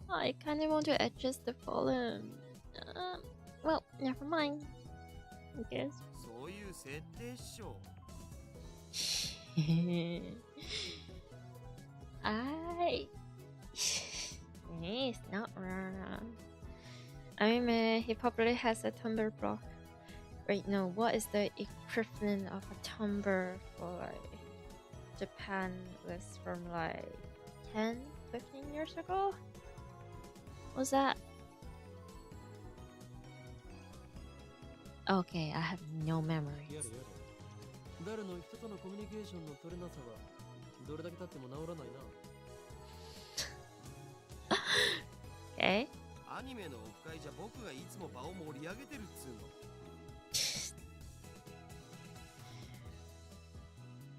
Speaker 1: I kind of want to adjust the volume. Well, never mind. I guess. It's not wrong. I mean, he probably has a Tumblr blog. Wait, no, what is the equivalent of a Tumblr for like Japan was from like 10, 15 years ago? Was that? Okay, I have no memories. Okay.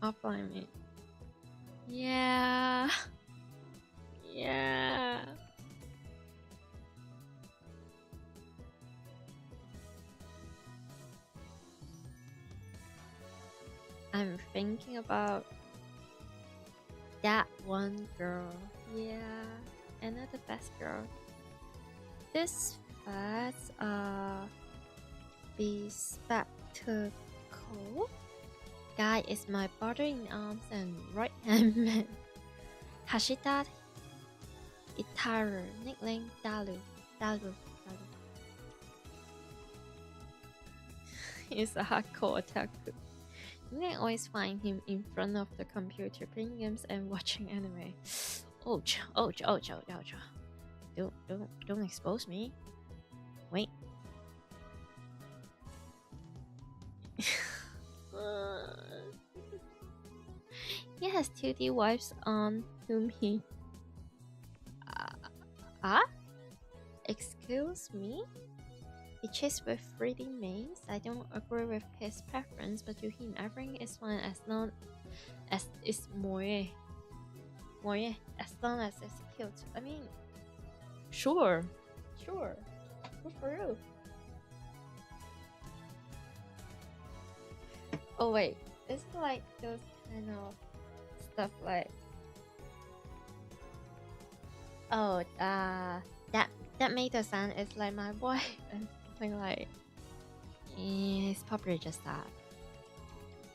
Speaker 1: Offline me. Yeah. Yeah. I'm thinking about that one girl. Yeah, another best girl. This fats bespectacled guy is my brother in arms and right hand man. Hashita Itaru, nickname Dalu. Dalu. He's a hardcore otaku. You can always find him in front of the computer playing games and watching anime. Ouch. Don't expose me. Wait. He has 2D wives on whom he... Excuse me? He chased with 3D mains. I don't agree with his preference, but to him, everything is fine as long as it's moe. As long as it's cute. I mean, sure. Good for you. Oh wait, it's like those kind of stuff like... Oh, that made the sound is like my boy and something like... He's probably just that.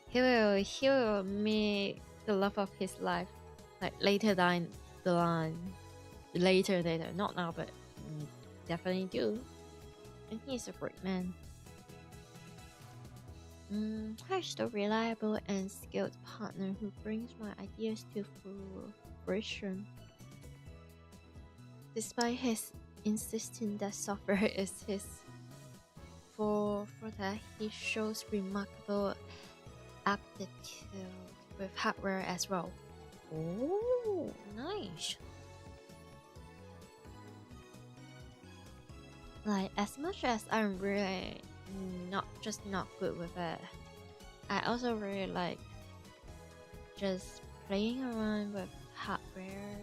Speaker 1: He will meet the love of his life, like later down the line. Later, not now, but definitely do. And he's a great man. He's the reliable and skilled partner who brings my ideas to fruition. Despite his insisting that software is his, for that he shows remarkable aptitude with hardware as well. Oh, nice. Like, as much as I'm really not good with it, I also really like just playing around with hardware.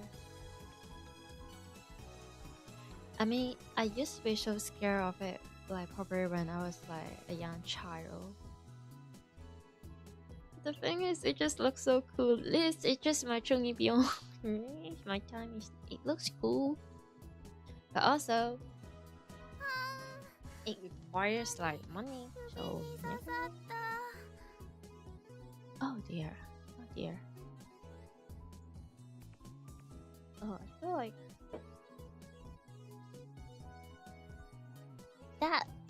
Speaker 1: I mean, I used to be so scared of it, like probably when I was like a young child. The thing is, it just looks so cool. At least it's just my chungy beyond. My time is, it looks cool, but also it requires like money. So oh dear. Oh, I feel like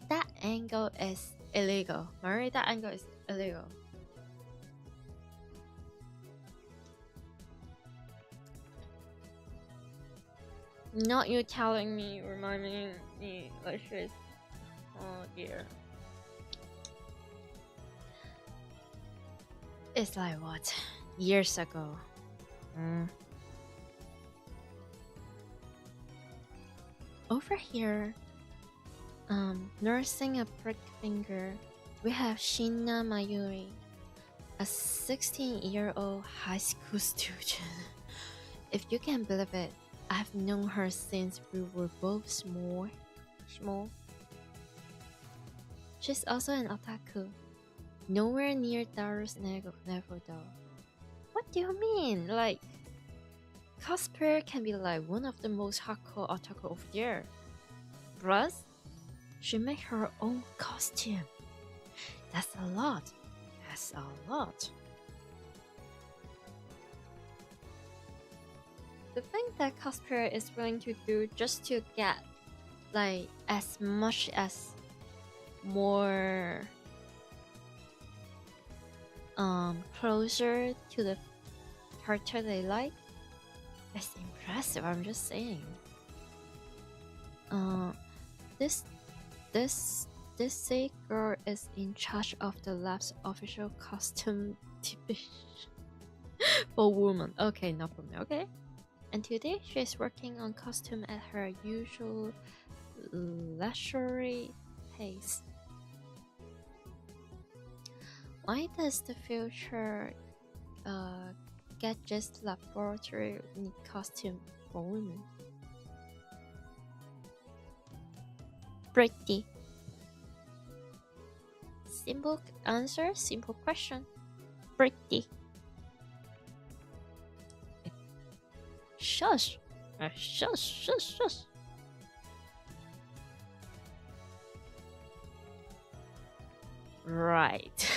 Speaker 1: that angle is illegal. Marie, that angle is illegal. Not you telling me, reminding me like shit. Oh dear. It's like what? Years ago. Over here, nursing a pricked finger, we have Shina Mayuri, a 16-year-old high school student. If you can believe it, I've known her since we were both small. She's also an otaku. Nowhere near Daru's level though. What do you mean? Like, cosplayer can be like one of the most hardcore otaku of there. Plus, she makes her own costume. That's a lot. The thing that cosplayer is willing to do just to get like as much as more closer to the character they like, it's impressive. I'm just saying. This sick girl is in charge of the lab's official costume division for women. Okay, not for me. Okay. And today she's working on costume at her usual leisurely pace. Why does the future gadgets laboratory need costume for women? Pretty. Simple answer, simple question. Pretty. Shush. Shush. Right.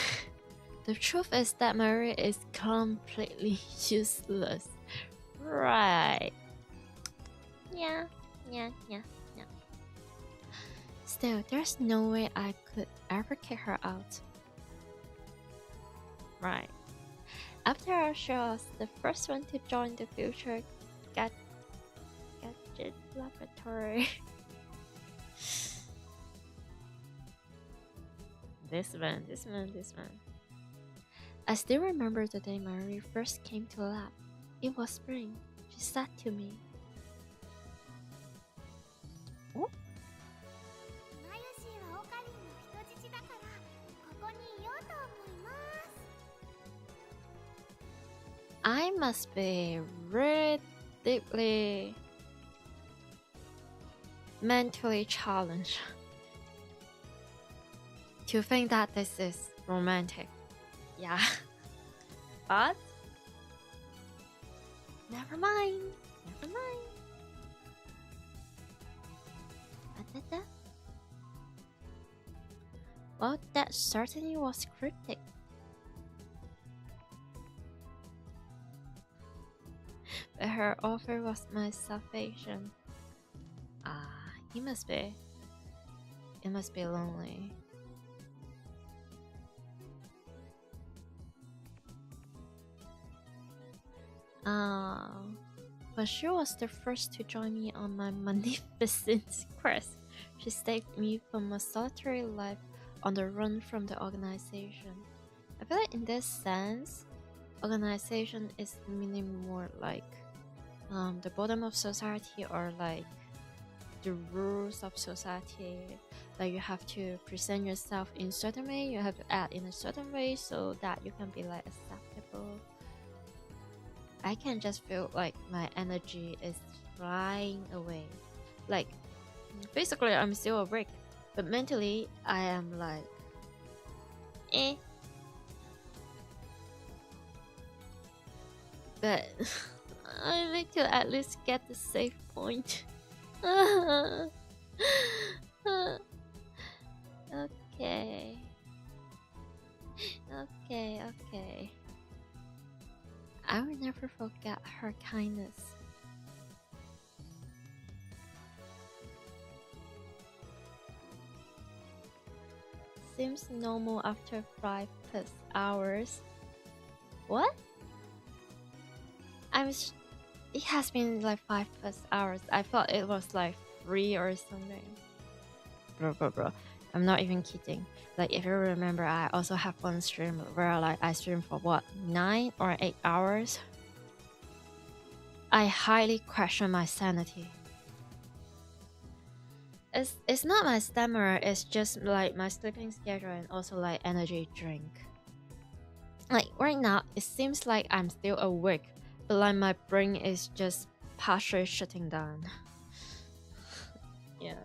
Speaker 1: The truth is that Maria is completely useless. Right. Yeah, yeah, yeah, yeah. Still, there's no way I could ever kick her out. Right. After our show, I was the first one to join the future gadget laboratory. This man. I still remember the day Marie first came to lab. It was spring. She said to me, "Oh?"
Speaker 4: マユシーはオカリンの人質だからここにいようと思います。
Speaker 1: I must be really deeply mentally challenged to think that this is romantic. Yeah. But never mind. Well, that certainly was cryptic. But her offer was my salvation. It must be lonely. But she was the first to join me on my magnificent quest. She saved me from a solitary life on the run from the organization. I feel like in this sense, organization is meaning more like the bottom of society, or like the rules of society. Like you have to present yourself in a certain way, you have to act in a certain way so that you can be like acceptable. I can just feel like my energy is flying away. Like physically I'm still awake, but mentally I am like But I need to at least get the save point. Okay. I will never forget her kindness. Seems normal after 5+ hours. What? It has been like 5+ hours. I thought it was like 3 or something. Bro. I'm not even kidding. Like, if you remember, I also have one stream where like I stream for what, 9 or 8 hours. I highly question my sanity. It's not my stamina, it's just like my sleeping schedule and also like energy drink. Like right now, it seems like I'm still awake, but like my brain is just partially shutting down. Yeah.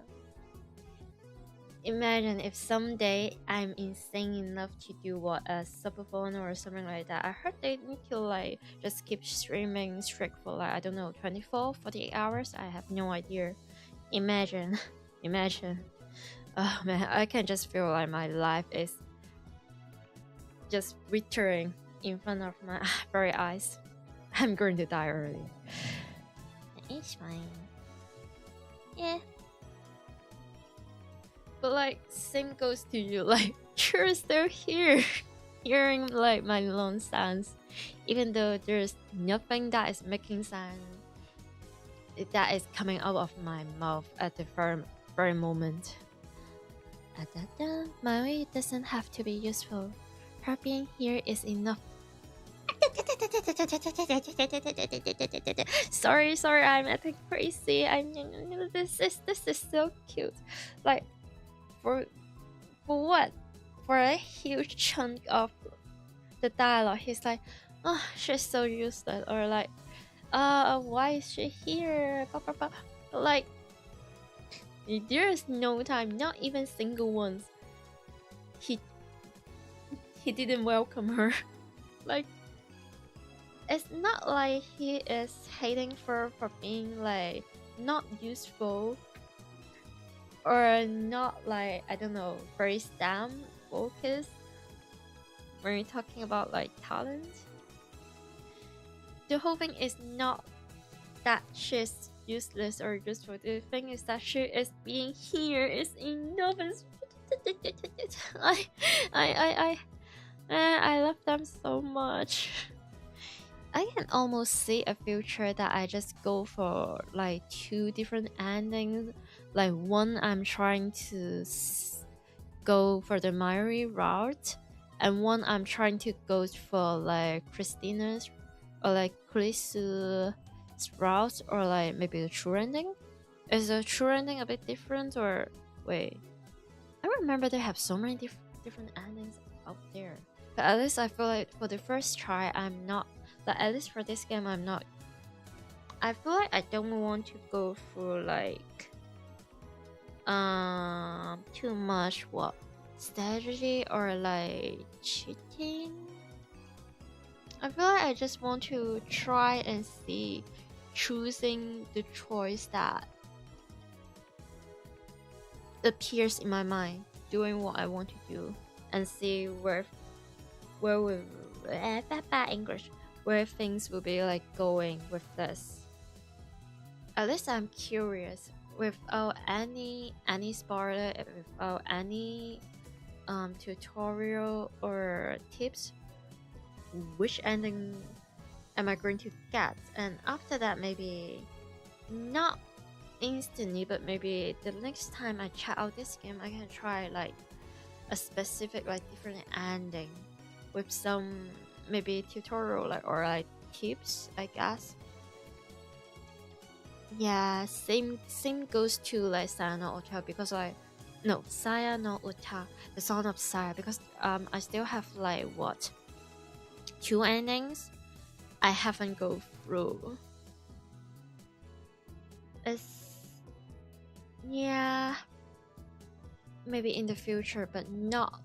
Speaker 1: Imagine if someday I'm insane enough to do what, a subathon or something like that. I heard they need to like just keep streaming strict for like, I don't know, 24, 48 hours. I have no idea. Imagine. Oh man, I can just feel like my life is just withering in front of my very eyes. I'm going to die early. It's fine. Yeah. But like, same goes to you, like, you're still here, hearing like my lone sounds, even though there's nothing that is making sound that is coming out of my mouth at the very moment. My way doesn't have to be useful. Her being here is enough. Sorry, I'm acting crazy. This is so cute. Like, for what? For a huge chunk of the dialogue, he's like, oh, she's so useless, or like, why is she here? Like, there's no time, not even single once. He didn't welcome her. Like, it's not like he is hating for being like not useful, or not like, I don't know, very STEM focused when you're talking about like talent. The whole thing is not that she's useless or useful. The thing is that she is being here is enough. I love them so much. I can almost see a future that I just go for like 2 different endings. Like one, I'm trying to go for the Mary route, and one I'm trying to go for like Christina's or like Chris's route, or like maybe the true ending. Is the true ending a bit different, or wait? I remember they have so many different endings out there. But at least I feel like for the first try, I'm not. Like at least for this game, I'm not. I feel like I don't want to go through like too much strategy or like cheating. I feel like I just want to try and see, choosing the choice that appears in my mind, doing what I want to do, and see where English, where things will be like going with this. At least I'm curious, without any spoiler, without any tutorial or tips, which ending am I going to get? And after that, maybe not instantly, but maybe the next time I check out this game, I can try like a specific like different ending with some maybe tutorial or like tips, I guess. Yeah, same goes to like Saya no Uta, because Saya no Uta, the Song of Saya, because I still have like 2 endings I haven't go through. Yeah, maybe in the future, but not.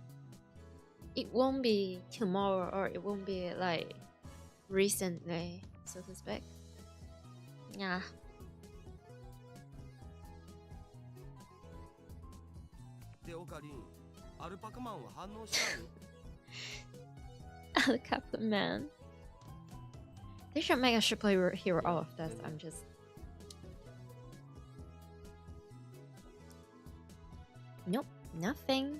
Speaker 1: It won't be tomorrow, or it won't be like recently, so to speak. Yeah.
Speaker 5: でオカリン、アルパカマンは反応したの？
Speaker 1: Alcapa man. They should make a superhero out of this. I'm just. Nope, nothing.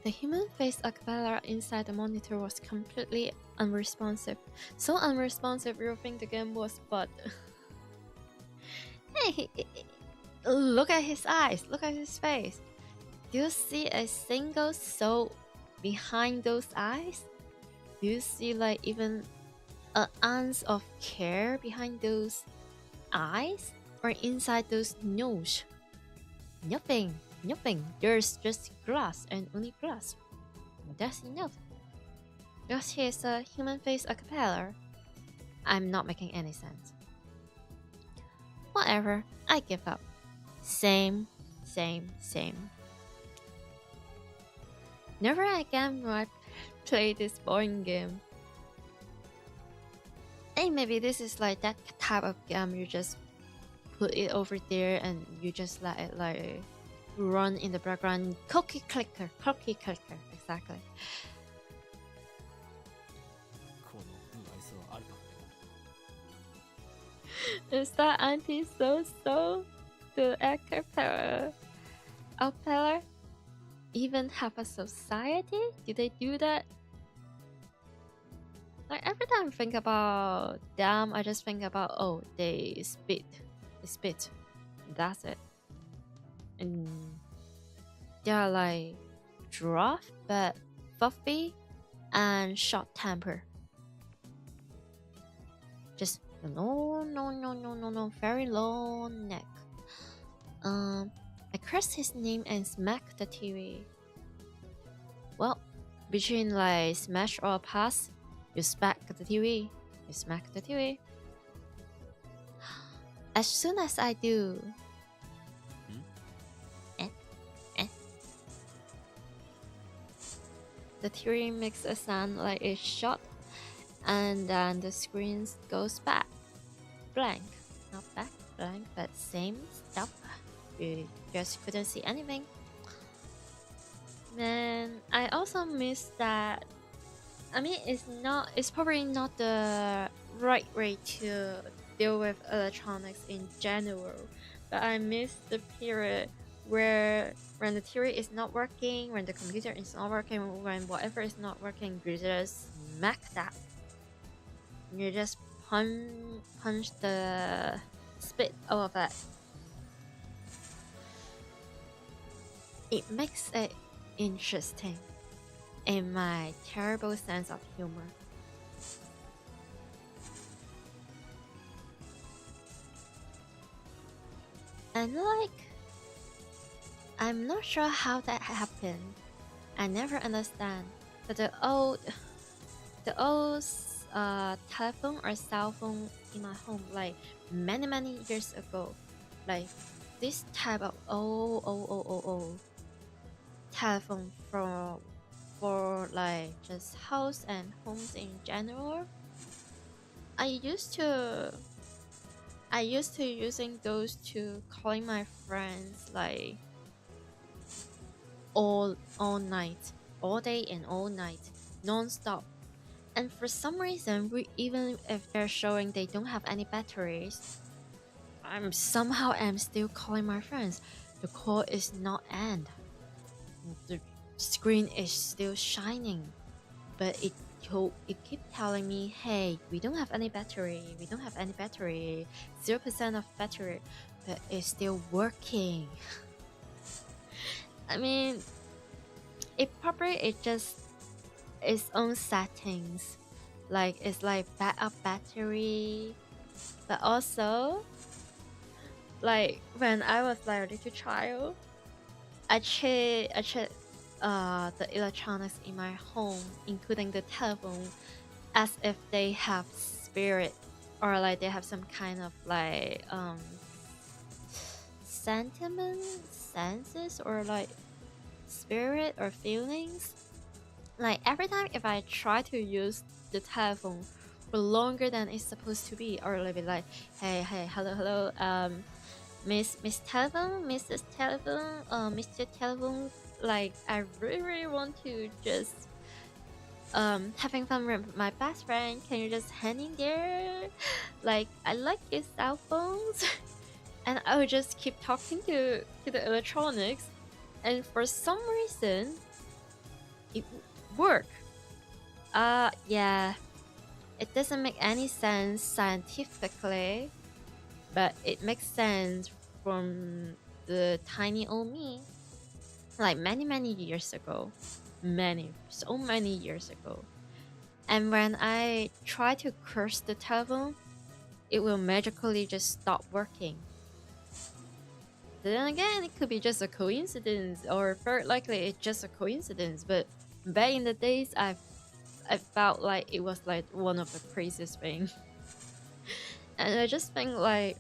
Speaker 1: The human face acapella inside the monitor was completely unresponsive. So unresponsive, you think the game was bugged. Hey, look at his eyes, look at his face. Do you see a single soul behind those eyes? Do you see like even an ounce of care behind those eyes, or inside those nose? Nothing. Nothing. There's just glass, and only glass. That's enough. Because he's a human face acapella. I'm not making any sense. Whatever. I give up. Same. Never again will I play this boring game. Hey, maybe this is like that type of game you just put it over there and you just let it like run in the background. Cookie clicker, exactly. Is that anti-social? The acapella even have a society? Do they do that? Like every time I think about them, I just think about, oh, they spit. That's it. And they're like giraffe, but fluffy and short temper. Just no, very long neck. I cursed his name and smacked the TV. Well, between like smash or pass, you smack the TV. As soon as I do, the TV makes a sound like it's shot, and then the screen goes back blank. Not back blank, but same stuff. You just couldn't see anything. Man, I also miss that. I mean, it's probably not the right way to deal with electronics in general, but I miss the period where when the TV is not working, when the computer is not working, when whatever is not working, you just smack that. You just punch the spit out of it. It makes it interesting in my terrible sense of humor. And like, I'm not sure how that happened. I never understand. But the old telephone or cell phone in my home, like many years ago, like this type of old telephone for like just house and homes in general. I used to using those to calling my friends like all night, all day and all night, non-stop. And for some reason, even if they're showing they don't have any batteries, I'm still calling my friends. The call is not end. The screen is still shining, but it keep telling me, hey, we don't have any battery, 0% of battery, but it's still working. I mean, it just its own settings, like it's like backup battery, but also like when I was like a little child, I check the electronics in my home, including the telephone, as if they have spirit or like they have some kind of like sentiment, senses, or like spirit or feelings. Like every time if I try to use the telephone for longer than it's supposed to be, or like hey, hello, Miss Telephone, Mrs. Telephone, Mr. Telephone, like I really want to just having fun with my best friend. Can you just hang in there? Like I like your cell phones. And I would just keep talking to the electronics, and for some reason it would work. Yeah, it doesn't make any sense scientifically, but it makes sense from the tiny old me, like many years ago, so many years ago. And when I try to curse the telephone, it will magically just stop working. Then again, it could be just a coincidence, or very likely it's just a coincidence. But back in the days, I felt like it was like one of the craziest things. And I just think like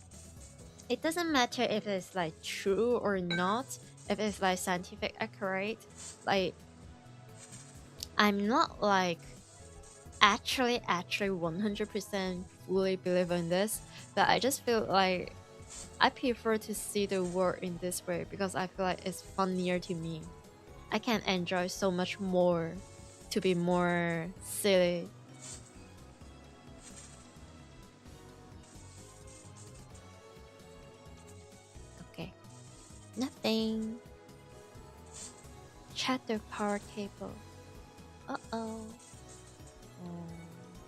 Speaker 1: it doesn't matter if it's like true or not, if it's like scientific accurate. Like I'm not like actually 100% fully believe in this, but I just feel like I prefer to see the world in this way because I feel like it's funnier to me. I can enjoy so much more to be more silly. Okay, nothing. Check the power cable. Uh-oh.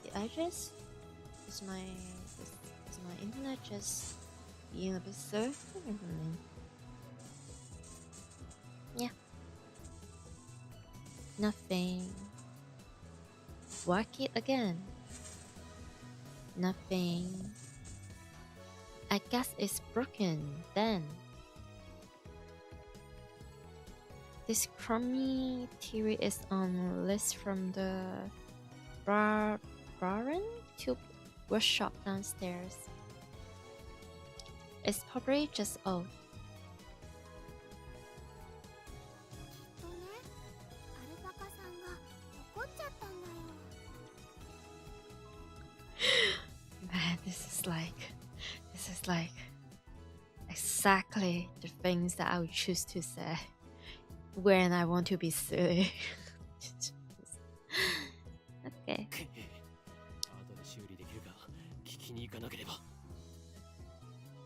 Speaker 1: Did I just... Is my internet just being a bit slow? Yeah. Nothing. Work it again. Nothing. I guess it's broken then. This crummy TV is on list from the Baron Tube workshop downstairs. It's probably just old.
Speaker 4: きっとね、アルパカさんが怒っちゃったんだよ。
Speaker 1: Man, this is like exactly the things that I would choose to say when I want to be silly. Okay.
Speaker 2: 後で修理できるか聞きに行かなければ。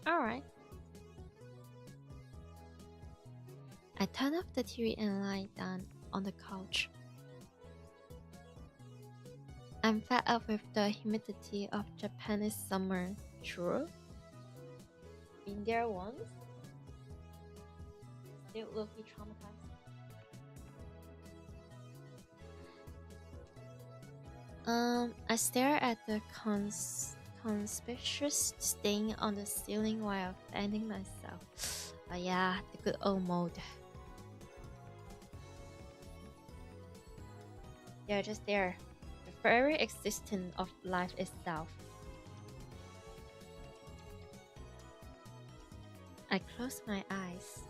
Speaker 1: Alright. I turned off the TV and lie down on the couch. I'm fed up with the humidity of Japanese summer. True? Been there once? Still will be traumatized. I stare at the conspicuous stain on the ceiling while fanning myself. But yeah, the good old mode. They're just there. The very existence of life itself. I close my eyes.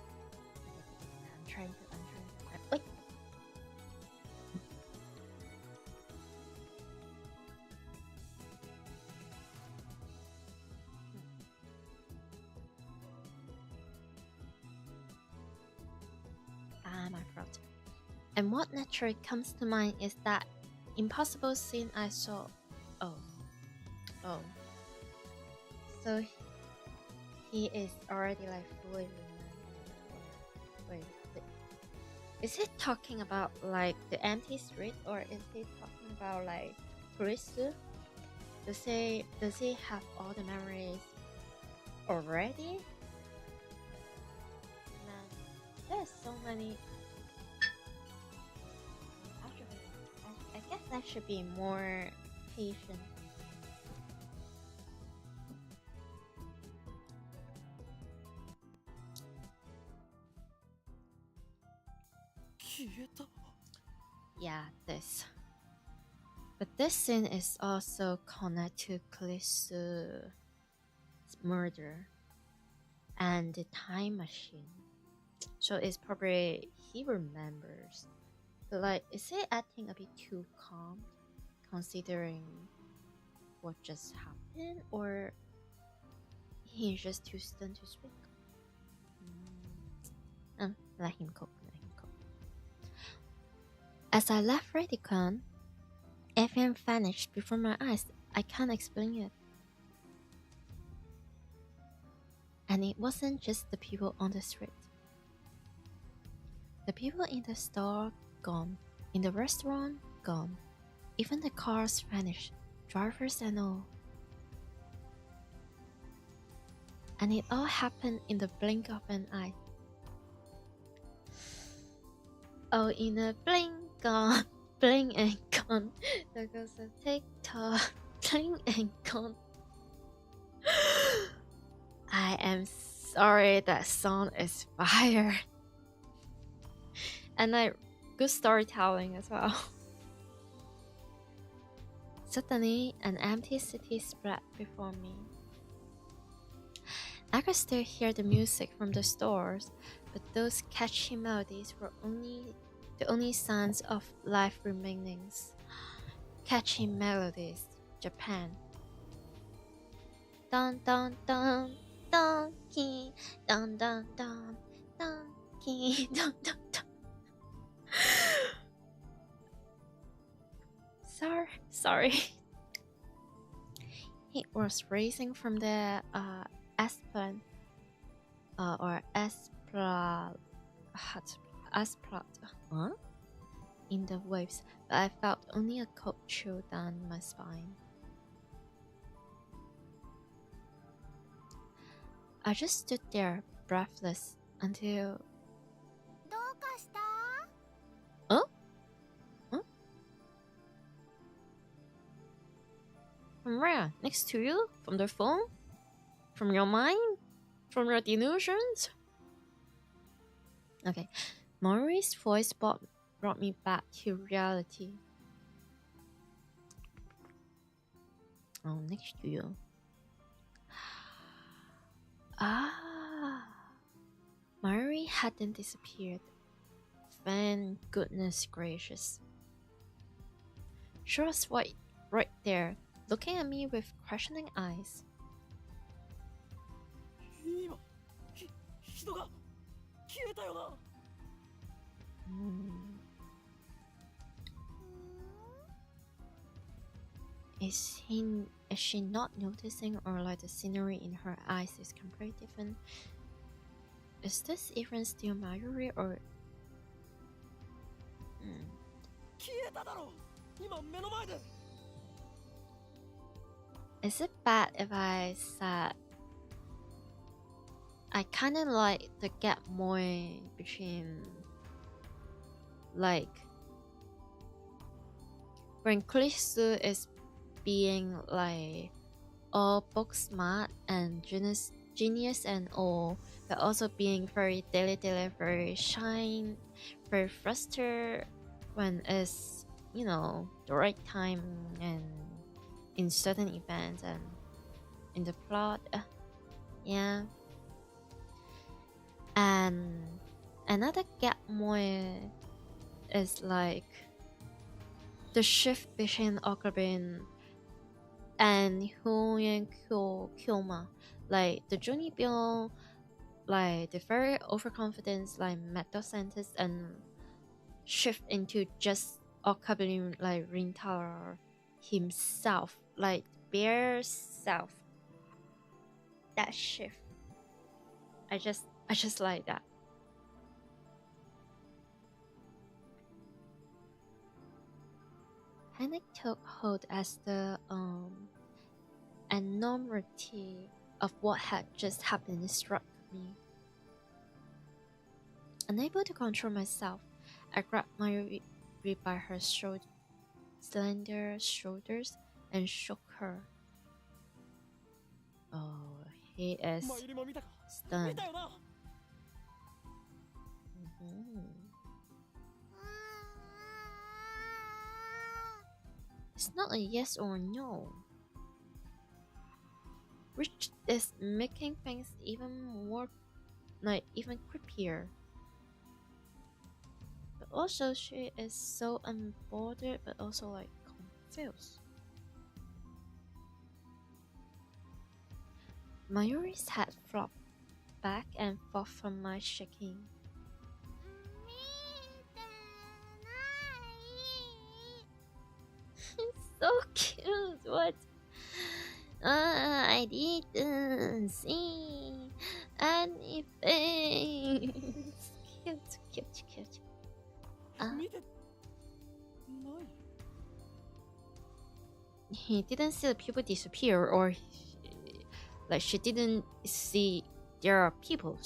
Speaker 1: I'm trying to. Wait. My throat. And what naturally comes to mind is that impossible scene I saw. Oh. So he is already like fully remembered. Wait, is he talking about like the empty street, or is he talking about like Kurisu? Does he have all the memories already? Man, there's so many. I guess I should be more patient. Yeah, this. But this scene is also connected to Kurisu's murder and the time machine. So it's probably he remembers. But like, is he acting a bit too calm considering what just happened, or he's just too stunned to speak? Let him cook. As I left Radicon, everything vanished before my eyes. I can't explain it. And it wasn't just the people on the street. The people in the store, gone. In the restaurant, gone. Even the cars vanished, drivers and all. And it all happened in the blink of an eye. Oh, in a blink gone, blink and gone. There goes a TikTok, blink and gone. I am sorry, that song is fire. And like, good storytelling as well. Suddenly, an empty city spread before me. I could still hear the music from the stores, but those catchy melodies were the only signs of life remainings. Catchy melodies, Japan. Dun dun dun dun ki dun dun dun dun ki dun dun dun. Sorry. It was racing from the Aspen or Asplot in the waves, but I felt only a cold chill down my spine. I just stood there, breathless, until...
Speaker 4: どうかした？
Speaker 1: Huh? From where? Next to you? From the phone? From your mind? From your delusions? Okay, Mori's voice brought me back to reality. Oh, next to you. Mori hadn't disappeared. Thank goodness gracious. She was right there, looking at me with questioning eyes.
Speaker 2: 今、人が消えたよな。
Speaker 1: Is she not noticing, or like the scenery in her eyes is completely different? Is this even still Mayuri, or
Speaker 2: 消えただろう今目の前で
Speaker 1: is it bad if I said I kind of like the gap more between like when Kurisu is being like all book smart and genius and all, but also being very daily, very shy, very frustrated when it's, you know, the right time and in certain events and in the plot. Yeah. And another gap more is like the shift between Okabin and Huyen Kyoma. Like the Junibyo, like the very overconfident like metal scientist, and shift into just Okabin like Rintaro himself, like bare self. That shift. I just like that. Panic took hold as the enormity of what had just happened struck me. Unable to control myself, I grabbed Mayuri by her slender shoulders and shook her. Oh, he is
Speaker 2: マユリも見たか
Speaker 1: stunned.
Speaker 2: 見たよな
Speaker 1: It's not a yes or no, which is making things even more, like, even creepier. But also, she is so unbothered, but also like confused. Mayuri's head flopped back and forth from my shaking.
Speaker 4: 見てない
Speaker 1: It's so cute. What? I didn't see anything. It's cute.
Speaker 2: 見てない
Speaker 1: He didn't see the people disappear, or like she didn't see there are people.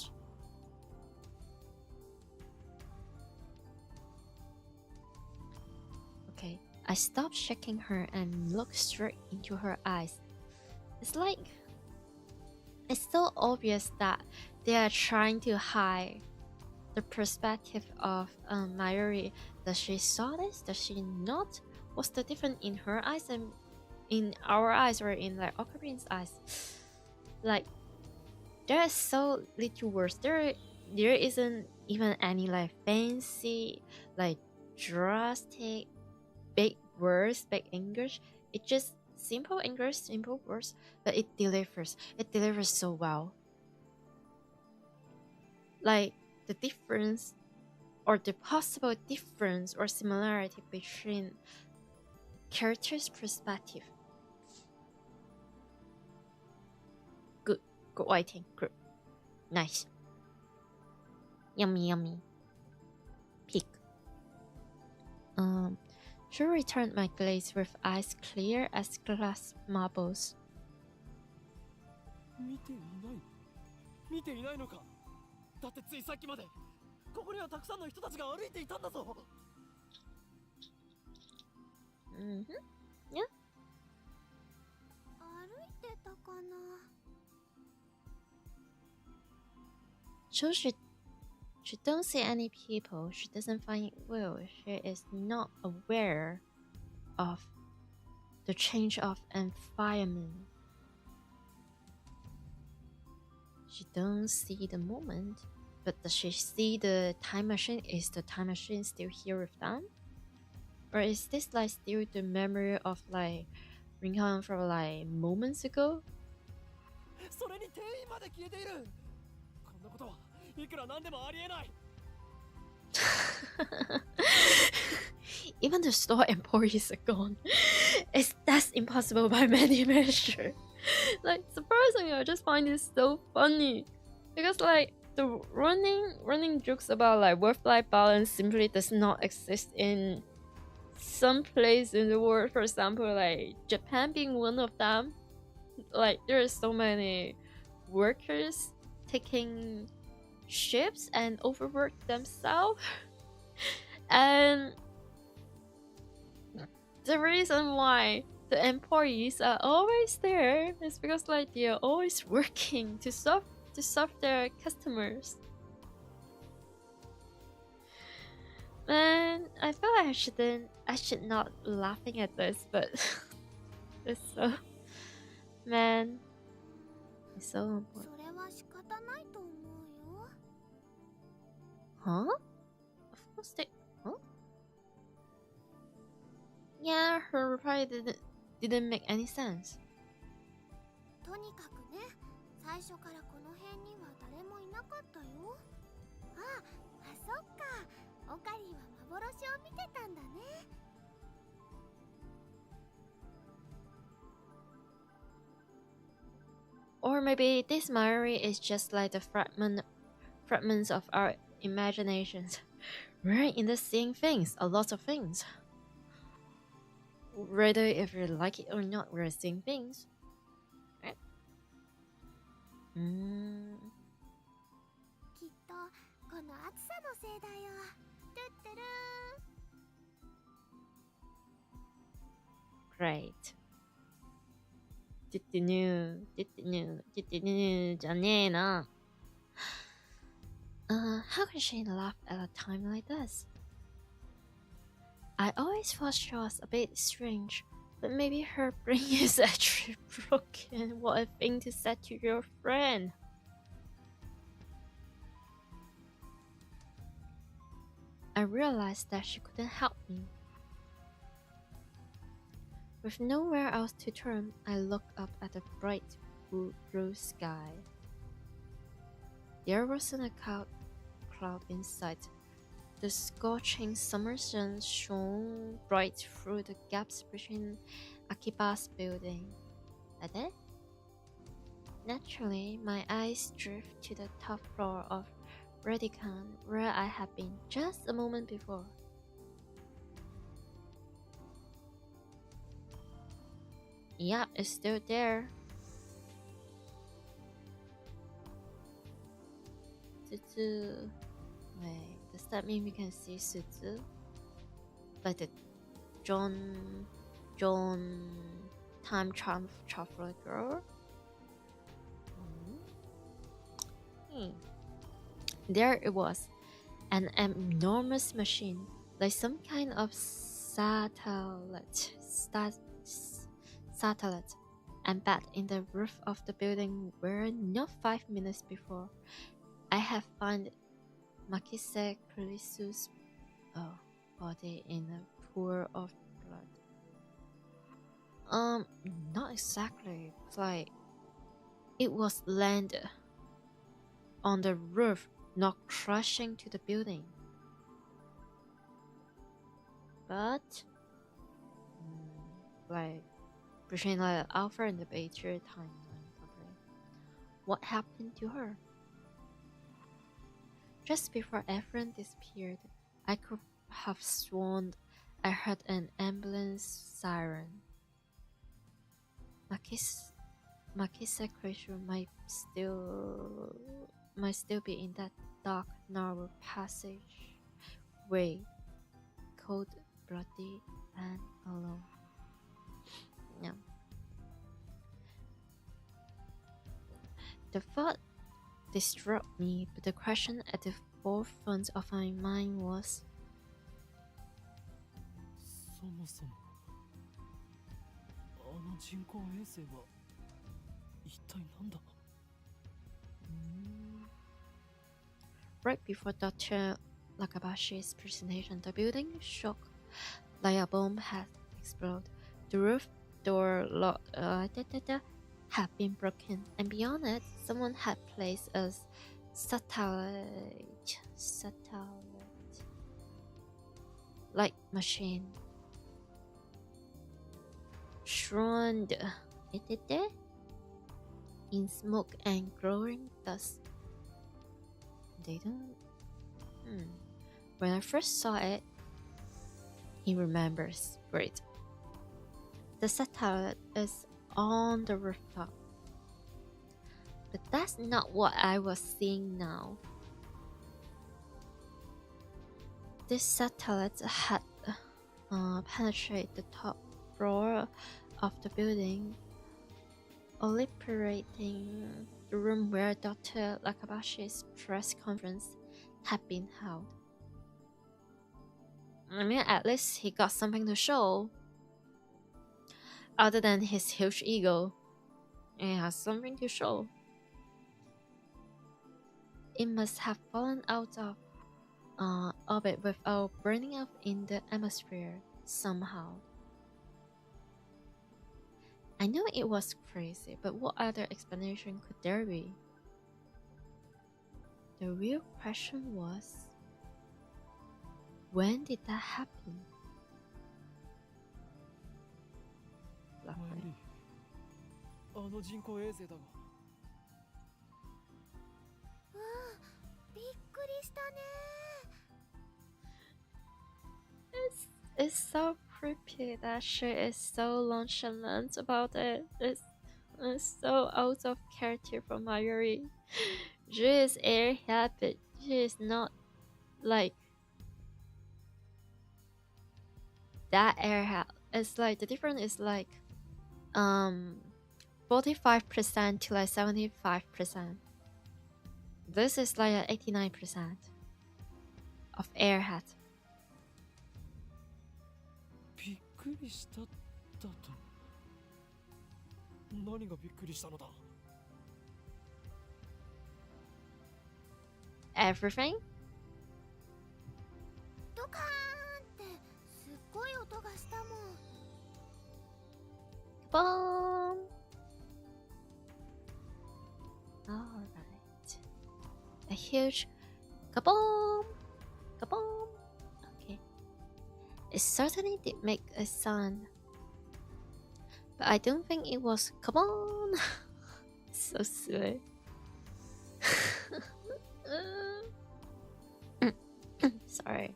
Speaker 1: Okay, I stopped shaking her and looked straight into her eyes. It's like it's so obvious that they are trying to hide the perspective of Mayuri. Does she saw this? Does she not? What's the difference in her eyes and in our eyes, or in like Okarin's eyes? Like there are so little words. There isn't even any like fancy, like drastic, big words, big English. It's just simple English, simple words, but it delivers. It delivers so well. Like the difference, or the possible difference or similarity between characters' perspective. Good writing. Good. Nice. Yummy. Peak. She returned my gaze with eyes clear as glass marbles.
Speaker 2: 見ていない見ていないのかだってついさっきまでここにはたくさんの人たちが歩いていたんだぞ
Speaker 1: Yeah.
Speaker 4: 歩いてたかな
Speaker 1: So she don't see any people. She doesn't find it well. She is not aware of the change of environment. She don't see the moment, but does she see the time machine? Is the time machine still here with them? Or is this like still the memory of like Rinhan from like moments ago?
Speaker 2: それに店員まで消えているこんなことはいくらなんでもありえない
Speaker 1: even the store employees are gone. That's impossible by many measures. Like, surprisingly, I just find it so funny because like the running jokes about like work-life balance simply does not exist in some place in the world. For example, like Japan being one of them. Like there are so many workers taking shifts and overwork themselves. And the reason why the employees are always there is because like they are always working to serve their customers. Man, I feel like I should not be laughing at this, but it's so, man, it's so important.
Speaker 4: それは仕方ないと思うよ。
Speaker 1: Huh? Of course they. Huh? Yeah, her reply didn't make any sense.
Speaker 4: とにかくね、最初からこの辺には誰もいなかったよ。あ、そっか。オカリーは幻を見てたんだね。
Speaker 1: Or maybe this memory is just like the fragments of our imaginations. We're in the seeing things, a lot of things. Whether if we like it or not, we're seeing things. Right?
Speaker 4: きっとこの暑さのせいだよ。トゥットゥルー。
Speaker 1: Great. Janena. How can she laugh at a time like this? I always thought she was a bit strange, but maybe her brain is actually broken. What a thing to say to your friend. I realized that she couldn't help me. With nowhere else to turn, I looked up at the bright blue sky. There wasn't a cloud in sight. The scorching summer sun shone bright through the gaps between Akiba's building. Ade? Naturally, my eyes drifted to the top floor of Redican, where I had been just a moment before. Yeah, it's still there. Suzu. Wait, does that mean we can see Suzu? Like the John time traveler girl? There it was, an enormous machine, like some kind of satellite, embedded in the roof of the building where not 5 minutes before I had found Makise Kurisu's body in a pool of blood. Not exactly. It's like it was landed on the roof, not crashing to the building. But like between like Alpha and the Beta timeline, probably. What happened to her? Just before everyone disappeared, I could have sworn I heard an ambulance siren. Makisa creature might still be in that dark, narrow passage way, cold, bloody, and alone. Yeah. The thought distraught me, but the question at the forefront of my mind was,
Speaker 2: そもそもあの人工衛星は一体なんだ?
Speaker 1: Right before Dr. Nakabashi's presentation, the building shook like a bomb had exploded. The roof door had been broken, and beyond it, someone had placed a satellite like machine. Shrouded in smoke and glowing dust. They don't. When I first saw it, he remembers. Great. The satellite is on the rooftop. But that's not what I was seeing now. This satellite had penetrated the top floor of the building, obliterating the room where Dr. Lakabashi's press conference had been held. I mean, at least he got something to show. Other than his huge ego, he has something to show. It must have fallen out of orbit without burning up in the atmosphere somehow. I know it was crazy, but what other explanation could there be? The real question was, when did that happen? Lovely.
Speaker 2: あの人工衛星だが。
Speaker 4: びっくりしたね。
Speaker 1: It's so creepy that she is so nonchalant about it. It's so out of character for Mayuri. She is airhead, she is not like that airhead. It's like the difference is like 45% to like 75%. This is like 89% of airhead.
Speaker 2: びっくりしただと。何がびっくりしたのだ。
Speaker 1: Everything?
Speaker 4: ドカーンってすっごい音がしたもん。
Speaker 1: Boom! Alright. A huge kaboom! Kaboom! Okay. It certainly did make a sound. But I don't think it was kaboom! So silly. Sorry.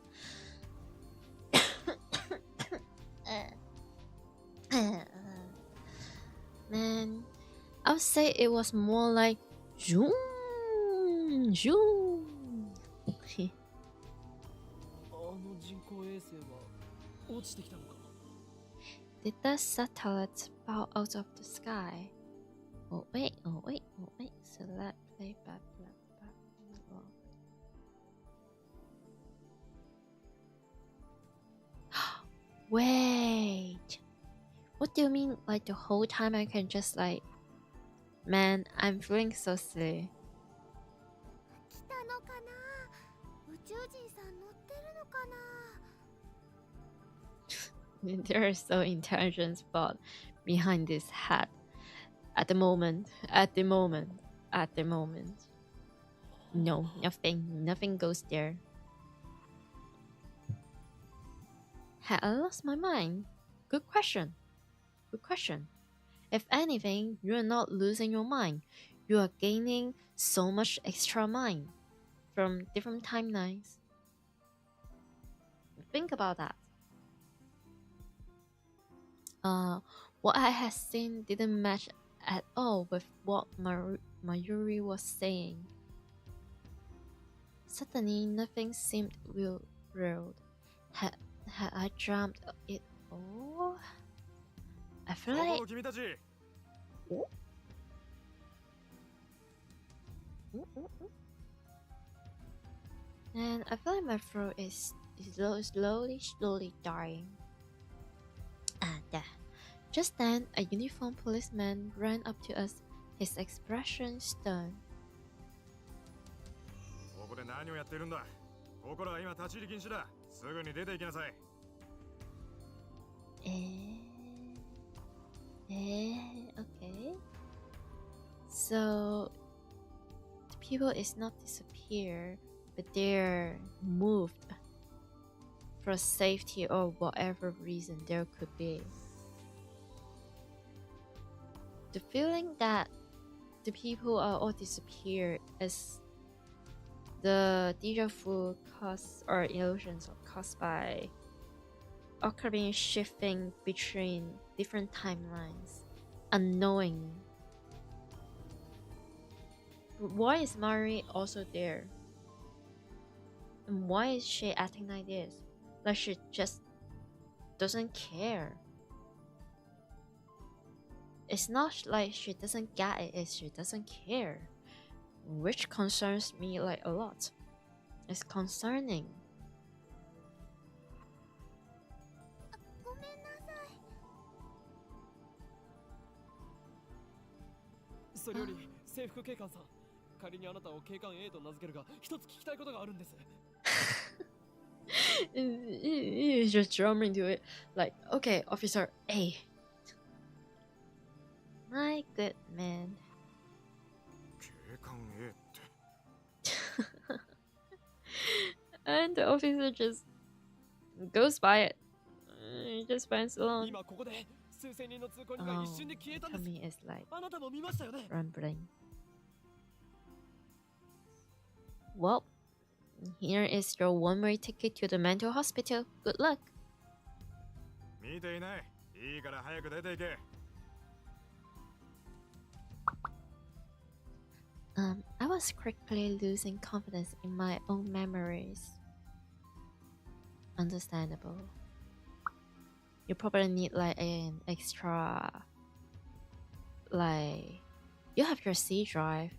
Speaker 1: Man, I would say it was more like zoom, zoom.
Speaker 2: あの人工衛星は落ちてきたのか。
Speaker 1: Did the satellite fall out of the sky? Oh wait. So let's play back. Wait. What do you mean, like the whole time I can just like... Man, I'm feeling so silly.
Speaker 4: 来たのかな。宇宙人さん乗ってるのかな。
Speaker 1: There is so intelligent thought behind this hat. At the moment. No, nothing goes there. Had I lost my mind? Good question. If anything, you are not losing your mind. You are gaining so much extra mind from different timelines. Think about that. What I had seen didn't match at all with what Mayuri was saying. Suddenly, nothing seemed real. Had I dreamt it all? I feel like... And I feel like my throat is slowly dying. And just then, a uniformed policeman ran up to us, his expression stern.
Speaker 5: ここで何をやっているんだ。ここらは今立ち入り禁止だ。すぐに出て行きなさい。
Speaker 1: Okay. So the people is not disappear, but they're moved. for safety or whatever reason there could be. The feeling that the people are all disappeared is the deja vu caused or illusions are caused by occurring shifting between different timelines unknowingly. But why is Mari also there? And why is she acting like this? Like she just doesn't care. It's not like she doesn't get it, it's she doesn't care. Which concerns me like a lot. It's concerning.
Speaker 4: ごめんなさい。
Speaker 2: それより制服警官さん、仮にあなたを警官 A と名付けるが、一つ聞きたいことがあるんです。
Speaker 1: He's just drumming to it like, okay, Officer A. My good man.
Speaker 5: 警官 A って
Speaker 1: And the officer just goes by it. He just finds alone.
Speaker 2: 今ここで数千人の通行人が一瞬で消えたんです。
Speaker 1: Tommy is like
Speaker 2: あなたも見ましたよね。
Speaker 1: rambling. Well, here is your one-way ticket to the mental hospital. Good luck.
Speaker 5: 見ていない。いいから早く出ていけ。
Speaker 1: I was quickly losing confidence in my own memories. Understandable. You probably need like an extra, like, you have your C drive.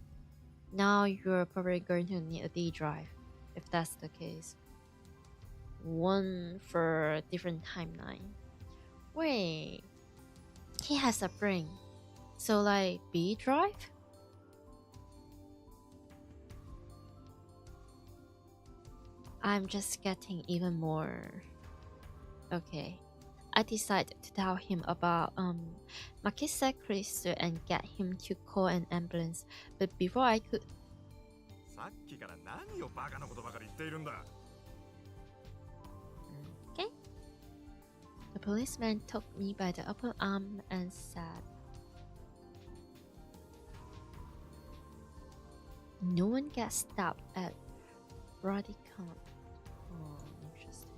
Speaker 1: Now you're probably going to need a D drive, if that's the case. One for a different timeline. Wait, he has a brain. So like B drive? I'm just getting even more. Okay. I decided to tell him about Makisa Christo and get him to call an ambulance. But before I could...
Speaker 5: さっきから何をバカなことばかり言っているんだ。
Speaker 1: Okay. The policeman took me by the upper arm and said, "No one gets stopped at Radicon." Oh, interesting.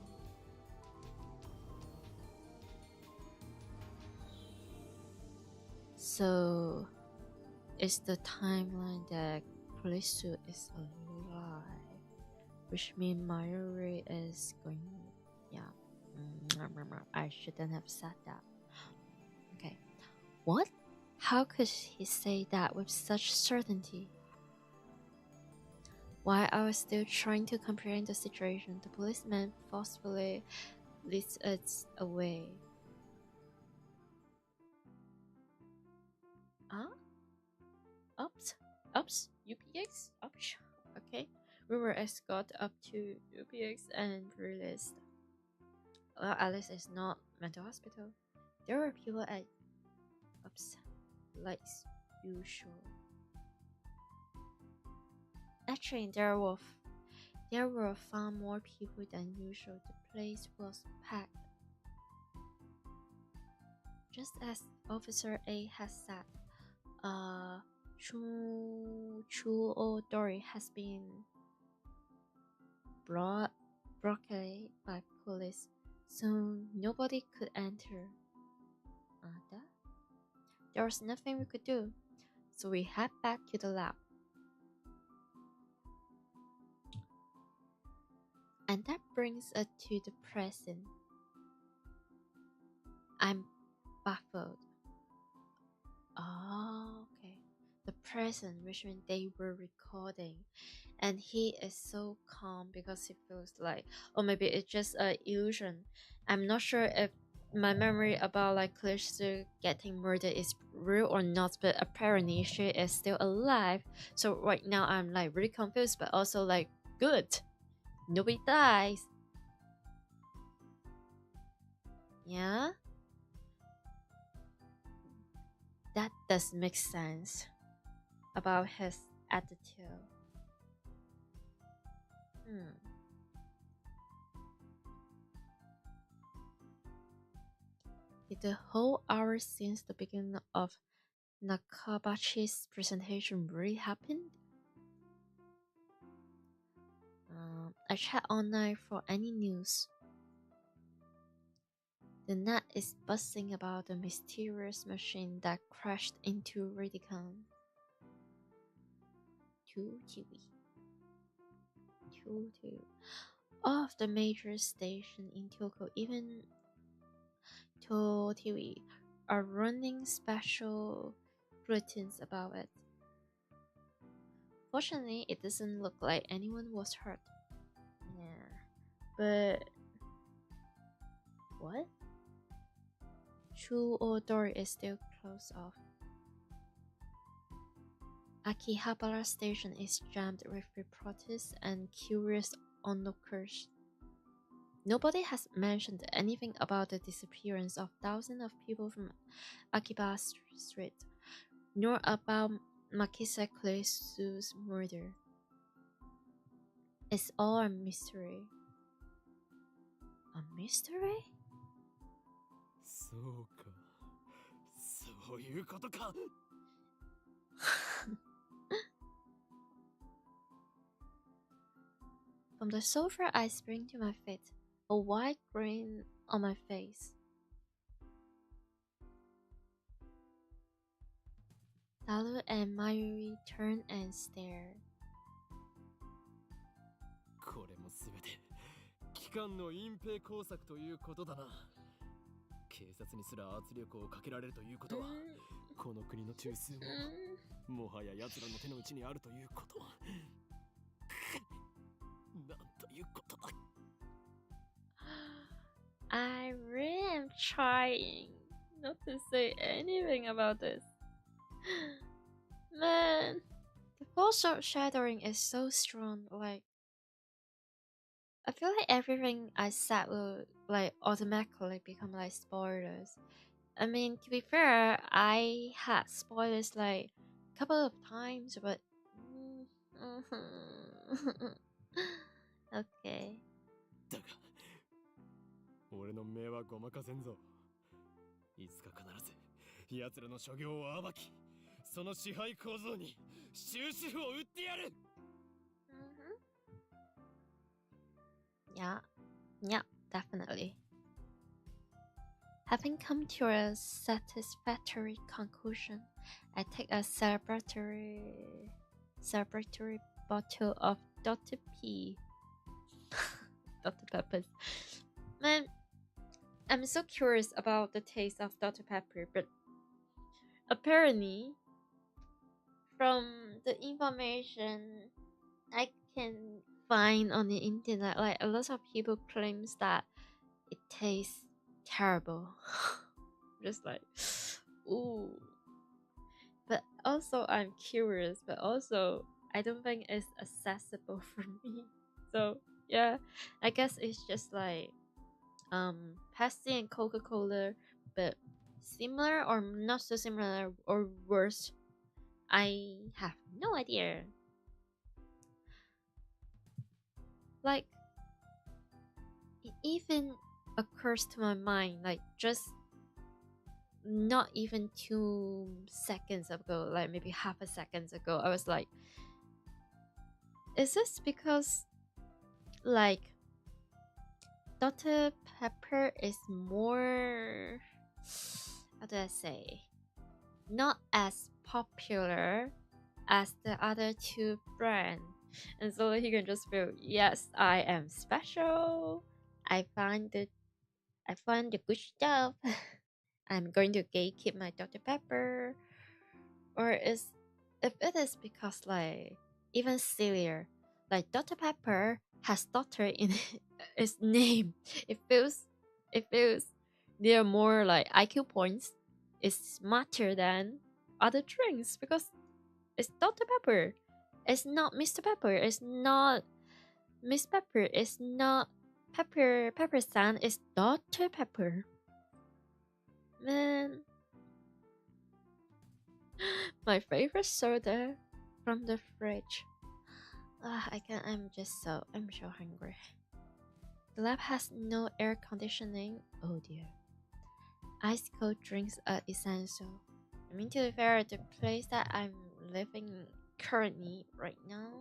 Speaker 1: So, it's the timeline that Kalisu is alive, which means Mayuri is going. Yeah, I shouldn't have said that. Okay, what? How could he say that with such certainty? While I was still trying to comprehend the situation, the policeman forcefully leads us away. Huh? Ups? UPX? Ups? Okay. We were escorted up to UPX and released. Well, Alice is not mental hospital. There were people at Ups, like usual. Actually, there were far more people than usual. The place was packed. Just as Officer A has said, Chuo-dori has been blockaded by police, so nobody could enter. There was nothing we could do, so we head back to the lab. And that brings us to the present. I'm baffled. Oh, okay. The present, which means they were recording. And he is so calm because he feels like, or maybe it's just an illusion. I'm not sure if my memory about like Callisto getting murdered is real or not, but apparently she is still alive. So right now I'm like really confused, but also like good. Nobody dies. Yeah? That does make sense about his attitude. 。 . 。 . 。 . 。 . 。 . 。 . 。 . 。。 . 。。 . 。。 . 。。 . 。 。 . 。 。 . 。 。 . 。 。 . 。 。 . 。 。 . 。 Hmm. Did the whole hour since the beginning of Nakabachi's presentation really happen? I checked online for any news. The net is buzzing about the mysterious machine that crashed into Radicon. 2 TV. 2 TV. All of the major stations in Tokyo, even to TV, are running special bulletins about it. Fortunately, it doesn't look like anyone was hurt. Yeah, but what? Chuodori is still closed off. Akihabara Station is jammed with reporters and curious onlookers. Nobody has mentioned anything about the disappearance of thousands of people from Akiba Street, nor about Makise Klesu's murder. It's all a mystery. A mystery?
Speaker 2: そうか。そういうことか。
Speaker 1: From the sofa, I spring to my feet, a wide grin on my face. Taru and Mayuri turn and stare.
Speaker 2: これもすべて機関の隠蔽工作ということだな。警察にすら圧力をかけられるということは、この国の中枢ももはや奴らの手の内にあるということ。なんということだ。
Speaker 1: I really am trying not to say anything about this. Man, the foreshadowing is so strong. Like, I feel like everything I said will like automatically become like spoilers. I mean, to be fair, I had spoilers like a couple of times, but okay.
Speaker 2: だが、俺の目はごまかせんぞ。いつか必ず奴らの所業を暴き、その支配構造に終止符を打ってやる。
Speaker 1: Yeah, definitely. Having come to a satisfactory conclusion, I take a celebratory bottle of Dr. P. Dr. Pepper's. Man, I'm so curious about the taste of Dr. Pepper, but apparently, from the information I can find on the internet, like a lot of people claims that it tastes terrible. Just like, ooh. But also I'm curious, but also I don't think it's accessible for me. So yeah, I guess it's just like Pepsi and Coca-Cola, but similar or not so similar or worse. I have no idea. Like, it even occurs to my mind, like just not even 2 seconds ago, like maybe half a second ago, I was like, is this because like Dr. Pepper is more, how do I say, not as popular as the other two brands, and so he can just feel, yes, I am special, I find the good stuff. I'm going to gatekeep my Dr. Pepper. Or if it is because like even sillier, like Dr. Pepper has daughter in its name. It feels there are more like IQ points. It's smarter than other drinks because it's Dr. Pepper. It's not Mr. Pepper. It's not Miss Pepper. It's not Pepper-san. It's Dr. Pepper. Man, my favorite soda from the fridge. I'm so hungry. The lab has no air conditioning. Oh dear. ice cold drinks are essential. I mean, to be fair, the place that I'm living currently right now,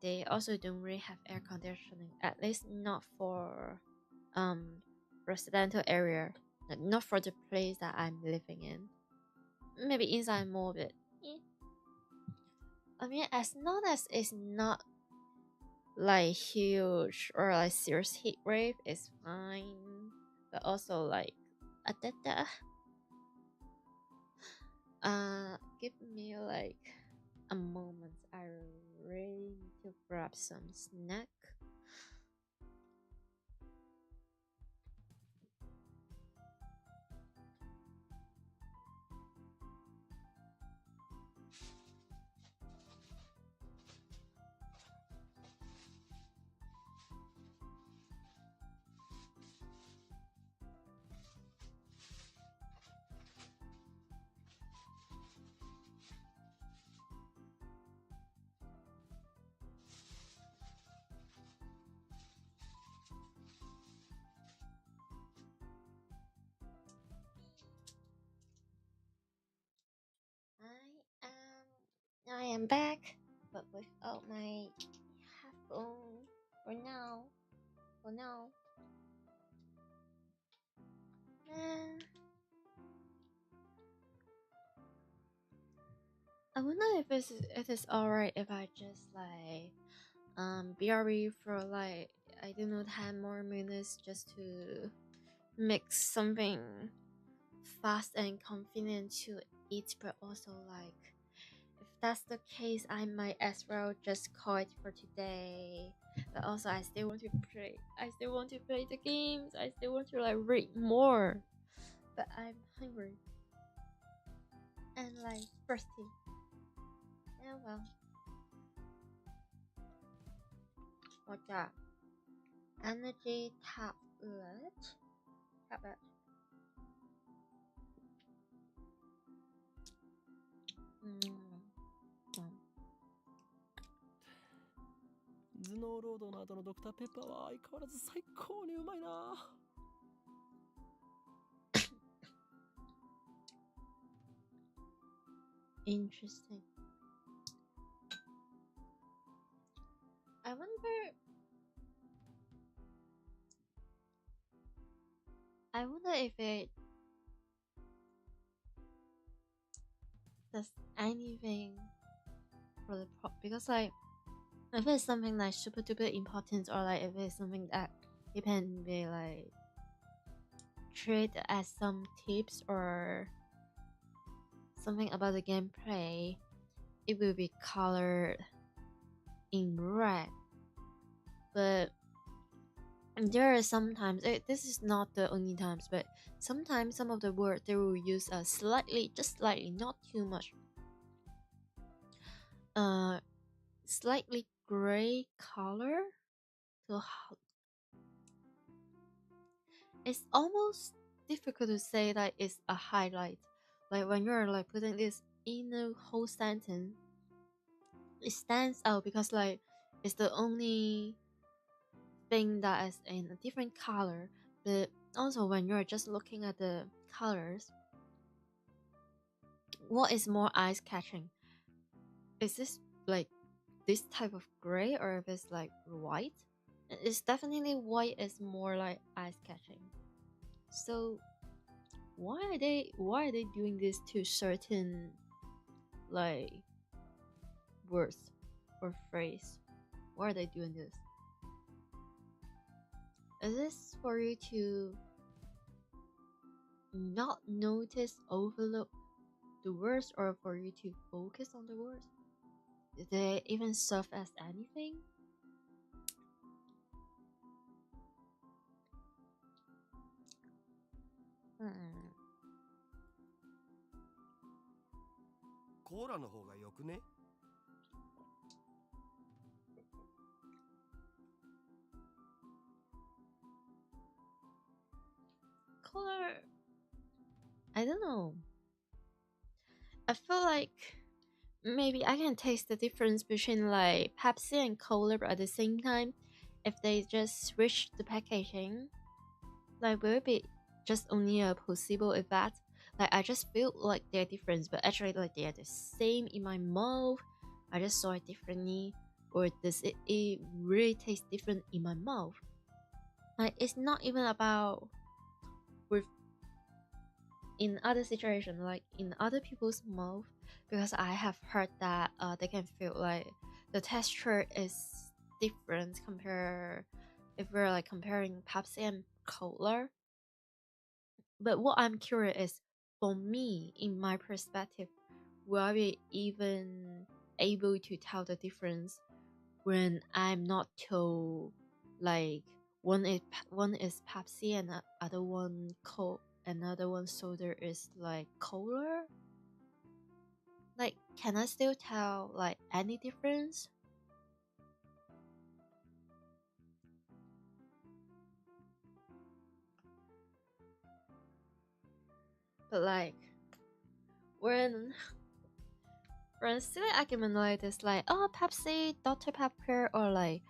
Speaker 1: they also don't really have air conditioning, at least not for residential area, not for the place that I'm living in. Maybe inside more, but yeah. I mean, as long as it's not like huge or like serious heat wave, it's fine. But also like give me like a moment. I really need to grab some snack. I am back, but without my headphone for now. I wonder if it is alright if I just like BRB for like, I don't know, 10 more minutes just to mix something fast and convenient to eat, but also like, if that's the case, I might as well just call it for today. But also, I still want to play. I still want to play the games. I still want to like read more. But I'm hungry and like thirsty. Yeah, well. What's that? Energy tablet.
Speaker 2: 頭脳労働の後のドクターペッパーは相変わらず最高にうまいな。
Speaker 1: Interesting. I wonder if it does anything for the because like, if it's something like super duper important, or like if it's something that it can be like treat as some tips or something about the gameplay, it will be colored in red. But there are sometimes, this is not the only times, but sometimes some of the words they will use a just slightly, not too much, slightly gray color. So it's almost difficult to say that it's a highlight. Like when you're like putting this in a whole sentence, it stands out because like it's the only thing that is in a different color. But also when you're just looking at the colors, what is more eyes catching? Is this like this type of gray, or if it's like white? It's definitely white is more like eyes catching. So why are they doing this to certain like words or phrase? Why are they doing this? Is this for you to not notice, overlook the words, or for you to focus on the words? Do they even serve as anything? Hmm.
Speaker 5: コーラの方がよくね?
Speaker 1: Color, I don't know. I feel like maybe I can taste the difference between like Pepsi and Cola, but at the same time, if they just switch the packaging, like will it be
Speaker 6: just only a possible effect. Like I just feel like they're different, but actually like they are the same in my mouth. I just saw it differently, or does it really taste different in my mouth? Like it's not even about with in other situations, like in other people's mouth, because I have heard that they can feel like the texture is different compare if we're like comparing Pepsi and Cola. But what I'm curious is, for me, in my perspective, will I be even able to tell the difference when I'm not told like one is Pepsi and the other one Coke, another one soda is like Cola? Like, can I still tell like any difference? But like when silly argument like this, like oh Pepsi, Dr. Pepper, or like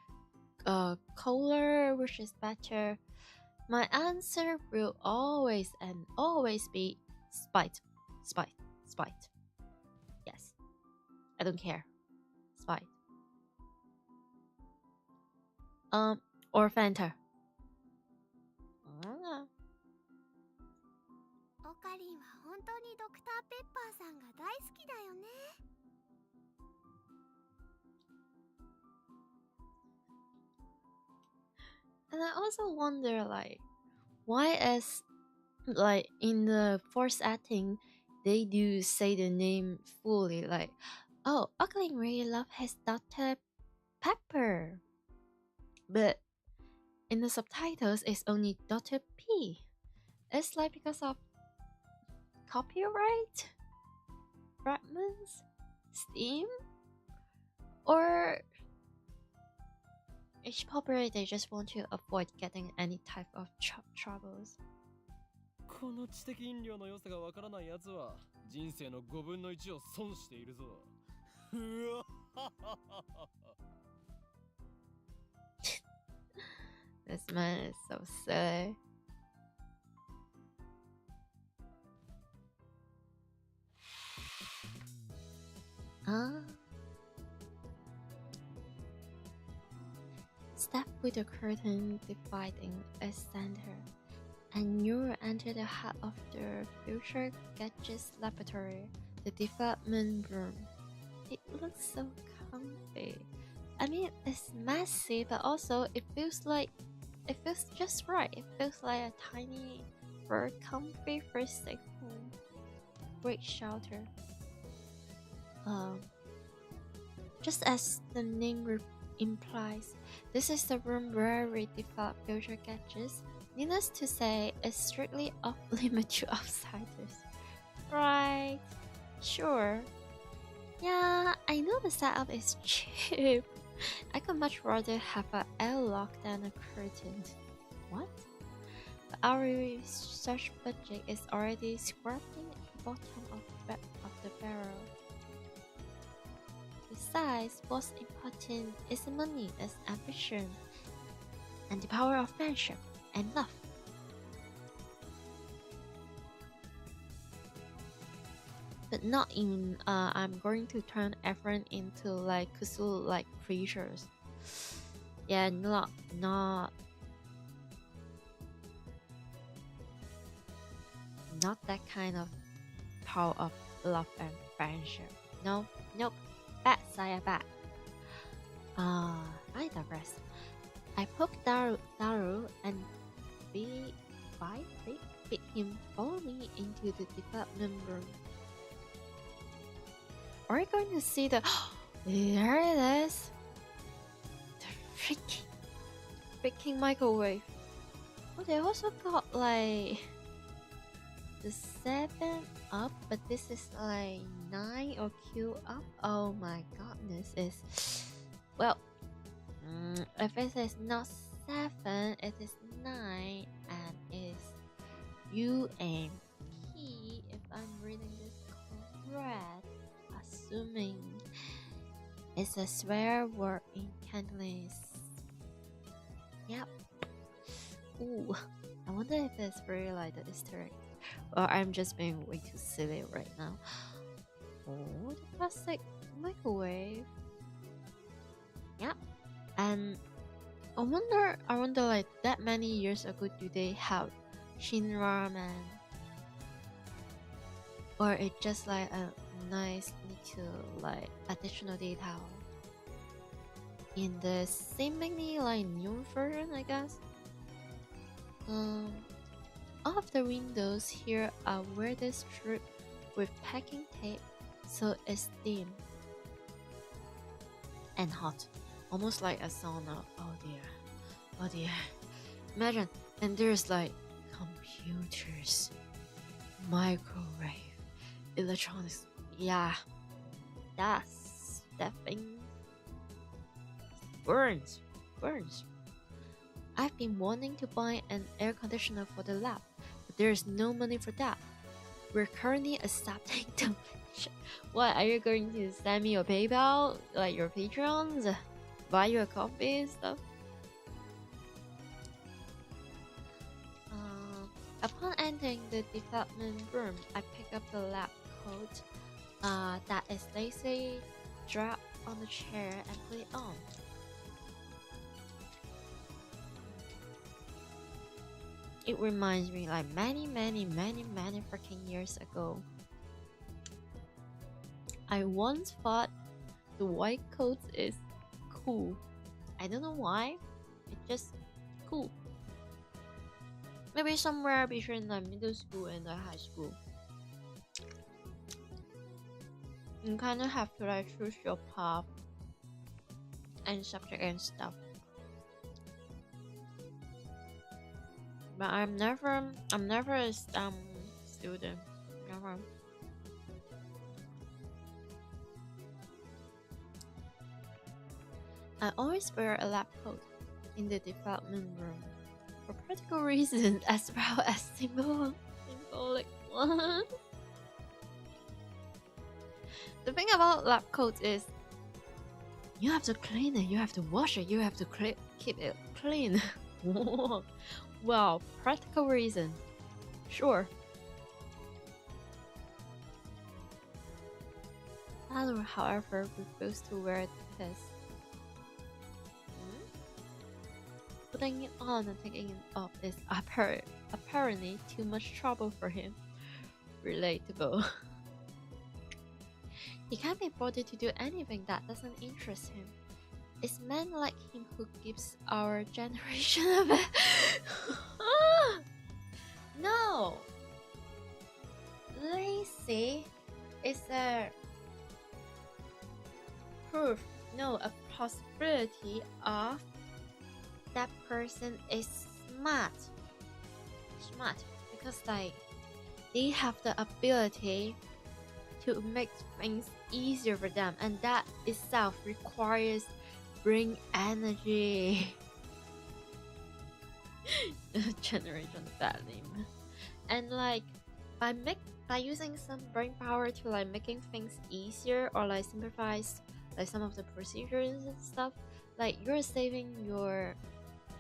Speaker 6: Cola, which is better, my answer will always and always be Spite. Yes, I don't care. Spite. Or Fanta.
Speaker 4: オカリンは本当にドクターペッパーさんが大好きだよね。
Speaker 6: And I also wonder, like, why is like in the voice acting they do say the name fully, like, oh, Oakling really love his Dr. Pepper, but in the subtitles it's only Dr. P. It's like because of copyright fragments, Steam, or each popular they just want to avoid getting any type of troubles.
Speaker 2: この知的飲料の良さがわからないやつは人生の5分の1を損しているぞ。うわ
Speaker 6: This man is so silly. Step with the curtain dividing a center, and you enter the heart of the future gadgets laboratory, the development room. It looks so comfy. I mean, it's messy, but also it feels just right. It feels like a tiny, very comfy first safe home. Great shelter. Just as the name implies, this is the room where we develop future gadgets. Needless to say, it's strictly off limit to outsiders. Right? Sure. Yeah, I know the setup is cheap. I could much rather have an airlock than a curtain. What? But our research budget is already scraping the bottom of the barrel. Besides, what's important isn't money, it's ambition and the power of friendship and love. But not in I'm going to turn everyone into like Cthulhu like creatures. Yeah, not that kind of power of love and friendship. No, nope. Bad, Saya, bad. I digress. I poked Daru and beat him follow me into the development room. Are you going to see the there it is? The freaking microwave. Oh, they also got like the 7 up, but this is like 9 or Q up. Oh my goodness, it's well, if it is not 7, it is 9, and it's U and P if I'm reading this correct, assuming it's a swear word in Cantonese. Yep. Ooh, I wonder if it's really like the Easter egg, or I'm just being way too silly right now. Oh, the plastic microwave. Yeah, and I wonder like that many years ago, do they have Shinra ramen, or it's just like a nice little like additional detail in the seemingly like new version, I guess. All of the windows here are weirdly stripped with packing tape, so it's dim and hot, almost like a sauna. Oh dear. Imagine, and there's like computers, microwave, electronics. Yeah, that thing burns. I've been wanting to buy an air conditioner for the lab, but there's no money for that. We're currently accepting donations. What, are you going to send me your PayPal, like your Patreons, buy you a coffee and stuff? Upon entering the development room, I pick up the lab coat that is lazily dropped on the chair and put it on. It reminds me like many freaking years ago. I once thought the white coat is cool. I don't know why. It's just cool. Maybe somewhere between the middle school and the high school. You kind of have to like choose your path and subject and stuff. But I'm never a STEM student. Never. I always wear a lab coat in the development room for practical reasons as well as symbolic ones. The thing about lab coats is you have to clean it, you have to wash it, you have to keep it clean. Well, practical reason. Sure. Tyler, however, refused to wear his. Putting it on and taking it off is apparently too much trouble for him. Relatable. He can't be bothered to do anything that doesn't interest him. It's men like him who gives our generation a bit. No! Lazy is a proof, no, a possibility of that person is smart because like they have the ability to make things easier for them, and that itself requires bring energy. Generation bad name. And like by using some brain power to like making things easier or like simplifies like some of the procedures and stuff, like you're saving your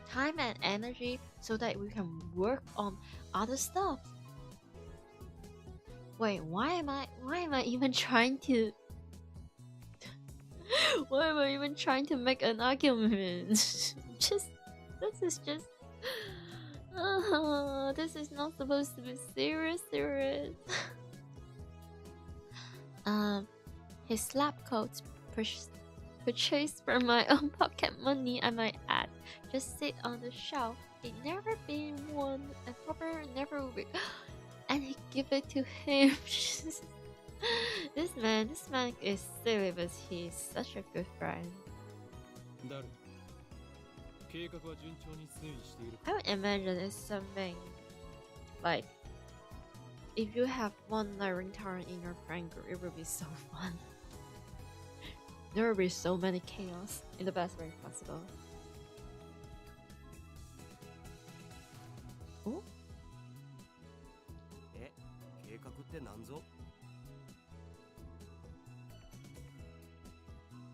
Speaker 6: time and energy so that we can work on other stuff. Wait, why am I even trying to why am I even trying to make an argument? This is not supposed to be serious. His lab coat purchased from my own pocket money, I might add, just sit on the shelf. It never been worn and probably never will be. And he give it to him. This man is silly, but he's such a good friend. I would imagine it's something like if you have one like ringtone in your friend group, it would be so fun. There will be so many chaos in the best way possible. Oh?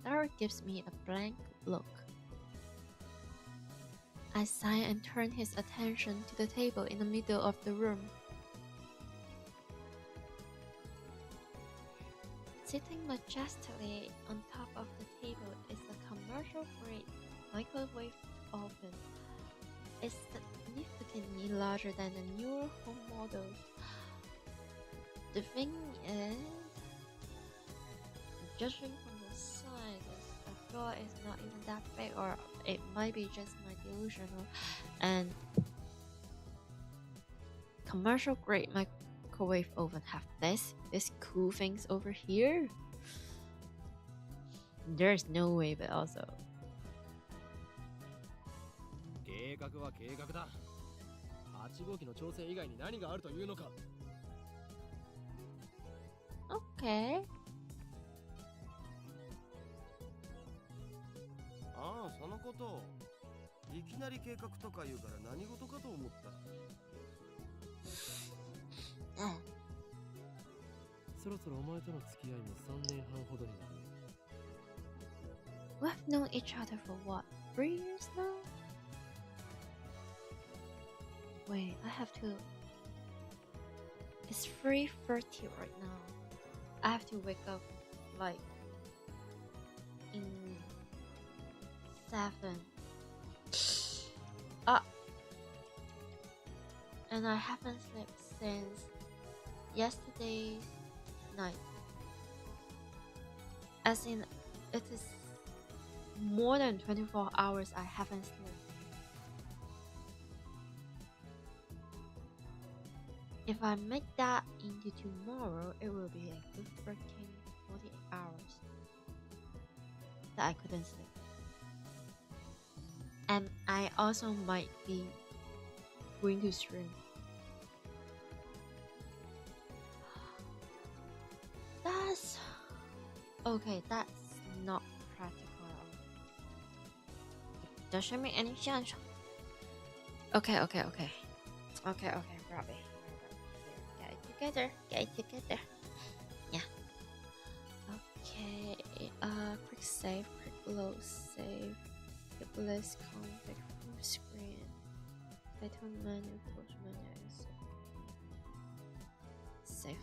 Speaker 6: Sarah gives me a blank look. I sighed and turned his attention to the table in the middle of the room. Sitting majestically on top of the table is a commercial-grade microwave oven. It's significantly larger than the newer home models. The thing is, judging from the size, I thought it's not even that big, or it might be just my delusional. And commercial grade microwave oven have this cool things over here. There's no way, but also.
Speaker 2: 計画は計画だ。8号機の調整以外に何があるというのか。
Speaker 6: Okay.
Speaker 5: ああ、そのこと。いきなり計画とか言うから何事かと思った。
Speaker 2: そろそろお前との付き合いも3年半ほどになる。
Speaker 6: We've known each other for what, 3 years now? Wait, I have to. It's 3:30 right now. I have to wake up like in 7. And I haven't slept since yesterday's night. As in, it is more than 24 hours I haven't slept. If I make that into tomorrow, it will be a good freaking 48 hours that I couldn't sleep. And I also might be going to stream. That's okay, that's not practical at all. Doesn't make any sense. Okay, Robbie. Get it together. Yeah. Okay. Quick save, quick load save. The list config full screen. Title menu, post menu. Save.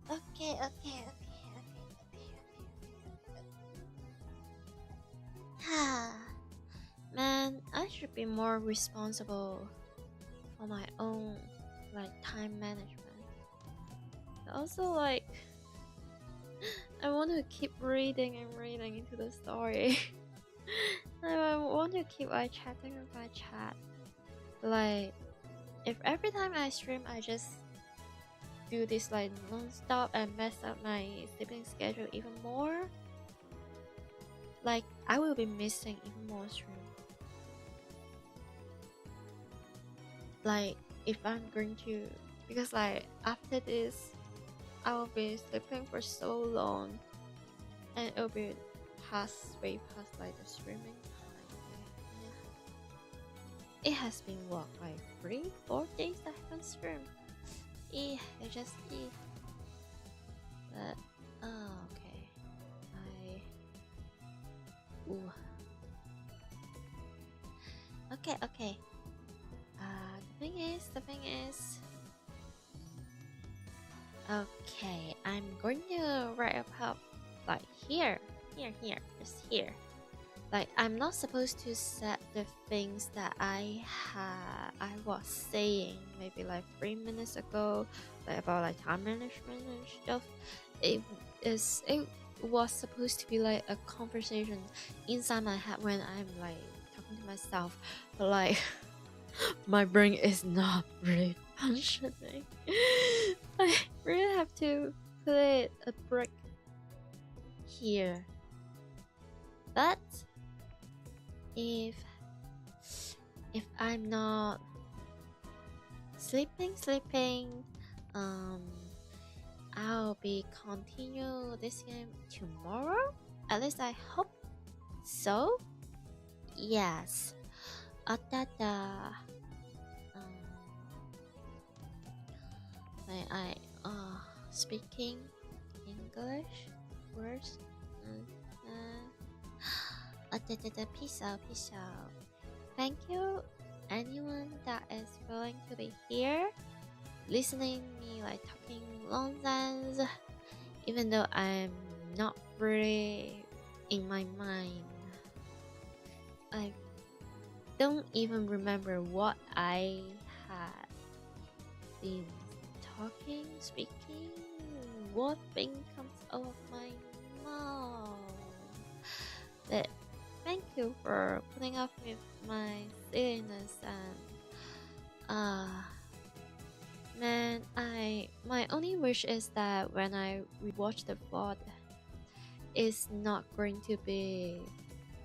Speaker 6: Okay. Man, I should be more responsible for my own time management. Also I want to keep reading into the story. I want to keep chatting with my chat. If every time I stream I just do this non-stop and mess up my sleeping schedule even more, I will be missing even more stream. If I'm going to, because after this I will be sleeping for so long and it will be way past the streaming time. Yeah. It has been 3-4 days I haven't streamed. I just but okay. Okay. The thing is okay, I'm going to write about here, just here. I'm not supposed to set the things that I was saying maybe 3 minutes ago, about time management and stuff. It was supposed to be a conversation inside my head when I'm talking to myself, but my brain is not really functioning. I really have to put a break here. But if I'm not sleeping, I'll be continue this game tomorrow. At least I hope so. Yes. Speaking in English words. Peace out, peace out. Thank you, anyone that is willing to be here, listening me like talking nonsense, even though I'm not really in my mind. I don't even remember what I had been talking, speaking, what thing comes out of my mouth. But thank you for putting up with my silliness and man, my only wish is that when I rewatch the VOD, it's not going to be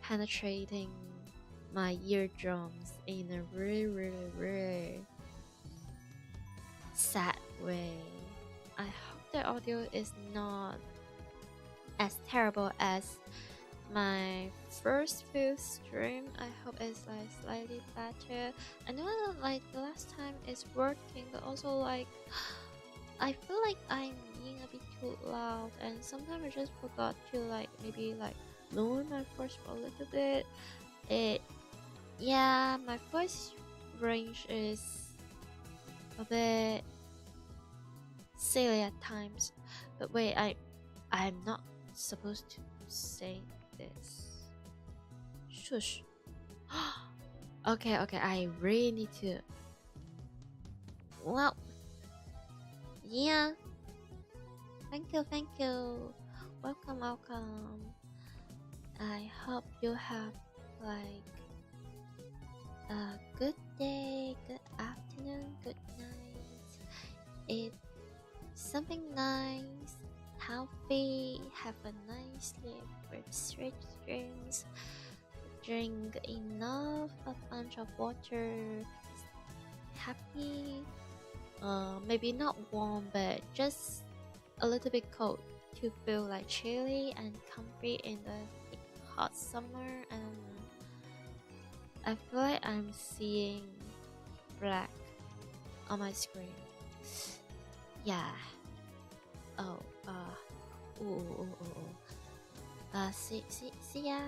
Speaker 6: penetrating my eardrums in a really sad way. I hope the audio is not as terrible as my first few stream. I hope it's like slightly better. I know that like the last time it's working, but also like I feel like I'm being a bit too loud, and sometimes I just forgot to like maybe like lower my voice a little bit. Yeah, my voice range is a bit silly at times. But wait, I'm not supposed to say this. Shush. Okay, I really need to. Well, yeah. Thank you. Welcome. I hope you have like a good day, good afternoon, good night. Eat something nice, healthy, have a nice sleep with sweet dreams. Drink enough, a bunch of water. Happy. Maybe not warm, but just a little bit cold to feel like chilly and comfy in the hot summer. And I feel like I'm seeing black on my screen. Yeah. See ya.